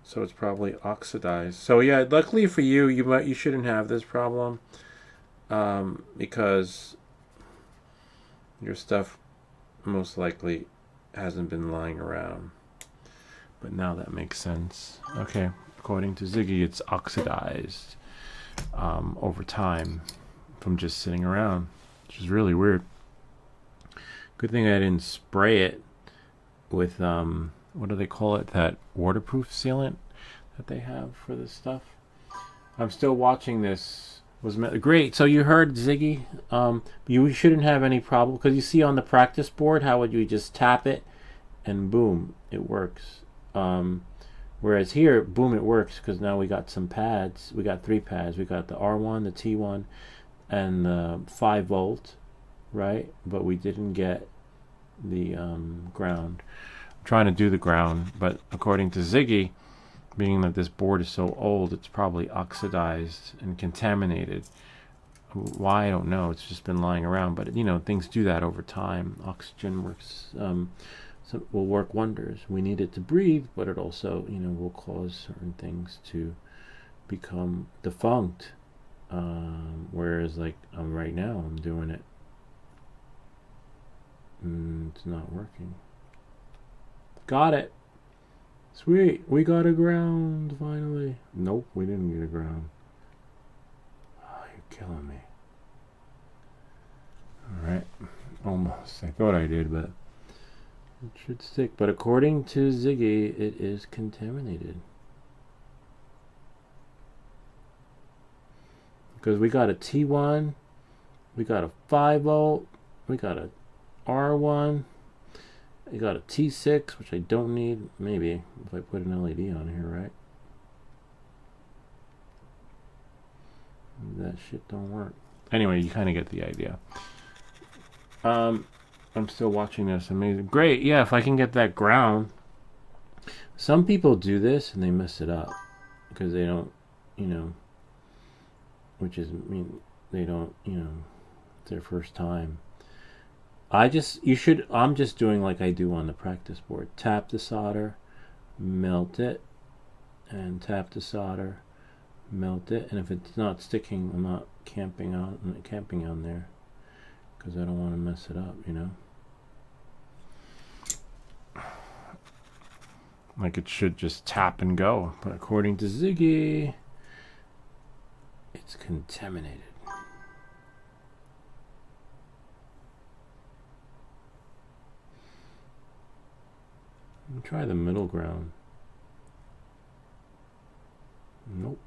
So it's probably oxidized. So yeah, luckily for you, you shouldn't have this problem. Because your stuff most likely hasn't been lying around. But now that makes sense. Okay, according to Ziggy, it's oxidized over time from just sitting around, which is really weird. Good thing I didn't spray it with, what do they call it? That waterproof sealant that they have for this stuff. I'm still watching this. Was great. So you heard Ziggy. You shouldn't have any problem because you see on the practice board how would you just tap it and boom, it works. Whereas here, boom, it works because now we got some pads. We got 3 pads. We got the R1, the T1, and the 5 volt, right? But we didn't get the ground. I'm trying to do the ground, but according to Ziggy, being that this board is so old, it's probably oxidized and contaminated. Why, I don't know. It's just been lying around. But, you know, things do that over time. Oxygen works, will work wonders. We need it to breathe, but it also, you know, will cause certain things to become defunct. Whereas, like, right now, I'm doing it. It's not working. Got it. Sweet, we got a ground finally. Nope, we didn't get a ground. Oh, you're killing me. Alright, almost. I thought I did, but it should stick. But according to Ziggy, it is contaminated. Because we got a T1, we got a 5 volt, we got a R1. I got a T6, which I don't need. Maybe if I put an LED on here, right? That shit don't work. Anyway, you kind of get the idea. I'm still watching this. Amazing. Great. Yeah, if I can get that ground. Some people do this and they mess it up because they don't, you know, which is, I mean, they don't, you know, it's their first time. I'm just doing like I do on the practice board. Tap the solder, melt it, and tap the solder, melt it. And if it's not sticking, I'm not camping on there because I don't want to mess it up, you know. Like it should just tap and go. But according to Ziggy, it's contaminated. Try the middle ground. Nope.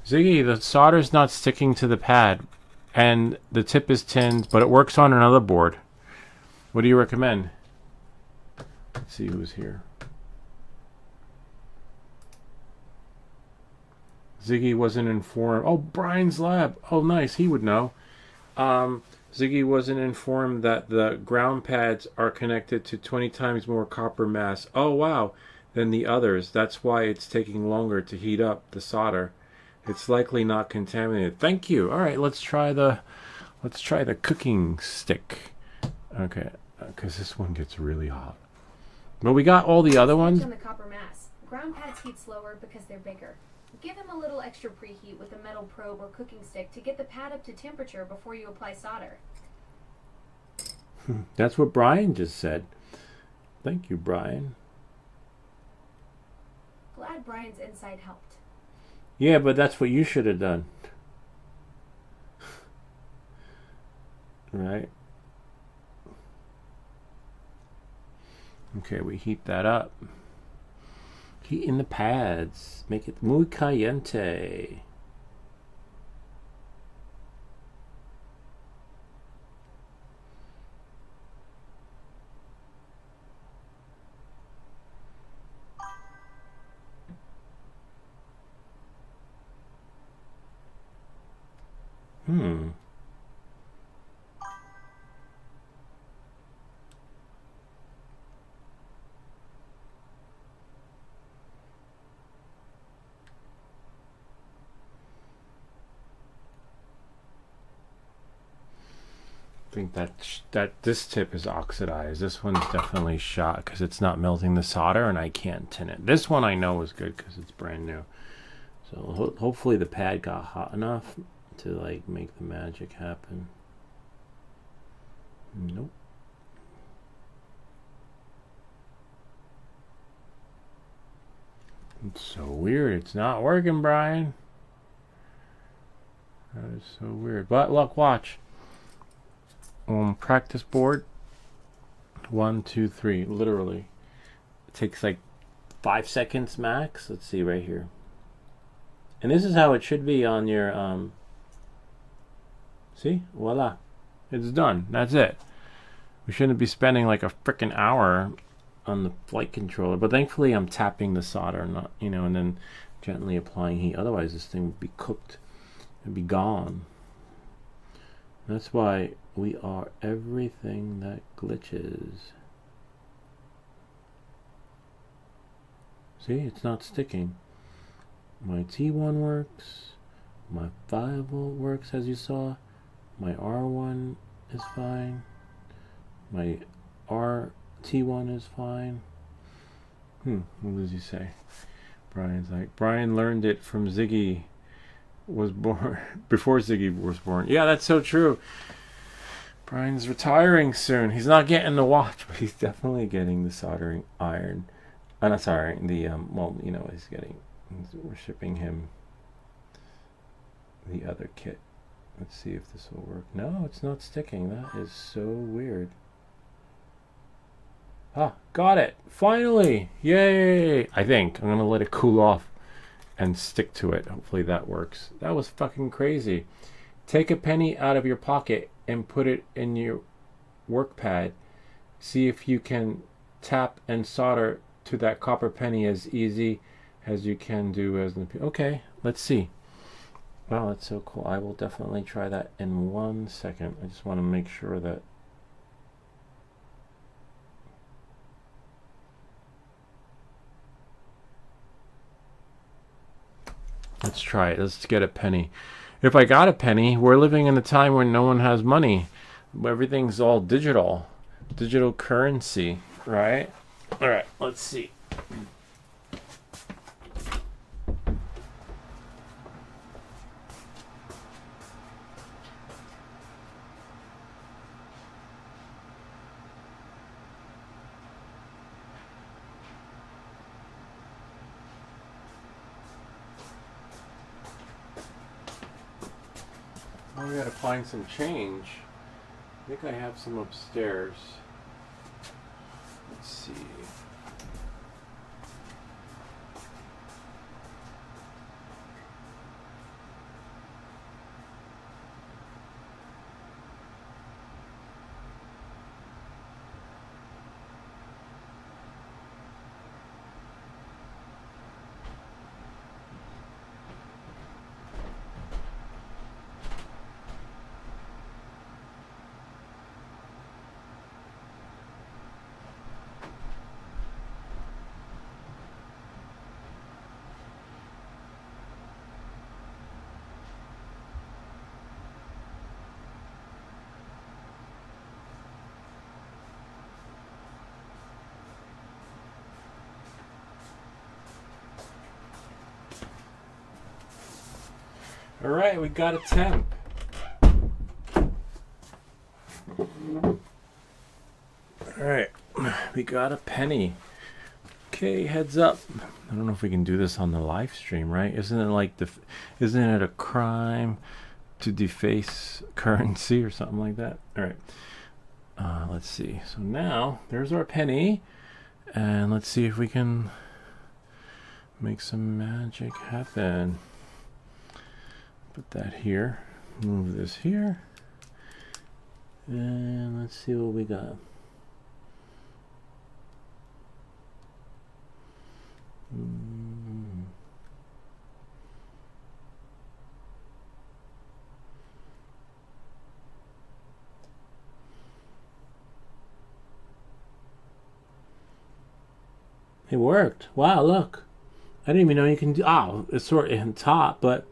Ziggy, the solder's not sticking to the pad, and the tip is tinned, but it works on another board. What do you recommend? Let's see who's here. Ziggy wasn't informed. Oh, Brian's lab. Oh, nice. He would know. Ziggy wasn't informed that the ground pads are connected to 20 times more copper mass. Oh, wow. Than the others. That's why it's taking longer to heat up the solder. It's likely not contaminated. Thank you. All right, let's try the cooking stick. Okay, because this one gets really hot. But we got all the other ones. On the copper mass, ground pads heat slower because they're bigger. Give him a little extra preheat with a metal probe or cooking stick to get the pad up to temperature before you apply solder. That's what Brian just said. Thank you, Brian. Glad Brian's insight helped. Yeah, but that's what you should have done. Right? Okay, we heat that up. Heat in the pads. Make it muy caliente. I think that this tip is oxidized. This one's definitely shot because it's not melting the solder, and I can't tin it. This one I know is good because it's brand new. So hopefully the pad got hot enough to like make the magic happen. Nope. It's so weird. It's not working, Brian. That is so weird. But look, watch. Practice board. 1, 2, 3. Literally. It takes like 5 seconds max. Let's see right here. And this is how it should be on your see? Voila. It's done. That's it. We shouldn't be spending like a freaking hour on the flight controller. But thankfully I'm tapping the solder, not, you know, and then gently applying heat. Otherwise this thing would be cooked. It'd be gone. That's why we are everything that glitches. See, it's not sticking. My T1 works. My 5-volt works, as you saw. My R1 is fine. My RT1 is fine. What does he say? Brian's like, Brian learned it from Ziggy was born, before Ziggy was born. Yeah, that's so true. Brian's retiring soon. He's not getting the watch, but he's definitely getting the soldering iron. Not sorry, the well, you know, we're shipping him the other kit. Let's see if this will work. No, it's not sticking. That is so weird. Ah, got it. Finally. Yay. I think I'm going to let it cool off and stick to it. Hopefully that works. That was fucking crazy. Take a penny out of your pocket and put it in your work pad. See if you can tap and solder to that copper penny as easy as you can do as the... Okay, let's see. Wow, that's so cool. I will definitely try that in 1 second. I just want to make sure that... Let's try it. Let's get a penny. If I got a penny, we're living in a time when no one has money. Everything's all digital. Digital currency, right? All right, let's see. Oh, we gotta find some change. I think I have some upstairs. Let's see. All right, we got a temp. All right, we got a penny. Okay, heads up. I don't know if we can do this on the live stream, right? Isn't it like isn't it a crime to deface currency or something like that? All right. Let's see. So now there's our penny, and let's see if we can make some magic happen. Put that here. Move this here, and let's see what we got. It worked. Wow, look. I didn't even know you can do... Oh, it's sort of on top, but...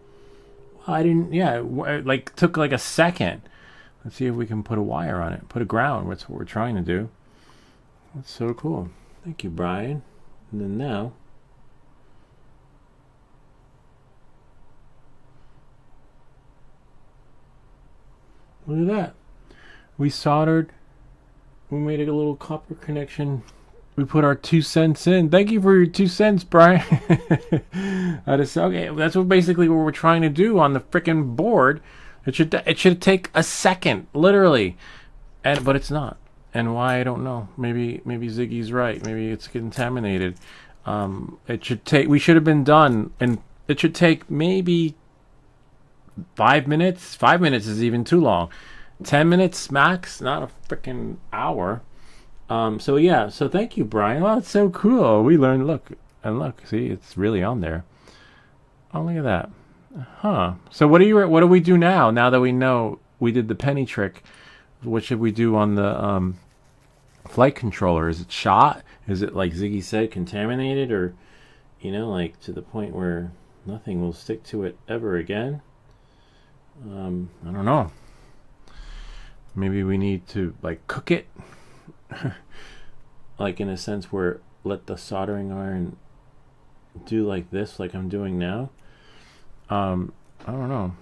Well, I didn't... Yeah, it like, took like a second. Let's see if we can put a wire on it. Put a ground. That's what we're trying to do. That's so cool. Thank you, Brian. And then now... Look at that. We soldered. We made a little copper connection. We put our 2 cents in. Thank you for your 2 cents, Brian. Okay, that's basically what we're trying to do on the freaking board. It should take a second, literally, but it's not. And why, I don't know. Maybe Ziggy's right. Maybe it's contaminated. It should take. We should have been done, and it should take maybe 5 minutes. 5 minutes is even too long. 10 minutes max, not a freaking hour. So yeah, so thank you, Brian. Oh, it's so cool. We learned, look, see, it's really on there. Oh, look at that. Huh. So what do we do now that we know we did the penny trick? What should we do on the flight controller? Is it shot? Is it, like Ziggy said, contaminated, or like to the point where nothing will stick to it ever again? I don't know. Maybe we need to like cook it. Like in a sense where let the soldering iron do like this, like I'm doing now. I don't know.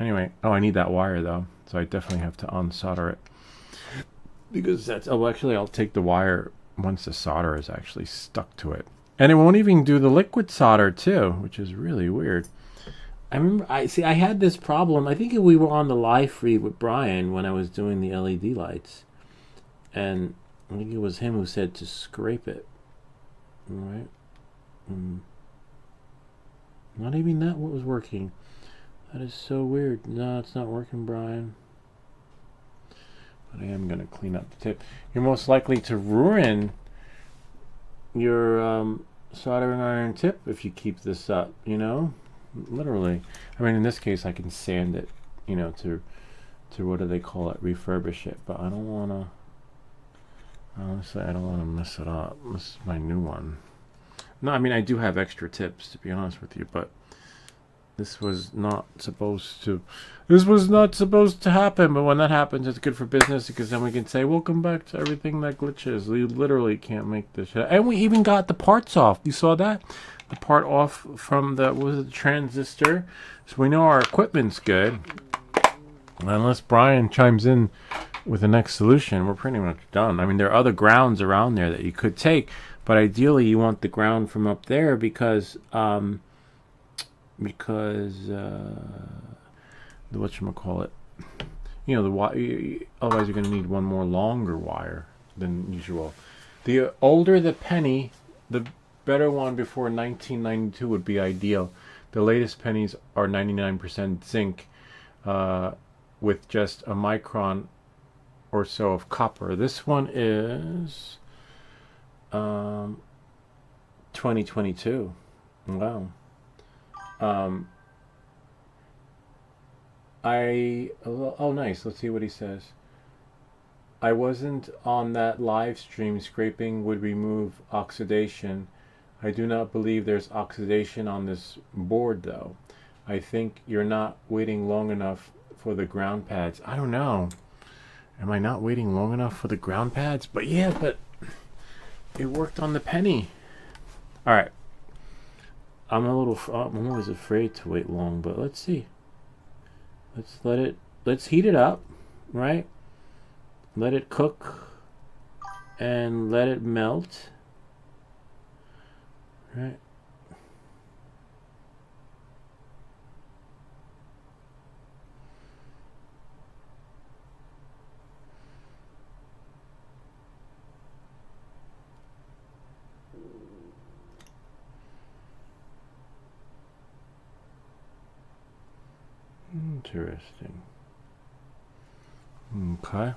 Anyway, I need that wire though, so I definitely have to unsolder it, because that's... Oh, actually, I'll take the wire once the solder is actually stuck to it, and it won't even do the liquid solder too, which is really weird. I remember, I had this problem. I think we were on the live feed with Brian when I was doing the LED lights, and I think it was him who said to scrape it. All right. Not even that was working. That is so weird. No, it's not working, Brian. But I am going to clean up the tip. You're most likely to ruin your soldering iron tip if you keep this up, Literally. I mean, in this case, I can sand it, to what do they call it? Refurbish it. But I don't want to... Honestly, I don't want to mess it up. This is my new one. No, I mean, I do have extra tips, to be honest with you, but this was not supposed to happen. But when that happens, it's good for business, because then we can say, welcome back to everything that glitches. We literally can't make this shit. And we even got the parts off. You saw that? The part off from the transistor. So we know our equipment's good. Unless Brian chimes in with the next solution, we're pretty much done. I mean, there are other grounds around there that you could take, but ideally you want the ground from up there because the whatchamacallit, the wire. Otherwise, you're going to need one more longer wire than usual. The older the penny, the better one before 1992 would be ideal. The latest pennies are 99% zinc, with just a micron or so of copper. This one is 2022. Wow. Oh, nice. Let's see what he says. I wasn't on that live stream. Scraping would remove oxidation. I do not believe there's oxidation on this board, though. I think you're not waiting long enough for the ground pads. I don't know. Am I not waiting long enough for the ground pads? But yeah, but it worked on the penny. All right. I'm always afraid to wait long, but let's see. let's heat it up, right? Let it cook and let it melt, right? Interesting. Okay.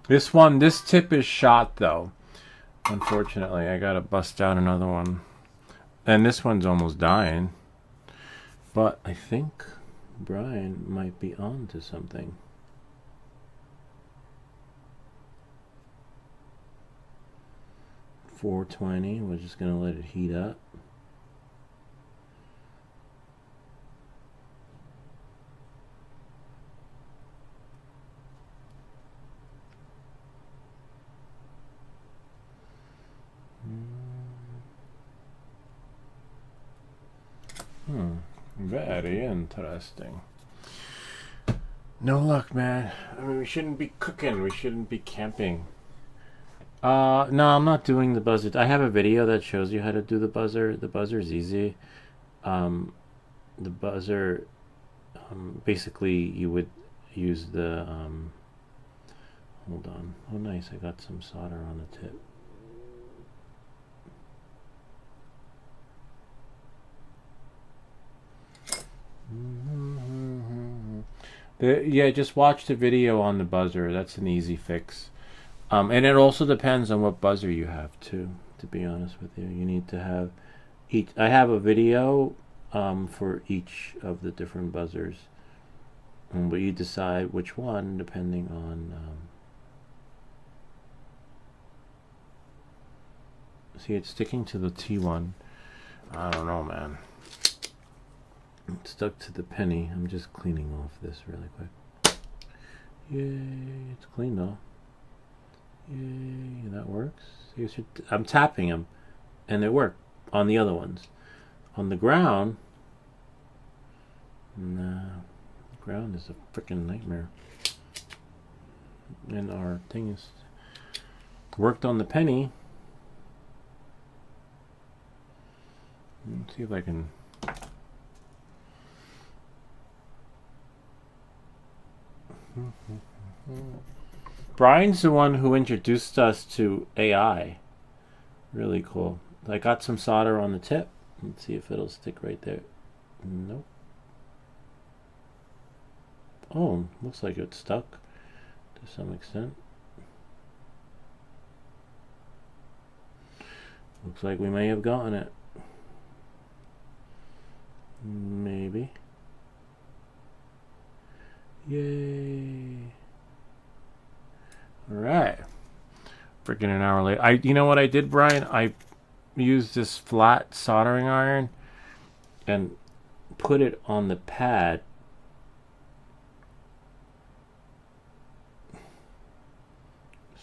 This tip is shot though. Unfortunately, I gotta bust out another one. And this one's almost dying. But I think Brian might be on to something. $420. We're just gonna let it heat up. Very interesting. No luck, man. I mean, we shouldn't be cooking. We shouldn't be camping. No, I'm not doing the buzzer. I have a video that shows you how to do the buzzer. The buzzer's easy. The buzzer, basically, you would use the, hold on. Oh, nice. I got some solder on the tip. Yeah, just watch the video on the buzzer. That's an easy fix. And it also depends on what buzzer you have too, to be honest with you. You need to have each. I have a video for each of the different buzzers. But you decide which one depending on see, it's sticking to the T1. I don't know, man. It's stuck to the penny. I'm just cleaning off this really quick. Yay, it's clean though. Yay, that works. I'm tapping them, and they work on the other ones. On the ground, nah, the ground is a freaking nightmare. And our thing is worked on the penny. Let's see if I can. Brian's the one who introduced us to AI. Really cool. I got some solder on the tip. Let's see if it'll stick right there. Nope. Oh, looks like it's stuck to some extent. Looks like we may have gotten it. Maybe. Yay. Alright. Freaking an hour late. You know what I did, Brian? I used this flat soldering iron and put it on the pad.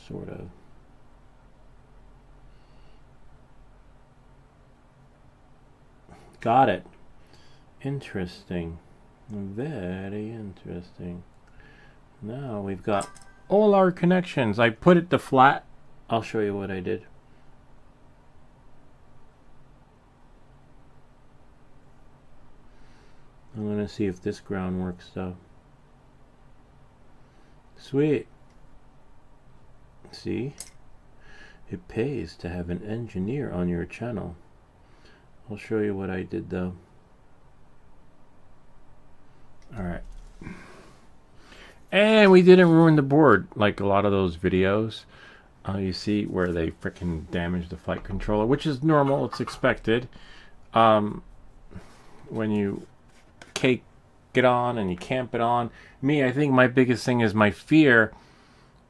Sort of. Got it. Interesting. Very interesting. Now we've got all our connections. I put it to flat. I'll show you what I did. I'm going to see if this ground works though. Sweet. See? It pays to have an engineer on your channel. I'll show you what I did though. Alright. And we didn't ruin the board like a lot of those videos. You see where they freaking damage the flight controller, which is normal, it's expected. When you cake it on and you camp it on. Me, I think my biggest thing is my fear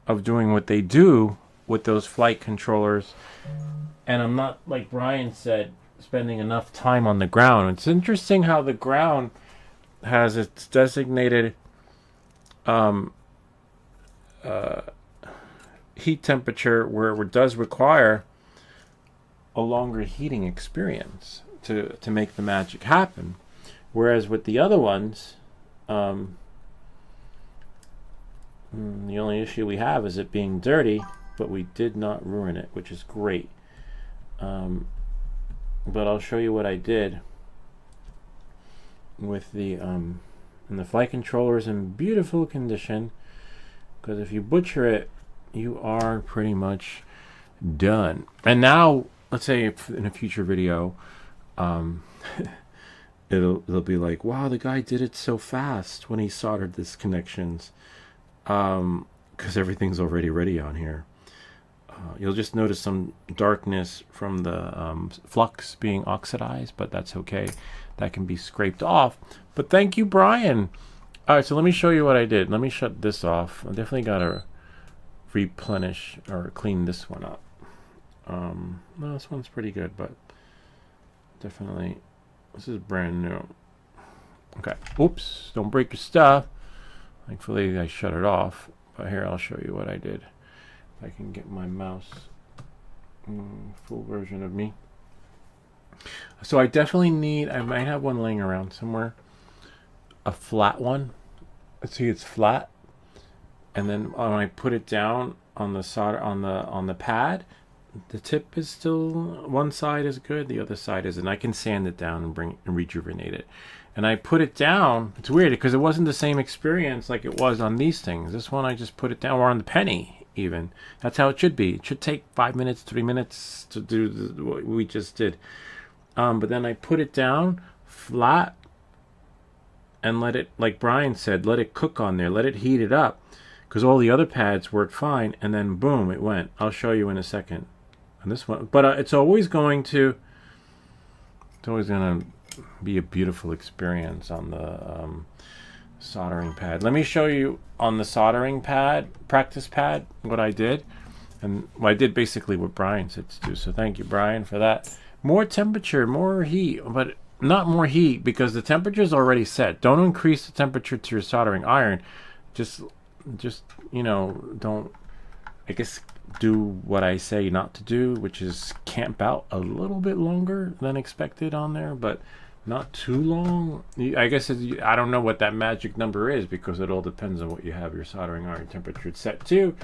of doing what they do with those flight controllers. And I'm not, like Brian said, spending enough time on the ground. It's interesting how the ground has its designated heat temperature where it does require a longer heating experience to make the magic happen. Whereas with the other ones, The only issue we have is it being dirty, but we did not ruin it, which is great. But I'll show you what I did with the and the flight controller is in beautiful condition, because if you butcher it, you are pretty much done. And now, let's say if in a future video, it'll be like, wow, the guy did it so fast when he soldered these connections, because everything's already ready on here. You'll just notice some darkness from the flux being oxidized, but that's okay. That can be scraped off. But thank you, Brian. All right, so let me show you what I did. Let me shut this off. I definitely got to replenish or clean this one up. No, this one's pretty good, but definitely this is brand new. Okay, oops, don't break your stuff. Thankfully I shut it off, but here I'll show you what I did. If I can get my mouse full version of me. So I definitely need, I might have one laying around somewhere, a flat one. Let's see, it's flat, and then when I put it down on the solder on the pad, the tip is still, one side is good, the other side isn't. I can sand it down and rejuvenate it. And I put it down. It's weird because it wasn't the same experience like it was on these things. This one I just put it down, or on the penny even. That's how it should be. It should take 5 minutes, 3 minutes to do what we just did. But then I put it down flat and let it, like Brian said, let it cook on there. Let it heat it up, because all the other pads worked fine. And then boom, it went. I'll show you in a second. And this one, but it's always going to be a beautiful experience on the soldering pad. Let me show you on the soldering pad, practice pad, what I did. And I did basically what Brian said to do. So thank you, Brian, for that. More temperature, more heat, but not more heat, because the temperature is already set. Don't increase the temperature to your soldering iron. Just you know, don't, I guess, do what I say not to do, which is camp out a little bit longer than expected on there, but not too long. I guess I don't know what that magic number is, because it all depends on what you have your soldering iron temperature set to.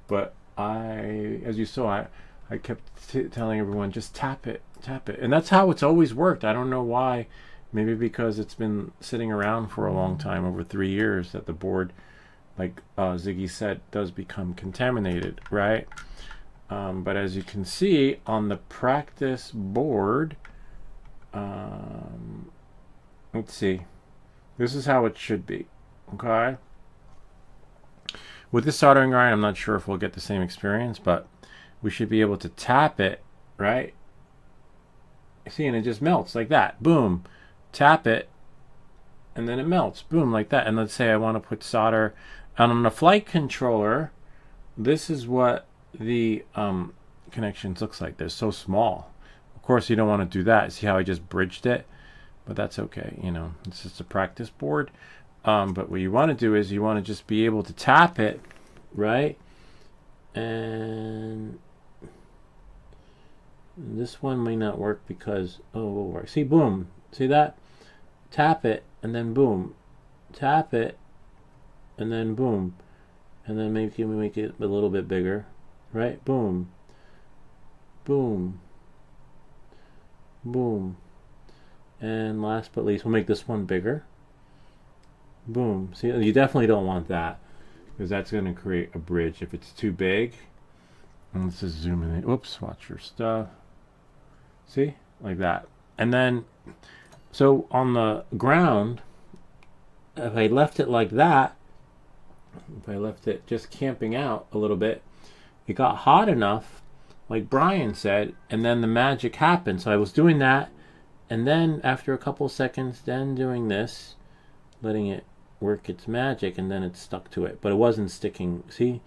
But as you saw, I kept telling everyone, just tap it, and that's how it's always worked. I don't know why. Maybe because it's been sitting around for a long time, over 3 years, that the board, like Ziggy said, does become contaminated, right? But as you can see on the practice board, let's see, this is how it should be. Okay, with this soldering iron, I'm not sure if we'll get the same experience, but we should be able to tap it, right? See, and it just melts like that. Boom, tap it, and then it melts. Boom, like that. And let's say I want to put solder, and on the flight controller, this is what the connections looks like. They're so small. Of course, you don't want to do that. See how I just bridged it? But that's okay. You know, it's just a practice board. But what you want to do is you want to just be able to tap it, right? And this one may not work because, oh, it will work. See, boom. See that? Tap it, and then boom. Tap it, and then boom. And then maybe we make it a little bit bigger, right? Boom. Boom. Boom. And last but least, we'll make this one bigger. Boom. See, you definitely don't want that, because that's going to create a bridge if it's too big. And let's just zoom in. Oops, watch your stuff. See? Like that. And then, so on the ground, if I left it like that, if I left it just camping out a little bit, it got hot enough, like Brian said, and then the magic happened. So I was doing that, and then after a couple seconds, then doing this, letting it work its magic, and then it stuck to it. But it wasn't sticking. See?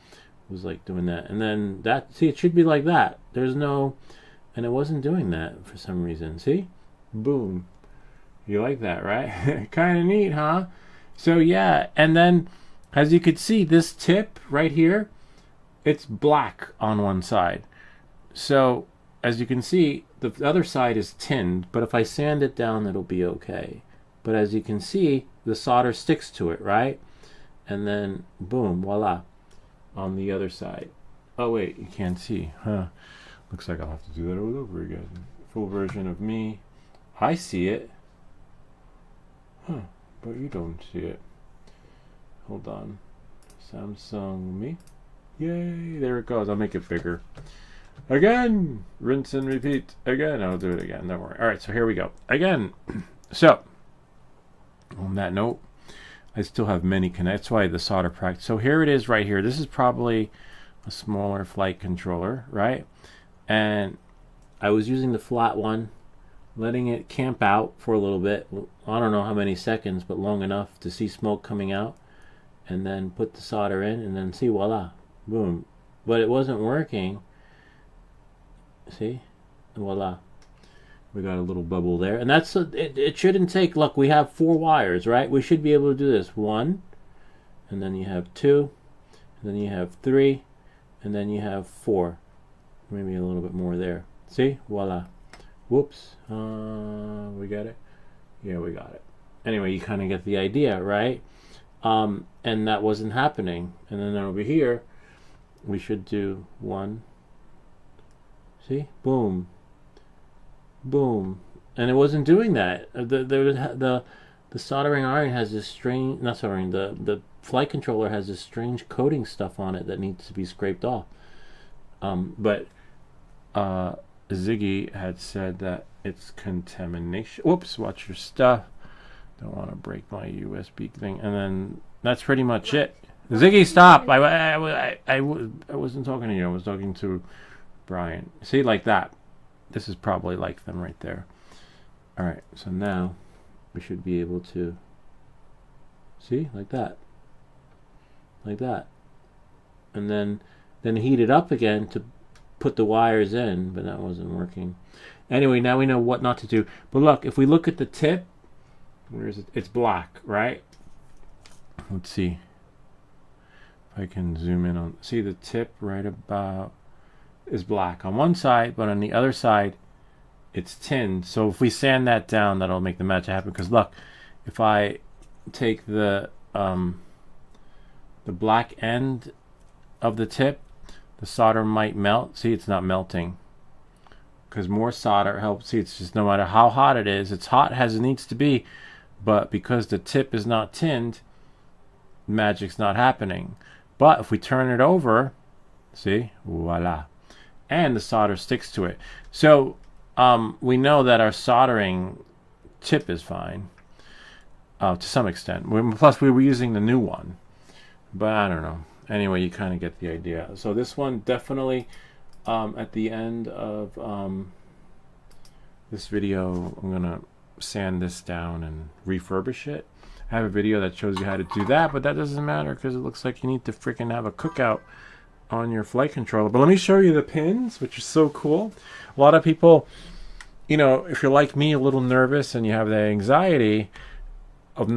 It was like doing that. And then that, see, it should be like that. There's no, and it wasn't doing that for some reason. See? Boom. You like that, right? Kind of neat, huh? So yeah, and then as you could see, this tip right here, it's black on one side. So as you can see, the other side is tinned, but if I sand it down, it'll be okay. But as you can see, the solder sticks to it, right? And then boom, voila, on the other side. Oh wait, you can't see, huh? Looks like I'll have to do that all over again. Full version of me. I see it. Huh, but you don't see it. Hold on. Samsung me. Yay, there it goes. I'll make it bigger. Again, rinse and repeat. Again, I'll do it again. Don't worry. All right, so here we go. Again, so on that note, I still have many connects. That's why the solder practice. So here it is right here. This is probably a smaller flight controller, right? And I was using the flat one, letting it camp out for a little bit. I don't know how many seconds, but long enough to see smoke coming out. And then put the solder in, and then see, voila, boom. But it wasn't working. See? Voila. We got a little bubble there. And that's, it shouldn't take, look, we have 4 wires, right? We should be able to do this. 1, and then you have 2, and then you have 3, and then you have 4. Maybe a little bit more there. See? Voila. Whoops. We got it? Yeah, we got it. Anyway, you kind of get the idea, right? And that wasn't happening. And then over here, we should do 1. See? Boom. Boom. And it wasn't doing that. The soldering iron has this strange, not soldering, the flight controller has this strange coating stuff on it that needs to be scraped off. But Ziggy had said that it's contamination. Whoops, watch your stuff. Don't want to break my USB thing. And then that's pretty much it. Ziggy, stop. I wasn't talking to you. I was talking to Brian. See, like that. This is probably like them right there. All right, so now we should be able to see, like that. Like that. And then heat it up again to put the wires in, but that wasn't working. Anyway, now we know what not to do. But look, if we look at the tip, where is it? It's black, right? Let's see if I can zoom in on. See the tip right about is black on one side, but on the other side it's tinned. So if we sand that down, that'll make the match happen. Because look, if I take the black end of the tip, the solder might melt. See, it's not melting because more solder helps. See, it's just no matter how hot it is, it's hot as it needs to be. But because the tip is not tinned, magic's not happening. But if we turn it over, see, voila, and the solder sticks to it. So we know that our soldering tip is fine to some extent. Plus, we were using the new one, but I don't know. Anyway, you kind of get the idea. So this one definitely, at the end of this video, I'm gonna sand this down and refurbish it. I have a video that shows you how to do that, but that doesn't matter because it looks like you need to freaking have a cookout on your flight controller. But let me show you the pins, which is so cool. A lot of people, you know, if you're like me, a little nervous and you have the anxiety of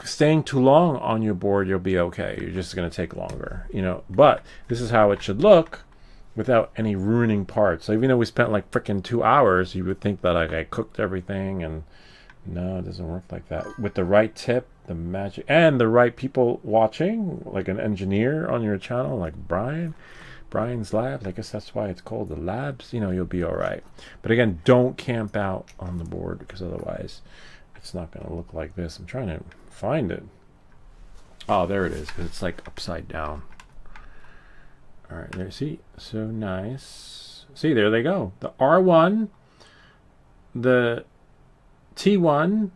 staying too long on your board, you'll be okay. You're just going to take longer, you know. But this is how it should look without any ruining parts. So even though we spent like freaking 2 hours, you would think that like I cooked everything, and no, it doesn't work like that. With the right tip, the magic, and the right people watching, like an engineer on your channel, like Brian's Labs. I guess that's why it's called the Labs. You know, you'll be all right. But again, don't camp out on the board because otherwise it's not going to look like this. I'm trying to find it. Oh, there it is, because it's like upside down. All right, there. See, so nice. See, there they go. The R1, the T1,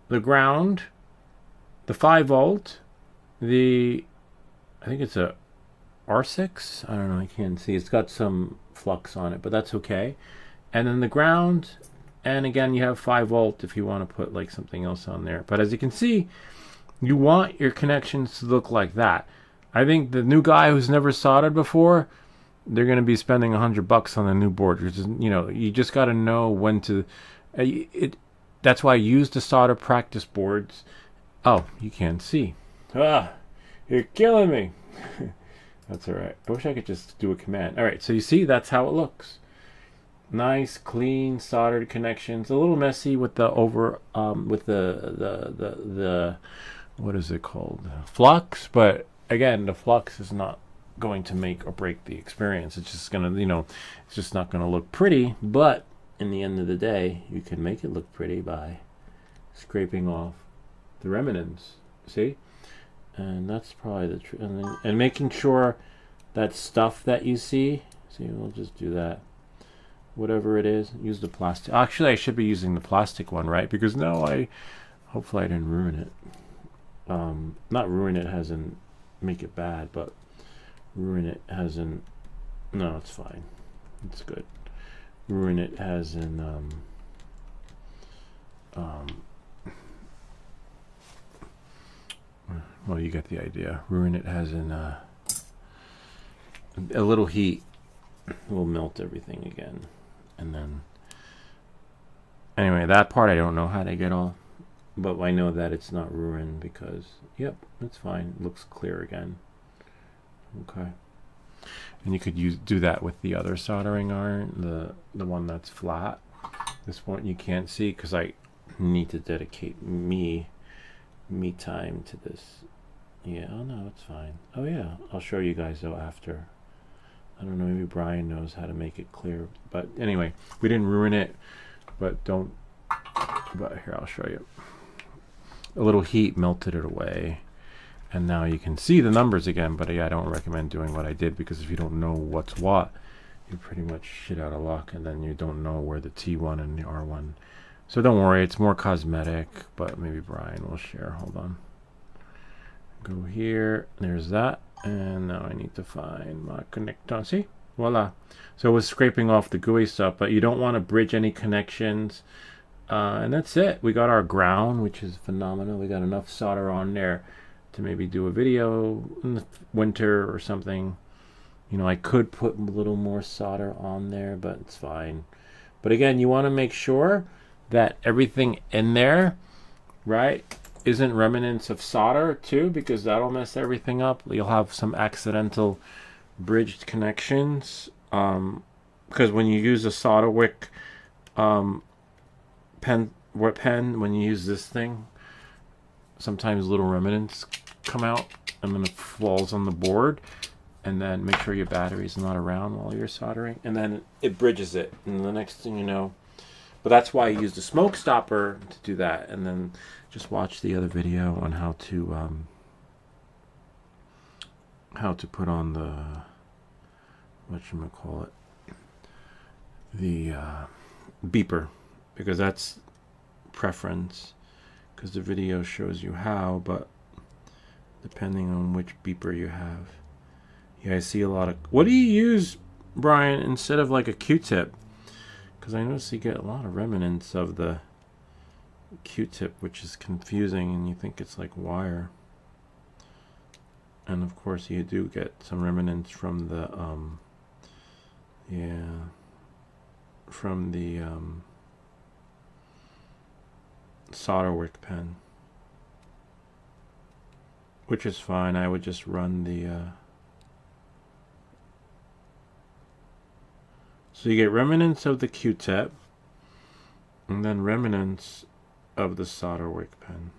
the ground, the 5 volt, I think it's a R6. I don't know. I can't see. It's got some flux on it, but that's okay. And then the ground, and again, you have 5 volt if you want to put like something else on there. But as you can see, you want your connections to look like that. I think the new guy who's never soldered before, they're going to be spending $100 on a new board. Which is, you know, you just got to know when to. That's why I use the solder practice boards. Oh, you can't see. Ah, you're killing me. That's all right. I wish I could just do a command. All right, so you see, that's how it looks. nice, clean, soldered connections. A little messy with the with the what is it called? Flux. But again, the flux is not going to make or break the experience. It's just gonna, it's just not gonna look pretty. But in the end of the day, you can make it look pretty by scraping off the remnants. See, and that's probably the truth. And making sure that stuff that you see. See, we'll just do that. Whatever it is, use the plastic. Actually, I should be using the plastic one, right? Because now hopefully I didn't ruin it. Not ruin it as in make it bad, but ruin it as in, no, it's fine. It's good. Ruin it as in, well, you get the idea. Ruin it as in, a little heat will melt everything again. And then, anyway, that part I don't know how to get all, but I know that it's not ruined because, yep, it's fine. It looks clear again. Okay. And you could do that with the other soldering iron, the one that's flat. This one you can't see because I need to dedicate me time to this. Yeah, oh no, it's fine. Oh yeah, I'll show you guys though after. I don't know, maybe Brian knows how to make it clear. But anyway, we didn't ruin it, but here, I'll show you. A little heat melted it away. And now you can see the numbers again, but yeah, I don't recommend doing what I did because if you don't know what's what, you pretty much shit out of luck and then you don't know where the T1 and the R1. So don't worry, it's more cosmetic, but maybe Brian will share. Hold on. Go here, there's that. And now I need to find my connector. See? Voila. So it was scraping off the gooey stuff, but you don't want to bridge any connections. And that's it. We got our ground, which is phenomenal. We got enough solder on there to maybe do a video in the winter or something. I could put a little more solder on there, but it's fine. But again, you want to make sure that everything in there, right, isn't remnants of solder too, because that'll mess everything up. You'll have some accidental bridged connections because when you use a solder wick pen, when you use this thing, sometimes little remnants come out and then it falls on the board. And then make sure your battery's not around while you're soldering, and then it bridges it, and the next thing you know, but that's why I use the smoke stopper to do that. And then just watch the other video on how to put on the whatchamacallit, the beeper, because that's preference, because the video shows you how, but depending on which beeper you have. Yeah, I see a lot of... What do you use, Brian, instead of like a Q-tip? Because I notice you get a lot of remnants of the Q-tip, which is confusing, and you think it's like wire. And of course you do get some remnants from the solder wick pen, which is fine. I would just run the so you get remnants of the Q-tip and then remnants of the solder wick pen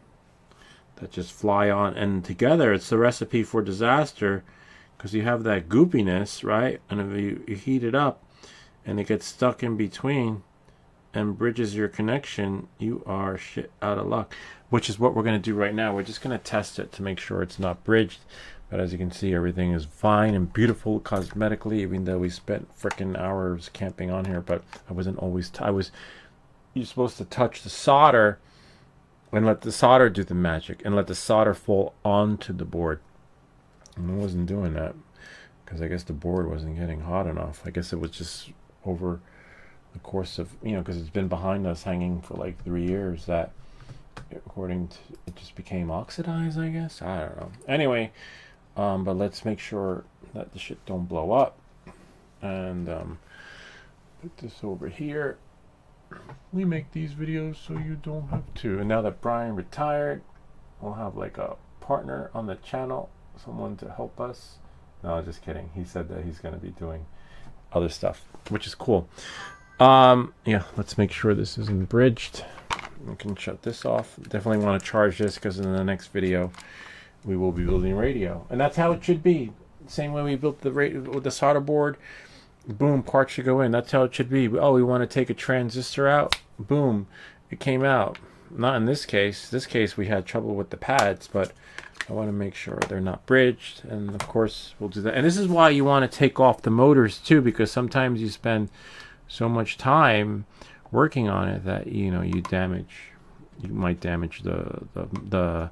that just fly on, and together it's the recipe for disaster, because you have that goopiness, right? And if you heat it up and it gets stuck in between and bridges your connection, you are shit out of luck, which is what we're going to do right now. We're just going to test it to make sure it's not bridged. But as you can see, everything is fine and beautiful cosmetically, even though we spent frickin' hours camping on here. But I wasn't always... You're supposed to touch the solder and let the solder do the magic and let the solder fall onto the board. And I wasn't doing that because I guess the board wasn't getting hot enough. I guess it was just over the course of, because it's been behind us hanging for like 3 years, that according to, it just became oxidized, I guess. I don't know. Anyway... but let's make sure that the shit don't blow up. And put this over here. We make these videos so you don't have to. And now that Brian retired, we'll have like a partner on the channel, someone to help us. No, just kidding. He said that he's going to be doing other stuff, which is cool. Yeah, let's make sure this isn't bridged. We can shut this off. Definitely want to charge this because in the next video we will be building radio, and that's how it should be. Same way we built the with the solder board. Boom, parts should go in. That's how it should be. Oh, we want to take a transistor out. Boom, it came out. Not in this case. This case we had trouble with the pads, but I want to make sure they're not bridged, and of course we'll do that. And this is why you want to take off the motors too, because sometimes you spend so much time working on it that you might damage the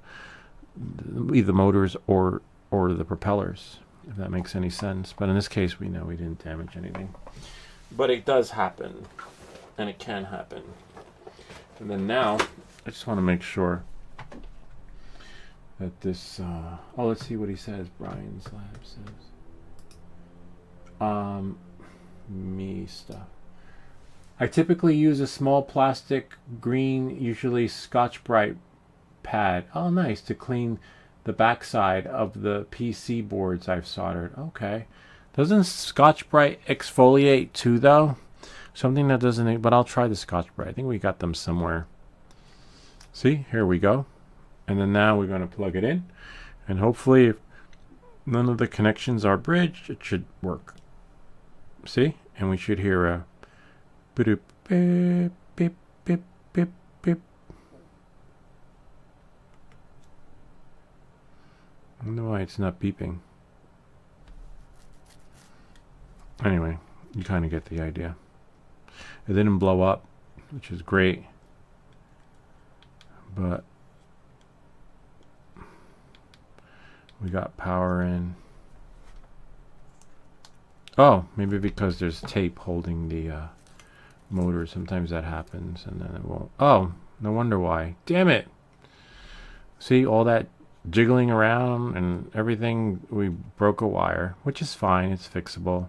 either motors or the propellers, if that makes any sense. But in this case, we know we didn't damage anything, but it does happen, and it can happen. And then now I just want to make sure that this oh, let's see what he says. Brian's lab says me stuff. I typically use a small plastic green, usually Scotch-Brite pad. Oh, nice, to clean the backside of the PC boards I've soldered. Okay. Doesn't Scotch-Brite exfoliate too, though? Something that doesn't, but I'll try the Scotch-Brite. I think we got them somewhere. See, here we go. And then now we're going to plug it in. And hopefully, if none of the connections are bridged, it should work. See? And we should hear a beep, beep, beep, beep, beep, beep. I don't know why it's not beeping. Anyway, you kind of get the idea. It didn't blow up, which is great. But we got power in. Oh, maybe because there's tape holding the motor. Sometimes that happens and then it won't. Oh, no wonder why. Damn it. See all that jiggling around and everything. We broke a wire, which is fine. It's fixable.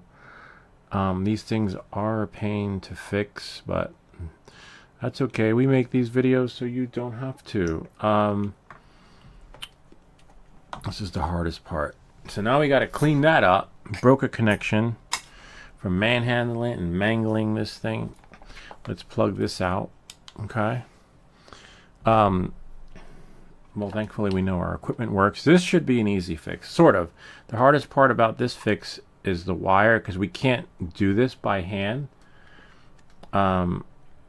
These things are a pain to fix, but that's okay. We make these videos so you don't have to. This is the hardest part. So now we got to clean that up. Broke a connection from manhandling and mangling this thing. Let's plug this out. Okay. Well, thankfully we know our equipment works. This should be an easy fix, sort of. The hardest part about this fix is the wire, because we can't do this by hand. We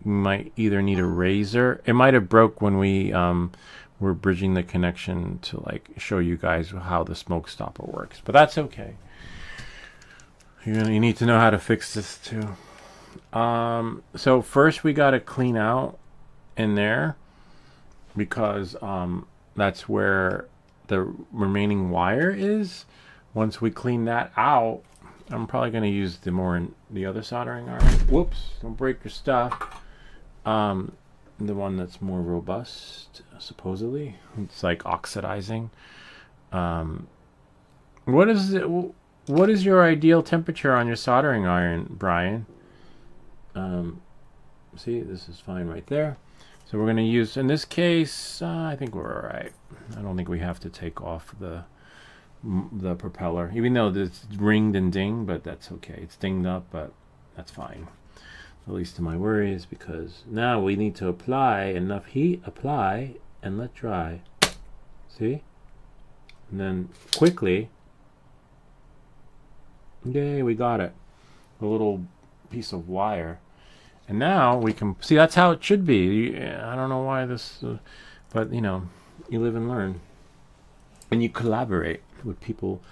might either need a razor. It might have broke when we were bridging the connection to like show you guys how the smoke stopper works, but that's okay. You need to know how to fix this too. So first we got to clean out in there, because that's where the remaining wire is. Once we clean that out, I'm probably going to use the other soldering iron. Whoops, don't break your stuff. The one that's more robust, supposedly. It's like oxidizing. What is your ideal temperature on your soldering iron, Brian? See, this is fine right there. So we're going to use, in this case, I think we're all right. I don't think we have to take off the propeller, even though it's ringed and dinged, but that's okay. It's dinged up, but that's fine. At least to my worries, because now we need to apply enough heat, and let dry. See? And then quickly, yay, we got it. A little piece of wire. And now we can see, that's how it should be. I don't know why this, but you know, you live and learn. And you collaborate with people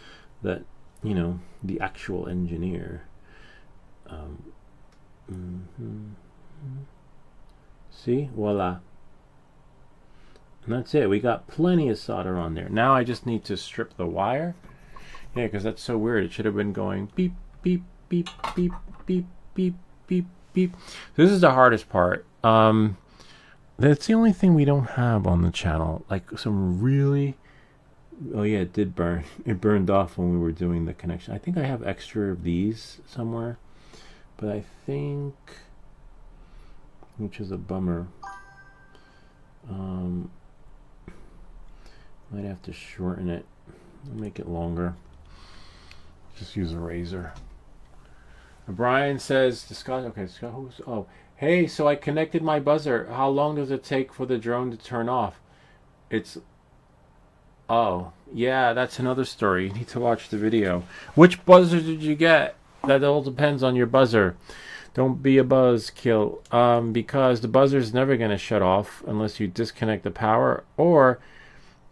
that, you know, the actual engineer. See, voila. And that's it. We got plenty of solder on there. Now I just need to strip the wire. Yeah, because that's so weird. It should have been going beep, beep, beep, beep, beep, beep, beep, beep. This is the hardest part. That's the only thing we don't have on the channel. Like some really... Oh yeah, it did burn. It burned off when we were doing the connection. I think I have extra of these somewhere. But I think... Which is a bummer. Might have to shorten it. Make it longer. Just use a razor. Brian says, discuss. Okay, Scott, who's? Oh, hey. So I connected my buzzer. How long does it take for the drone to turn off? It's. Oh, yeah. That's another story. You need to watch the video. Which buzzer did you get? That all depends on your buzzer. Don't be a buzzkill. Because the buzzer is never going to shut off unless you disconnect the power or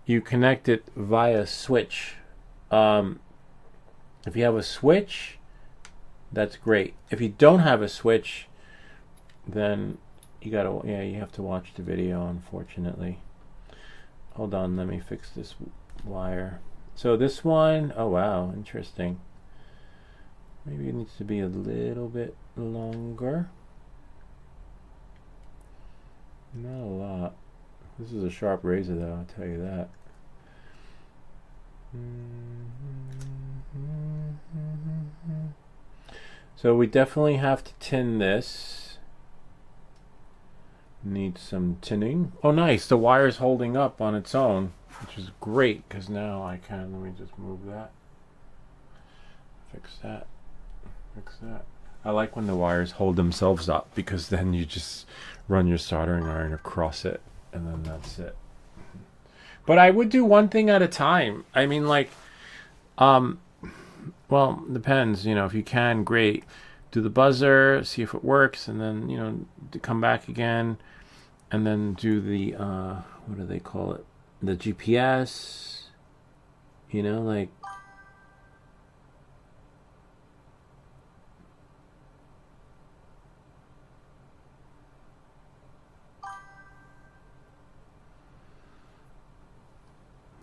you connect it via switch. If you have a switch, that's great. If you don't have a switch, then you have to watch the video, unfortunately. Hold on, let me fix this wire. So this one, oh wow, interesting. Maybe it needs to be a little bit longer. Not a lot. This is a sharp razor though, I'll tell you that. So we definitely have to tin this. Need some tinning. Oh nice, the wire's holding up on its own, which is great because now I can, let me just move that. Fix that. Fix that. I like when the wires hold themselves up because then you just run your soldering iron across it and then that's it. But I would do one thing at a time. I mean, like, well, depends. You know, if you can, great. Do the buzzer, see if it works, and then, you know, come back again, and then do the, what do they call it? The GPS, you know, like,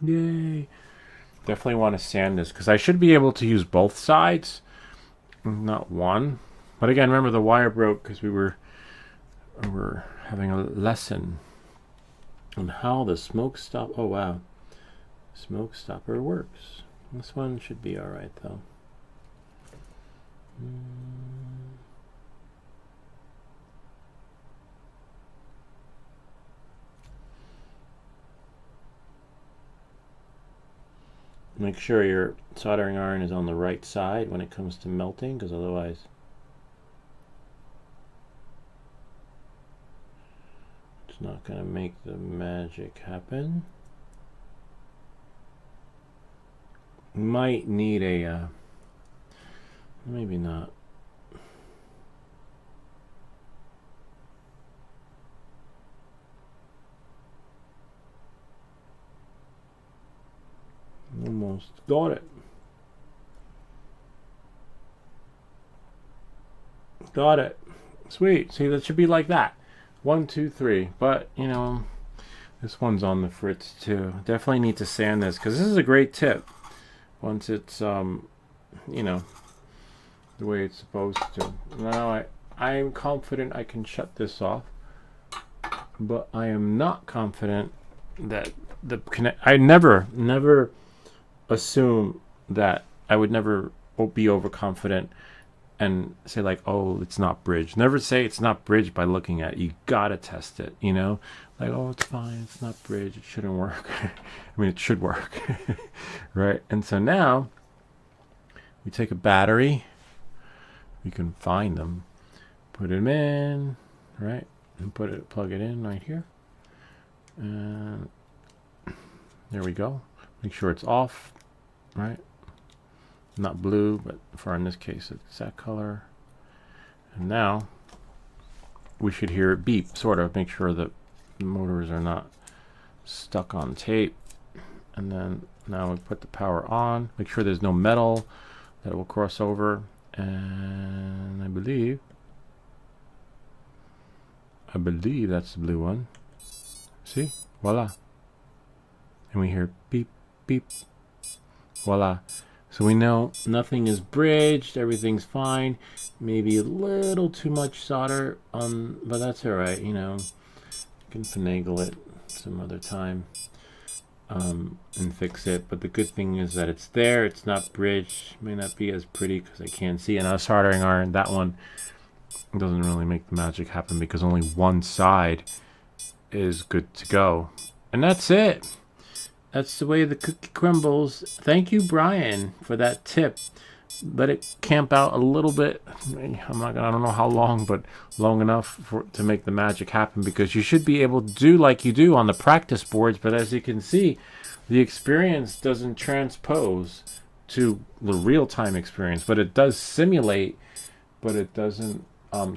yay. Definitely want to sand this because I should be able to use both sides, not one. But again, remember the wire broke because we were having a lesson on how the smoke stop. Oh wow, smoke stopper works. This one should be all right though. Make sure your soldering iron is on the right side when it comes to melting, because otherwise it's not going to make the magic happen. Might need a, maybe not. Almost got it. Got it. Sweet. See, that should be like that. 1, 2, 3. But, you know, this one's on the fritz too. Definitely need to sand this because this is a great tip. Once it's, you know, the way it's supposed to. Now, I am confident I can shut this off. But I am not confident that the connect. I never assume that I would never be overconfident and say like, oh, it's not bridged. Never say it's not bridged by looking at it. You gotta test it, you know, like, oh, it's fine, it's not bridged, it shouldn't work. I mean, it should work. Right? And so now we take a battery, we can find them, put them in, right, and plug it in right here, and there we go. Make sure it's off, right? Not blue, but for in this case, it's that color. And now we should hear it beep, sort of. Make sure that the motors are not stuck on tape. And then now we put the power on. Make sure there's no metal that will cross over. And I believe that's the blue one. See? Voila. And we hear beep, beep. Voila. So we know nothing is bridged, everything's fine. Maybe a little too much solder, but that's all right, you know. You can finagle it some other time and fix it. But the good thing is that it's there, it's not bridged. May not be as pretty because I can't see. And a soldering iron, that one doesn't really make the magic happen because only one side is good to go. And that's it. That's the way the cookie crumbles. Thank you, Brian, for that tip. let it camp out a little bit. I don't know how long, but long enough to make the magic happen, because you should be able to do like you do on the practice boards. But as you can see, the experience doesn't transpose to the real-time experience, but it does simulate, but it doesn't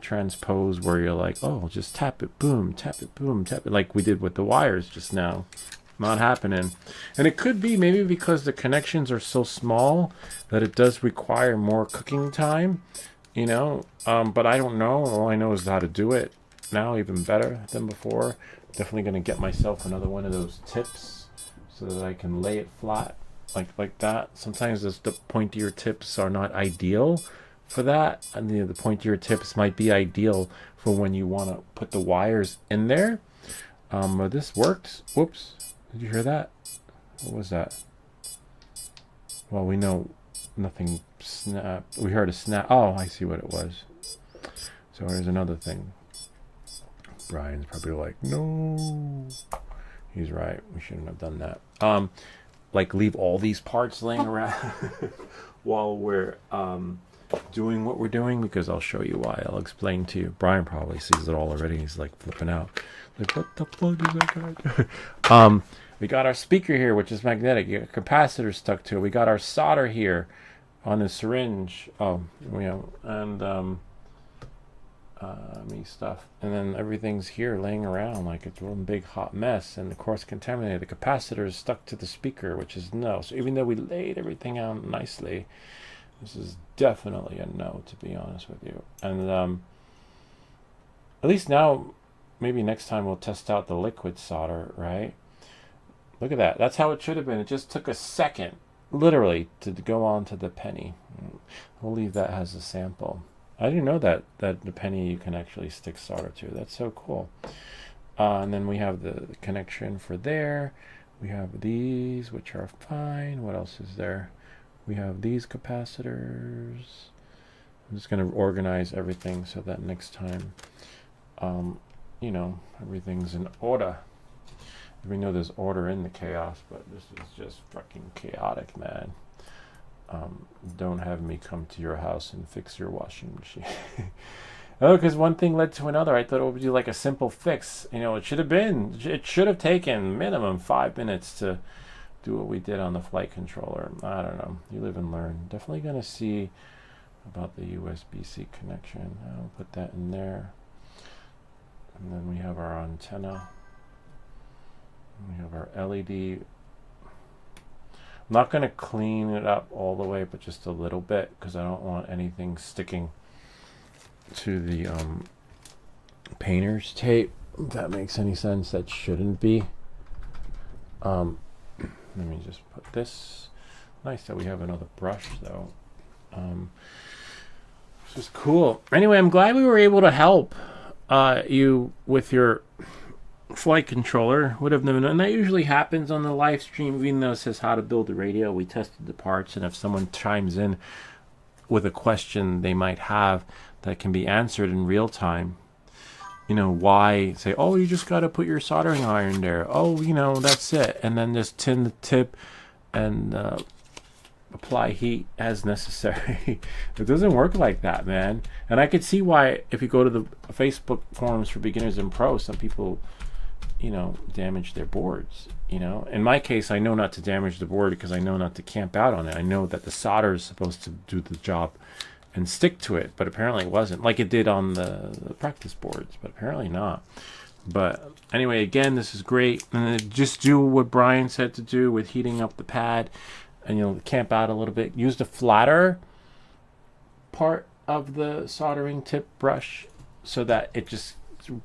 transpose where you're like, oh, just tap it, boom, tap it, boom, tap it, like we did with the wires just now. Not happening. And it could be maybe because the connections are so small that it does require more cooking time, you know, but I don't know. All I know is how to do it now even better than before. Definitely going to get myself another one of those tips so that I can lay it flat like that. Sometimes the pointier tips are not ideal for that, and the pointier tips might be ideal for when you want to put the wires in there. But this worked. Whoops. Did you hear that? What was that? Well, we know nothing snapped. We heard a snap. Oh, I see what it was. So here's another thing. Brian's probably like, no. He's right. We shouldn't have done that. Like leave all these parts laying around while we're doing what we're doing, because I'll show you why. I'll explain to you. Brian probably sees it all already. He's like flipping out. Like, what the plug is that guy? We got our speaker here, which is magnetic. You got a capacitor stuck to it. We got our solder here on the syringe. And me stuff. And then everything's here laying around like it's one big hot mess. And of course, contaminated. The capacitor is stuck to the speaker, which is no. So even though we laid everything out nicely, this is definitely a no, to be honest with you. And at least now, maybe next time we'll test out the liquid solder, right? Look at that. That's how it should have been. It just took a second, literally, to go on to the penny. We'll leave that as a sample. I didn't know that the penny you can actually stick solder to. That's so cool. And then we have the connection for there. We have these, which are fine. What else is there? We have these capacitors. I'm just going to organize everything so that next time, you know, everything's in order. We know there's order in the chaos, but this is just fucking chaotic, man. Don't have me come to your house and fix your washing machine. Oh, because one thing led to another. I thought it would be like a simple fix. You know, it should have taken minimum 5 minutes to do what we did on the flight controller. I don't know. You live and learn. Definitely going to see about the USB-C connection. I'll put that in there. And then we have our antenna. We have our LED. I'm not going to clean it up all the way, but just a little bit, because I don't want anything sticking to the painter's tape. If that makes any sense, that shouldn't be. Let me just put this. Nice that we have another brush, though. This is cool. Anyway, I'm glad we were able to help you with your flight controller. Would have known, and that usually happens on the live stream. Even though it says how to build the radio, we tested the parts, and if someone chimes in with a question they might have that can be answered in real time, you know, why say, oh, you just got to put your soldering iron there, oh, you know, that's it, and then just tin the tip and apply heat as necessary. It doesn't work like that, man. And I could see why, if you go to the Facebook forums for beginners and pros, some people, you know, damage their boards. You know, in my case, I know not to damage the board because I know not to camp out on it. I know that the solder is supposed to do the job and stick to it, but apparently it wasn't, like it did on the practice boards, but apparently not. But anyway, again, this is great. And just do what Brian said to do with heating up the pad, and you'll camp out a little bit. Use the flatter part of the soldering tip brush so that it just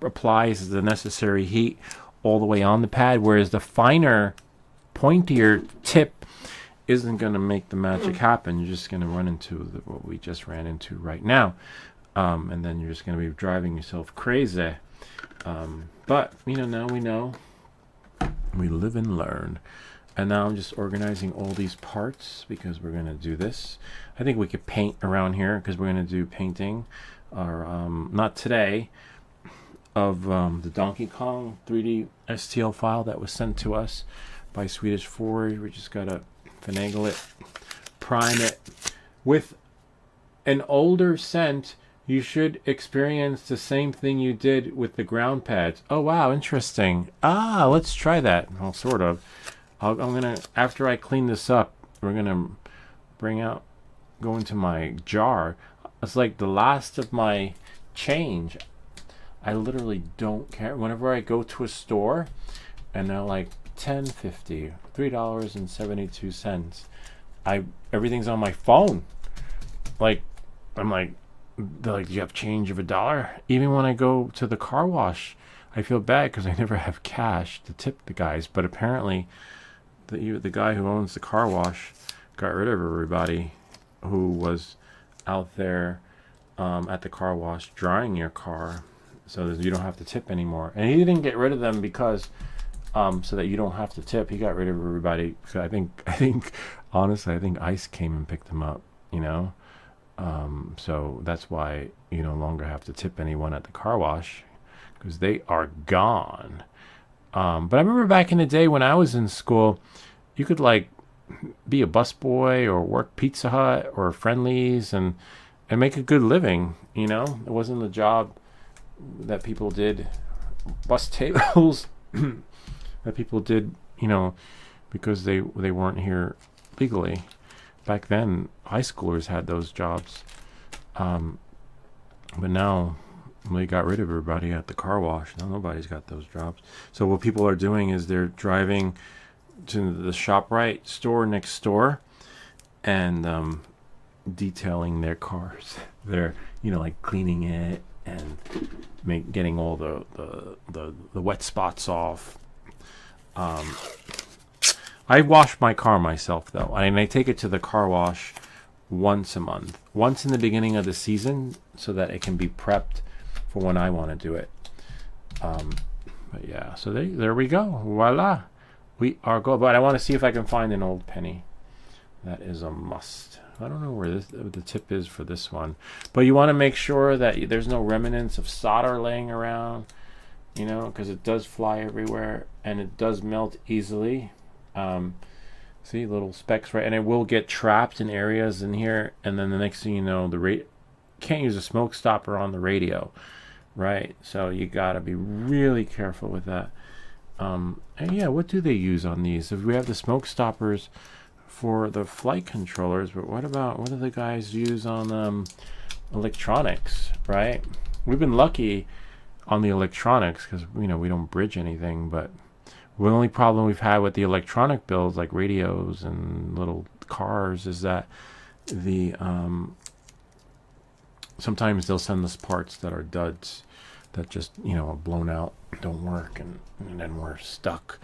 applies the necessary heat all the way on the pad, whereas the finer, pointier tip isn't going to make the magic happen. You're just going to run into what we just ran into right now, and then you're just going to be driving yourself crazy. But you know, now we know. We live and learn. And now I'm just organizing all these parts because we're going to do this. I think we could paint around here because we're going to do painting, or not today, of the Donkey Kong 3D STL file that was sent to us by Swedish Forge. We just got to finagle it, prime it with an older scent, you should experience the same thing you did with the ground pads. Oh wow, interesting. Let's try that. Well, sort of. I'm gonna, after I clean this up, we're gonna go into my jar. It's like the last of my change. I literally don't care. Whenever I go to a store and they're like $10.50, $3.72, everything's on my phone. Like, I'm like, they're like, do you have change of $1? Even when I go to the car wash, I feel bad because I never have cash to tip the guys. But apparently, the guy who owns the car wash got rid of everybody who was out there at the car wash drying your car, so that you don't have to tip anymore. And he didn't get rid of them because so that you don't have to tip. He got rid of everybody. So I think honestly, I think ICE came and picked him up. So that's why you no longer have to tip anyone at the car wash, because they are gone. But I remember back in the day when I was in school, you could like be a busboy or work Pizza Hut or Friendly's and make a good living. It wasn't a job that people did, bus tables that people did, because they weren't here legally. Back then, high schoolers had those jobs. But now they got rid of everybody at the car wash. Now nobody's got those jobs. So what people are doing is they're driving to the ShopRite store next door and detailing their cars. They're like cleaning it and getting all the wet spots off. I wash my car myself though, and I take it to the car wash once a month, once in the beginning of the season, so that it can be prepped for when I want to do it. But yeah, so there we go. Voila, we are good. But I want to see if I can find an old penny. That is a must. I don't know where the tip is for this one, but you want to make sure that there's no remnants of solder laying around, because it does fly everywhere and it does melt easily. See, little specks, right? And it will get trapped in areas in here, and then the next thing you know, can't use a smoke stopper on the radio, right? So you got to be really careful with that. And yeah, what do they use on these? If we have the smoke stoppers for the flight controllers, but what do the guys use on electronics, right? We've been lucky on the electronics because we don't bridge anything, but the only problem we've had with the electronic builds, like radios and little cars, is that sometimes they'll send us parts that are duds, that just are blown out, don't work, and then we're stuck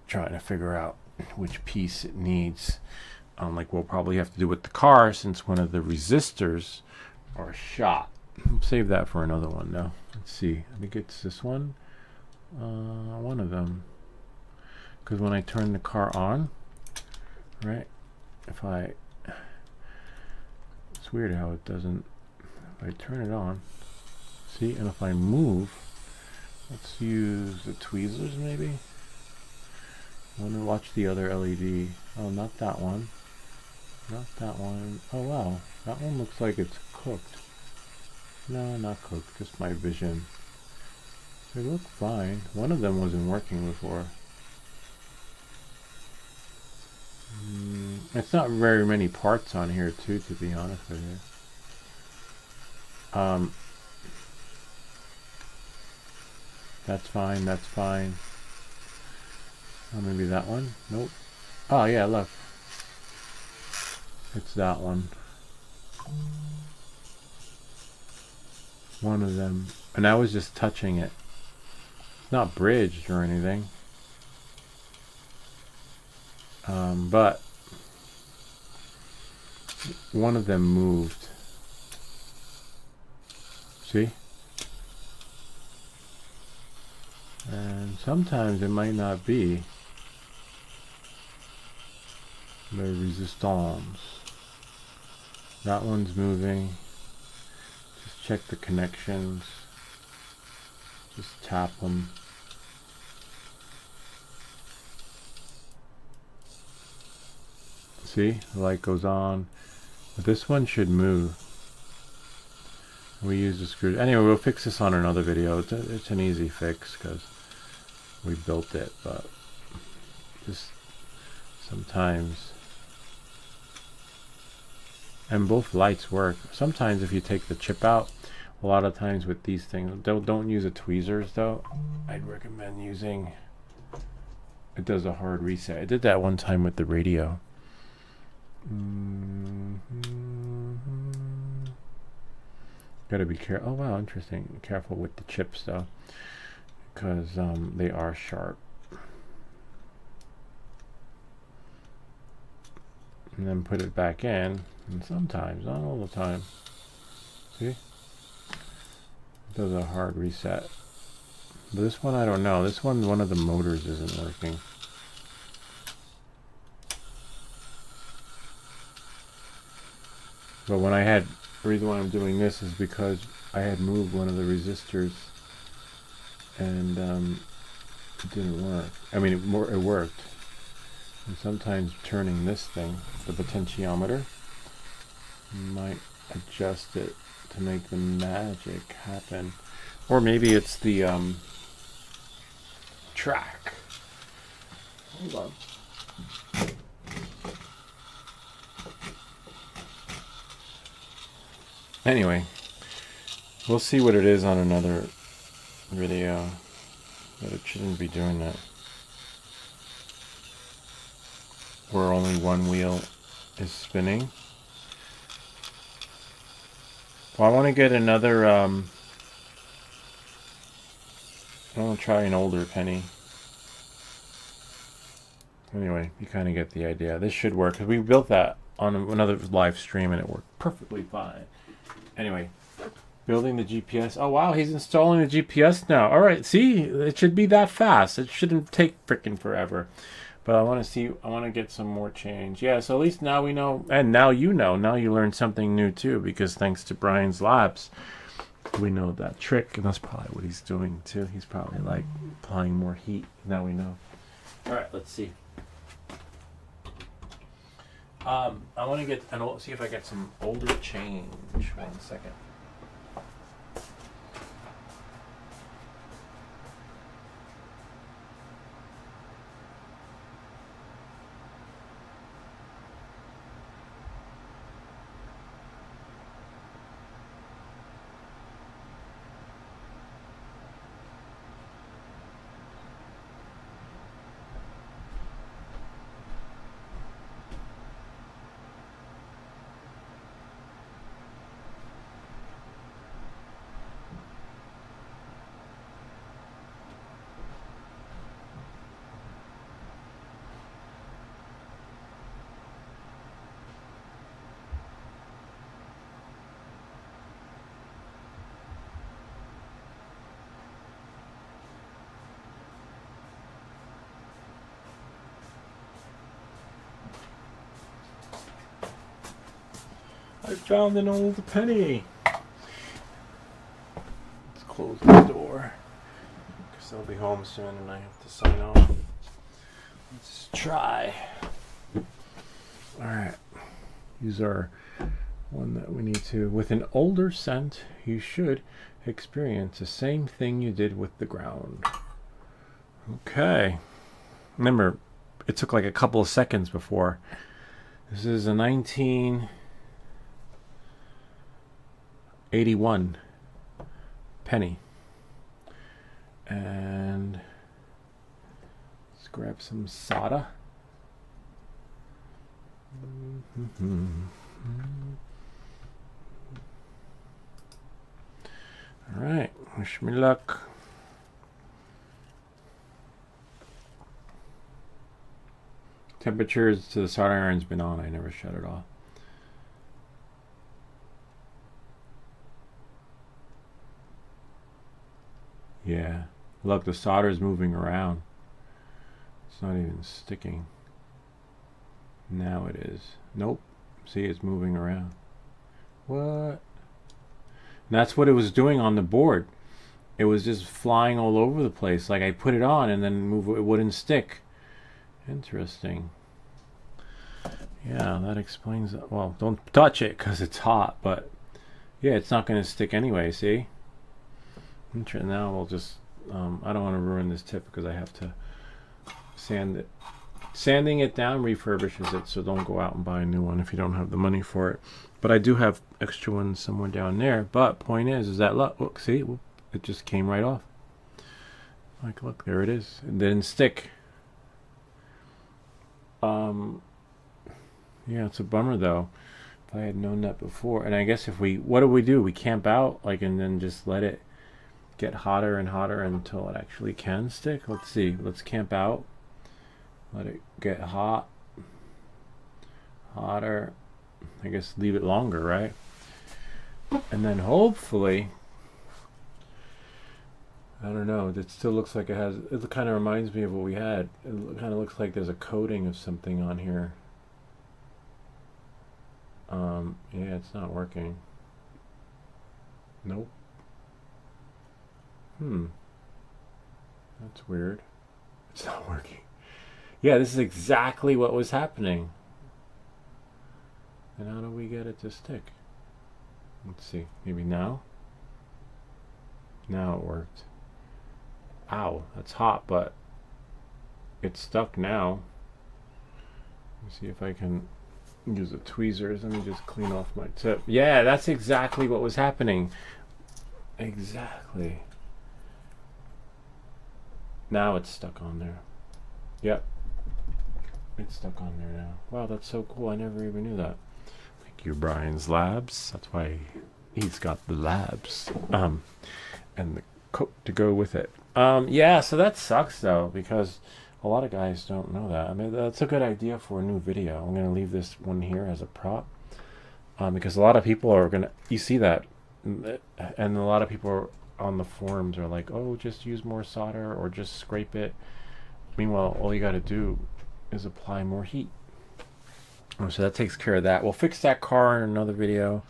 trying to figure out which piece it needs. Like we'll probably have to do with the car, since one of the resistors are shot. Save that for another one now. Let's see. I think it's this one. One of them. Because when I turn the car on, right? It's weird how it doesn't. If I turn it on, see, and if I move, let's use the tweezers maybe. I want to watch the other LED. Oh, not that one. Not that one. Oh wow, that one looks like it's cooked. No, not cooked, just my vision. They look fine. One of them wasn't working before. It's not very many parts on here too, to be honest with you. That's fine, that's fine. Oh, maybe that one? Nope. Oh yeah, look. It's that one. One of them. And I was just touching it. It's not bridged or anything. But one of them moved. See? And sometimes it might not be the resistance. That one's moving. Just check the connections. Just tap them. See, the light goes on. But this one should move. We use the screw. Anyway, we'll fix this on another video. It's an easy fix because we built it, but just sometimes. And both lights work. Sometimes if you take the chip out, a lot of times with these things, don't use the tweezers though. I'd recommend using. It does a hard reset. I did that one time with the radio. Gotta be careful. Oh wow, interesting. Careful with the chips though, because they are sharp. And then put it back in. And sometimes, not all the time. See? It does a hard reset. But this one I don't know. This one of the motors isn't working. But when I had, the reason why I'm doing this is because I had moved one of the resistors and it didn't work. I mean, it worked. And sometimes turning this thing, the potentiometer, might adjust it to make the magic happen. Or maybe it's the track. Hold on. Anyway, we'll see what it is on another video, but it shouldn't be doing that. Where only one wheel is spinning. Well, I want to get another, I want to try an older penny. Anyway, you kind of get the idea. This should work, because we built that on another live stream and it worked perfectly fine. Anyway, building the GPS. Oh wow, he's installing the GPS now. Alright, see, it should be that fast. It shouldn't take frickin' forever. But I want to see, I want to get some more change. Yeah, so at least now we know, and now you know, now you learned something new too, because thanks to Brian's labs, we know that trick, and that's probably what he's doing too. He's probably like applying more heat. Now we know. All right, let's see. I want to get an old, see if I get some older change. 1 second. I found an old penny. Let's close the door, because they'll be home soon and I have to sign off. Let's try. Alright. Use our one that we need to. With an older scent, you should experience the same thing you did with the ground. Okay. Remember, it took like a couple of seconds before. This is a 1981 penny. And let's grab some solder. All right, wish me luck. Temperatures to the soldering iron's been on. I never shut it off. Yeah, look, the solder's moving around. It's not even sticking. Now it is. Nope. See, it's moving around. What? And that's what it was doing on the board. It was just flying all over the place. Like I put it on and then it wouldn't stick. Interesting. Yeah, that explains that. Well, don't touch it because it's hot, but Yeah, it's not going to stick anyway, see? Now we'll just, I don't want to ruin this tip because I have to sand it. Sanding it down refurbishes it, so don't go out and buy a new one if you don't have the money for it. But I do have extra ones somewhere down there. But point is that, look, see, it just came right off. Like, look, there it is. It didn't stick. Yeah, it's a bummer though. If I had known that before, and I guess if what do? We camp out, like, and then just let it get hotter and hotter until it actually can stick. Let's see. Let's camp out. Let it get hot, hotter. I guess leave it longer, right? And then hopefully, I don't know. It still looks like it has. It kind of reminds me of what we had. It kind of looks like there's a coating of something on here. Yeah, it's not working. Nope. That's weird. It's not working. Yeah, this is exactly what was happening. And how do we get it to stick? Let's see. Maybe now? Now it worked. Ow, that's hot, but it's stuck now. Let me see if I can use the tweezers. Let me just clean off my tip. Yeah, that's exactly what was happening. Exactly. Now it's stuck on there. Yep. It's stuck on there now. Wow, that's so cool. I never even knew that. Thank you, Brian's Labs. That's why he's got the labs. And the coat to go with it. Yeah, so that sucks though, because a lot of guys don't know that. I mean, that's a good idea for a new video. I'm gonna leave this one here as a prop. Because a lot of people are gonna, you see that, and a lot of people on the forums are like, oh, just use more solder or just scrape it. Meanwhile, all you gotta do is apply more heat. So that takes care of that. We'll fix that car in another video.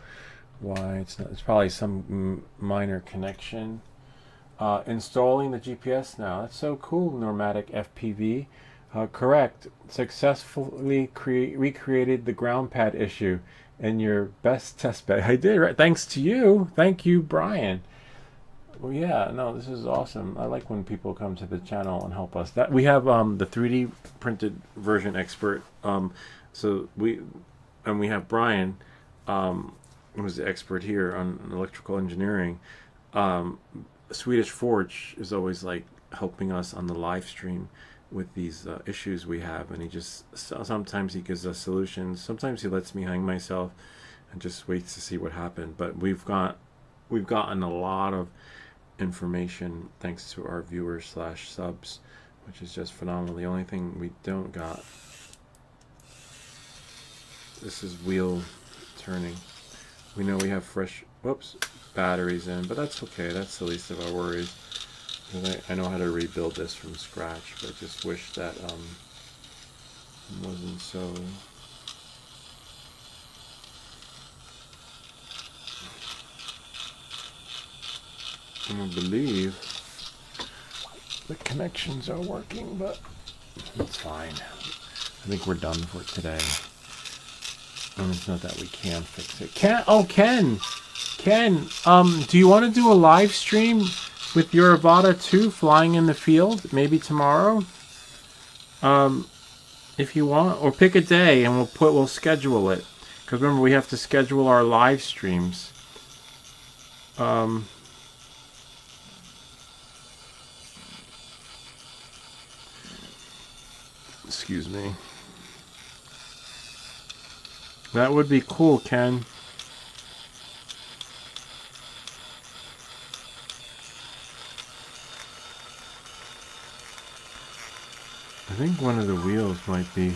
Why it's not, it's probably some minor connection. Installing the GPS now. That's so cool. Normatic FPV. Correct. Successfully recreated the ground pad issue in your best test bed. I did, right? Thanks to you. Thank you, Brian. Well, yeah, no, this is awesome. I like when people come to the channel and help us. That we have the 3D printed version expert. So we have Brian, who's the expert here on electrical engineering. Swedish Forge is always like helping us on the live stream with these issues we have, and he just sometimes he gives us solutions. Sometimes he lets me hang myself and just waits to see what happened. But we've gotten a lot of information thanks to our viewers / subs, which is just phenomenal. The only thing we don't got, this is wheel turning. We know we have fresh batteries in, but that's okay. That's the least of our worries. I know how to rebuild this from scratch, but I just wish that wasn't so. I believe the connections are working, but it's fine. I think we're done for today. And it's not that we can fix it. Ken, do you want to do a live stream with your Avata 2 flying in the field? Maybe tomorrow? If you want, or pick a day and we'll schedule it. Because remember, we have to schedule our live streams. Excuse me. That would be cool, Ken. I think one of the wheels might be.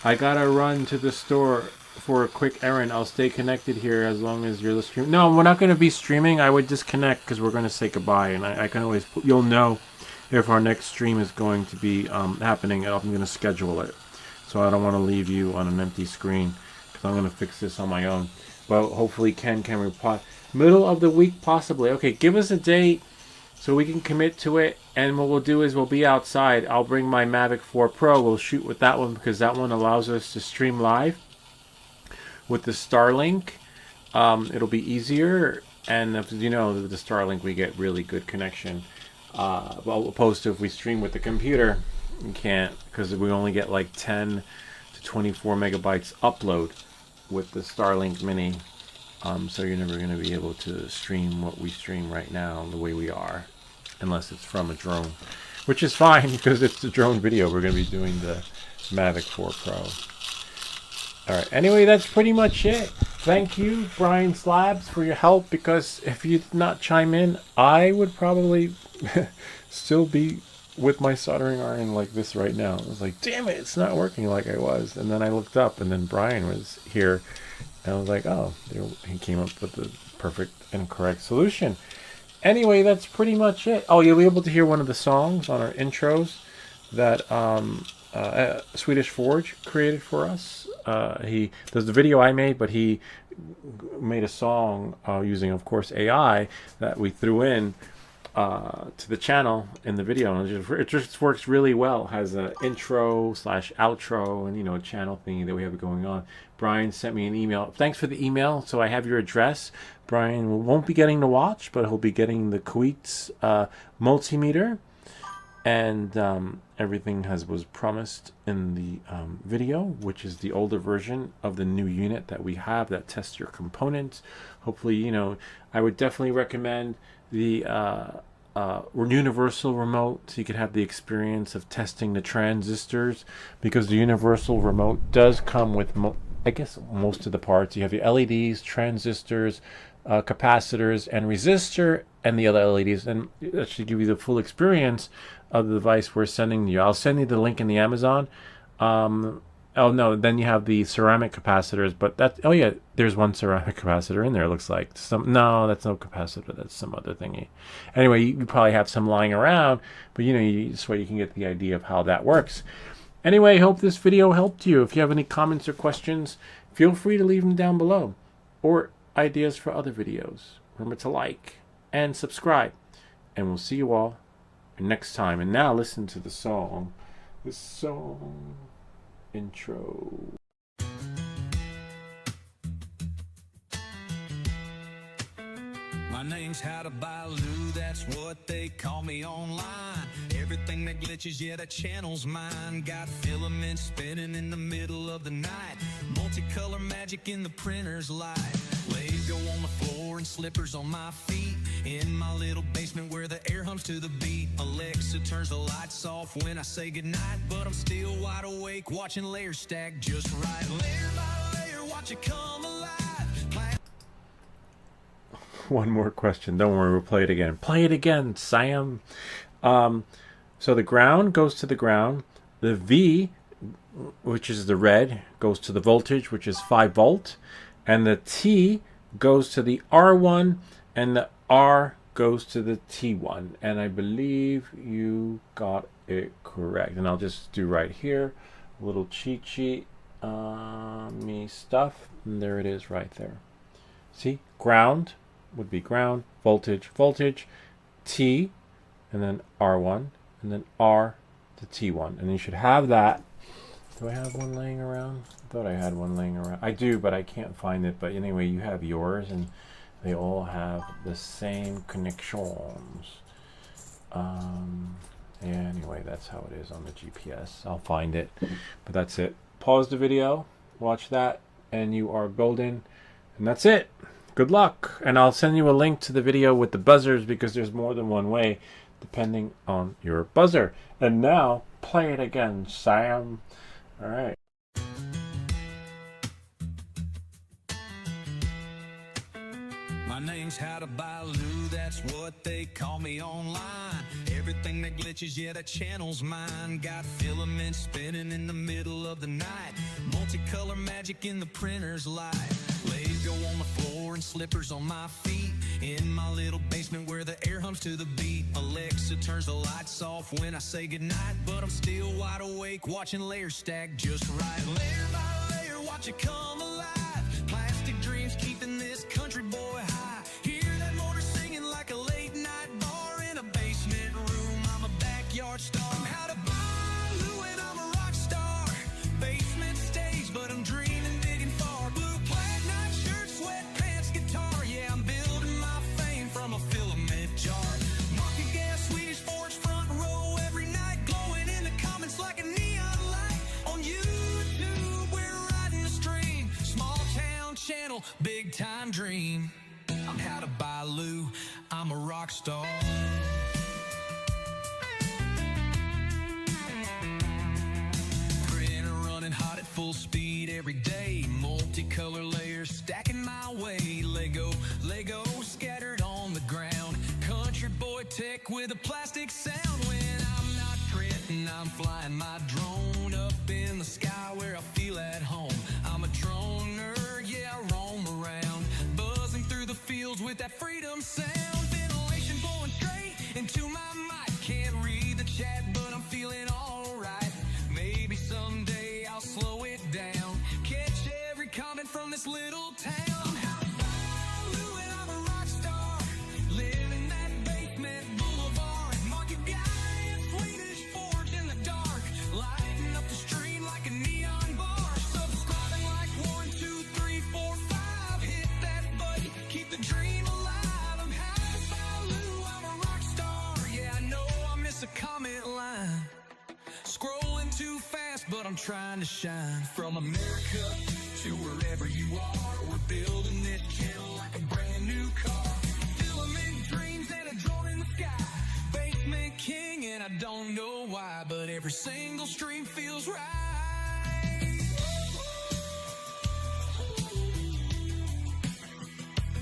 I gotta run to the store for a quick errand. I'll stay connected here as long as you're streaming. No, we're not going to be streaming. I would disconnect because we're going to say goodbye, and I can always. You'll know if our next stream is going to be happening. I'm going to schedule it, so I don't want to leave you on an empty screen because I'm going to fix this on my own. But hopefully Ken can reply. Middle of the week, possibly. Okay, give us a date so we can commit to it. And what we'll do is we'll be outside. I'll bring my Mavic 4 Pro. We'll shoot with that one because that one allows us to stream live. with the Starlink, it'll be easier. And if you know, with the Starlink, we get really good connection. Well, opposed to if we stream with the computer, you can't, because we only get like 10 to 24 megabytes upload with the Starlink Mini. So you're never going to be able to stream what we stream right now the way we are, unless it's from a drone, which is fine because it's a drone video. We're going to be doing the Mavic 4 Pro. All right. Anyway, that's pretty much it. Thank you, Brian Slabs, for your help, because if you did not chime in, I would probably still be with my soldering iron like this right now. I was like, damn it, it's not working like I was. And then I looked up, and then Brian was here, and I was like, oh, he came up with the perfect and correct solution. Anyway, that's pretty much it. Oh, you'll be able to hear one of the songs on our intros that Swedish Forge created for us. There's the video I made, but he made a song using, of course, AI that we threw in to the channel in the video, and it just works really well. It has an intro / outro, and a channel thingy that we have going on. Brian sent me an email. Thanks for the email. So I have your address. Brian won't be getting to watch, but he'll be getting the Queets multimeter, and everything was promised in the video, which is the older version of the new unit that we have that tests your components. Hopefully, I would definitely recommend the universal remote, so you could have the experience of testing the transistors, because the universal remote does come with I guess most of the parts. You have your LEDs, transistors, capacitors, and resistor, and the other LEDs, and that should give you the full experience of the device we're sending you. I'll send you the link in the Amazon. Oh no, then you have the ceramic capacitors, but oh yeah, there's one ceramic capacitor in there. It looks like no, that's no capacitor, that's some other thingy. Anyway, you probably have some lying around, but this way you can get the idea of how that works. Anyway, hope this video helped you. If you have any comments or questions, feel free to leave them down below, or ideas for other videos. Remember to like and subscribe, and we'll see you all next time. And now listen to the song. The song intro. My name's How to Buy Lou, that's what they call me online. Everything that glitches, yeah, that channel's mine. Got filaments spinning in the middle of the night. Multicolor magic in the printer's light. Lego on the floor and slippers on my feet. In my little basement where the air hums to the beat. Alexa turns the lights off when I say goodnight, but I'm still wide awake watching layers stack just right. Layer by layer, watch it come alive. One more question. Don't worry, we'll play it again. Play it again, Sam. So the ground goes to the ground. The V, which is the red, goes to the voltage, which is 5 volt. And the T goes to the R1, and the R goes to the T1. And I believe you got it correct. And I'll just do right here a little cheat sheet me stuff. And there it is right there. See, ground would be ground, voltage, voltage, T, and then R1, and then R to T1. And you should have that. Do I have one laying around? I thought I had one laying around. I do, but I can't find it. But anyway, you have yours, and they all have the same connections. Anyway, that's how it is on the GPS. I'll find it. But that's it. Pause the video, watch that, and you are golden. And that's it. Good luck. And I'll send you a link to the video with the buzzers, because there's more than one way depending on your buzzer. And now, play it again, Sam. All right. My name's How to Buy Lou, that's what they call me online. Everything that glitches, yeah, that channel's mine. Got filaments spinning in the middle of the night. Multicolor magic in the printer's light. Lego on the floor and slippers on my feet. In my little basement where the air hums to the beat. Alexa turns the lights off when I say goodnight, but I'm still wide awake watching layers stack just right. Layer by layer, watch it come alive. Plastic dreams keeping this country boy high. Hear that motor singing like a late night bar in a basement room. I'm a backyard star. I'm How to Buy Lou and I'm a rock star. Basement stage, but I'm dreaming big and far. Blue real big time dream. I'm how to buy Lou, I'm a rock star. Printer running hot at full speed every day. Multicolor layers stacking my way. Lego scattered on the ground. Country boy tech with a plastic sound. When I'm not printing, I'm flying my drone up in the sky where I feel at home. I'm a drone nerd, yeah, I roam around, buzzing through the fields with that freedom sound. Ventilation blowing straight into my mic. Can't read the chat, but I'm feeling alright. Maybe someday I'll slow it down, catch every comment from this little town. I'm how to buy Lou and I'm a rock star. Live in that basement boulevard. Market guy in Swedish forge in the dark, lighting up the stream like a neon bar. Subscribing like 1, 2, 3, 4, 5. Hit that button, keep the dream alive. I'm how to buy Lou, I'm a rock star. Yeah, I know I miss a comment line. Scrolling too fast, but I'm trying to shine. From America to wherever you are, we're building this channel like a brand new car. Filament dreams and a drone in the sky. Basement king and I don't know why, but every single stream feels right.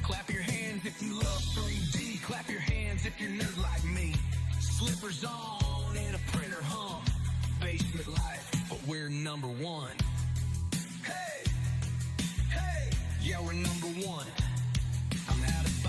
Clap your hands if you love 3D. Clap your hands if you're nerd like me. Slippers on and a printer hum. Basement life, but we're number one. Hey, hey, yeah, we're number one. I'm out of